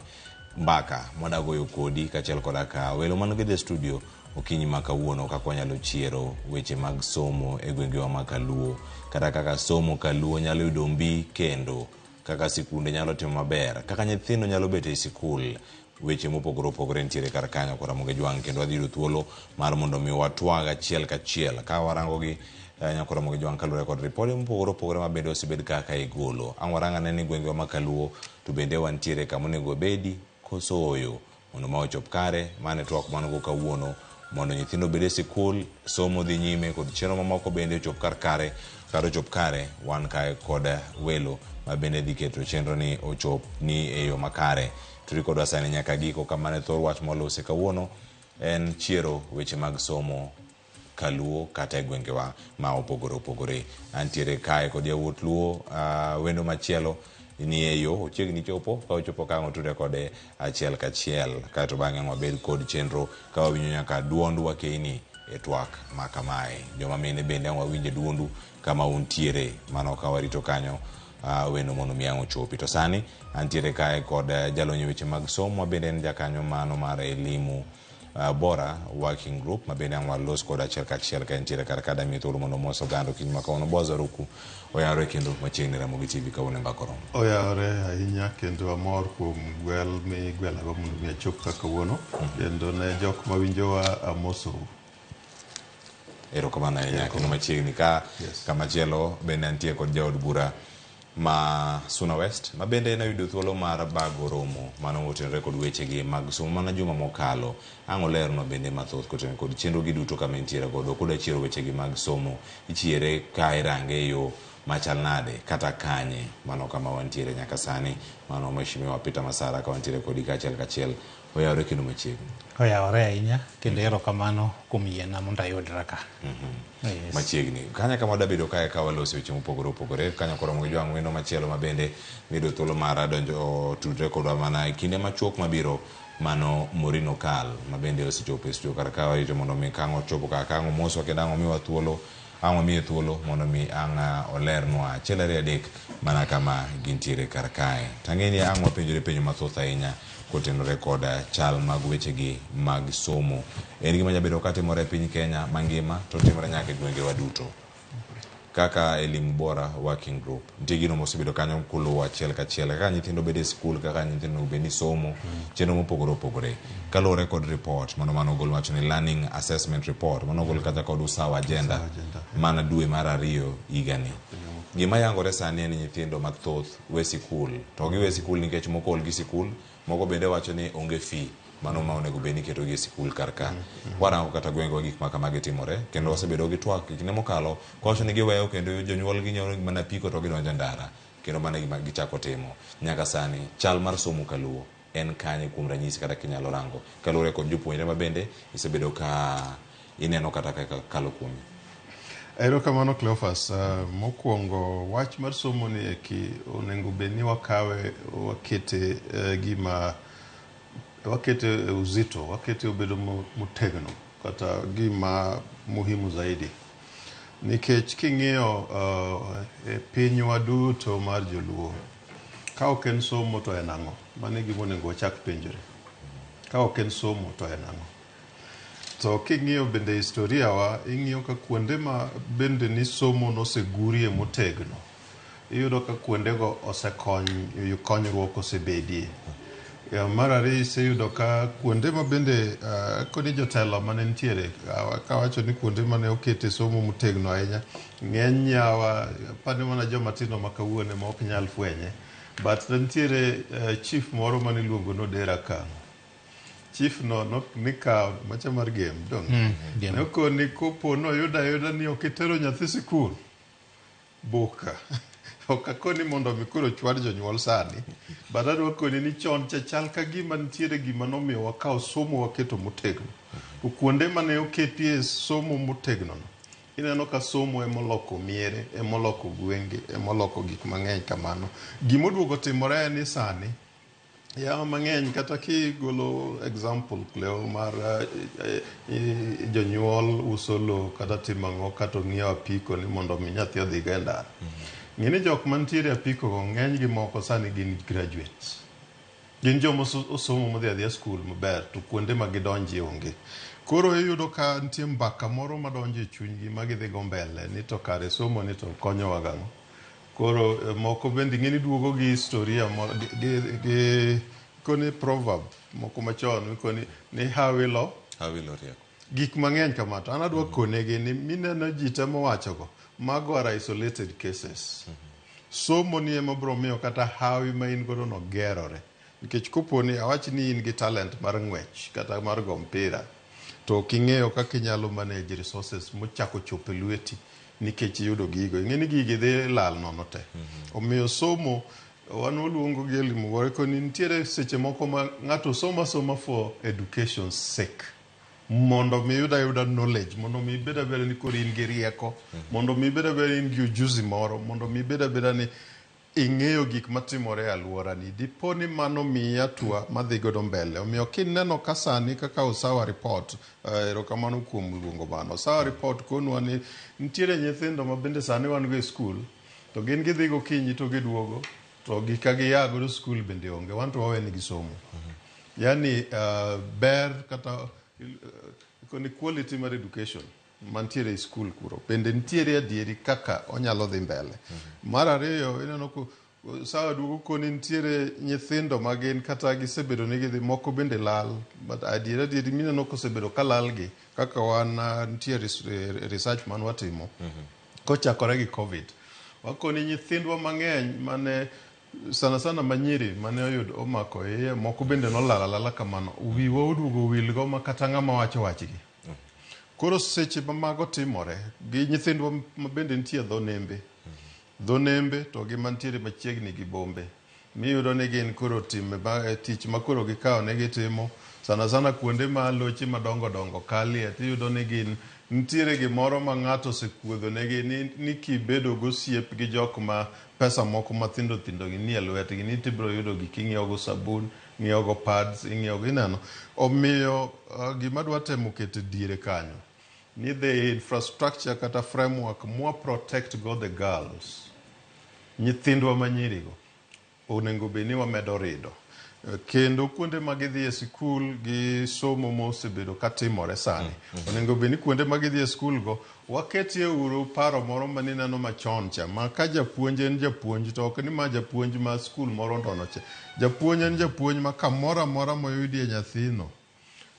mbaka modagoyo kodi kachiel koda ka welo mano gede studio okinyi makawuono ka kwanyalo chiero weche mag somo e gwenge makaluo kata kaka somo kaluo nyalo yudo mbi kendo kaka sikunde nyalo timo maber kaka nyithindo nyalo bet e sikul weche mopogore opogore ntiere kar kanyo kod Ramogi Jwang' kendo wadhi yudo thuolo mar mondo mi watwag achiel kachiel ka warango gi nyako Ramogi Jwang' kaluwore kod ripode mopogore opogore ma bende osebed kaka igolo. Ang' warang' ane ni gwengewa ma kaluo to bende wantiere kama onego wabedi kosoyo mondo ma ochop kare mane twak man go kawuono mondo nyithindo obed e sikul somo dhi nyime kod chenro mamoko bende ochop kare ochop kare wan kae kod welo ma bende dhi keto chenro ni ochop ni e yo makare. Turi kodwa sani nyaka giko kamane thor wach molose kawuono en chiero weche mag somo kaluo kata gwengewa ma opogore opogore. Antiere kae kod yawuot luo wendo machielo ni e yo ochiegni chopo ka ochopo ka ng'oture kode achiel kachiel kaeto bang'e wabed kod chenro ka wawinjo nyaka duondu wakeni e twak ma kamae. Joma mine bende wawinje duondu kama untiere mano ka warito kanyo wendo mondo miang' ochopi. To sani antiere kae kod jalony weche mag somo bende en jakanyo mano mar elimu bora working group ma bende walos kod achiel kachiel ka ntiere kar kadami thuolo mondo mos oganda kiny ma kawuono bozo ruku oyawre kendo machiegni Ramogi TV kawuono mbakoro oyawre ahinya kendo amor kuom gwel mi gwelago mondo mi achop ka kawuono kendo ne jok mawinjowa amosou. Erokamano ahinya kendo machiegni ka kamachielo bende antie kod jaod bura ma Suna West ma bende na yudo thuolo mar bago romo mano otenore kod wechegi mag somo mana juma mokalo. Ang' olerno bende mathoth kotenore kod chenro gi duto kama intiere godo kod chiero wechegi mag somo ichiere ka irange yo machal nade kata kanye mano kama wantiere nyaka sani mano mheshimiwa Peter Masara ka wantiere kodi kachiel kachiel oyawre kendo machiegni. Oyawre ahinya kendo erokamano kuom yiena mondo ayudra ka. Machiegni kanya kama dabedo kae ka waloso weche mopogore opogore kanya koro Ramogi Jwang' wendo machielo ma bende mido thuolo mar donjo tudre kodwa mana kinde machuok mabiro mano Morino Kal ma bende osechopo e studio kar ka warito mondo mi kang'o chopo ka kang'o moswa kendo ang'o miwa thuolo ang' wamiye thuolo mondo mi ang' olernwa achiel ariyo adek mana kama gintiere kar kae. Tang'eni ang' wapenjore penjo mathoth ahinya kotenore kod chal mag wechegi mag somo. En gima jabedo katimore e piny Kenya mangima to timore nyaka e gwengewa duto. Kaka elimu bora working group nitie gino mosebedo kanyo kuluwo achiel kachiel kaka nyithindo bedo e skul kaka nyithindo bedo somo chenro mopogore opogore kaluwore kod report mano ogol wacho ni learning assessment report mano ogol kata kod usawa agenda mana dwe mar 2 higani. Gima yangore sani en nyithindo mathoth we sikul to giwe sikul nikech moko ol gi sikul moko bende wacho ni onge fee mano ma onego bed ni keto gi sikul kar ka. Warango kata gwengewa gik ma kamagi timore kendo wasebedo gi twak kinde mokalo kawacho ni giweyo kendo jonyuol gi nyalo mana piko to gidonjo ndara kendo mana gima gichako timo. Nyaka sani chal mar somo kaluo en kanye kuom ranyisi kata kinyalo rango kaluwore kod jopuonjre ma bende isebedo ka ineno kata kalo kuomi. Erokamano Cleophas. Mokwongo wach mar somo ni eki onego bed ni wakawe wakete gima wakete uzito wakete obedo motegno kata gima muhimu zaidi nikech king'iyo pinywa duto mar joluo ka ok en somo to en ang'o mano gima onego wachak penjore. Ka ok en somo to en ang'o to king'iyo bende historia wa ing'iyo ka kuonde ma bende ni somo nosegurie motegno iyudo ka kuondego konyruok osebedie. Mar ariyo iseyudo ka kuonde ma bende kod jotelo mane nitiere kawacho ni kuonde mane okete somo motegno ahinya ng'eny yawa pane mana joma tindo ma kawuone ma ok nyal fwenye but nitiere chief moro mane iluongo n'Odera Kang'. Chief no nikawo macha mar game dong nokoni kopo noyudo ayuda ni ok itero nyathi sikul boka ok akoni mondo mi koro chwad jonyuol sani but adwa koni ni chon chal ka gima nitiere gima nomiyo wakawo somo waketo motegno to kuonde mane oketie somo motegno no ineno ka somo emoloko miere emoloko gwenge emoloko gik mang'eny kamano. Gimoduogo timore ni sani yawa mang'eny kata kigolo example Cleo mar jonyuol uso lo kata timang'o kata ng'iewo apiko ni mondo mi nyathi odhi go e ndara. Ng'eni jok mantiere apiko go ng'eny gi moko sani gin graduates. Gin joma osomo modhi adhiya skul maber to kuonde ma gidonje onge. Koro iyudo ka nitie mbaka moro madonjo e chunygi ma gidhi go mbele ni to kare somo ni to konyowa gang'o. Koro moko bende ng'eni duogo gi historia gi koni proverb moko machon mikoni ni hawilo rieko gik mang'eny kamato an adwa konegi ni mineno ji temo wachogo mago are isolated cases somo ni ema biro miyo kata hawi ma in godo no gerore nikech koponi awach ni in gi talent mar ng'wech kata mar go mpira to king'eyo kaka inyalo manage resources mochako chopo lweti nikech yudo gigo ing'eni gigi dhi lal nono te omiyo somo wan oluongo gi elimu gore koni nitiere seche moko ma ng'ato soma for education's sake mondo mi yuda knowledge mondo mi beda ni koro in gi rieko mondo mi beda in gi ujuzi moro mondo mi beda ni ing'eyo gik matimore e alwora ni dipo ni mano miya tua madhi godo mbele omiyo kineno ka sani kaka Osawa report erokamano kuom luongo mano Osawa report konwa ni nitiere nyithindo ma bende sani wan go e skul to gin gidhi gokinyi to giduogo to gika giya godo skul bende onge wan to waweni gi somo yani ber kata koni quality mar education mantiere e skul kuro bende nitiere adieri kaka onyalo dhi mbele mar ariyo ineno ko sawa duogo koni nitiere nyithindo magin kata gisebedo ni gidhi moko bende lal but adieri mineno kosebedo ka lal gi kaka wan nitiere research man watimo kochakore gi covid wakoni nyithindwa mang'eny mane sana manyiri mane oyud omako iye moko bende nolala kamano wiwa oduogo wilgo ma kata ng'ama wacho wachgi koro seche ma mago timore gi nyithindwa ma bende nitie dho nembe to gi mantiere machiegni gi bombe miyudo ni gin koro tich ma koro gikawo ne gitimo sana kuonde ma loche madongo kalie tiyudo ni gin nitiere gimoro ma ng'ato osekuodho negi ni kibedo gosiep gi jok ma pesa moko mathindo gi nie lwetgi ni tibiro yudo gik ing'iewo go sabun ing'iewo go pads ing'iewo go ineno omiyo gima dwa temo keto diere kanyo ni the infrastructure kata framework mwa protect go the girls nyithindwa manyirigo onego bed ni wamedo rido kendo kuonde ma gidhi e skul gi somo mosebedo katimore sani onego bed ni kuonde ma gidhi e skul go waketie uru paro moro ma nineno machon cha ma ka japuonj en japuonj to ok ni ma japuonj ma skul moro ndono cha japuonj en japuonj ma kamoro amora moyudie nyathino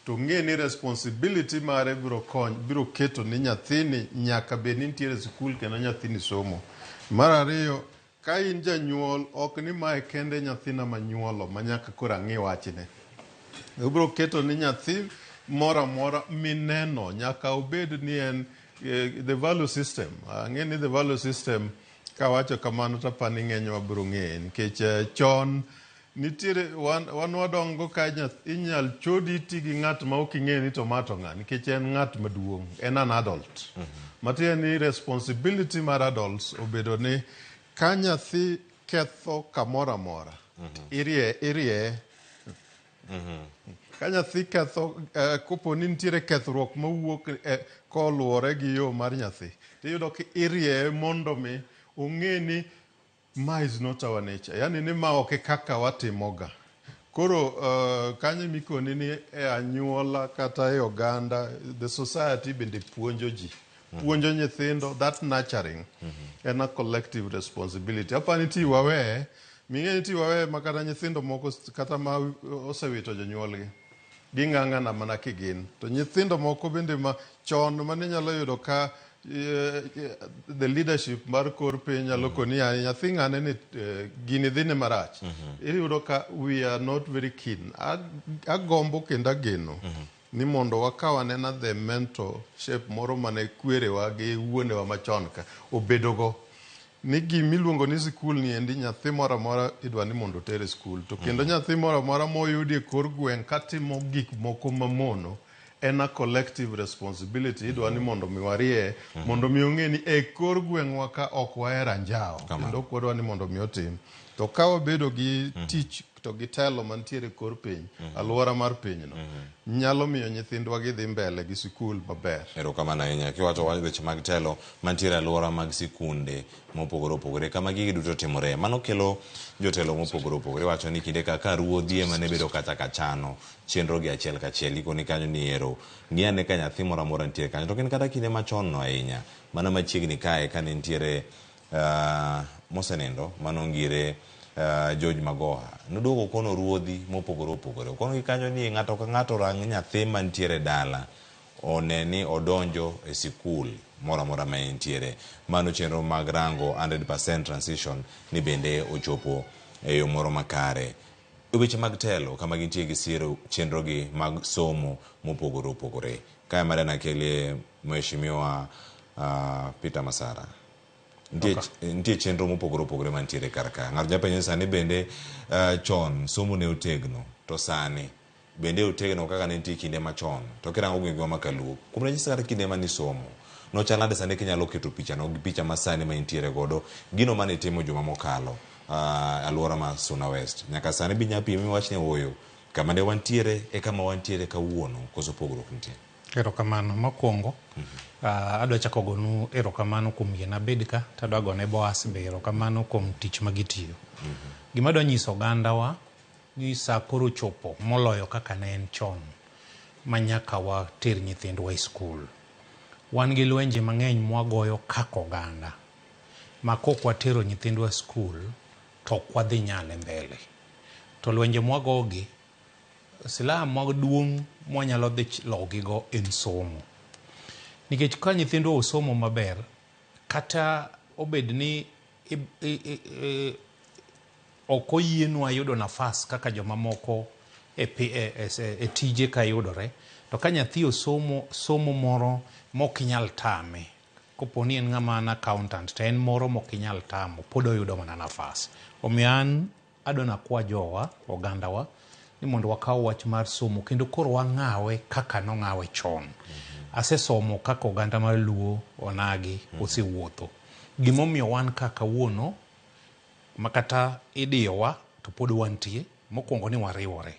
to ng'e ni responsibility mare biro keto ni nyathini nyaka bed ni nitiere skul kendo nyathini somo mar ariyo ka in janyuol ok ni mae kende nyathina manyuolo manyaka koro ang'i wachne obiro keto ni nyathi moro amora mineno nyaka obed ni en the value system ang'e ni the value system kawacho kamano tapani ng'enywa biro ng'eye nikech chon nitiere wan wadongo ka inyal chodi ti gi ng'at ma ok ing'e ni tomato ng'a nikech en ng'at maduong' en an adult matiende ni responsibility mar adults obedo ni ka nyathi ketho kamoro amora irie ka nyathi ketho kopo ni nitiere kethruok mawuok koluwore gi yo mar nyathi tiyudo ki irie mondo mi ong'e ni ma is not our nature yani ni ma ok kaka watimoga koro kanyo mikoni ni e anyuola kata e oganda the society bende puonjo ji puonjo nyithindo that nurturing en a collective responsibility apani ti wawe ming'e ti wawe makata nyithindo moko kata ma osewito jonyuolgi ging'ang'ana mana kigin to nyithindo moko bende ma chon mane nyalo yudo ka the leadership mar kor piny nyalo koni nyathi ng'ane ni gini dhine marach iyudo ka we are not very keen agombo kendo ageno ni mondo wakaw anena the mental shape moro mane kwerewa gi wuonewa machon ka obedogo ni gimiluongo ni skul ni endi nyathi moro amora idwa ni mondo tere skul to kendo nyathi moro amora moyudi e kor gweng' katimo gik moko mamono en a collective responsibility idwa ni mondo miwarie mondo mi ong'e ni e kor gweng'wa ka ok wahero anjawo kendo ok wadwa ni mondo mi otim to ka wabedo gi tich to gi telo mantiere kor piny alwora mar pinyno nyalo miyo nyithindwa gidhi mbele gi sikul maber. Erokamano ahinya kiwacho weche mag telo mantiere alwora mag sikunde mopogore opogore kama gigi duto timore mano kelo jotelo mopogore opogore wacho ni kinde kaka ruodhi ema ne bedo kata kachano chenro gi achiel kachiel ikoni kanyo ni ero ng'iane ka nyathi moro amora nitiere kanyo to ken kata kinde machon no ahinya mana machiegni kae ka ne nitiere mosenindo manongire George Magoha noduogo kono ruodhi mopogore opogore kono gikanyo ni ng'ato ka ng'ato rang nyathi mantiere dala one ni odonjo e sikul mora mora ma entiere. Mano chenro mag rango 100% transition ni bende ochopo e yo moro makare. Weche mag telo kama gintie gi siro chenro gi mag somo mopogore opogore. Kaya madana kelie mheshimiwa Peter Masara. Ntie chenro mopogore opogore mantiere karaka. Ng'ato japenjo sani bende chon somo ne otegno to sani bende otegno kaka ne nitie kinde machon to kirango gweng'wa makaluo. Kuom ranyisi kata kinde mani somo no chalade sani kinyalo keto picha no gi picha masani ma intiere godo gino mane timo juma mokalo alwora ma Suna West nyaka sani binya pimi wachne oyo kama ne wantiere e kama wantiere kawuono koso pogruok nitie. Erokamano mokwongo adwa chako gonu erokamano kuom yiena bed ka tadwa gone Boas be erokamano kuom tich magitiyo. Gima dwa nyiso ogandawa ni sa koro chopo moloyo kaka ne en chon manyaka water nyithindwa e skul. Wan gi lwenje mang'eny mwagoyo kaka oganda ma kok watero nyithindwa skul to ok wadhi nyale mbele. To lwenje mwagogi silaha maduong' mwanyalo dhi logigo en somo. Nikech ka nyithindwa osomo maber kata obed ni ok oyienwa yudo nafas kaka joma moko e tije ka yudore, to ka nyathi somo moro mokinyal tame, koponi en ng'ama an accountant to en moro mokinyal tamo, pod oyudo mana nafas. Omiyo an adwa nakwa jowa ogandawa ni mondo wakaw wach mar somo kendo koro wang'awe kaka nong'awe chon. Asesomo kaka oganda mar Luo onagi osewuotho. Gimomiyo wan kaka wuono makata idiyowa to pod wantie, mokwongo ni wariwore.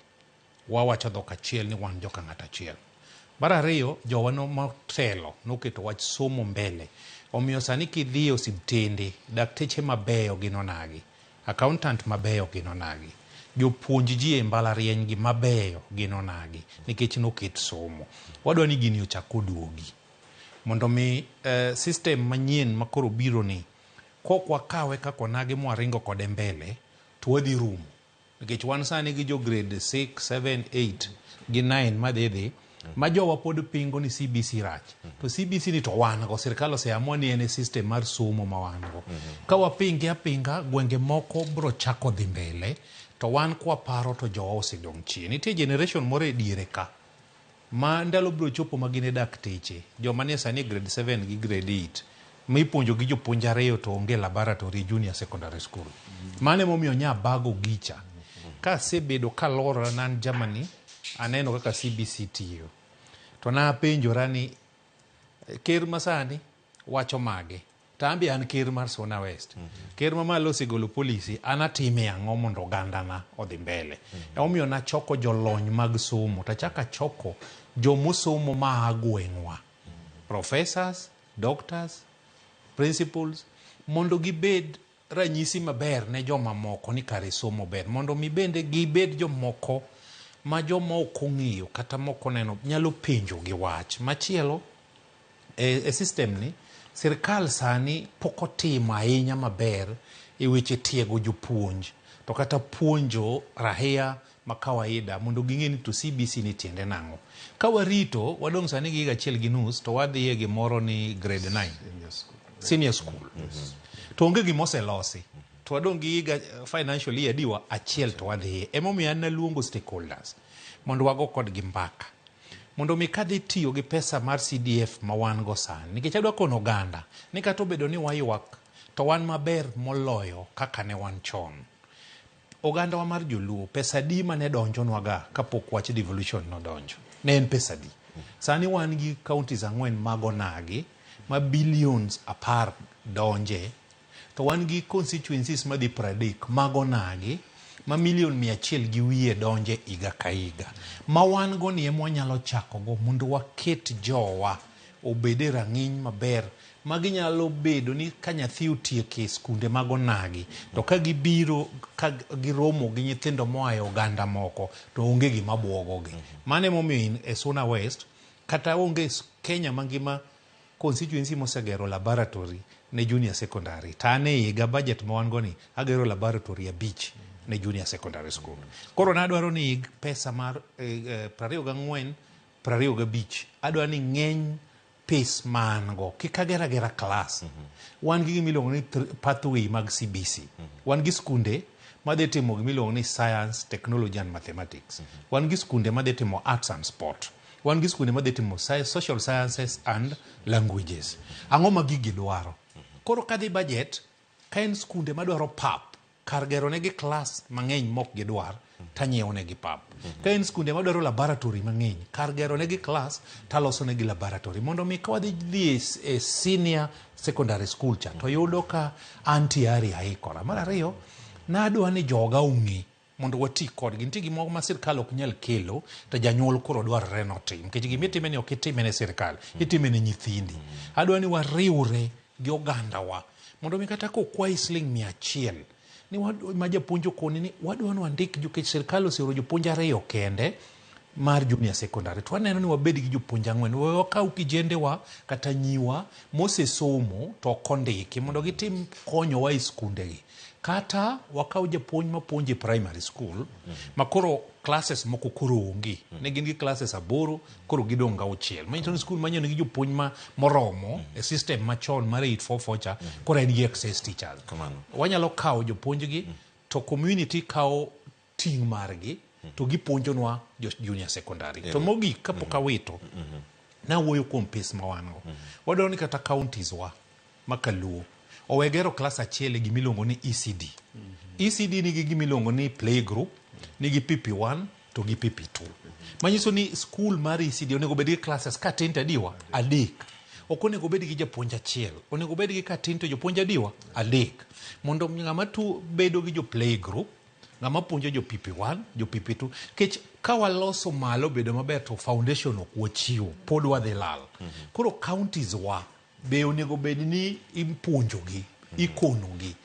Wawacho dhok achiel ni wan joka ng'at achiel. Mar ariyo, jowano motelo noketo wach somo mbele. Omiyo sani kidhi osiptende, dakteche mabeyo gin onagi, accountant mabeyo gin onagi, jopuonj ji e mbalariany gi mabeyo gin onagi, nikech noket somo. Wadwa ni gini ochak oduogi. Mondo mi system manyien makoro biro ni, kok wakawe kaka onagi mwaringo kode mbele, to wadhi rumo. Nikech wan sani gi jo grade 6, 7, 8 gi 9 madhi ma jowa pod pingo ni CBC rach. To CBC ni to wan go, sirkal oseamua ni en system mar somo ma wan go. Ka wapinge apinga, gwenge moko bro chako dhi mbele, to wan kwa paro to jowa osedong' chien. Nitie generation moro e diere ka ma ndalo bro chopo magine dakteche, joma ne sani grade 7 gi grade 8 ma ipuonjo gi jopuonj ariyo to onge laboratory junior secondary school. Mane momiyo nya bago gicha. Ka sebedo kalora nan Germany, aneno kaka CBC tiyo. To na penjora ni ker masani wacho mage. Tambi an ker mar Suna West. Ker mamalo osigolo policy, anatime ang'o mondo ogandana odhi mbele. Omiyo na choko jolony mag somo, tachaka choko jomosomo ma agweng'wa. Professors, doctors, principals, mondo gibed ranyisi maber ne joma moko ni kare somo ber. Mondo mi bende gibed jomoko ma joma ok ong'iyo kata moko neno nyalo penjo gi wach. Machielo e system ni, sirkal sani poko timo ahinya maber e weche tiego jopuonj, to kata puonjo rahia ma kawaida mondo ging'e ni to CBC ni tiende nang'o. Ka warito wadong' sani gi 1.5 to wadhi e gimoro ni grade 9 senior school. To onge gimoselosi. To wadong' gi financial year diwa achiel to wadhi. Emomiyo an naluongo stakeholders mondo wago kodgi mbaka. Mondo mi kadhi tiyo gi pesa mar CDF ma wan go sani. Nikech adwa kono oganda ni kata obedo ni waywak to wan maber moloyo kaka ne wan chon. Oganda wa mar Joluo, pesa di mane donjonwaga kapok wach devolution nodonjo. Ne en pesa di. Sani wan gi counties 4 mago nagi ma billions 10 donje. To wan gi constituencies madhi 30 mago nagi ma milion 100 gi wiye donje iga ka iga. Ma wan go ni emo nyalo chako go mondo waket jowa obede rang'iny maber ma ginyalo bedo ni ka nyathi otieke skunde mago nagi, to ka gibiro ka giromo gi nyithindo moa e oganda moko to onge gima buogogi. Mane momiyo e Suna West kata onge Kenya mangima constituency mosegero laboratory ne junior secondary. Tane higa budget ma wan go ni agero laboratory abich ne junior secondary school. Koro nadwaro ni pesa mar 24 25 adwa ni ng'eny pace man go kikagera gera class. Wan gi gimiluongo ni pathway mag CBC. Wan gi skunde madhi timo gimiluongo ni science, technology and mathematics. Wan gi skunde madhi timo arts and sport. Wan gi skunde madhi timo social sciences and languages. Ang'o ma gigi dwaro? Koro kadhi budget, ka en skunde madwaro pap, kar gero negi class mang'eny mok gidwar, tanyiewo negi pap. Ka en skunde madwaro laboratory mang'eny, kar gero negi class, taloso negi laboratory. Mondo mi ka wadhi dhi e senior secondary school cha, to yudo ka anti-ari aikora. Mar ariyo, nadwa ni joga ung'i mondo wati kodgi. Nitie gimoro ma sirkal ok nyal kelo, to janyuol koro dwarore notim. Nikech gimitime ni ok itime ne sirkal, itime ne nyithindi. Adwa ni wariwre gi ogandawa mondo mi kata kokwayi siling 100 ni ma japuonj okoni ni wadwa ni wandik nikech sirkal oseoro jopuonj 2 kende mar junior secondary. To waneno ni wabed gi jopuonj 4. Wakaw kijendewa kata nyiwa mosesomo to kondiki mondo gitim konyowa e skundegi. Kata wakaw japuonj mapuonjo e primary school makoro classes moko koro onge. Ne gin gi classes 8 koro gidong' 6. Manyiso ni school manyiso ni jopony moromo e system machon mar 844 cha koro en gi access teachers. Wanyalo kawo jopuonjgi to community kawo ting' margi to gipuonjonwa junior secondary. To mogik kapok awito nawuoyo kuom pes ma wan go. Wadwaro ni kata counties wa makaluo owegero class achiel gimiluongo ni ECD. ECD nigi gimiluongo ni playgroup, nigi PP1 to gi PP2. Manyiso ni school mar ECD onego bed gi classes ka tin tadiwa 3. Ok onego bed gi japuonj achiel, onego bed gi ka tin to jopuonj adiwa 3. Mondo ng'ama tu bedo gi jo playgroup, ng'ama puonjo jo PP1, jo PP2, kech ka waloso malo bedo maber to foundation ok wachiwo, pod wadhi lal. Koro counties wa be onego bed ni impuonjogi, ikonogi.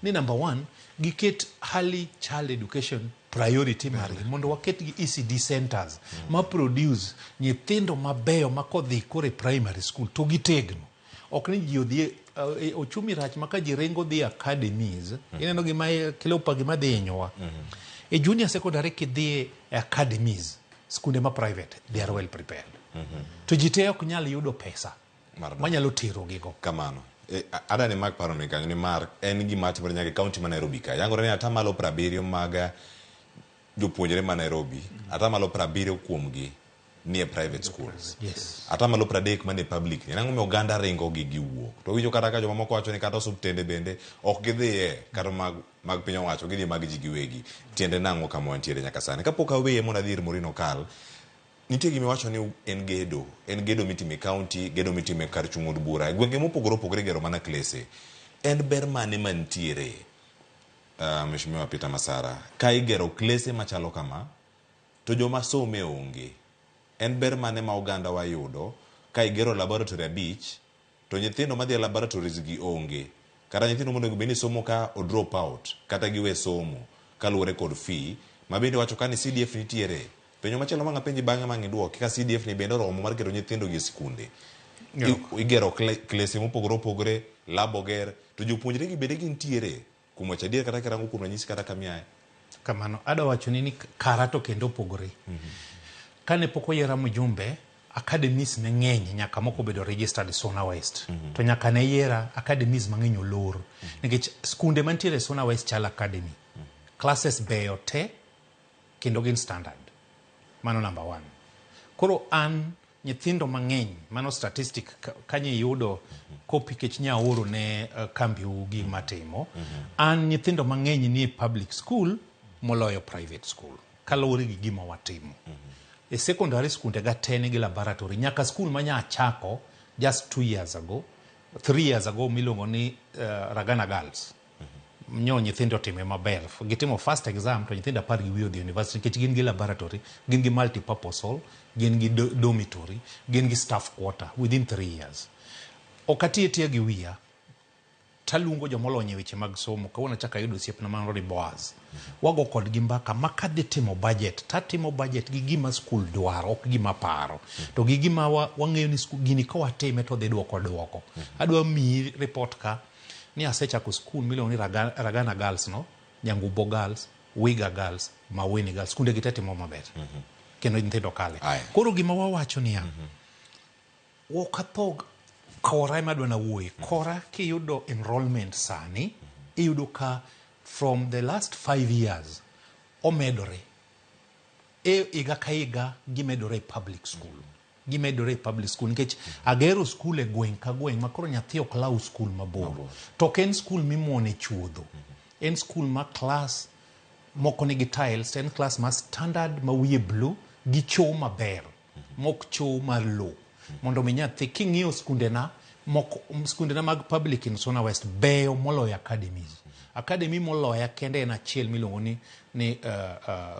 Ni number 1, giket early child education priority margi mondo waket gi ECD centers ma produce nyithindo mabeyo makodhi kore primary school to gitegno. Ok ni ji odhi ochumi rach maka ji ringo dhi academies. Ineno gima kilopa gima dhi hinyowa. E junior secondary kidhi academies, skunde ma private, they are well prepared. To ji te ok nyal yudo pesa manyalo tero gigo. Kamano. Ada ni mag paro ni kanyo ni mar en gima timore nyaka county ma Nairobi ka. Yangore ni atamalo 70 mag jopuonjre ma Nairobi, atamalo 70 kuomgi ni e private schools. Yes. Atamalo 30 mane public. Nango mi oganda ringo gi giwuok. To winjo kata ka joma moko wacho ni kata subtende bende ok gidhiye kata mag piny owacho, gidhi mag ji giwegi. Tiende nango kama wantiere nyaka sani. Kapok aweye mona dhir Morino Kal, nitie gimi wacho ni en gedo mitime county, gedo mitime kar chung' od bura. Gwenge mopogore opogore gero mana klese. En ber mane mantiere, Mheshimiwa Peter Masara, ka igero klese machalo kama, to joma some onge. En ber mane ma oganda wayudo, ka igero laboratory 5, to nyithindo madhi laboratories gi onge. Kata nyithindo mondo beni somo ka o drop out, kata giwe somo, kaluwore kod fee, mabende wacho ka ni CDF nitiere. Penyo machielo manga penji bang'e mang'idwok ka CDF ni bende romo mar kero nyithindo gi skunde. Igero klese mopogore opogore, labo ger, to jopuonjre gi bende gintiere kuom wacho adier kata kirango kuom ranyisi kata kamiaye. Kamano, ada wacho ni karato kendo opogore. Kane pok oyiera mjumbe, academies ne ng'eny nyaka moko bedo registered Sona West. To nyaka ne yiera academies mang'eny olor. Nikech skunde mantiere Sona West chal academy. Classes beyo te kendo gin standard. Mano number 1. Koro an nyithindo mang'eny, mano statistic kanye yudo kopi kech nyaoro ne kambi ugi matimo. An nyithindo mang'eny ni public school moloyo private school. Kaluwore gi gima watimo. E secondary school tega tene gi laboratory. Nyaka school manya chako just 2 years ago, 3 years ago miluongo ni Ragana Girls. Nyo nyithindo time maber. Gitimo first exam to nyithindo 10 gi wiyo the university kech gin gi laboratory, gin gi multipurpose hall, gin gi dormitory, gin gi staff quarter within 3 years. Okati etia gi wiya. talungo jomolony e weche mag somo kawuono chaka yudo osiepna manoro ni Boaz. Wago kodgi mbaka ma kadhi timo budget, tatimo budget gi gima skul dwaro, ok gima paro. To gi gima wang'eyo ni gini kawatime to dhi duoko. Adwa miyi report ka ni asechako skul miluongo ni Ragana Girls no, Nyangubo Girls, Wiga Girls, Maweni Girls, skunde gi timo maber. Kendo nyithindo kale. Koro gima wawacho niya, wokathog kora ema adwa na wuoyi. Kora kiyudo enrollment sani, iyudo ka from the last 5 years, omedore. Iga ka iga gimedore public school. Gimedore public school. Nikech agero school e gweng' ka gweng' makoro nyathi ok law school mabor. To ken school mimuone chuodho. En school ma class moko nigi tiles, en class ma standard ma wiye blue, gi chow maber. Mok chow mar low. Mondo mi nyathi king'iyo skundena mag public in Sona West beyo moloyo academies. Academy moloya kende en achiel miluongo ni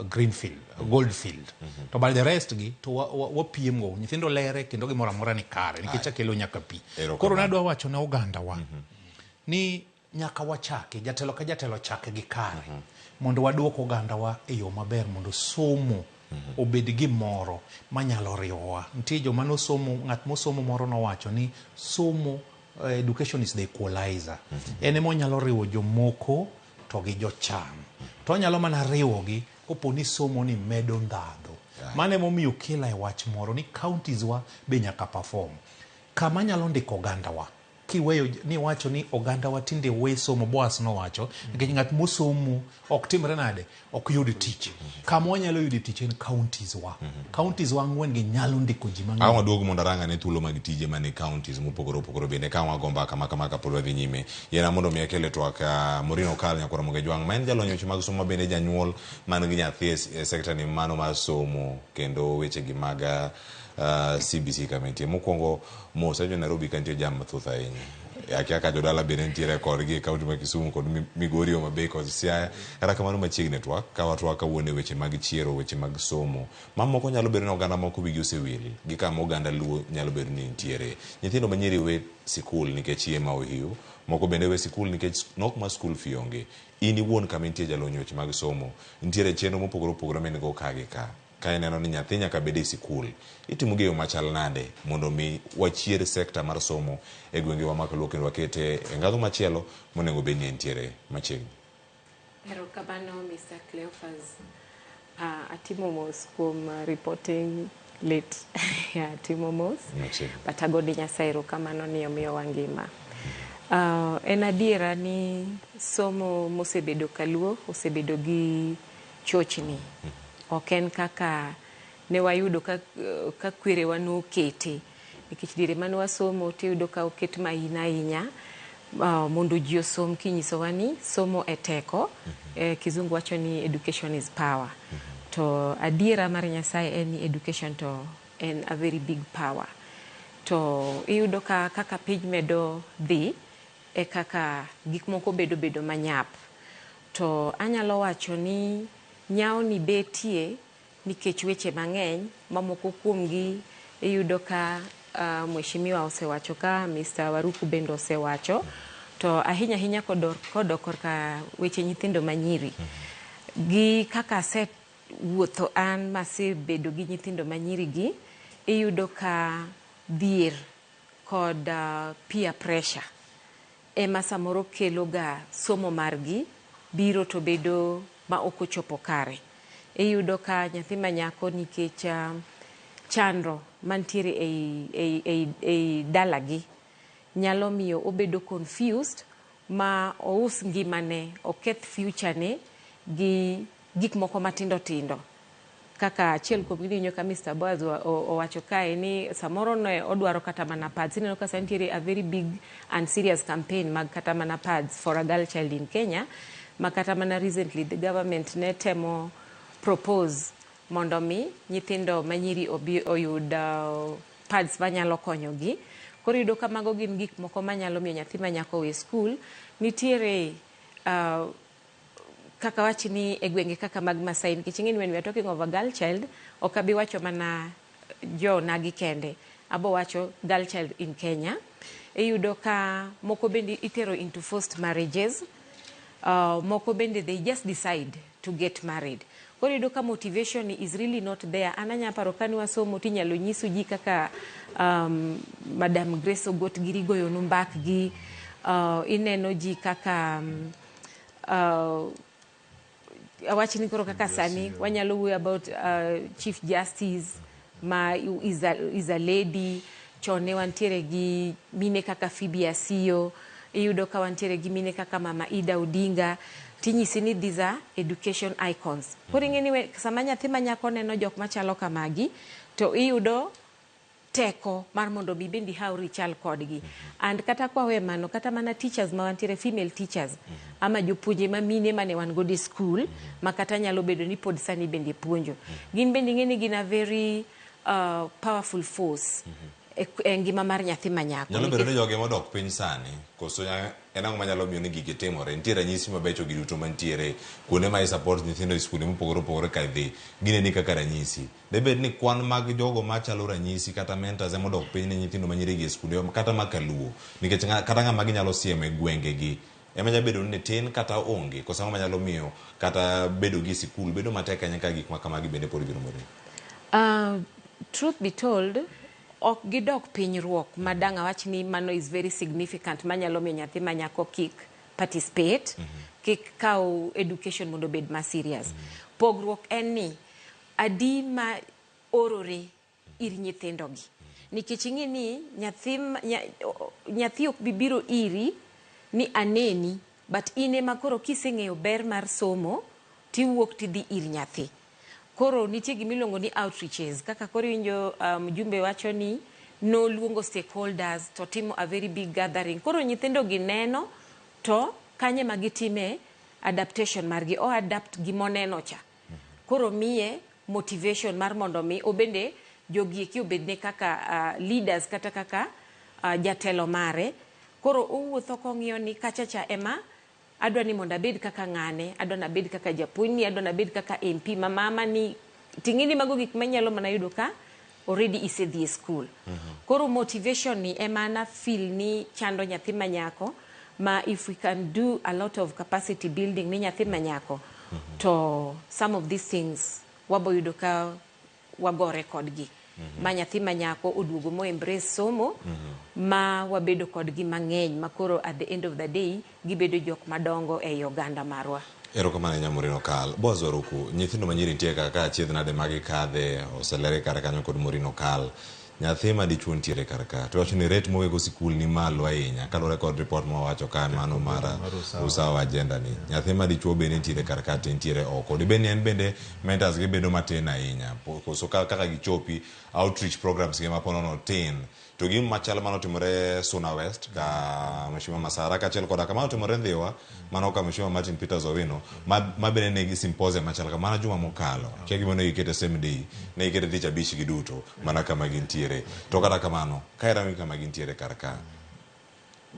Greenfield, Goldfield. To by the rest gi to wapiem go nyithindo lere kendo gimoro amora ni kare nikech akelo nyaka pi. Koro nadwa wacho ne oganda wa ni nyaka wachake jatelo ka jatelo chake gi kare mondo waduoko oganda wa e yo maber mondo somo obed gimoro manyalo riwowa. Nitie joma nosomo, ng'at mosomo moro nowacho ni somo education is the equalizer. En emo nyalo riwo jomoko to gi jochan. To nyalo mana riwogi kopo ni somo ni medo ndhadho. Mane momiyo kila e wach moro ni counties wa be nyaka perform. Kama nyalo ndiko oganda wa. Kiweyo ni wacho ni oganda wa tinde we somo Boaz no wacho. Nikech ng'at mosomo ok timre nade, ok yud tich. Kama wanyalo yud tich en counties wa. Counties wa ng'wen gi nyalo ndiko ji mang'eny. Awa duogo mondo aranga ne thuolo mag tije mane counties mopogore bende ka wagomba kama pod wadhi nyime. Yena mondo mi akele twak Morino Kal nyakora Ramogi Jwang' ma en jalony weche mag somo bende janyuol man gi nyathi e sector ni mano mar somo kendo weche gi mag CBC kamentie. Mokwongo Musa jo Nairobi kantie jam mathoth ahinya. Akiaka jodala bende nitiere kodgi e kaunti ma Kisumu kod Migori ma Bay kod Siaya. Kata kamano machiegni twak ka watwak kawuono weche mag chiero, weche mag somo. Mamoko nyalo bedo ni oganda moko wigi osewil gi kama oganda luo nyalo bedo ni nitiere. Nyithindo manyiri we sikul nikech chiemo ohiu, moko bende we sikul nikech nok ma skul fee onge. In iwuon kama nitie jalony weche mag somo, nitiere chenro mopogore men go ka gi ka. Ka ineno ni nyathi nyaka bed e sikul, itimo geyo machal nade mondo mi wachier sekta mar somo e gwenge wa makaluo kendo wakete e ngadho machielo monego bed ni nitiere machiegni. Erokamano Mr. Cleophas. Atimo mos kuom reporting late. Atimo mos. But agone Nyasaye erokamano ni omiyo wangima. En adiera ni somo mosebedo kaluo osebedo gi chochni. Oken kaka ne wayudo ka kwerewa nokete. Nikech diere mane wasomo tiyudo ka oket mahina ahinya mondo ji osom kinyisowa ni somo e teko. Kizungu wacho ni education is power. To adiera mar Nyasaye en ni education to en a very big power. To iyudo ka kaka piny medo dhi e kaka gik moko bedo manyap. To anyalo wacho ni nyao ni betie nikech weche mang'eny mamoko kuomgi iyudo ka mheshimiwa osewacho ka, Mr. Waruku bendo osewacho. To ahinya kodok ka weche nyithindo manyiri. Gi kaka set wuotho an masebedo gi nyithindo manyiri gi, iyudo ka dhier kod peer pressure ema samoro kelo ga somo margi biro to bedo ma ok ochopo kare. Iyudo ka nyathi manyako nikech chandro mantiere ei dalagi nyalo miyo obedo confused ma ous ngimane, oketh future ne gi gik moko matindo tindo. Kaka achiel kuom gini ka Mr. Boaz owacho kae ni samoro ne odwaro kata mana pads. Ineno ka santiere a very big and serious campaign mag kata mana pads for a girl child in Kenya. Makata mana recently the government ne temo propose mondo mi nyithindo manyiri oyud pads manyalo konyogi. Koro yudo ka mago gin gik moko manyalo miyo nyathi manyako we school. Nitiere kaka wachi ni e gwenge kaka mag Masai, nikech ing'eni when we are talking of a girl child, ok abi wacho mana jo nagi kende. Abo wacho girl child in Kenya. iyudo ka moko bende itero into forced marriages, moko bende they just decide to get married. Koro iyudo ka motivation is really not there. Ananya paro kani wasomo tinyalo nyiso ji kaka Madam Grace Ogot giri goyo numbak gi, ineno ji kaka awachni koro kaka sani wanyalo wuoyo about Chief Justice ma is a lady. Chone wantiere gi mine kaka Phoebe Asiyo, iyudo ka wantiere gi mine kaka Mama Ida Odinga. Tinyisi ni these are education icons. Koro ing'eni sama nyathi manyako neno jok machalo kamagi, to iyudo teko mar mondo mi bendi hawri chal kodgi. And kata kwawe mano, kata mana teachers ma wantiere, female teachers, ama jopuonje ma mine mane wan go di school, ma kata nyalo bedo ni pod sani bende puonjo. Gin bende ing'eni gina very powerful force e ngima mar nyathi manyako. Nyalo bedo ni joge modok piny sani, koso en ang'o manyalo miyo ni gigi timore? Nitiere ranyisi mabecho gi duto mantiere kuonde ma support nyithindo e skunde mopogore opogore ka dhi, gineni kaka ranyisi. Debed ni kwan mag jogo machalo ranyisi kata mentors modok piny ne nyithindo manyirigi e skunde kata makaluo, nikech kata ng'ama ginyalo siemo e gwengegi ema nyalo bedo ni tin kata onge, koso ang'o manyalo miyo kata bedo gi sikul bedo matek ahinya ka gik ma kamagi bende pod biro mbele? Truth be told, ok gidok pinyruok madang' awach ni mano is very significant manyalo miyo nyathi manyako kik participate, kik kaw education mondo bed ma serious. Pogruok en ni adi ma orore ir nyithindogi. Nikech ing'e ni nyathi ok bibiro iri ni aneni, but ine makoro kiseng'eyo ber mar somo, tiwuok tidhi ir nyathi. Koro nitie gimiluongo ni outreaches, kaka koro winjo mjumbe wacho ni no luongo stakeholders to timo a very big gathering. Koro nyithindo gi neno to kanye magitime adaptation margi, o adapt gimoneno cha. Koro miye motivation mar mondo mi obende jogi eki obedne kaka leaders kata kaka jatelo mare. Koro owuotho kong'iyo ni kachacha ema adwa ni mondo abed kaka ng'ane, adwa na bed kaka japuonjni, adwa na bed kaka MP, mama ni ting'ini mago gik manyalo mana yudo ka already isedhi e school. Koro motivation ni ema na feel ni chando nyathi manyako, ma if we can do a lot of capacity building ni nyathi manyako, to some of these things wabo yudo ka wagore kodgi. Ma nyathi manyako oduogo mo embrace somo, ma wabedo kodgi mang'eny, makoro at the end of the day gibedo jok madongo e oganda marwa. Erokamano Nyamurino Kal. Boss Waruku, nyithindo manyiri nitie kaka achiedh nade magi kadhe oselere kar kanyo kod Murino Kal. Nyathi madichuo nitiere kar ka. To wacho ni rate mowego sikul ni malo ahinya, kaluwore kod report mawacho ka mano mara usawa agenda ni. Nyathi madichuo bende nitiere kar ka nitiere oko. Dibeni en bende mentors gi bedo matin ahinya. Koso kaka gichopi outreach programs gi maponono tin. To gim machalo manotimore Suna West ka Mheshimiwa Masara kachiel koda kamano timore Ndhiwa mano ka Mheshimiwa Martin Peters Owino ma bende ne gi symposium machalo kamano juma mokalo. Kia gimono ikete same day, ne ikete tich abich gi duto mana kama gintiere. To kata kamano kairami kama gintiere kar ka.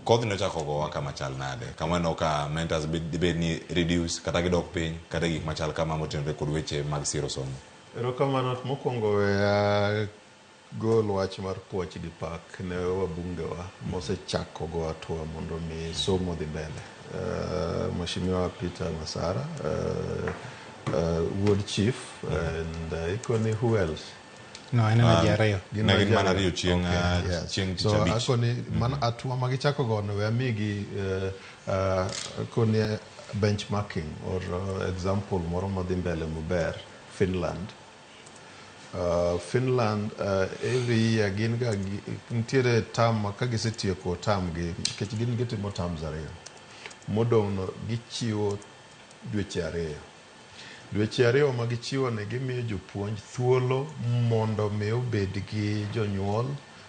Kodhi no chako gowa kama chal nade. Kama no ka mentors bed ni reduce kata gidok piny kata gik machal kama motenore kod weche mag siro somo. Erokamano mokwongo gol wach mar puoch gi pak ne wabungewa mosechako go hatua mondo mi somo dhi mbele. Mheshimiwa Peter Masara, Ward Chief, and ikoni who else? No, ena jariyo. Nagin mana riyo chieng So akoni man hatua magichako go no amigi koni benchmarking or example moro madhi mbele muber Finland. Finland every year gin ga ntiere tam ka gisetieko tam gi kech gin gitimo tam ariyo modong no gichiwo dweche ariyo ma gichiwo ne gimiyo jopuonj thuolo mondo mi obed gi jonyuol,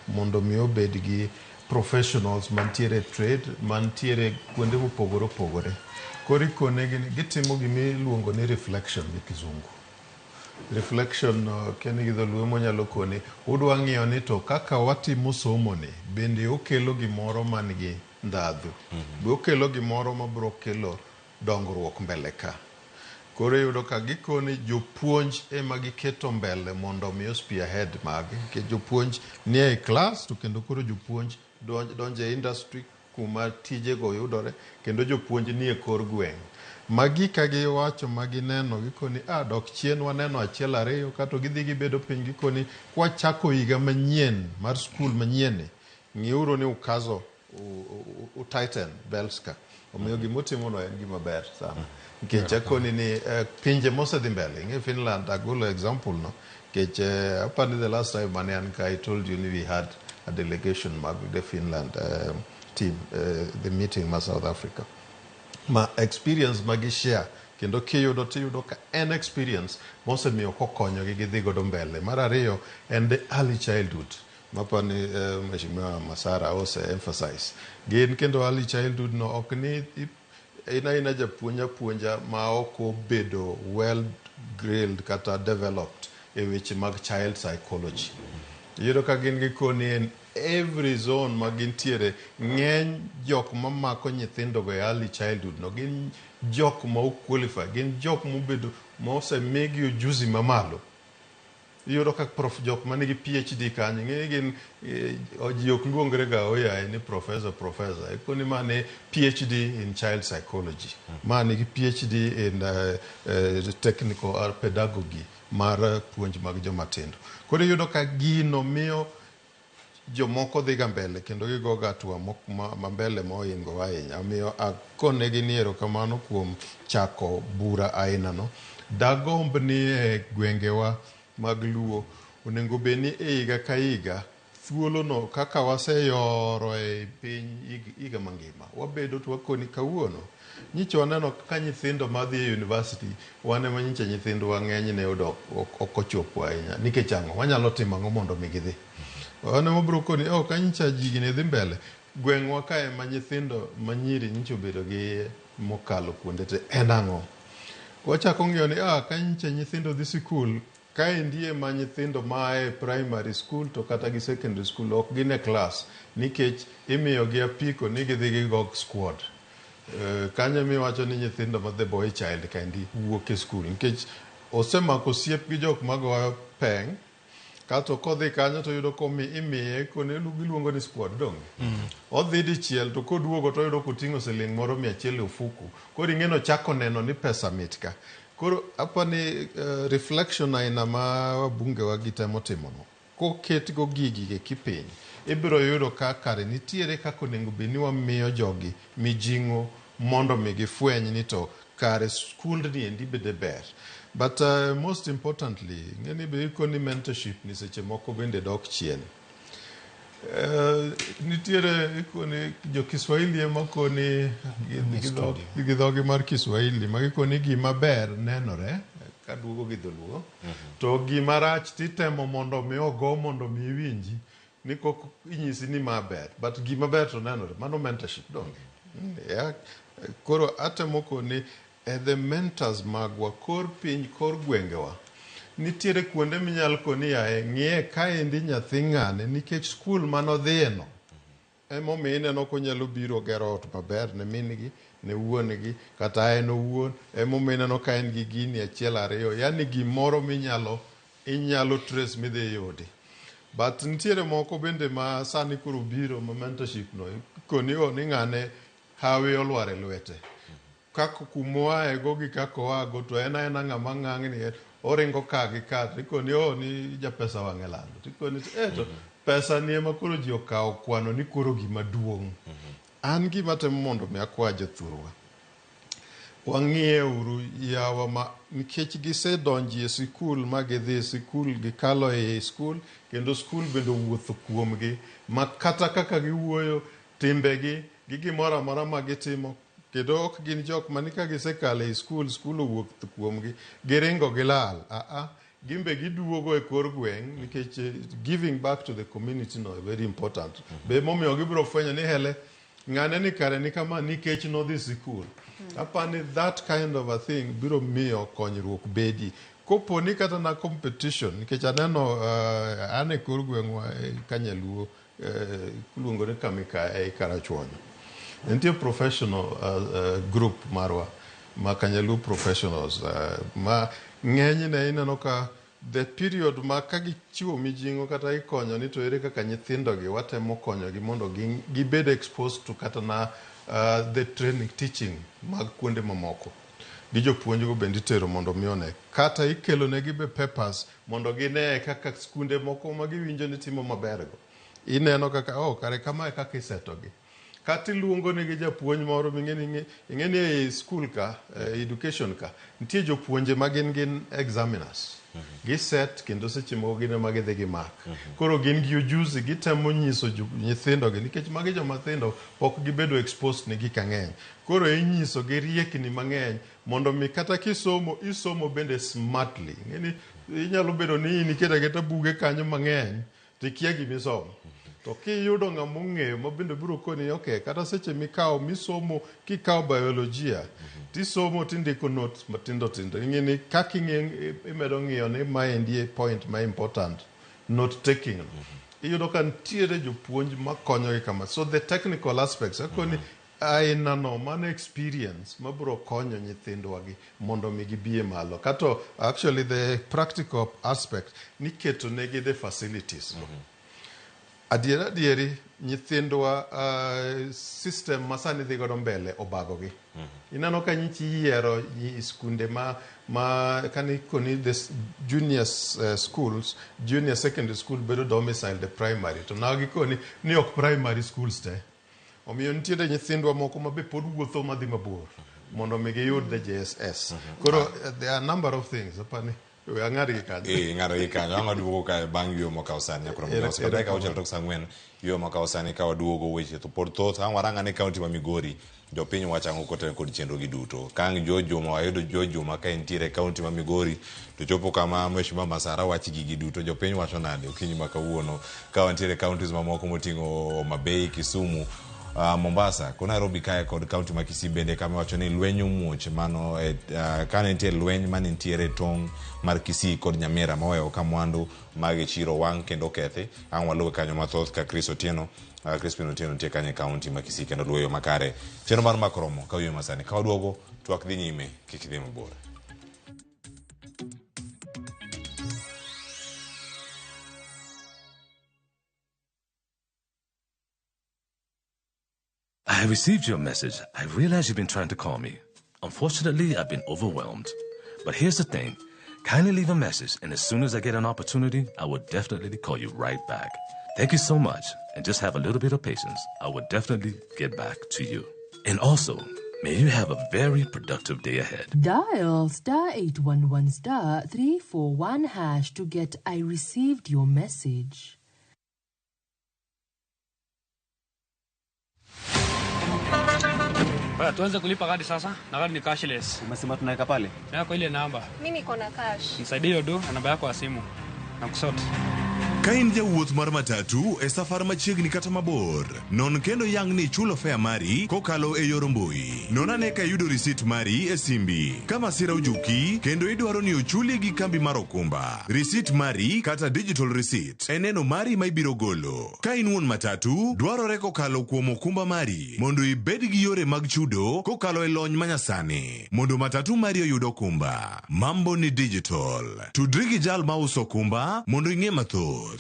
mondo mi obed gi professionals mantiere trade, mantiere kuonde mopogore opogore. Koro ikonegi gitimo gimiluongo ni reflection gi kizungu. Reflection keni gidho luwe monyalo koni udwa ng'iyo ni to kaka watimo somo ni bende okelo gimoro man gi ndadhu, be okelo gimoro mabro kelo dongruok mbele ka. Koro yudo ka gikoni jopuonj ema giketo mbele mondo mi spearhead magi ke jopuonj nie e class, to kendo koro jopuonj donje industry kuma tije go yudore kendo jopuonj ni e kor gweng. Magi ka giwacho magineno gikoni dok chien waneno achiel ariyo kato gidhi gibedo piny gikoni kwa chako higa manyien mar skul manyien ng'iuru ni ukazo utighten belts ka. Omiyo gimotimono en gima ber sana. Nikech akoni ni pinje mosedhi mbele ing'e Finland agolo example no nikech apani the last time mane an ka I told you we had a delegation mag the Finland team the meeting ma South Africa ma experience magi share kendo kiyudo tiyudo ka en experience mosemiyo kokonyogi gidhi godo mbele. Mar ariyo en the early childhood mapani Mheshimiwa Masara ose emphasize gin kendo early childhood no ok ni ina japuonja ma ok obedo well grilled kata developed e weche mag child psychology. Yiro ka gin gikoni en every zone ma gintiere ng'eny jok mamako nyithindo go early childhood no gin jok ma qualify, gin jok mobedo mosemigi ujuzi mamalo. Yiro ka prof jok manigi PhD kanyo ng'e gin ji ok luongre ga oyaye ni professor ekoni mane PhD in child psychology, mane gi PhD in technical pedagogy mar puonj mag joma tindo. Koro yudo ka gino miyo jomoko dhiga mbele kendo gigoga hatua ma mbele moingo ahinya. Omiyo akonegi ni erokamano kuom chako bura aina no. Dagomb ni e gwengewa mag Luo onego beni e higa ka higa thuolo no kaka waseyoro e piny higa mangima wabedo to wakoni kawuono nyicho waneno ka nyithindo madhi e university wane ma nyicha nyithindo wang'eny ne odok ok ochopo ahinya nikech ang'o wanyalo timo ang'o mondo mi gidhi. Wane mobro koni ka nyicha ji ne dhi mbele gweng'wa ka ema nyithindo manyiri nyicho bedo gi mokalo kuonde te en ang'o. Wachako ng'iyo ni ka nyicha nyithindo dhi sikul kaendi ema nyithindo mae primary school to kata gi secondary school ok gin e class nikech imiyogi apiko ni gidhi gigog squad. Kanyo miwacho ni nyithindo ma the boy child kendi wuok e skul nikech osemako osiep gi jok magoyo peng kato kodhi kanyo to yudo imiye kone giluongo ni squad dong. Odhi dichiel to koduogo to yudo koting'o siling moro 100 ofuku. Koro ing'eno chako neno ni pesa mit ka. Koro apani reflection aina ma wabunge wa gitemo timono koket go gigi kipiny ibiro yudo ka kare nitiere kako nengo beni wamiyo jogi mijing'o mondo mi gifweny ni to kare skund ni endi bede ber. But most importantly ng'eni be ikoni mentorship ni seche moko bende dok chien. Nitiere ikoni jo Kiswahili ema koni gidhogi mar Kiswahili magikoni gima ber nenore kaduogo gi dholuo to gima rach titemo mondo mi ogo mondo mi iwinji ni kok inyisi ni maber but gima ber to nenore mano mentorship donge. Koro atemo koni the mentors magwa kor piny kor gwengewa nitiere kuonde minyal koni yae ng'iye kaendi nyathi ng'ane nikech skul manodhiye no emomiyo ineno konyalo biro gero ot maber ne min-gi ne wuon-gi kata en owuon emomiyo ineno ka en gi gini achiel ariyo yani gimoro inyalo trace midhi yudi. But nitiere moko bende ma sani koro biro ma mentorship no koni ni ng'ane hawi olwar e lwete kako kumoae go gi kako oago to en ng'ama ng'ang'ni oringo ka gi ka tikoni ni japesa wang'e lando tikoni to pesa ni ema koro ji okawo kwano ni koro gima duong'. An gima temo mondo mi akwa jothurwa wang'iye uru yawa ma nikech gisedonji e sikul ma gidhi sikul gikalo e skul kendo skul bende wuotho kuomgi ma kata kaka giwuoyo timbegi gi gimoro amora ma gitimo kendo ok gin jok mani ka gisekalo e skul owuok kuomgi giringo gilal gimbe giduogo e kor gweng' nikech giving back to the community no very important. Be momiyo gibiro fwenyo ni hele ng'ane ni kare ni kama nikech nodhi sikul. Apani that kind of a thing biro miyo konyruok bedi kopo ni kata na competition nikech aneno ane kor gweng'wa Kanyaluo kuluongo ni Kamika e Karachuonyo. Nitie professional group marwa ma Kanyaluo professionals ma ng'eny ne ineno ka the period ma ka gichiwo mijingo kata ikonyo ni to ere kaka nyithindogi watemo konyogi mondo gibed exposed to kata na the training teaching mag kuonde mamoko gi jopuonjgo bende itero mondo mione kata ikelo negi be papers mondo gine kaka skunde moko ma giwinjo ni timo mabergo ineno kaka kare kama kaka isetogi kata iluongo negi japuonj moro ing'eni e school ka education ka nitie jopuonje ma gin examiners giset kendo seche moko gin ema gidhi gi mark koro gin gi ujuzi gitemo nyiso nyithindogi nikech magi jomathindo pok gibedo exposed ne gik ang'eny koro inyiso gi riekni mang'eny mondo mi kata isomo bende smartly ng'eni inyalo bedo ni in iketa keta buge kanyo mang'eny tikia gimisomo to kiyudo ng'ama ong'eyo ma bende biro koni kata seche misomo kikawo biolojia tisomo tindiko notes matindo tindo ing'eni kaka imedo ng'iyo ni maendi e point ma important note taking iyudo ka nitiere jopuonj makonyogi kama so the technical aspects akoni ainano mano experience mabiro konyo nyithindwagi mondo mi gibie malo kato actually the practical aspect niketo negi the facilities adieri nyithindwa system masani dhi godo mbele obagogi inano ka nyichi yiero skunde ma kani koni this junior schools junior secondary school bedo domicile the primary to now gikoni ni ok primary schools te omiyo nitiere nyithindwa moko ma be pod wuotho madhi mabor mondo mi giyud the JSS koro there are a number of things apani ng'ado gi kanyo ang' waduogo ka bang' yo makawo sani nyakoro mloso kata ka uchel tok sang'wen yo makawo sani ka waduogo weche to pod thoth ang' waranga ne kaunti ma Migori jopiny wachango kote kod chenro gi duto kang' Jojuma wayudo Jojuma ka entiere kaunti ma Migori to chopo kama Mheshimiwa Masara wachi gigi duto jopiny wacho nade okinyi ma kawuono ka wantiere counties mamoko moting'o Mabei, Kisumu, Mombasa ko Nairobi kae kod kaunti ma Kisii bende kama wacho ni lweny omuoch mano kane nitie lweny mane nitiere tong' mar Kisii kod Nyamira maweyo ka mwandu mag chiro wang' kendo kethi ang' waluwe kanyo mathoth ka Crispin Otieno nitie kanye kaunti ma Kisii kendo luweyo makare chenro mar makromo ka wiyo masani ka waduogo twak dhi nyime kik dhi mabor. I received your message. I realize you've been trying to call me. Unfortunately, I've been overwhelmed. But here's the thing. Kindly leave a message, and as soon as I get an opportunity, I will definitely call you right back. Thank you so much, and just have a little bit of patience. I will definitely get back to you. And also, may you have a very productive day ahead. Dial *811 *341# to get I received your message. Tuanze kulipa kadi sasa, na kadi ni cashless. Umesema tunaweka pale? Yako ile namba. Mimi niko na cash. Nisaidie hiyo do na namba yako ya simu. Nakusote. Ka in jawuoth mar matatu e safar machiegni kata mabor, non kendo yang ni chulo fare mari kokalo e yor mbui. Non ane ka yudo risit mari e simbi. Ka masira ojuki, kendo idwaro ni ochuli gi kambi mar okumba. Risit mari kata digital receipt e neno mari ma ibiro golo. Ka in wuon matatu, dwarore kokalo kuom okumba mari mondo ibed gi yore mag chudo kokalo e lony manyasani. Mondo matatu mari oyud okumba. Mambo ni digital. Tudri gi jal ma uso okumba mondo ing'e mathoth.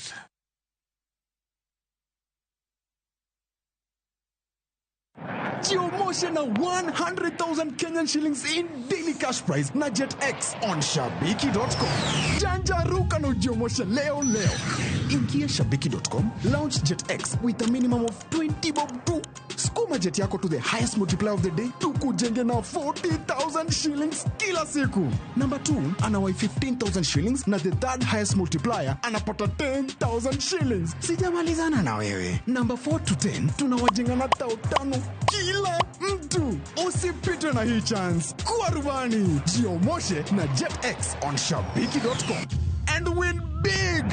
Jiomoshe na 100,000 Kenyan shillings in daily cash prize na JetX on Shabiki.com. Janja ruka no jiomoshe leo. Ingia Shabiki.com, launch JetX with a minimum of 20 bob to skuma jet yako to the highest multiplier of the day tukujenge na 40,000 shillings kila siku. Number 2 anawai 15,000 shillings na the third highest multiplier anapata 10,000 shillings. Sijamalizana na wewe. Number 4 to 10 tunawajenga na 5,000 kila mtu. Usipitwe na hii chance. Kuwa rubani. Jiomoshe na JetX on Shabiki.com and win big.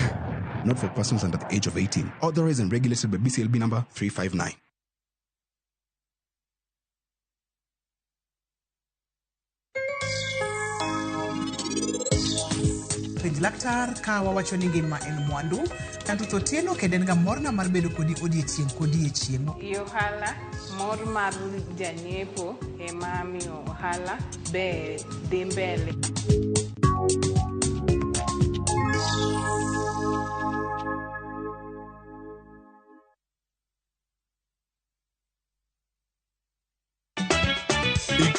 Not for persons under the age of 18. Authorized and regulated by BCLB number 359. Penj laktar ka wawacho ni ngima en mwandu kanto to tieno kendo en ga morna mar bedo kodi odiechieng' kodiechieng'. Ohala mor mar janyiepo ema miyo ohala be dhi mbele.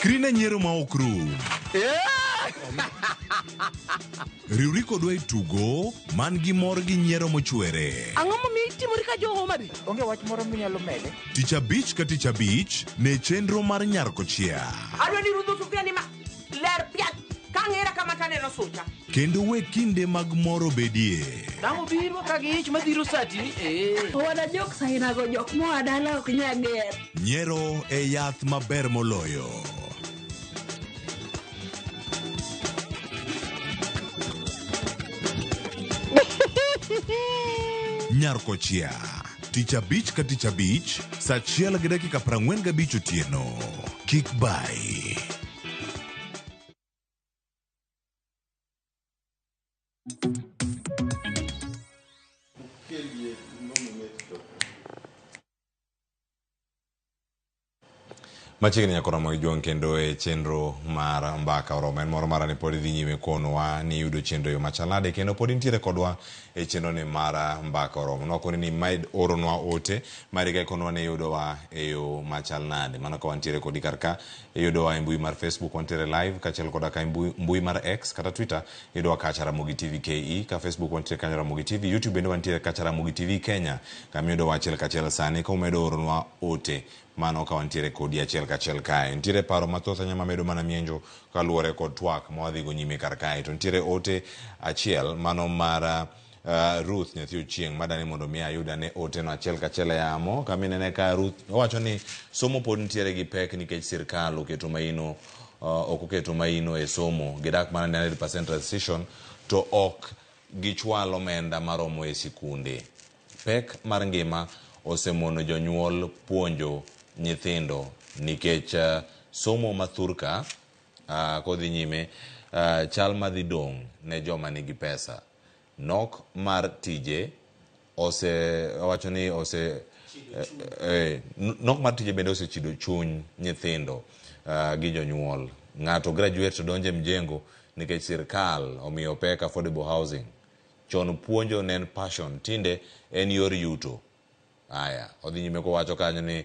Ikrine nyiero ma ok rum. Riwri kodwa e tugo man gi mor gi nyiero mochwere. Ang'o momiyo itimori ka jo Homa Bay? Onge wach moro minyalo mede. Tich abich ka tich abich ne chenro mar Nyarkochia. Adwa ni rudho sufria ni ma ler piat kang'era kama taneno sucha. Kendo we kinde mag moro bedie. Damo biro ka gi ich madhiro sati ni Wada jok sainago jok moa dala ok nyager. Nyiero e yath maber moloyo. Nyarkochia. Tich abich ka tich abich, saa 1:45 otieno. Kik bai. Machiegni nyako Ramogi Juang kendo e chenro mar mbaka oromo en moro mara ni pod dhi nyime konwa ni yudo chenro yo machalade kendo pod intiere kodwa e chenro ni mar mbaka oromo nokoni ni med oronwa ote mariga konwa ne yudowa e yo machalnade mano ka wantiere kodi karka yudowa e mbui mar Facebook wantiere live kachiel koda ka mbui mar X kata Twitter yudowa kacha RamogiTV KE ka Facebook wantiere kanyo RamogiTV YouTube bende wantiere kacha RamogiTV Kenya kama yudowa achiel kachiel sani ka umedo oronwa ote mano ka wantiere kodi achiel kachiel kae ntiere paro mathoth anyama medo mana mienjo kaluwore kod twak mawadhi go nyime kar kae to ntiere ote achiel mano mar Ruth nyathi Ochieng madani mondo mi ayuda ne ote no achiel kachiel yamo kaminene ka Ruth owacho ni somo pod ntiere gi pek nikech sirkal oketo maino oketo maino e somo gidak mana 100% transition to ok gichwalo omenda maromo e sikunde pek mar ngima osemono jonyuol puonjo nyithindo nikech somo mathurka kodhi nyime chal madhi dong ne joma nigi pesa nok mar tije wacho ni nok mar tije bende osechido chuny nyithindo gi jonyuol ng'ato graduate to donje mjengo nikech sirkal omiyo pek affordable housing chon puonjo nen passion tinde en yor yuto aya odhi nyime kowacho kanyo ni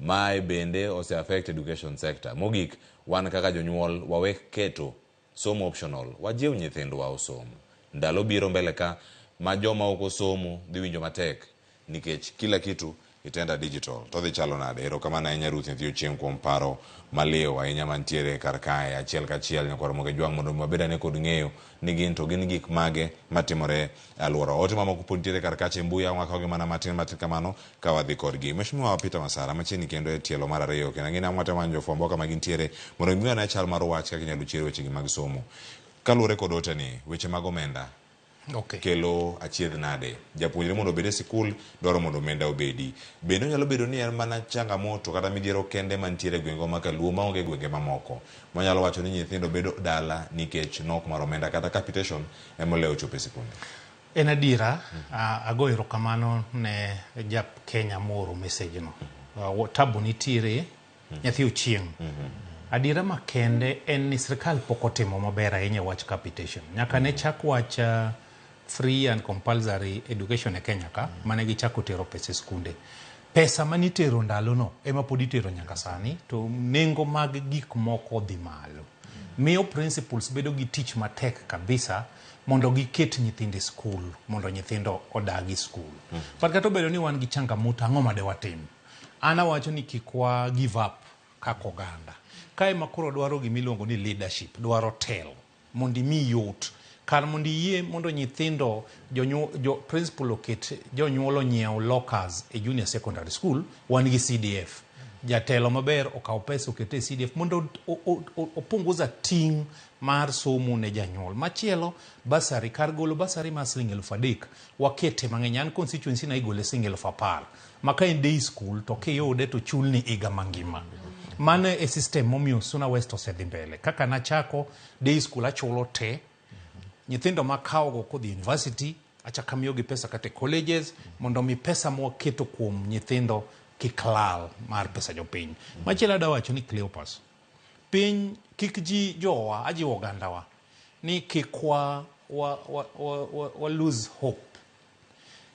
mae bende ose affect education sector mogik wan kaka jonyuol wawek keto somo optional wajiw nyithindwa osom ndalo biro mbele ka ma joma ok osomo dhi winjo matek nikech kila kitu itenda digital to dhi chalo nade erokamano ahinya Ruth nyathi Ochieng kuom paro maliw ahinya mantiere kar kae achiel kachiel nyako Ramogi Juang mondo mabed ane kod ng'eyo ni gin to gin gik mage matimore alwora ote mamoko pod ntiere kar kache mbuya wakaogi mana matin kamano ka wadhi kodgi Mheshimiwa Peter Masara machiegni kendo e tielo mar ariyo kendo ngina mwate manjo fwambo kama gintiere mondo mi ane chal mar wach kaka inyalo chiero wechegi mag somo kaluwore kod ote ni weche mag omenda kelo achiedh nade japuonjre mondo obed e sikul dwaro mondo omenda obedi bende onyalo bedo ni en mana changamoto kata midhiero kende mantiere gweng'wa ma Kaluo maonge gwenge mamoko manyalo wacho ni nyithindo bedo dala nikech nok mar omenda kata capitation emolewo chopo e sikunde en adiera ago erokamano ne jap Kenya moro message no tabu nitiere nyathi Ochieng adiera makende en ni sirkal pok otimo maber ahinya wach capitation nyaka ne chak wach free and compulsory education e Kenya ka mane gichako tero pesa e skunde pesa manitero ndalono ema pod itero nyaka sani to nengo mag gik moko dhi malo miyo principals bedo gi tich matek kabisa mondo giket nyithindo e skul mondo nyithindo odagi skul but kata obedo ni wan gi changamoto ang'o made watim an awacho ni kik wa give up kaka oganda kae makoro dwaro gimiluongo ni leadership dwaro telo mondo imi yot kar mondo yie mondo nyithindo principal oket jonyuol onyiew lockers e junior secondary school wan gi CDF jatelo maber okaw pesa okete CDF mondo opunguza ting mar somo ne janyuol machielo basari kar golo basari mar Sh3,000 wakete mang'eny an constituency na igole Sh10,000 maka en day school to kiyude to chulni iga mangima mano e system momiyo Suna West osedhi mbele kaka nachako day school achulo te nyithindo makawogo kodhi university achaka miyogi pesa kate colleges mondo mi pesa mwaketo kuom nyithindo kiklal mar pesa jopiny machielo dawacho ni Cleopas piny kik ji jowa ajiwo ogandawa ni kik wa lose hope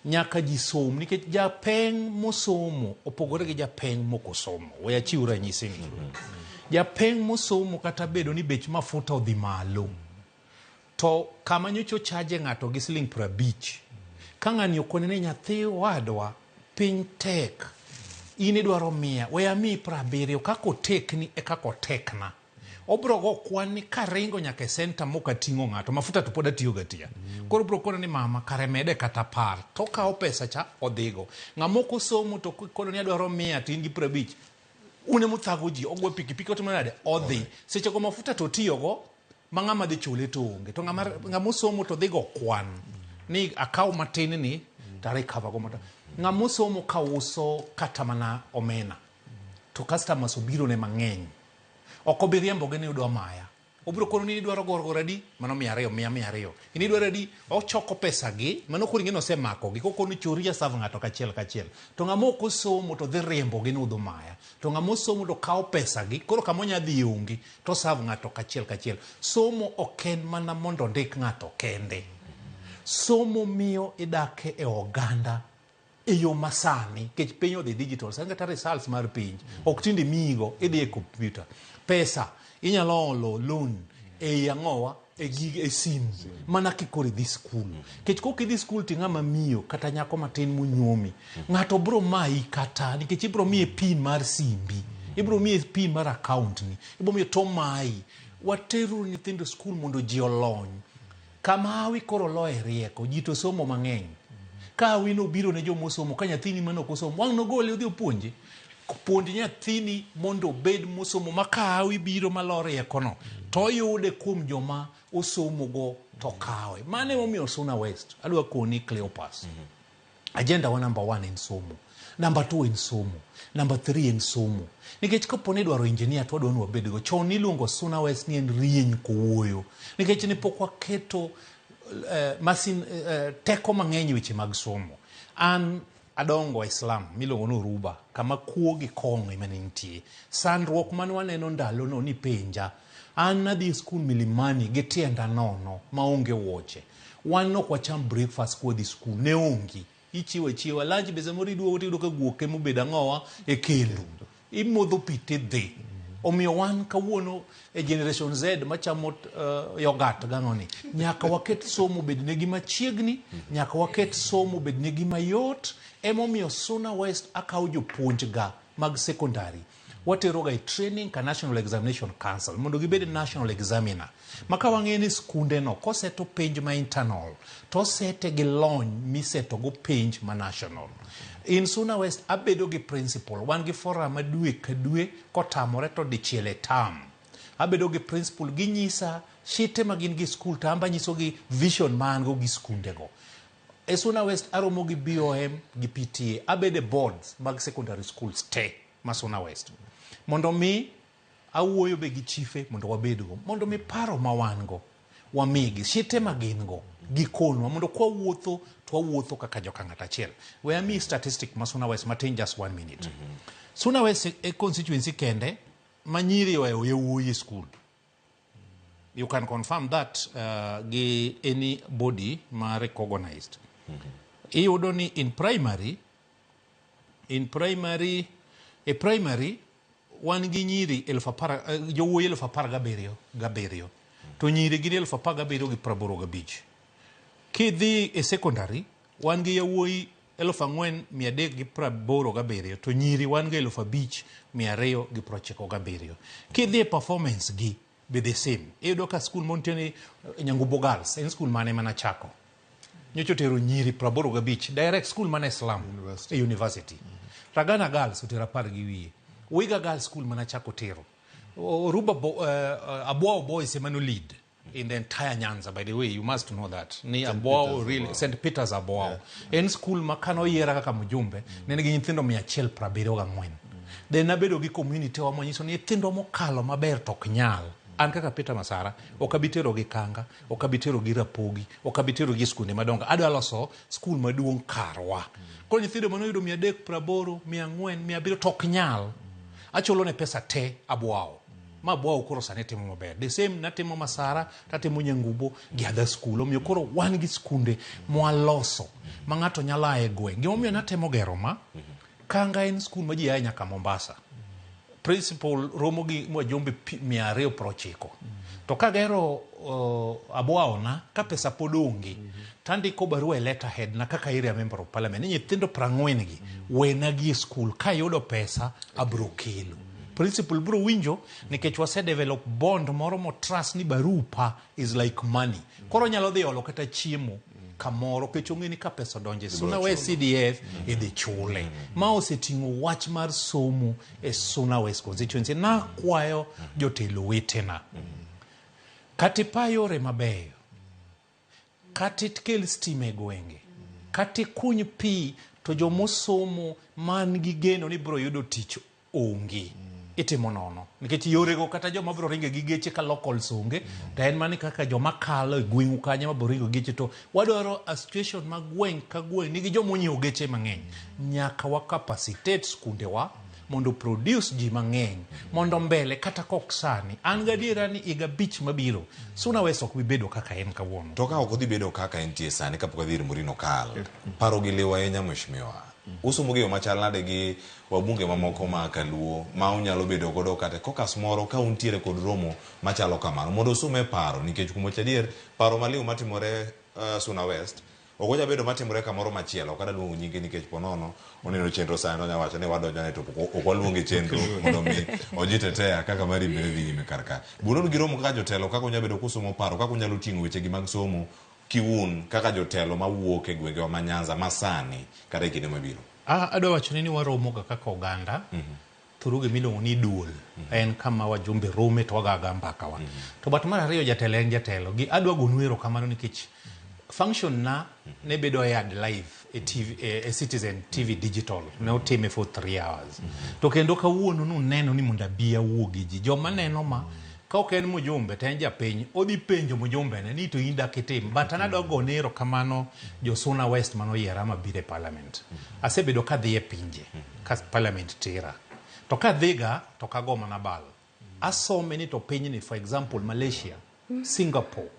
nyaka ji som nikech japeng mosomo opogore gi japeng mokosomo. We achiw ranyisi ni. Japeng mosomo kata bedo ni bech mafuta odhi malo. To kama nyocho chaje ng'ato gi siling 50. Ka ng'ani okone ne nyathi wadwa piny tek. In idwaro 100, we ami 70 kako tekni e kako tekna. Obro go kwan ni karingo nyaka senta moka tingo ng'ato mafuta to poda tiyo gatia. Koro bro kono ni mama kare mede kata par to kao pesa cha odhigo. Ng'amoko somo to kono ni adwaro 100 to in gi 50. Une muthago ji ogwe pikipiki to manade odhi. Seche ko mafuta to tiyo go mang'ama dhi chule to onge. To ng'amo somo to dhigo kwan. Ni akaw matin ni tare cover go mata. Ng'amo somo ka uso kata mana omena. To customers obiro ne mang'eny. Oko biriembo gene udwa maya. Obro kono ni idwaro gorgora di mano 200. Ini dwaro di ochoko pesa gi mano kuri ngino semako gi kono choria sav ng'ato kachiel. To ng'amo kosomo to dhi riembo gene udwa maya. To ng'amo somo to kao pesa gi koro kamonya dhi ongi to sav ng'ato kachiel. Somo oken mana mondo ndik ng'ato kende. Somo miyo idake e oganda e yo masani kech piny odhi digital sanga ta results mar piny ok tindi migo idhi e computer pesa inyalo olo loan e yangowa e gige e simu mana kikore dhi school kech koki dhi school ti ng'ama miyo kata nyako matin munyuomi ng'ato bro mai kata nikech ibro miye pin mar simbi ibro miye pin mar account ni ibro miye to mai wateru nyithindo school mondo ji olony kama awi koro loe rieko ji to somo mang'eny ka wino biro ne jomo somo ka nyathini mano kosomo wang no gole odhi opuonje puonj nyathini mondo bed mosomo makawi biro malore ekono to yude kuom joma osomo go to kawe mane momiyo Suna West adwa koni Cleopas agenda wa number 1 en somo number 2 en somo number 3 en somo nikech koponi dwaro engineer to wadwa wabed go chon iluongo Suna West ni en rieny kowuoyo nikech ne pok waketo masin teko mang'eny weche mag somo an adongo Islam milongo no ruba kama kuo gi kong'o ema nitie sandruok man waneno ndalo no ni penja an nadhi school Milimani gi tienda nono maonge wuoche wan ok wacham breakfast kuo dhi school ne ongi ichiwa lunch be samoro iduogo ka guoke mobeda ng'owa e kendo imodho pite dhi omiyo wan kawuono e generation Z machamo yogurt gang'oni nyaka waket somo bedne gi machiegni nyaka waket somo bedne gi mayot emomiyo Suna West akaw jopuonj ga mag secondary watero ga training ka National Examination Council mondo gibed national examiner maka wang'eni skunde no koseto penj ma internal to sete gi lony miseto go penj ma national. In Suna West abedo gi principal wan gi forum dwe ka dwe kotamore to dichiele tam abedo gi principal gi nyisa shite magin gi school tamba nyiso gi vision man go gi skunde go e Suna West aromo gi BOM gi PTA abede boards mag secondary schools te ma Suna West mondo mi awuoyo be gi chife mondo wabedgo mondo mi paro ma wan go wamigi shite magin go gikonwa mondo kwa wuotho to wuotho kaka joka ng'ata achiel we ami statistic ma Suna West matin just 1 minute Suna West e constituency kende manyiri weyo yewuoyi school you can confirm that gi any body ma recognized iyudo ni in primary wan gi nyiri jowuoyi 17,000 to nyiri gi 17,085 kidhi e secondary wan gi yawuoyi 4,387 to nyiri wan gi 5,297 kidhi e performance gi be the same iyudo ka school montieni Nyangubo Girls en school mane mana chako nyocho tero nyiri 85 direct school mane Islam university Ragana Girls otero 10 gi wiye Wiga Girls School mana chako tero Ruba Abuao Boys emano lead in the entire Nyanza. By the way, you must know that ni Abuao really St. Peter's Abuao en school makano yera kaka mjumbe nene gi nyithindo 174 then nabedo gi community wa monyiso ni nyithindo mokalo maber tok nyal an kaka Peter Masara okabitero gi Kanga okabitero gi Rapogi okabitero gi skunde madonga adwa loso school maduong karwa ko nyithindo manoyudo 380 400 700 tok nyal achulo ne pesa te Abuao ma bwa koro sani timo maber. The same natimo Masara, tatimo Nyangubo gi other school. Omiyo koro wan gi skunde mwaloso ma ng'ato nyalo aye gweng'. Gimomiyo natemo gero ma Kanga en skul ma ji aye nyaka Mombasa. Principal romo gi Mwajombe 290. To kagero Abuaona ka pesa pod onge tandiko barua e letterhead na kaka area member of parliament ni nyithindo 40 gi wena gi skul ka yudo pesa abro kelo. Principal bro winjo nikech wase develop bond moro mo trust ni barupa is like money. Koro nyalo dhi olo kata chiemo kamoro kech ong'eni ka pesa donje Suna West CDF idhi chule. Ma oseting'o wach mar somo e Suna West constituency na kwayo jotelo wetena. Kati pa yore mabeyo, kati kel stima e gwenge, kati kuny pi to jomosomo man gi geno ni bro yudo tich onge. Itimo nono. Nikech yorego kata joma bro ringe gi geche ka local songe, to en mani kaka joma kalo e gweng'u kanya ma bro ringo geche to wadwaro a situation ma gweng' ka gweng' nigi jomo nyiewo geche mang'eny. Nyaka wa capacitate skunde wa mondo produce ji mang'eny mondo mbele kata kok sani an gadiera ni iga bich mabiro Suna West ok bibedo kaka en kawuono. To ka ok odhi bedo kaka entie sani kapok adhi ir Murino kal paro gi liwa enya mheshimiwa usomo gi machal nade gi wabunge mamoko ma Kaluo ma unyalo bedo godo kata kokas moro ka untiere kod romo machalo kamano mondo usume paro nikech kumo chadier paro maliw matimore Suna West ogoja bedo matimore kamoro machielo kada luongo nyinge nikech ponono oneno chenro sano nya wacho ni wadonjo ne to okwaluonge chenro mondo mi ojitetea kaka mari mbele dhi nyime karka buron gi romo kaka jotelo kaka unya bedo kusomo paro kaka unyalo ting'o weche gi mag somo kiun kaka jotelo mawuok e gwenge ma Nyanza masani kada kinde mabiro. Adwa wacho ni waromo ga kaka oganda thuruge miluongo ni duol en kama wajumbe rome to wagaga mbaka wa to bat mar ariyo jatelo en jatelo gi adwa gonwero kamano nikech function na ne bedo ad live a TV a Citizen TV digital ne otime for 3 hours to kendo kawuono nuneno ni monda bia wuogi ji joma neno ma ka ok en Mujumbe to en japiny odhi penjo Mujumbe ne ni to inda kitim but anadwa gonero kamano jo Suna West mano yiera mabire parliament asebedo ka dhi e pinje ka parliament tira to ka dhiga to kago mana bal asome ni to piny ni for example Malaysia Singapore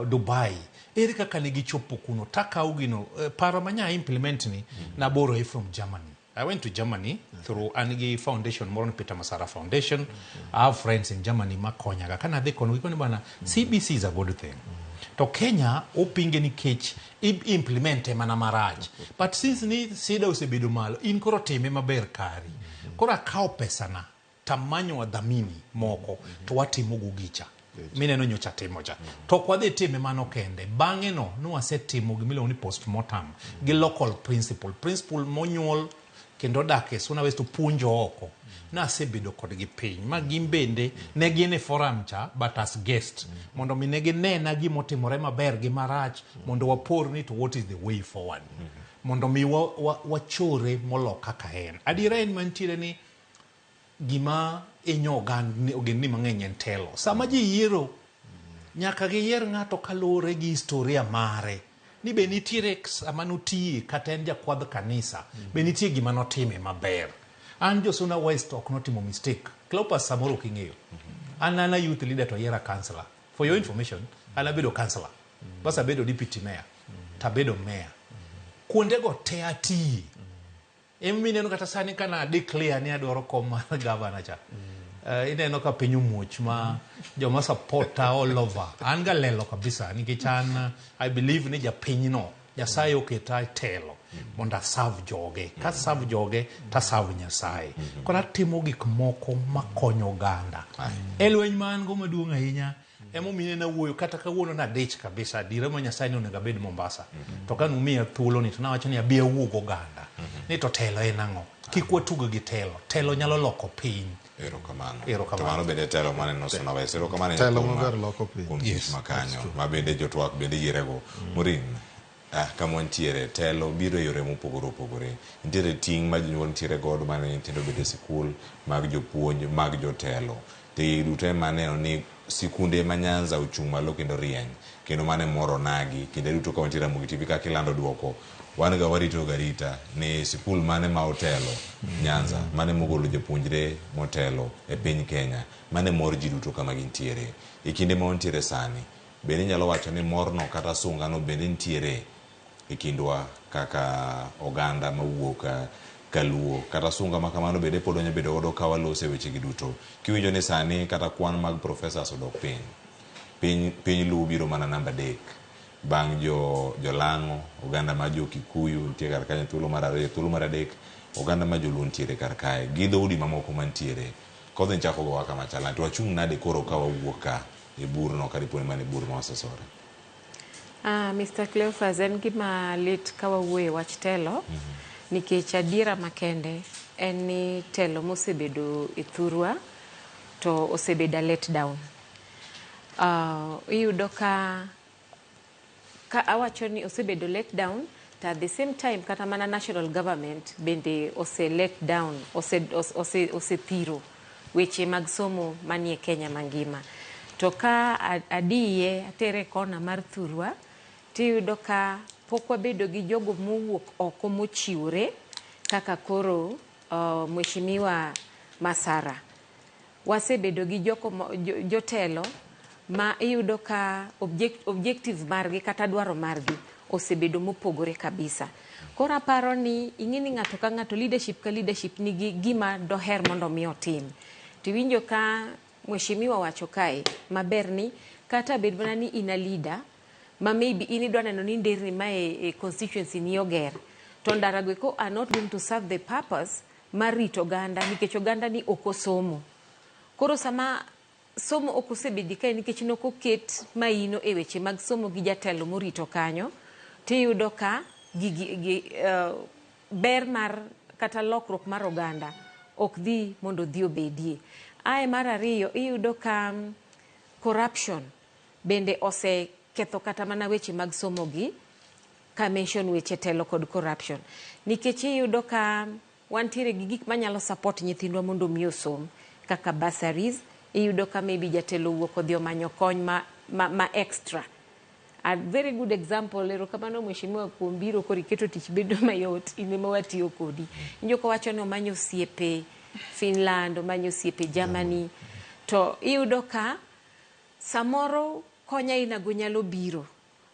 Dubai eri kaka nigi chopo kuno taka ugino paro manya implement ni na boro from Germany. I went to Germany through Anigi Foundation, Moron Peter Masara Foundation. I have friends in Germany makonyaga kana de kono ikoni bana CBC is a good thing. To Kenya opinge ni kech implement mana maraj. But since ni sida usebedo malo in koro teme maber kari. Kora kao pesa na tamanyo wa dhamini moko to watimo gugicha. Mine no nyocha timoja to kwa de time mano kende bange no wasetimo gimilo ni postmortem gi local principal monyuol kendo dake Suna West punjo oko na sebedo kod gi piny ma gimbende ne gine forum cha but as guest mondo minege nena gi motimore maber gi marach mondo wapor ni to what is the way forward mondo mi wachore moloka ka en adira en mantiere ni gima inyogan ni ogenni mang'eny en telo sama ji yiero nyaka gi yier ng'ato kalore gi historia mare ni be nitiere sama nutie kata en jakwadh kanisa be nitie gima notime maber an jo Suna West ok notimo mistake Cleopas samoro king'eyo an youth leader to yiera counselor for your information anabedo counselor basa bedo deputy mayor tabedo mayor kuonde go te ati mineno kata sani kana declare ni adwaro kom mar governor cha ineno ka piny muoch ma joma supporta all over an ga lelo kabisa nikech an I believe ni japinyno Nyasaye oketa telo mondo serve joge ka serve joge ta serve Nyasaye kora timo gik moko makonyo oganda elweny man go maduong' ahinya emo mine na wuoyo kata kawuono na dich kabisa dire ma Nyasaye no onego bed Mombasa to ka numiya thuolo ni to nawacho ni abia wuog oganda ni to telo en ang'o kik watugo gi telo nyalo loko piny. Erokamano. To mano bende telo mane no Suna West. Erokamano. Telo maber loko piny. Yes. Makanyo. Ma bende jotwak bende yierego. Morin. Kama wantiere telo biro yore mopogore opogore. Nitiere ting' ma jonyuol nitiere godo mane nyithindo bede sikul mag jopuonj mag jotelo. Te duto maneno ni sikunde ma Nyanza ochung' malo kendo rieny kendo mane moro nagi kinde duto ka wantiere RamogiTV ka kilando duoko wan ga warito garita ni sikul mane ma otelo Nyanza mane mogolo japuonjre motelo e piny Kenya mane mor ji duto kama gintiere e kinde ma wantiere sani bende nyalo wacho ni morno kata sungano bende ntiere e kindwa kaka oganda mawuok kaluo kata sunga ma kamano bende pod onyo bedo godo ka walose weche gi duto kiwinjo ni sani kata kwan mag professors odok piny luo biro mana namba 3 bang' jolango oganda ma jo Kikuyu nitie kar kanyo thuolo mar 2 thuolo mar 3 oganda ma joluo ntiere kar kae gi dhoudi mamoko mantiere kodhi nchako go kama chala to wachung' nade koro ka wawuok ka e burno ka diponi mane bur ma wasesore. Mr. Cleophas, en gima lit ka wawuoye wach telo nikech adiera makende en ni telo mosebedo e thurwa to osebedo let down. Iyudo ka awacho ni osebedo let down to at the same time kata mana national government bende ose let down ose thiro weche mag somo manie Kenya mangima. To ka adiye atere kona mar thurwa tiyudo ka pok wabedo gi jogo mowuok oko mochiwre kaka koro Mheshimiwa Masara. Wasebedo gi jotelo ma iyudo ka objective margi kata dwaro margi osebedo mopogore kabisa. Koro aparo ni ing'eni ng'ato ka ng'ato leadership ka leadership nigi gima doher mondo mi otim. Tiwinjo ka Mheshimiwa wacho kae maber ni kata bed mana ni ina leader ma maybe ini dwa neno ni nderni ma e constituency ni oger to ndarago ko are not going to serve the purpose mar rito oganda nikech oganda ni okosomo. Koro sama somo okosebedi kae nikech nokoket maino e weche mag somo gi jatelo morito kanyo tiyudo ka ber mar kata lokruok mar oganda ok dhi mondo dhi obedie. Ae mar ariyo iyudo ka corruption bende ketho kata mana weche mag somo gi ka mention weche telo kod corruption nikech iyudo ka wantiere gi gik manyalo support nyithindwa mondo mi osom kaka bursaries. Iyudo ka maybe jatelo wuok odhi omanyo kony ma extra. A very good example lero kamano Mheshimiwa kuom biro koro iketo tich bedo mayot ine ma watiyo kodi. Injo ko wacho no manyo osiepe Finland, manyo osiepe Germany to iyudo ka samoro konya inago nyalo biro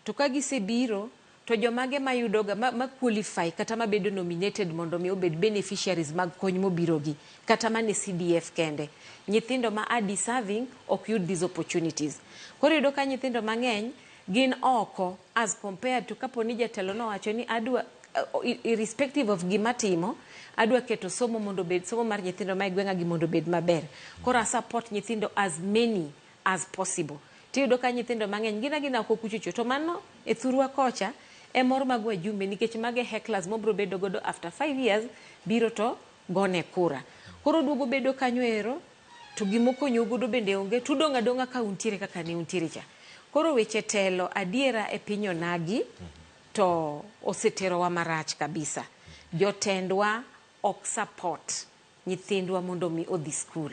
to ka gisebiro to jomage mayudoga ma qualify kata mabedo nominated mondo mi obed beneficiaries mag kony mobirogi kata mane CDF kende. Nyithindo ma are deserving ok yud these opportunities. Koro iyudo ka nyithindo mang'eny gin oko as compared to kaponi jatelo no wacho ni adwa irrespective of gima timo adwa keto somo mondo bed somo mar nyithindo ma igwenga gi mondo bed maber. Koro support nyithindo as many as possible. Tiyudo ka nyithindo mang'eny gina ok okuchucho to mano e thurwa kocha e mor mag wajumbe nikech mage hecklers mobro bedo godo after 5 years biro to gone kura. Koro duogo bedo kanyo ero to gimoko nyogodo bende onge tudonga donga ka untiere kaka ne untiere cha. Koro weche telo adiera e pinyo nagi to osetero wa marach kabisa. Jotendwa ok support nyithindwa mondo mi odhi school.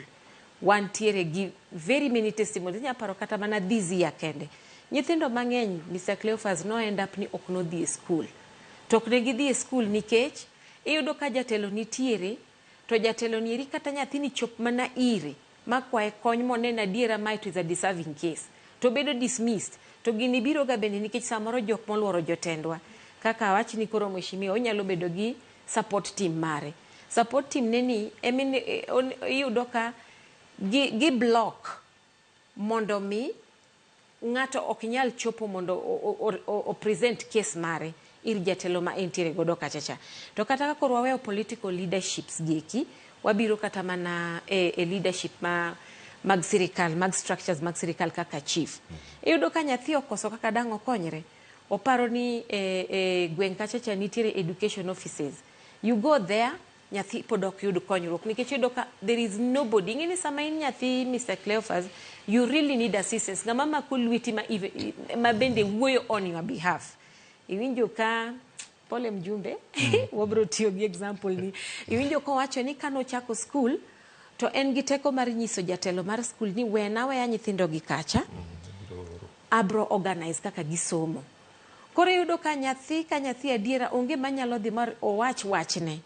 Wantiere gi very many testimonies. Nyaparo kata mana this year kende nyithindo mang'eny Mr. Cleophas no end up ni ok no dhi e school. Tok ne gidhi e school nikech iyudo ka jatelo nitiere to jatelo nieri kata nyathini chop mana ire makwae kony monena adiera ma it is a deserving case to bedo dismissed to gini biro ga bende nikech samoro jok moluoro jotendwa kaka wachni koro Mheshimiwa onyalo bedo gi support team mare. Support team neni iyudo ka gi block mondo mi ng'ato ok nyal chopo mondo o present case mare ir jatelo ma entiere godo kachacha. To kata ka koro waweyo political leaderships geki wabiro kata mana e leadership mag sirikal mag structures mag sirikal kaka chief. Iyudo ka nyathi okoso kaka dang' okonyre oparo ni gweng' kachacha nitiere education offices. You go there nyathi podok yud konyruok nikech iyudo ka there is nobody. Ing'eni sama in nyathi Mr. Cleophas you really need assistance. Ng'ama mako lweti ma bende wuoyo on your behalf. Iwinjo ka pole mjumbe wabro tiyo gi example ni iwinjo ko wacho ni kano chako school to en gi teko mar nyiso jatelo mar skul ni wena weya nyithindo gi kacha abro organize kaka gisomo. Koro yudo ka nyathi adiera onge manyalo dhi mar wachne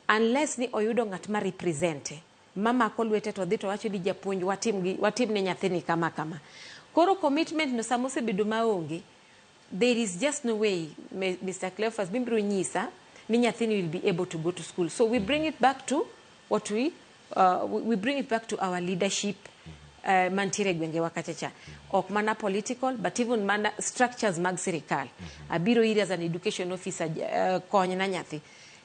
unless ni oyudo ng'at ma represente mama ko lwete to dhi to wacho ni japuonj watim ne nyathini kama. Koro commitment no samose bedo maonge, there is just no way Mr. Cleophas bimbro nyisa ni nyathini will be able to go to school. So we bring it back to what we bring it back to our leadership mantiere gwenge wakachacha. Ok mana political but even mana structures mag sirikal. Abiro iri as an education officer kony na nyathi.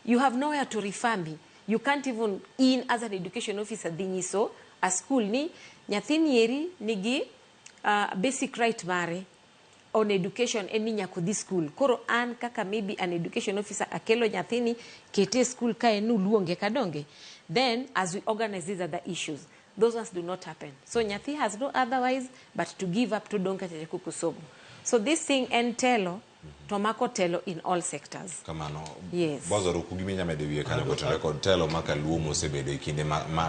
You have nowhere to refer me. You can't even in as an education officer dinyiso a school ni nyathini eri nigi basic right mare on education eni nyako di school. Koro an kaka maybe an education officer akelo nyathini kete school ka enu luonge kadonge. Then as we organize these other issues, those ones do not happen. So nyathi has no otherwise but to give up to donka kukusomo. So this thing entelo tomako telo in all sectors. Kamano. Yes. Bozo kugiminya medewie kanyo kotere kod telo makaluomo sebedo ikinde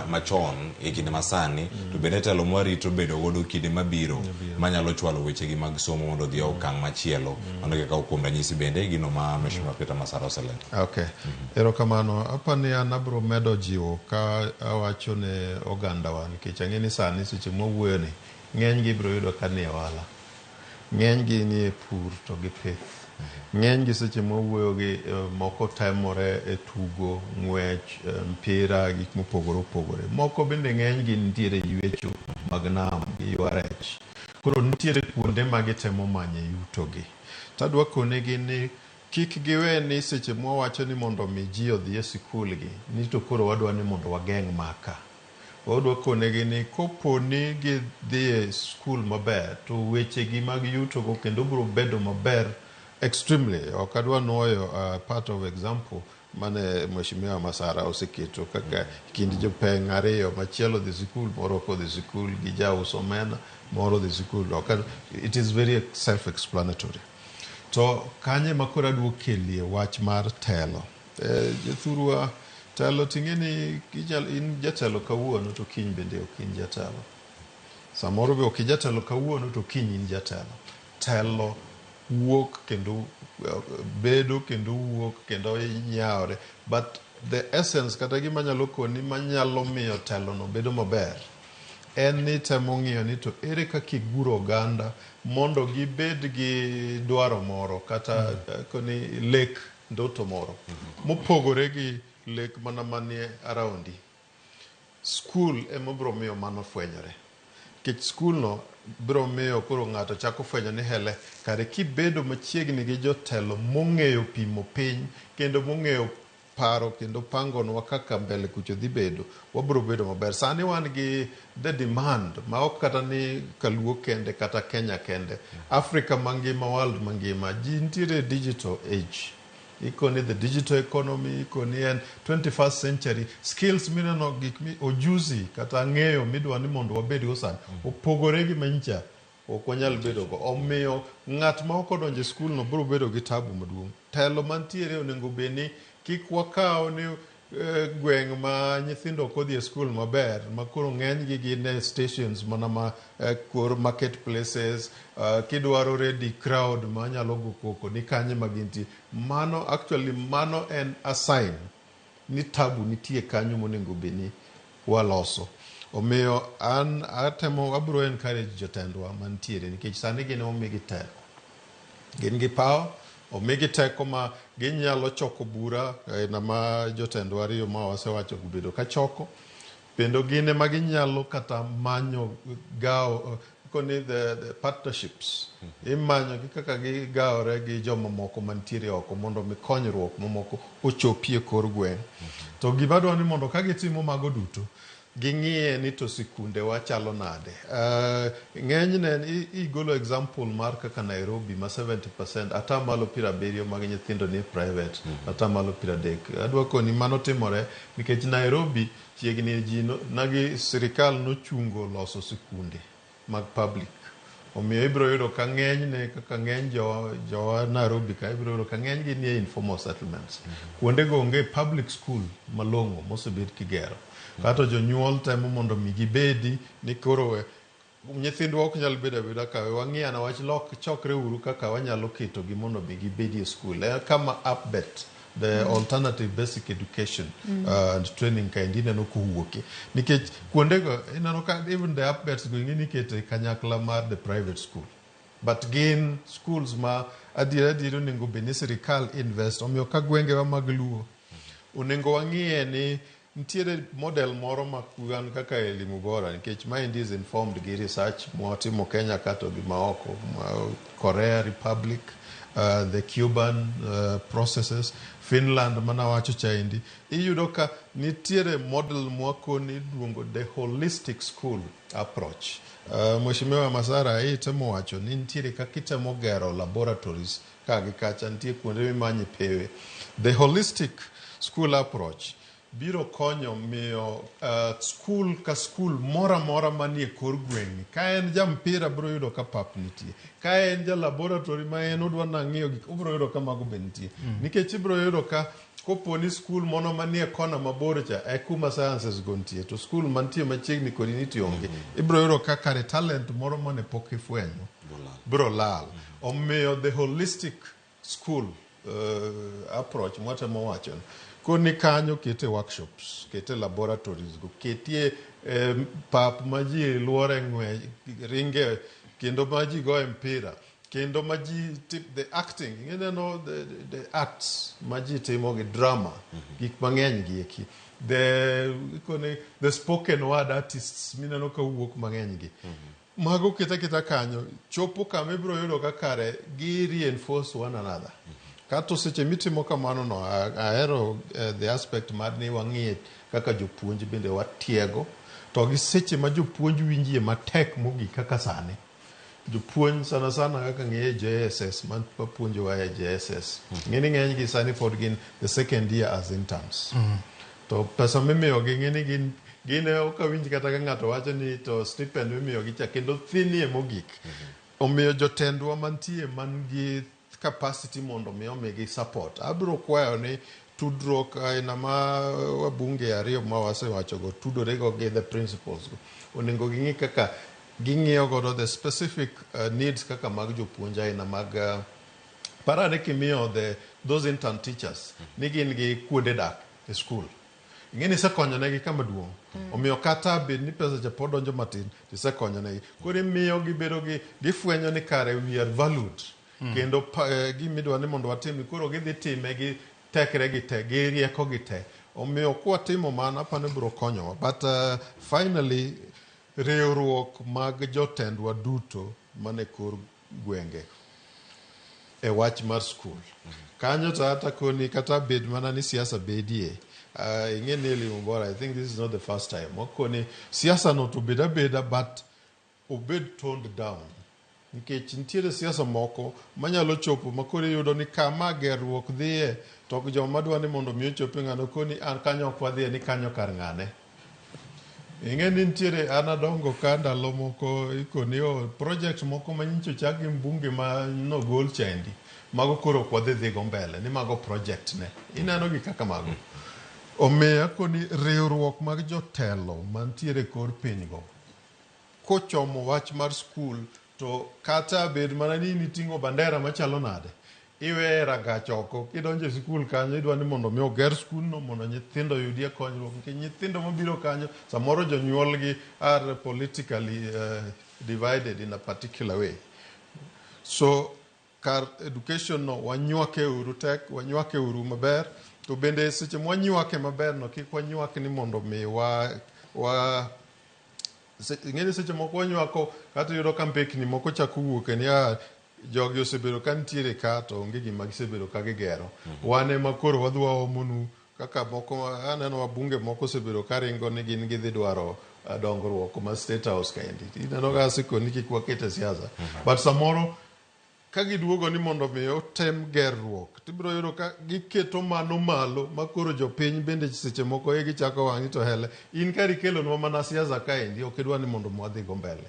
machon ikinde masani to bende telo mwari to bedo godo kinde mabiro manyalo chwalo weche gi mag somo mondo dhi okang machielo mondo kaka kuom ranyisi bende gino ma Mheshimiwa Peter Masara oselen. Okay. Erokamano apani anabro medo jiwo ka awacho ne oganda wa nikech ang'eni sani seche mwuoyo ni ng'eny gi biro yudo ka ni wala. Ng'eny gi ni pur to gi pith. Ng'eny gi seche mwuoyo gi moko timore e tugo, ng'wech, mpira, gik mopogore. Moko bende ng'eny gi nitiere ywecho mag nam gi ywarech. Koro nitiere kuonde ma gitemo manye yuto gi. Tadwa kone gi ni kik giwe ni seche mwawacho ni mondo mi ji odhi e sikul gi ni to koro wadwa ni mondo wageng' maka. Wadwa kone gi ni kopo ni gidhi e skul maber to weche gi mag yuto go kendo biro bedo maber extremely. Okadwa nuoyo part of example mane Mheshimiwa Masara oseketo kaka kind jopeng' ariyo machielo dhi sikul moro ko dhi sikul gi jauso omena moro dhi sikul. It is very self-explanatory. To kanye makoro adwa kelie wach mar telo. Jothurwa telo ting'eni in jatelo kawuono to kiny bende ok in jatelo. Samoro be ok jatelo kawuono to kiny in jatelo. Telo wuok kendo bedo kendo wuok kendo nyawre, but the essence kata gima nyalo koni manyalo miyo telo no bedo maber en ni temo ng'iyo ni to ere kaka iguro oganda mondo gibed gi dwaro moro kata koni lek ndoto moro mopogore gi lek mana manie araundi. School ema biro miyo mano fwenyore. Kech school no biro miyo koro ng'ato chako fwenyo ni hele kare kibedo machiegni gi jotelo mong'eyo pimo piny kendo mong'eyo paro kendo pangonwa kaka mbele kucho dhi bedo, wabiro bedo maber. Sani wan gi the demand ma ok kata ni Kaluo kende kata Kenya kende, Africa mangima, world mangima, ji nitiere digital age. Ikoni the digital economy, ikoni en 21st century skills mineno gik mi ojuzi kata ng'eyo midwa ni mondo wabed go sani opogore gi manyicha ok wanyal bedo go. Omiyo ng'at ma ok odonjo e skul no biro bedo gi tabu maduong'. Telo mantiere onego beni kik wakaw ni gweng' ma nyithindo ok odhi e skul maber ma koro ng'eny gi gin stations mana ma kor marketplaces, kidwaro ready crowd ma nyalo go koko ni kanye maginti. Mano actually mano en a sign ni tabu nitie kanyo monego beni waloso. Omiyo an atemo abro encourage jotendwa mantiere nikech sani gin omigi teko, gin gi power, omigi teko ma ginyalo choko bura na ma jotendwa ariyo ma wasewacho gubedo ka choko pendo gine ma ginyalo kata manyo gawo koni the partnerships imanyo gi kaka gigawore gi joma moko mantiere oko mondo mi konyruok mamoko ochopie kor gweng'. To gima dwani mondo ka gitimo mago duto ging'iye ni to sikunde wachalo nade. Ng'enyne igolo example mar kaka Nairobi ma 70% atamalo 70 mag nyithindo ni private, atamalo 30. Adwa koni mano timore nikech Nairobi chiegni ji nagi sirikal nochungo loso sikunde mag public. Omiyo ibiro yudo ka ng'enyne kaka ng'eny jowa Nairobi ka ibiro yudo ka ng'eny gi nie informal settlements. Kuonde go onge public school malong'o mosebed kigero. kata jonyuol temo mondo mi gibedi ni koro nyithindwa ok nyal bedo abeda ka wang'iyana wach chokre uru kaka wanyalo keto gi mondo mi gibedi e skul kama upbet the alternative basic education and training kind ineno kowuoke nikech kuondego ineno ka even the upbets go ing'eni kete kanyakla mar the private school but gin schools ma adier onego bed ni sirikal invest omiyo ka gwengewa mag luo onego wang'iye ni nitiere model moro makuan kaka elimu bora nikech mind is informed gi research mwatimo Kenya kata gi maoko Korea Republic the Cuban processes Finland mana wacho chaindi iyudo ka nitiere model mwakoni luongo the holistic school approach Mheshimiwa Masara temo wacho ni nitiere kakitemo gero laboratories kagi kacha nitie kuonde mimanyi pewe the holistic school approach biro konyo miyo school ka school mora manie kor gweng' ka en ja mpira biro yudo ka pap nitie ka en ja laboratory ma en odwa nang'iyo gik obiro yudo ka mago be nitie nikech ibiro yudo ka koponi school mono manie kona mabor cha kuma sciences go nitie to school mantie machiegni kodi nitie onge ibiro yudo ka kare talent moro mane pok ifwenyo biro lal omiyo the holistic school approach mwatemo wacho koni kanyo kete workshops kete laboratories go ketie pap maji luore ng'we ringe kendo maji go mpira kendo maji the acting the acts maji timo gi drama gik mang'eny gi eki the spoken word artists mineno ka wuok mang'eny gi mago kita kanyo chopo kama ibiro yudo ka kare gi reinforce one another kato seche mitimo kamano no ahero the aspect mar ni wang'iye kaka jopuonj bende watiego to gi seche ma jopuonj winjie matek mogik kaka sani jopuonj sana kaka ng'eye JSS man papuonjo wa JSS ng'eni ng'eny gi sani pod gin the second year as interns to pesa mimiyo gi ng'eni gin ok awinj kata ka ng'ato wacho ni to stipend mimiyo gi cha kendo thinie mogik omiyo jotendwa mantie man gi capacity mondo mi omigi support abiro kwayo ni tudruok aina ma wabunge ariyo ma wasewacho go tudore go gi the principals go onego ging'i kaka ging'iyo godo the specific needs kaka mag jopuonj aina mag parane kimiyo those intern teachers ni gin gi kuonde dak e school ing'eni isekonyonegi kama duong' omiyo kata bed ni pesa cha pod donjo matin tisekonyonegi koro imiyo gibedo gifwenyo ni kare we are valued kendo gimidwa ni mondo watim koro gidhi time gi tekre gi te gi rieko gi te omiyo kwatimo mana apani biro konyowa but finally riwruok mag jotendwa duto mane kor gwenge e wach mar school kanyo to hata koni kata bed mana ni siasa bedie ing'eni elimu bora I think this is not the first time okoni siasa no to beda but obed toned down nikech nitiere siasa moko manyalo chopo makoro yudo ni kama gerruok dhiye to joma dwa ni mondo mi ochope ng'ano koni an kanyo ok wadhiye ni kanyo kar ng'ane ing'eni nitiere an adongo ka ndalo moko ikoni project moko manyicho chak gi mbunge ma nogol chendi mago koro ok wadhi go mbele ni mago project ne ineno gi kaka mago omiya koni riwruok mag jotelo mantiere kor piny go kochomo wach mar school to kata bed mana ni niting'o bandera machalo nade iwe rangach oko kidonjo e skul kanyo idwa ni mondo mi oger skul no mondo nyithindo yudie konyruok nikech nyithindo mabiro kanyo samoro jonyuolgi are politically divided in a particular way so kar education no wanywake uru tek wanywake uru maber to bende seche mwanywake maber no kik wanywak ni mondo mi ng'eni seche moko wanywako kata yudo ka mpekni moko chako wuok ni jogi osebedo ka nitiere ka to onge gima gisebedo ka gigero wan ema koro wadhi waomonu kaka moko aneno wabunge moko osebedo ka ringo ni gin gidhi dwaro dongruok ma state house kaendi ineno ka sikoni kik wakete siasa but samoro ka giduogo ni mondo mi otem gerruok tibiro yudo ka giketo mano malo makoro jopiny bende seche moko gichako wang'i to hele in kari kelonwa mana siasa kaendi ok idwa ni mondo mwadhi go mbele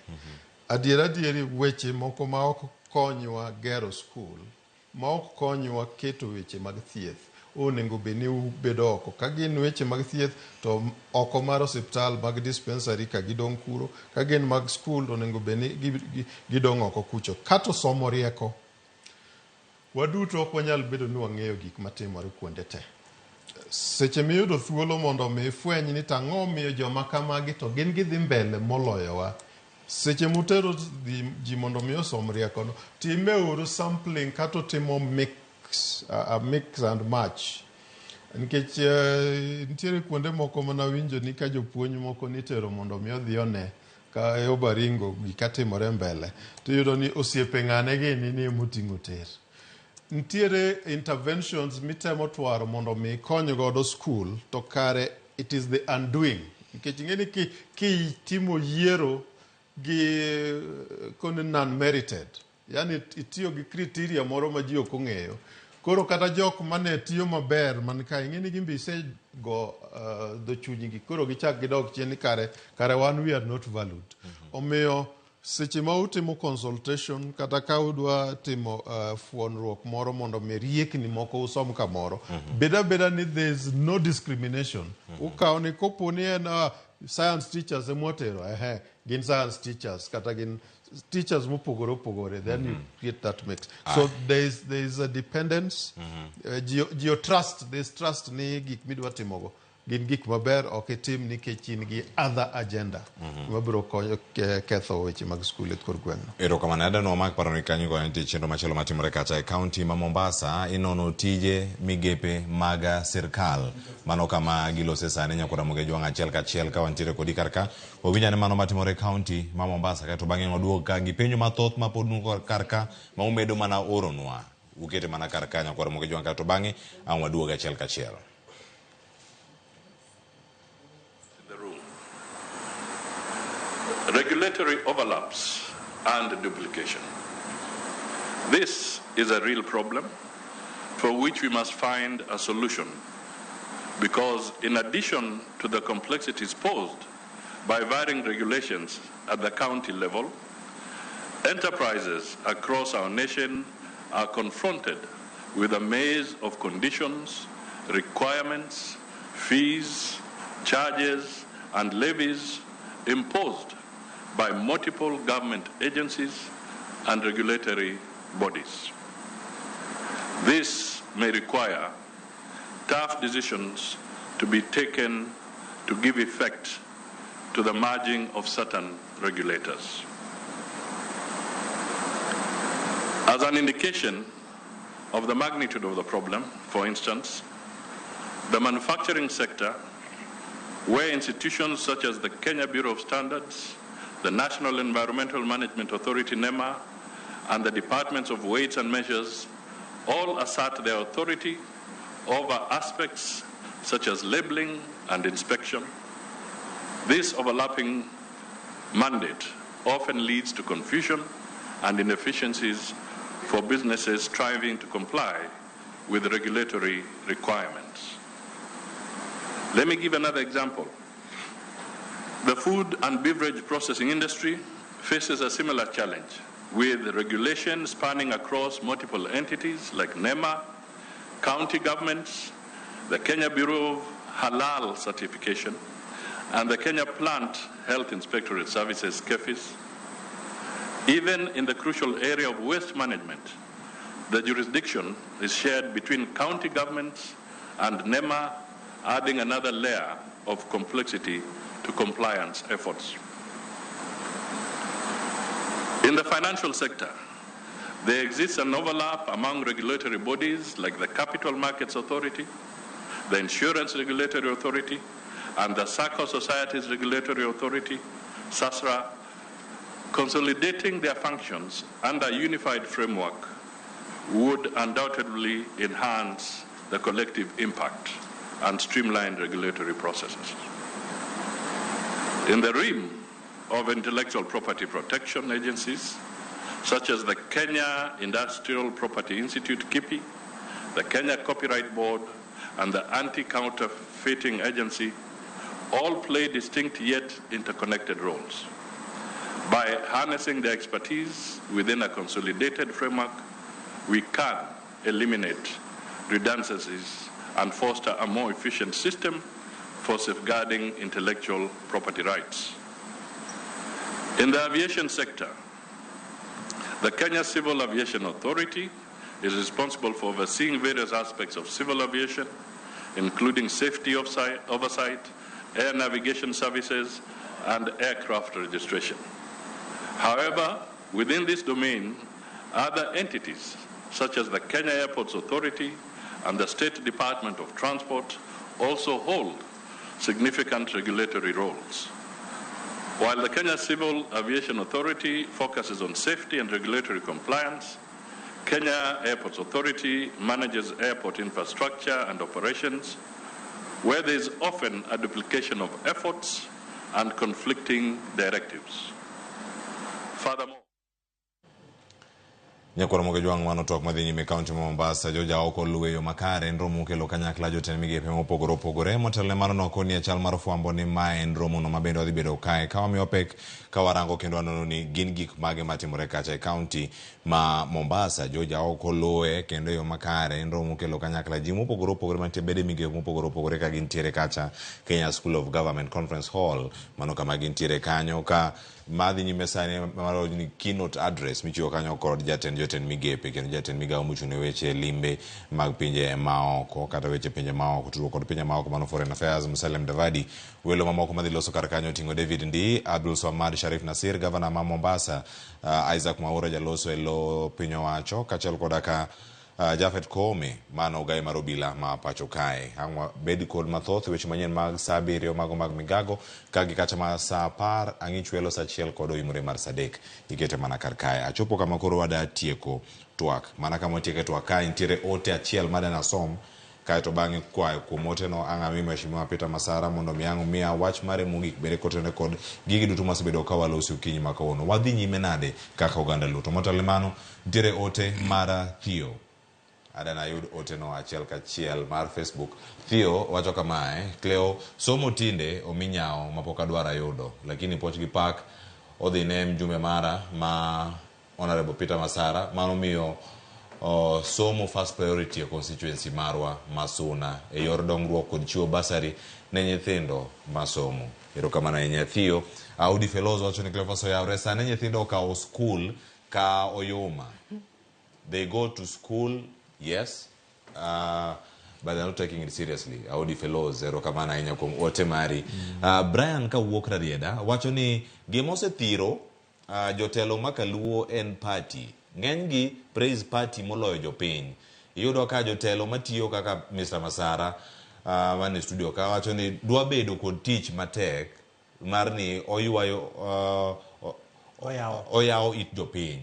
adieri weche moko ma ok konywa gero skul ma ok konywa keto weche mag thieth onego bedni ubedo oko. Ka gin weche mag thieth to oko mar osiptal mag dispensary ka gidong' kuro, ka gin mag skul to onego bedni gidong' oko kucho. Kato somo rieko, waduto ok wanyal bedo ni wang'eyo gik matimore kuonde te. Seche miyudo thuolo mondo mi ifweny ni tang'o miyo joma kamagi to gin gidhi mbele moloyowa. Seche mutero ji mondo mi osom riekono, timeuru sampling kato timo mix and match. Nikech nitiere kuonde moko mana winjo ni ka jopuonj moko nitero mondo mi odhi one ka Baringo gika timore mbele, tiyudo ni osiepe ng'ane gini ni moting'o ter. Nitiere interventions mitemo twaro mondo mi kony godo school, to kare it is the undoing. Nikech ing'eni kitimo yiero gi kone non-merited, yani itiyo gi criteria moro ma ji ok ong'eyo. Koro kata jok mane tiyo maber man ka ing'eni gimbi ise go dho chunygi, koro gichak gidok chien ni kare wan we are not valued. Omiyo seche ma utimo consultation kata ka udwa timo fuonruok moro mondo mi riekni moko usom kamoro, beda ni there is no discrimination. Ukawo ni kopo ni en science teachers emotero, gin science teachers kata gin teachers mopogore opogore, then you create that mix. So there is a dependence, trust, there's trust ni gik midwa timogo gin gik maber, ok itim nikech in gi other agenda mabiro konyo ketho weche mag skul e kor gweng'no. Erokamano adano mak paro ni kanyo go nitie chenro machielo matimore kacha e kaunti ma Mombasa, inono tije migepe mag sirkal mano kama gilose sani nyakora moge jwang' achiel kachiel ka wantiere kodi karka owinjane mano matimore e kaunti ma Mombasa, kato bang'e waduog ka gi penjo mathoth ma pod nuko karka ma umedo mana oronwa ukete mana karka nyakora moge jwang' kato bang'e ang' waduog achiel kachiel. Regulatory overlaps and duplication. This is a real problem for which we must find a solution, because in addition to the complexities posed by varying regulations at the county level, enterprises across our nation are confronted with a maze of conditions, requirements, fees, charges, and levies imposed by multiple government agencies and regulatory bodies. This may require tough decisions to be taken to give effect to the merging of certain regulators. As an indication of the magnitude of the problem, for instance, the manufacturing sector, where institutions such as the Kenya Bureau of Standards, the National Environmental Management Authority, NEMA, and the Departments of Weights and Measures all assert their authority over aspects such as labeling and inspection. This overlapping mandate often leads to confusion and inefficiencies for businesses striving to comply with regulatory requirements. Let me give another example. The food and beverage processing industry faces a similar challenge, with regulation spanning across multiple entities like NEMA, county governments, the Kenya Bureau of Halal Certification, and the Kenya Plant Health Inspectorate Services, KEFIS. Even in the crucial area of waste management, the jurisdiction is shared between county governments and NEMA, adding another layer of complexity to compliance efforts. In the financial sector, there exists an overlap among regulatory bodies like the Capital Markets Authority, the Insurance Regulatory Authority, and the Circle Societies Regulatory Authority, SASRA. Consolidating their functions under a unified framework would undoubtedly enhance the collective impact and streamline regulatory processes. In the realm of intellectual property protection agencies, such as the Kenya Industrial Property Institute, KIPI, the Kenya Copyright Board, and the Anti-Counterfeiting Agency, all play distinct yet interconnected roles. By harnessing their expertise within a consolidated framework, we can eliminate redundancies and foster a more efficient system for safeguarding intellectual property rights. In the aviation sector, the Kenya Civil Aviation Authority is responsible for overseeing various aspects of civil aviation, including safety oversight, air navigation services, and aircraft registration. However, within this domain, other entities, such as the Kenya Airports Authority and the State Department of Transport, also hold significant regulatory roles. While the Kenya Civil Aviation Authority focuses on safety and regulatory compliance, Kenya Airports Authority manages airport infrastructure and operations, where there is often a duplication of efforts and conflicting directives. Furthermore, nyakwara moge jwang' mano tok madhi nyime kaunti ma Mombasa joja oko luwe yo makare en romo kelo kanyakla jotend migepe mopogore opogore motelo mano nokoni e chal mar fwambo ni ma en romo no mabende odhi bedo kae ka wamiyo pek ka warango kendo anono ni gin gik mage matimore kacha e kaunti ma Mombasa. Joja oko luwe kendo yo makare en romo kelo kanyakla ji mopogore opogore mantie bede migepe mopogore opogore ka gintiere kacha Kenya School of Government Conference Hall mano kama gintiere kanyo ka madhi nyime sani maro ni keynote address michiwo kanyo kod jotend migepe kendo jatend migawo mochune weche limbe mag pinje maoko kata weche pinje maoko tudruok kod pinje maoko mano Foreign Affairs Musalem Davadi. Welo mamoko madhi loso kar kanyo tingo David Ndi, Abdul Swamad Sharif Nasir, Governor ma Mombasa, Isaac Mwaura jaloso elo piny owacho kachel kodaka Jafet Kome mano gai marobila ma pacho kae angwa bedi kod mathoth weche manyen mag saa 7 mago mag migago kagi kacha ma saa 10 ang'ichwelo saa 1 kod oimore mar sadek ikete mana kar kae achopo kama koro wada tieko twak mana kama tieke twak kae ntiere ote achiel madana som kae to bang'e kwayo kuom ote no ang'ami mheshimiwa Peter Masara mondo miyango miya wach mare mogik bere kotene kod gigi duto masebedo ka walosi okinyi makawono wadhi nyime nade kaka oganda luto motelo mano ntiere ote mara Theo adana yud ote no achiel kachiel mar Facebook. Theo wacho kamae, Cleo somo tinde ominyao mapoka dwara yudo lakini poch gi pak odhi ne mjumbe mara ma Honorable Peter Masara mano miyo somo first priority e constituency marwa Masuna e yor dongruok kod chiwo basari ne nyithindo masomo. Erokamano ahinya Theo. Audi Fellows wacho ni Cleophas oyawre sane nyithindo okawo school ka oyuma. They go to school, yes, but they're not taking it seriously. Audi Fellows erokamano ahinya kuom ote mari. Brian ka wuok Rarieda wacho ni gimose thiro jotelo makaluo en party. Ng'enygi praise party moloyo jopiny. Iyudo ka jotelo matiyo kaka Mr. Masara mane studio ka wacho ni dwa bedo kod tich matek mar ni oyawo it jopiny.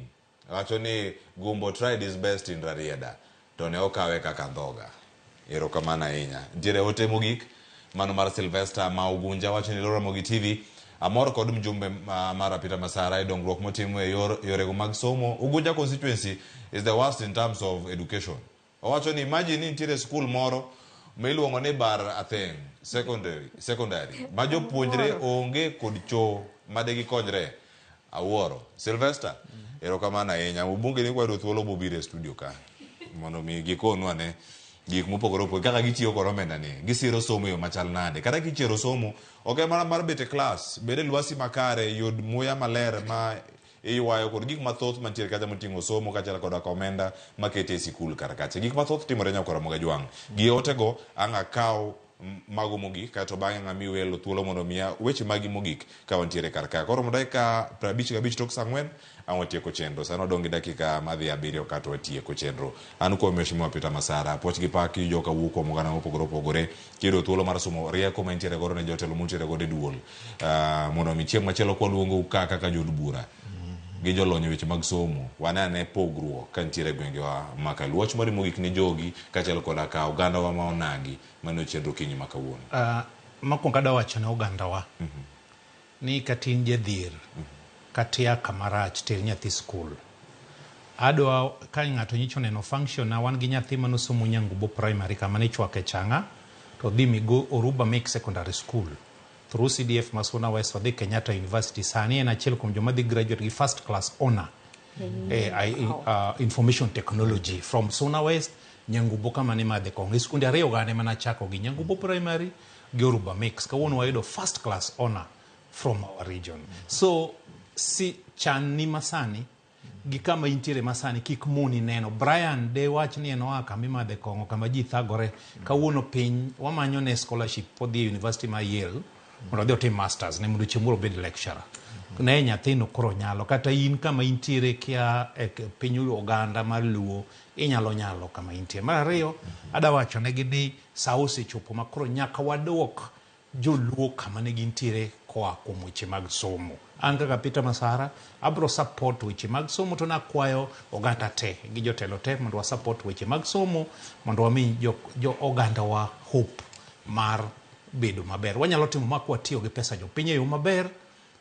Wacho ni Gumbo tried his best in Rarieda to ne okawe kaka dhoga. Erokamano ahinya. Ntiere ote mogik mano mar Sylvester ma Ugunja wacho ni RamogiTV amor kod mjumbe mara Peter Masara dongruok motimo e yorego mag somo. Ugunja constituency is the worst in terms of education. Owacho ni imagine ni ntiere school moro miluongo ni Bar Atheng secondary ma jopuonjre onge kod cho made gikonyre awuoro. Sylvester erokamano ahinya. Ubunge ni kwado thuolo bobire studio ka mondo mi gikonwa ne gik mopogore opogore kaka gitiyo kod omenda ni gisiro somo yo machal nade kata kichero somo ok mana mar bete class bede lwasi makare yud muya maler ma iywayo kod gik mathoth mantiere kacha moting'o somo kachal kod omenda makete e sikul kar kacha gik mathoth timore nyakora moga jwang' gi otego anga kaw mago mogik kato bang'e ng'ami welo thuolo mondo miya weche magi mogik ka wantiere kar ka koro dakika 55 tok saa 4 an watieko chenro sano dongi dakika madhi 7 kato watieko chenro an kuom mheshimiwa Peter Masara poch gi pak joka wuok kuom oganda mopogore opogore kido thuolo mar somo rieko ma ntiere godo ne jotelo muntiere godo e duol mondo mi chieng' machielo kwaluongo kaka jod bura gi jolony weche mag somo wanane pogruok ka ntiere gwengewa makaluo wach mari mogik ni jogi kachel koda ka oganda wa maonagi mano chenro kinyi makawuono. Makwongo adwa wacho ne oganda wa ni katin jadhier katia kamarach ter nyathi skul adwa ka ng'ato nyicho neno function na wan gi nyathi manosomo Nyangubo primary kama ne chwake changa to dhi migo Oruba Make Secondary School through CDF Masuna West wadhi Kenyatta University sani en achiel kuom joma dhi graduate gi first class honor information technology from Suna West Nyangubo kama ni madhe kong skunde ariyo gane mana chako gi Nyangubo primary gi Oruba mix kawuono wayudo first class honor from our region. So si chan ni masani gi kama intiere masani kik muni neno. Brian de wach ni eno aka mi madhe kongo kama ji thagore kawuono piny wamanyo ne scholarship podhi university ma Yale mondo dhi otim masters ne mondo chiemuro bed lecturer. Ne nyathino koro nyalo kata in kama intiere kia piny Uganda mar Luo inyalo kama intiere. Mar ariyo adawacho ne gini sa osechopo makoro nyaka waduok joluo kama ne gintiere koa kuom weche mag somo. An kaka Peter Masara abro support weche mag somo to nakwayo oganda te gi jotelo te mondo wa support weche mag somo mondo wami jo oganda wa hope mar bedo maber. Wanyalo timo makwa tiyo gi pesa jopiny e yo maber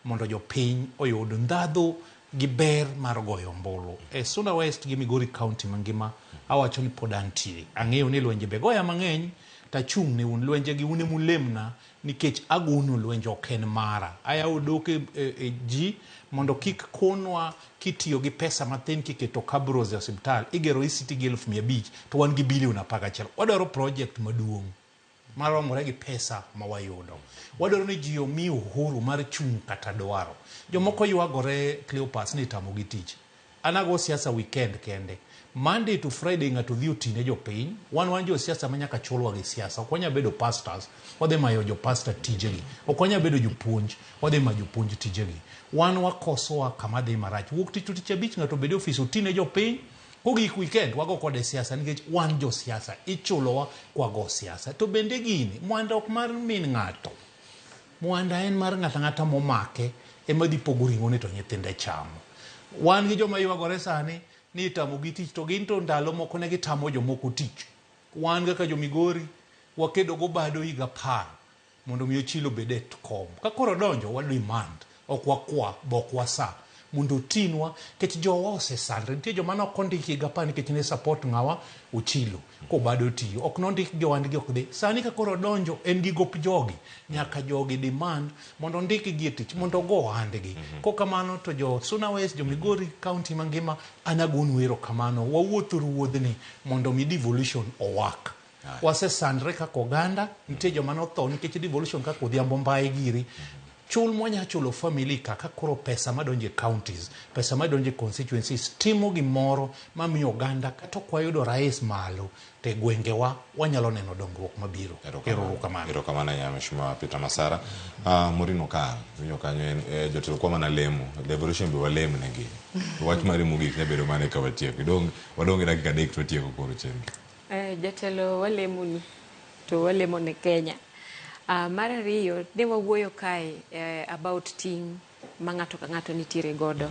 mondo jopiny oyud ndhadhu gi ber mar goyo ombulu. E Suna West gi Migori County mangima awacho ni pod antie. Ang'eyo ni lwenje be goya mang'eny tachung' ne un lwenje gi une mulemna nikech aguno lwenje ok en mara. Ayawo dok e ji mondo kik konwa kitiyo gi pesa mathin kiketo kabros e osiptal igero ICT gi 1,500 to wan gi bilion 11. Wadwaro project maduong' maromore gi pesa mawayudo. Wadwaro ni ji omi uhuru mar chung' kata dwaro. Jomoko ywagore Cleopas ni tamogi tich. Anago siasa weekend kende. Monday to Friday ng'ato dhi otine jopiny. Wan jo siasa manyaka chulwa gi siasa. Ok wanya bedo pastors, wadhi mayo jo pastor tijegi. Ok wanya bedo jopuonj, wadhi mayo jopuonj tijegi. Wan wakosowa kama dhi marach. Wuok tich to tich abich ng'ato bedo ofis otine jopiny. Kogik weekend wago kode siasa nikech wan jo siasa ichulowa kwa go siasa. To bende gini mwanda ok mar min ng'ato. Mwanda en mar ng'ata momake ema dhi pogo ring'o to nyithinde chamo. Wan gi joma ywagore sani ni tamogi tich to gin to ndalo moko ne gitamo jomoko tich. Wan kaka jo Migori wakedo go bado higa 10 mondo mi chilo bede kom. Ka koro donjo wa demand ok wakwa bok wasa mondo tinwa kech jowa osesandre. Nitie joma nok ondiki higa 10 nikech ne support ng'awa uchilo ko bado tiyo. Ok nondik jowandgi ok dhi. Sani ka koro donjo en gi gop jogi nyaka jogi demand mondo ndiki gi tich mondo go handgi. Ko kamano to jo Suna West jo Migori County mangima anagonu ero kamano wawuotho ruodhni mondo mi devolution owak. Wasesandre kaka oganda nitie joma notho nikech devolution kaka odhiambo mbaye giri. Chul mwanya chulo family kaka koro pesa madonje counties, pesa madonje constituencies, timo gimoro mamiyo oganda kata kwayudo rais malo te gwengewa wanyalo neno dongruok mabiro. Ero kamano ya Mheshimiwa Peter Masara. Murino ka winyo kanyo jotelo kwa mana lemo devolution be walemo negi. Wach mari mugik ne bedo mane ka watieko. Wadonge dakika 3 to watieko koro chenro. Jotelo walemo ni to walemo ne Kenya. Mar ariyo ne wawuoyo kae about ting' ma ng'ato ka ng'ato nitiere godo.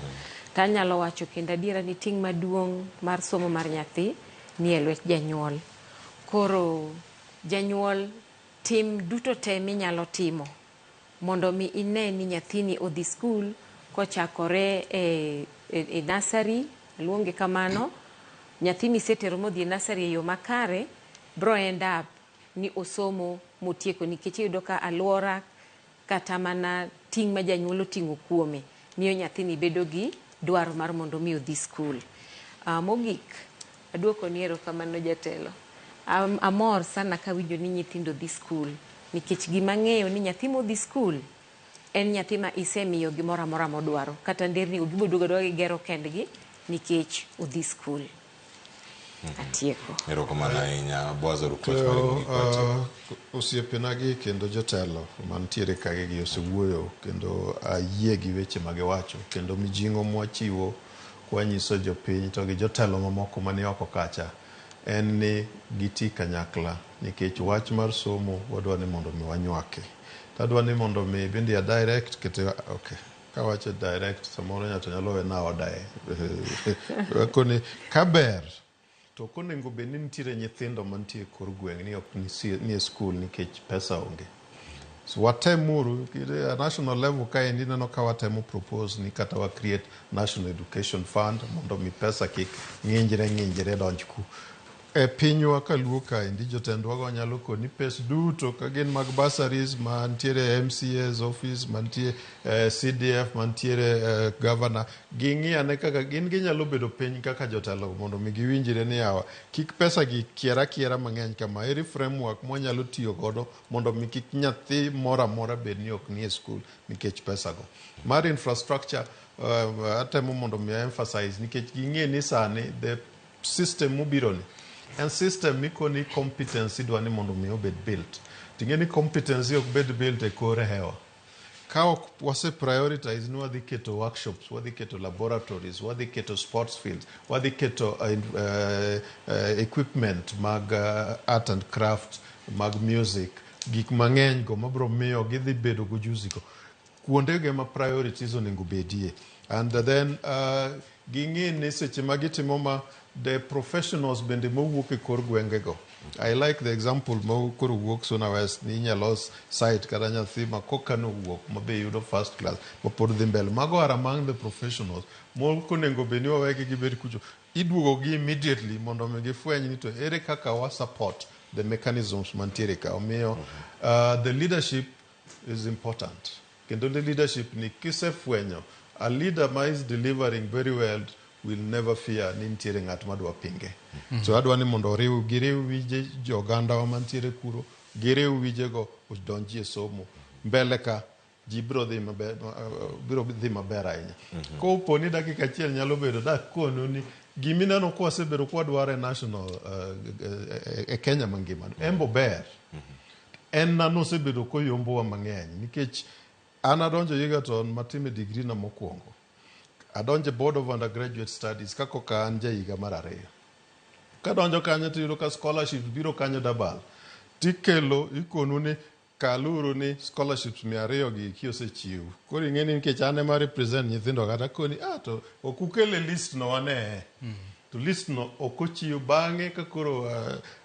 Tanyalo wacho kendo adiera ni ting' maduong' mar somo mar nyathi ni e lwet janyuol. Koro janyuol tim duto te minyalo timo mondo mi ine ni nyathini odhi skul kochakore e nursery luonge kamano. Nyathini setero modhi e nursery e yo makare bro end up ni osomo motieko nikech iyudo ka alwora kata mana ting' ma janyuol oting'o kuome miyo nyathini bedo gi dwaro mar mondo mi odhi skul. Mogik aduoko ni erokamano jatelo. Amor sana kawinjo ni nyithindo dhi skul nikech gima ng'eyo ni nyathi modhi skul en nyathi ma isemiyo gimoro amora modwaro kata nderni giboduogo gigero kendgi nikech odhi skul. Atieko. Erokamano ahinya Boazo Rukwach mari mugik. Osiepena kendo jotelo mantiere kage gi osewuoyo kendo ayie gi weche magiwacho kendo mijing'o mwachiwo kwanyiso jopiny to gi jotelo mamoko mani oko kacha en ni giti kanyakla nikech wach mar somo wadwa ni mondo mi wanywake. Tadwa ni mondo mi bende ya direct kete okay. Kawacho direct samoro nyato nyalo wena odae. Koni kaber to konego be ni nitiere nyithindo mantie kor gweng' ni ok ni skul nikech pesa onge. So watemuru a national level ka endi neno ka watemo propose ni kata wa create National Education Fund mondo mi pesa kik ng'injre donj ku. e pinywa kaluo kaendi jotendwago nyalo koni pes duto ka gin mag bursaries mantiere MCA's office mantie CDF mantiere governor ging'iyane kaka gin ginyalo bedo piny kaka jotelo mondo mi giwinjire ni yawa kik pesa gi kiera mang'eny kama eri framework mwanyalo tiyo godo mondo mi kik nyathi mora bed ni ok nie skul nikech pesa go mar infrastructure atemo mondo mi emphasize nikech ging'e ni sani the system mubironi and system mikoni competence idwani mondo mi obed built ting'e ni competence ok bed built e kore hewa ka ok wase prioritize ni wadhi keto workshops wadhi keto laboratories wadhi keto sports fields wadhi keto equipment mag art and craft mag music gik mang'eny go mabro miyo gidhi bedo go juzi go kuondege ma priorities onego bedie and then ging'e ni seche ma gitimo ma the professionals bende mowuok e kor gwenge go I like the example ma koro wuok Suna West ni inyalo site kata nyathi ma kokano wuok mabe yudo first class ma pod dhi mbele mago are among the professionals moko nego beni wawegi gibed kucho iduogo gi immediately mondo mi gifweny ni to ere kaka wa support the mechanisms mantiere ka omiyo the leadership is important kendo the leadership ni kisefwenyo a leader ma is delivering very well will never fear ni ntiere ng'at madwa pinge so adwa ni mondo giriw wije joganda wa mantiere kuro giriw wije go odonjie somo mbele ka ji biro dhi maber ahinya kopo ni dakika achiel nyalo bedo dak kono ni gimineno kwasebedo kwadware national e Kenya mangima embo ber en nano osebedo koyombowa mang'eny nikech an adonjo Egerton matime degree na mokwongo adonje board of undergraduate studies kako ka an higa mar 2 kadonjo kanyo tiyudo ka scholarship biro kanyo dabal tikelo ikonu ni kaluru ni scholarships 200 gi kiosechiw koro ing'eni nikech an ema represent nyithindo kata koni to okukele list no wane to list no okochiw bang'e ka koro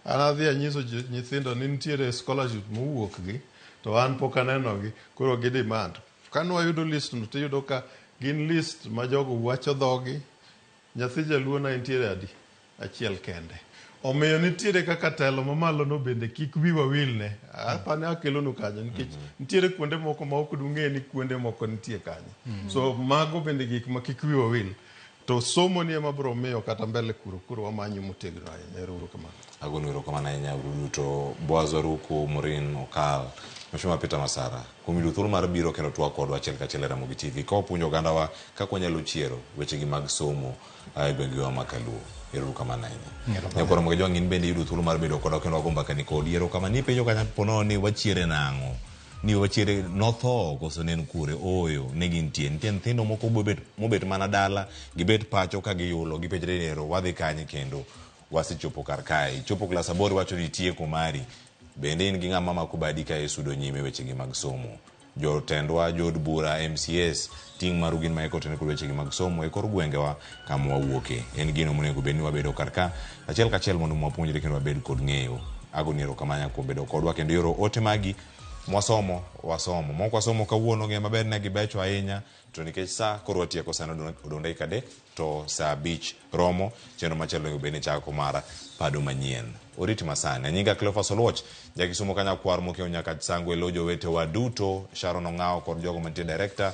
an adhi anyiso nyithindo ni nitiere scholarship mowuok gi to an pok anenogi koro gi demand kanwa yudo list no tiyudo ka gin list ma jogo wacho dhogi nyathi jaluo na nitiere adi achiel kende omiyo nitiere kaka telo mamalo no bende kik wiwa wilne apane akelonu kanyo nikech nitiere kuonde moko ma ok dung'e ni kuonde moko nitie kanyo so mago bende gik ma kik wiwa wil to somo ni ema bro miyo kata mbele kuro wamanyo motegno ahinya ero kamano agonu ero kamano ahinya to Boaz Ruku Morin Okal Mheshimiwa Peter Masara kumilu thuru mar biro kendo twak kodwa achiel kachiel RamogiTV ka opuonjo oganda wa kaka wanyalo chiero wechegi mag somo e gwengewa ma Kaluo ero kamano ahinya nyakoro mogo jong'in bende yudo thuru mar bedo kodwa kendo wagomba kani kodi ero kamano ni penjo kanya pono ni wachiere nang'o ni wachiere notho koso nen kure oyo ne gintie nyithindo moko mobet mana dala gibet pacho ka giyulo gipenjre nero wadhi kanye kendo wasichopo kar kae chopo klas 8 wacho ni tieko mari bende in gi ng'ama makubadi ka sudo nyime wechegi mag somo jotendwa jod bura MCS ting maru gin ma ekotene kod wechegi mag somo e kor gwengewa kama wawuoke en gino monego bed ni wabedo kar ka achiel kachiel mondo mwapuonjre kendo wabed kod ng'eyo agoniero kamanya kuom bedo kodwa kendo yoro ote magi wasomo moko wasomo kawuono ng'e maber ne gibecho ahinya to nikech sa koro watieko sana odonde kade to saa 5 romo chenro machielo bende chako mara pado manyien oriti masana nyinga Cleophas Oluoch jakisomo kanya kwar mokeo nyaka sango elojo wete waduto Sharon Ong'ao kod jogo mantie director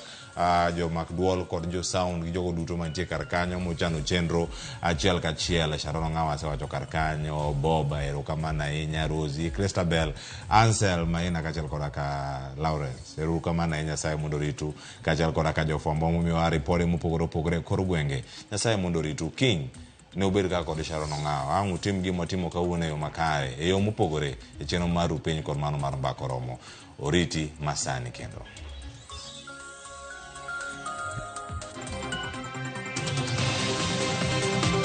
jo Macduol kod jo sound gi jogo duto mantie kar kanyo mochano chenro achiel kachiel Sharon Ong'ao asewacho kar kanyo Boba ero kamana ahinya Rosie Christabel Ansel maina kachiel kod ka Lawrence ero kamana ahinya Nyasaye mondo ritu kachiel kod ka jofwambo momiyo ripode mopogore kor gwenge Nyasaye mondo ritu King ne obed kaka kod Sharon Ong'ao ang' utim gima timo kawuono e yo makare e yo mopogore e chenro mar piny kod mano mar mbako romo oriti masani kendo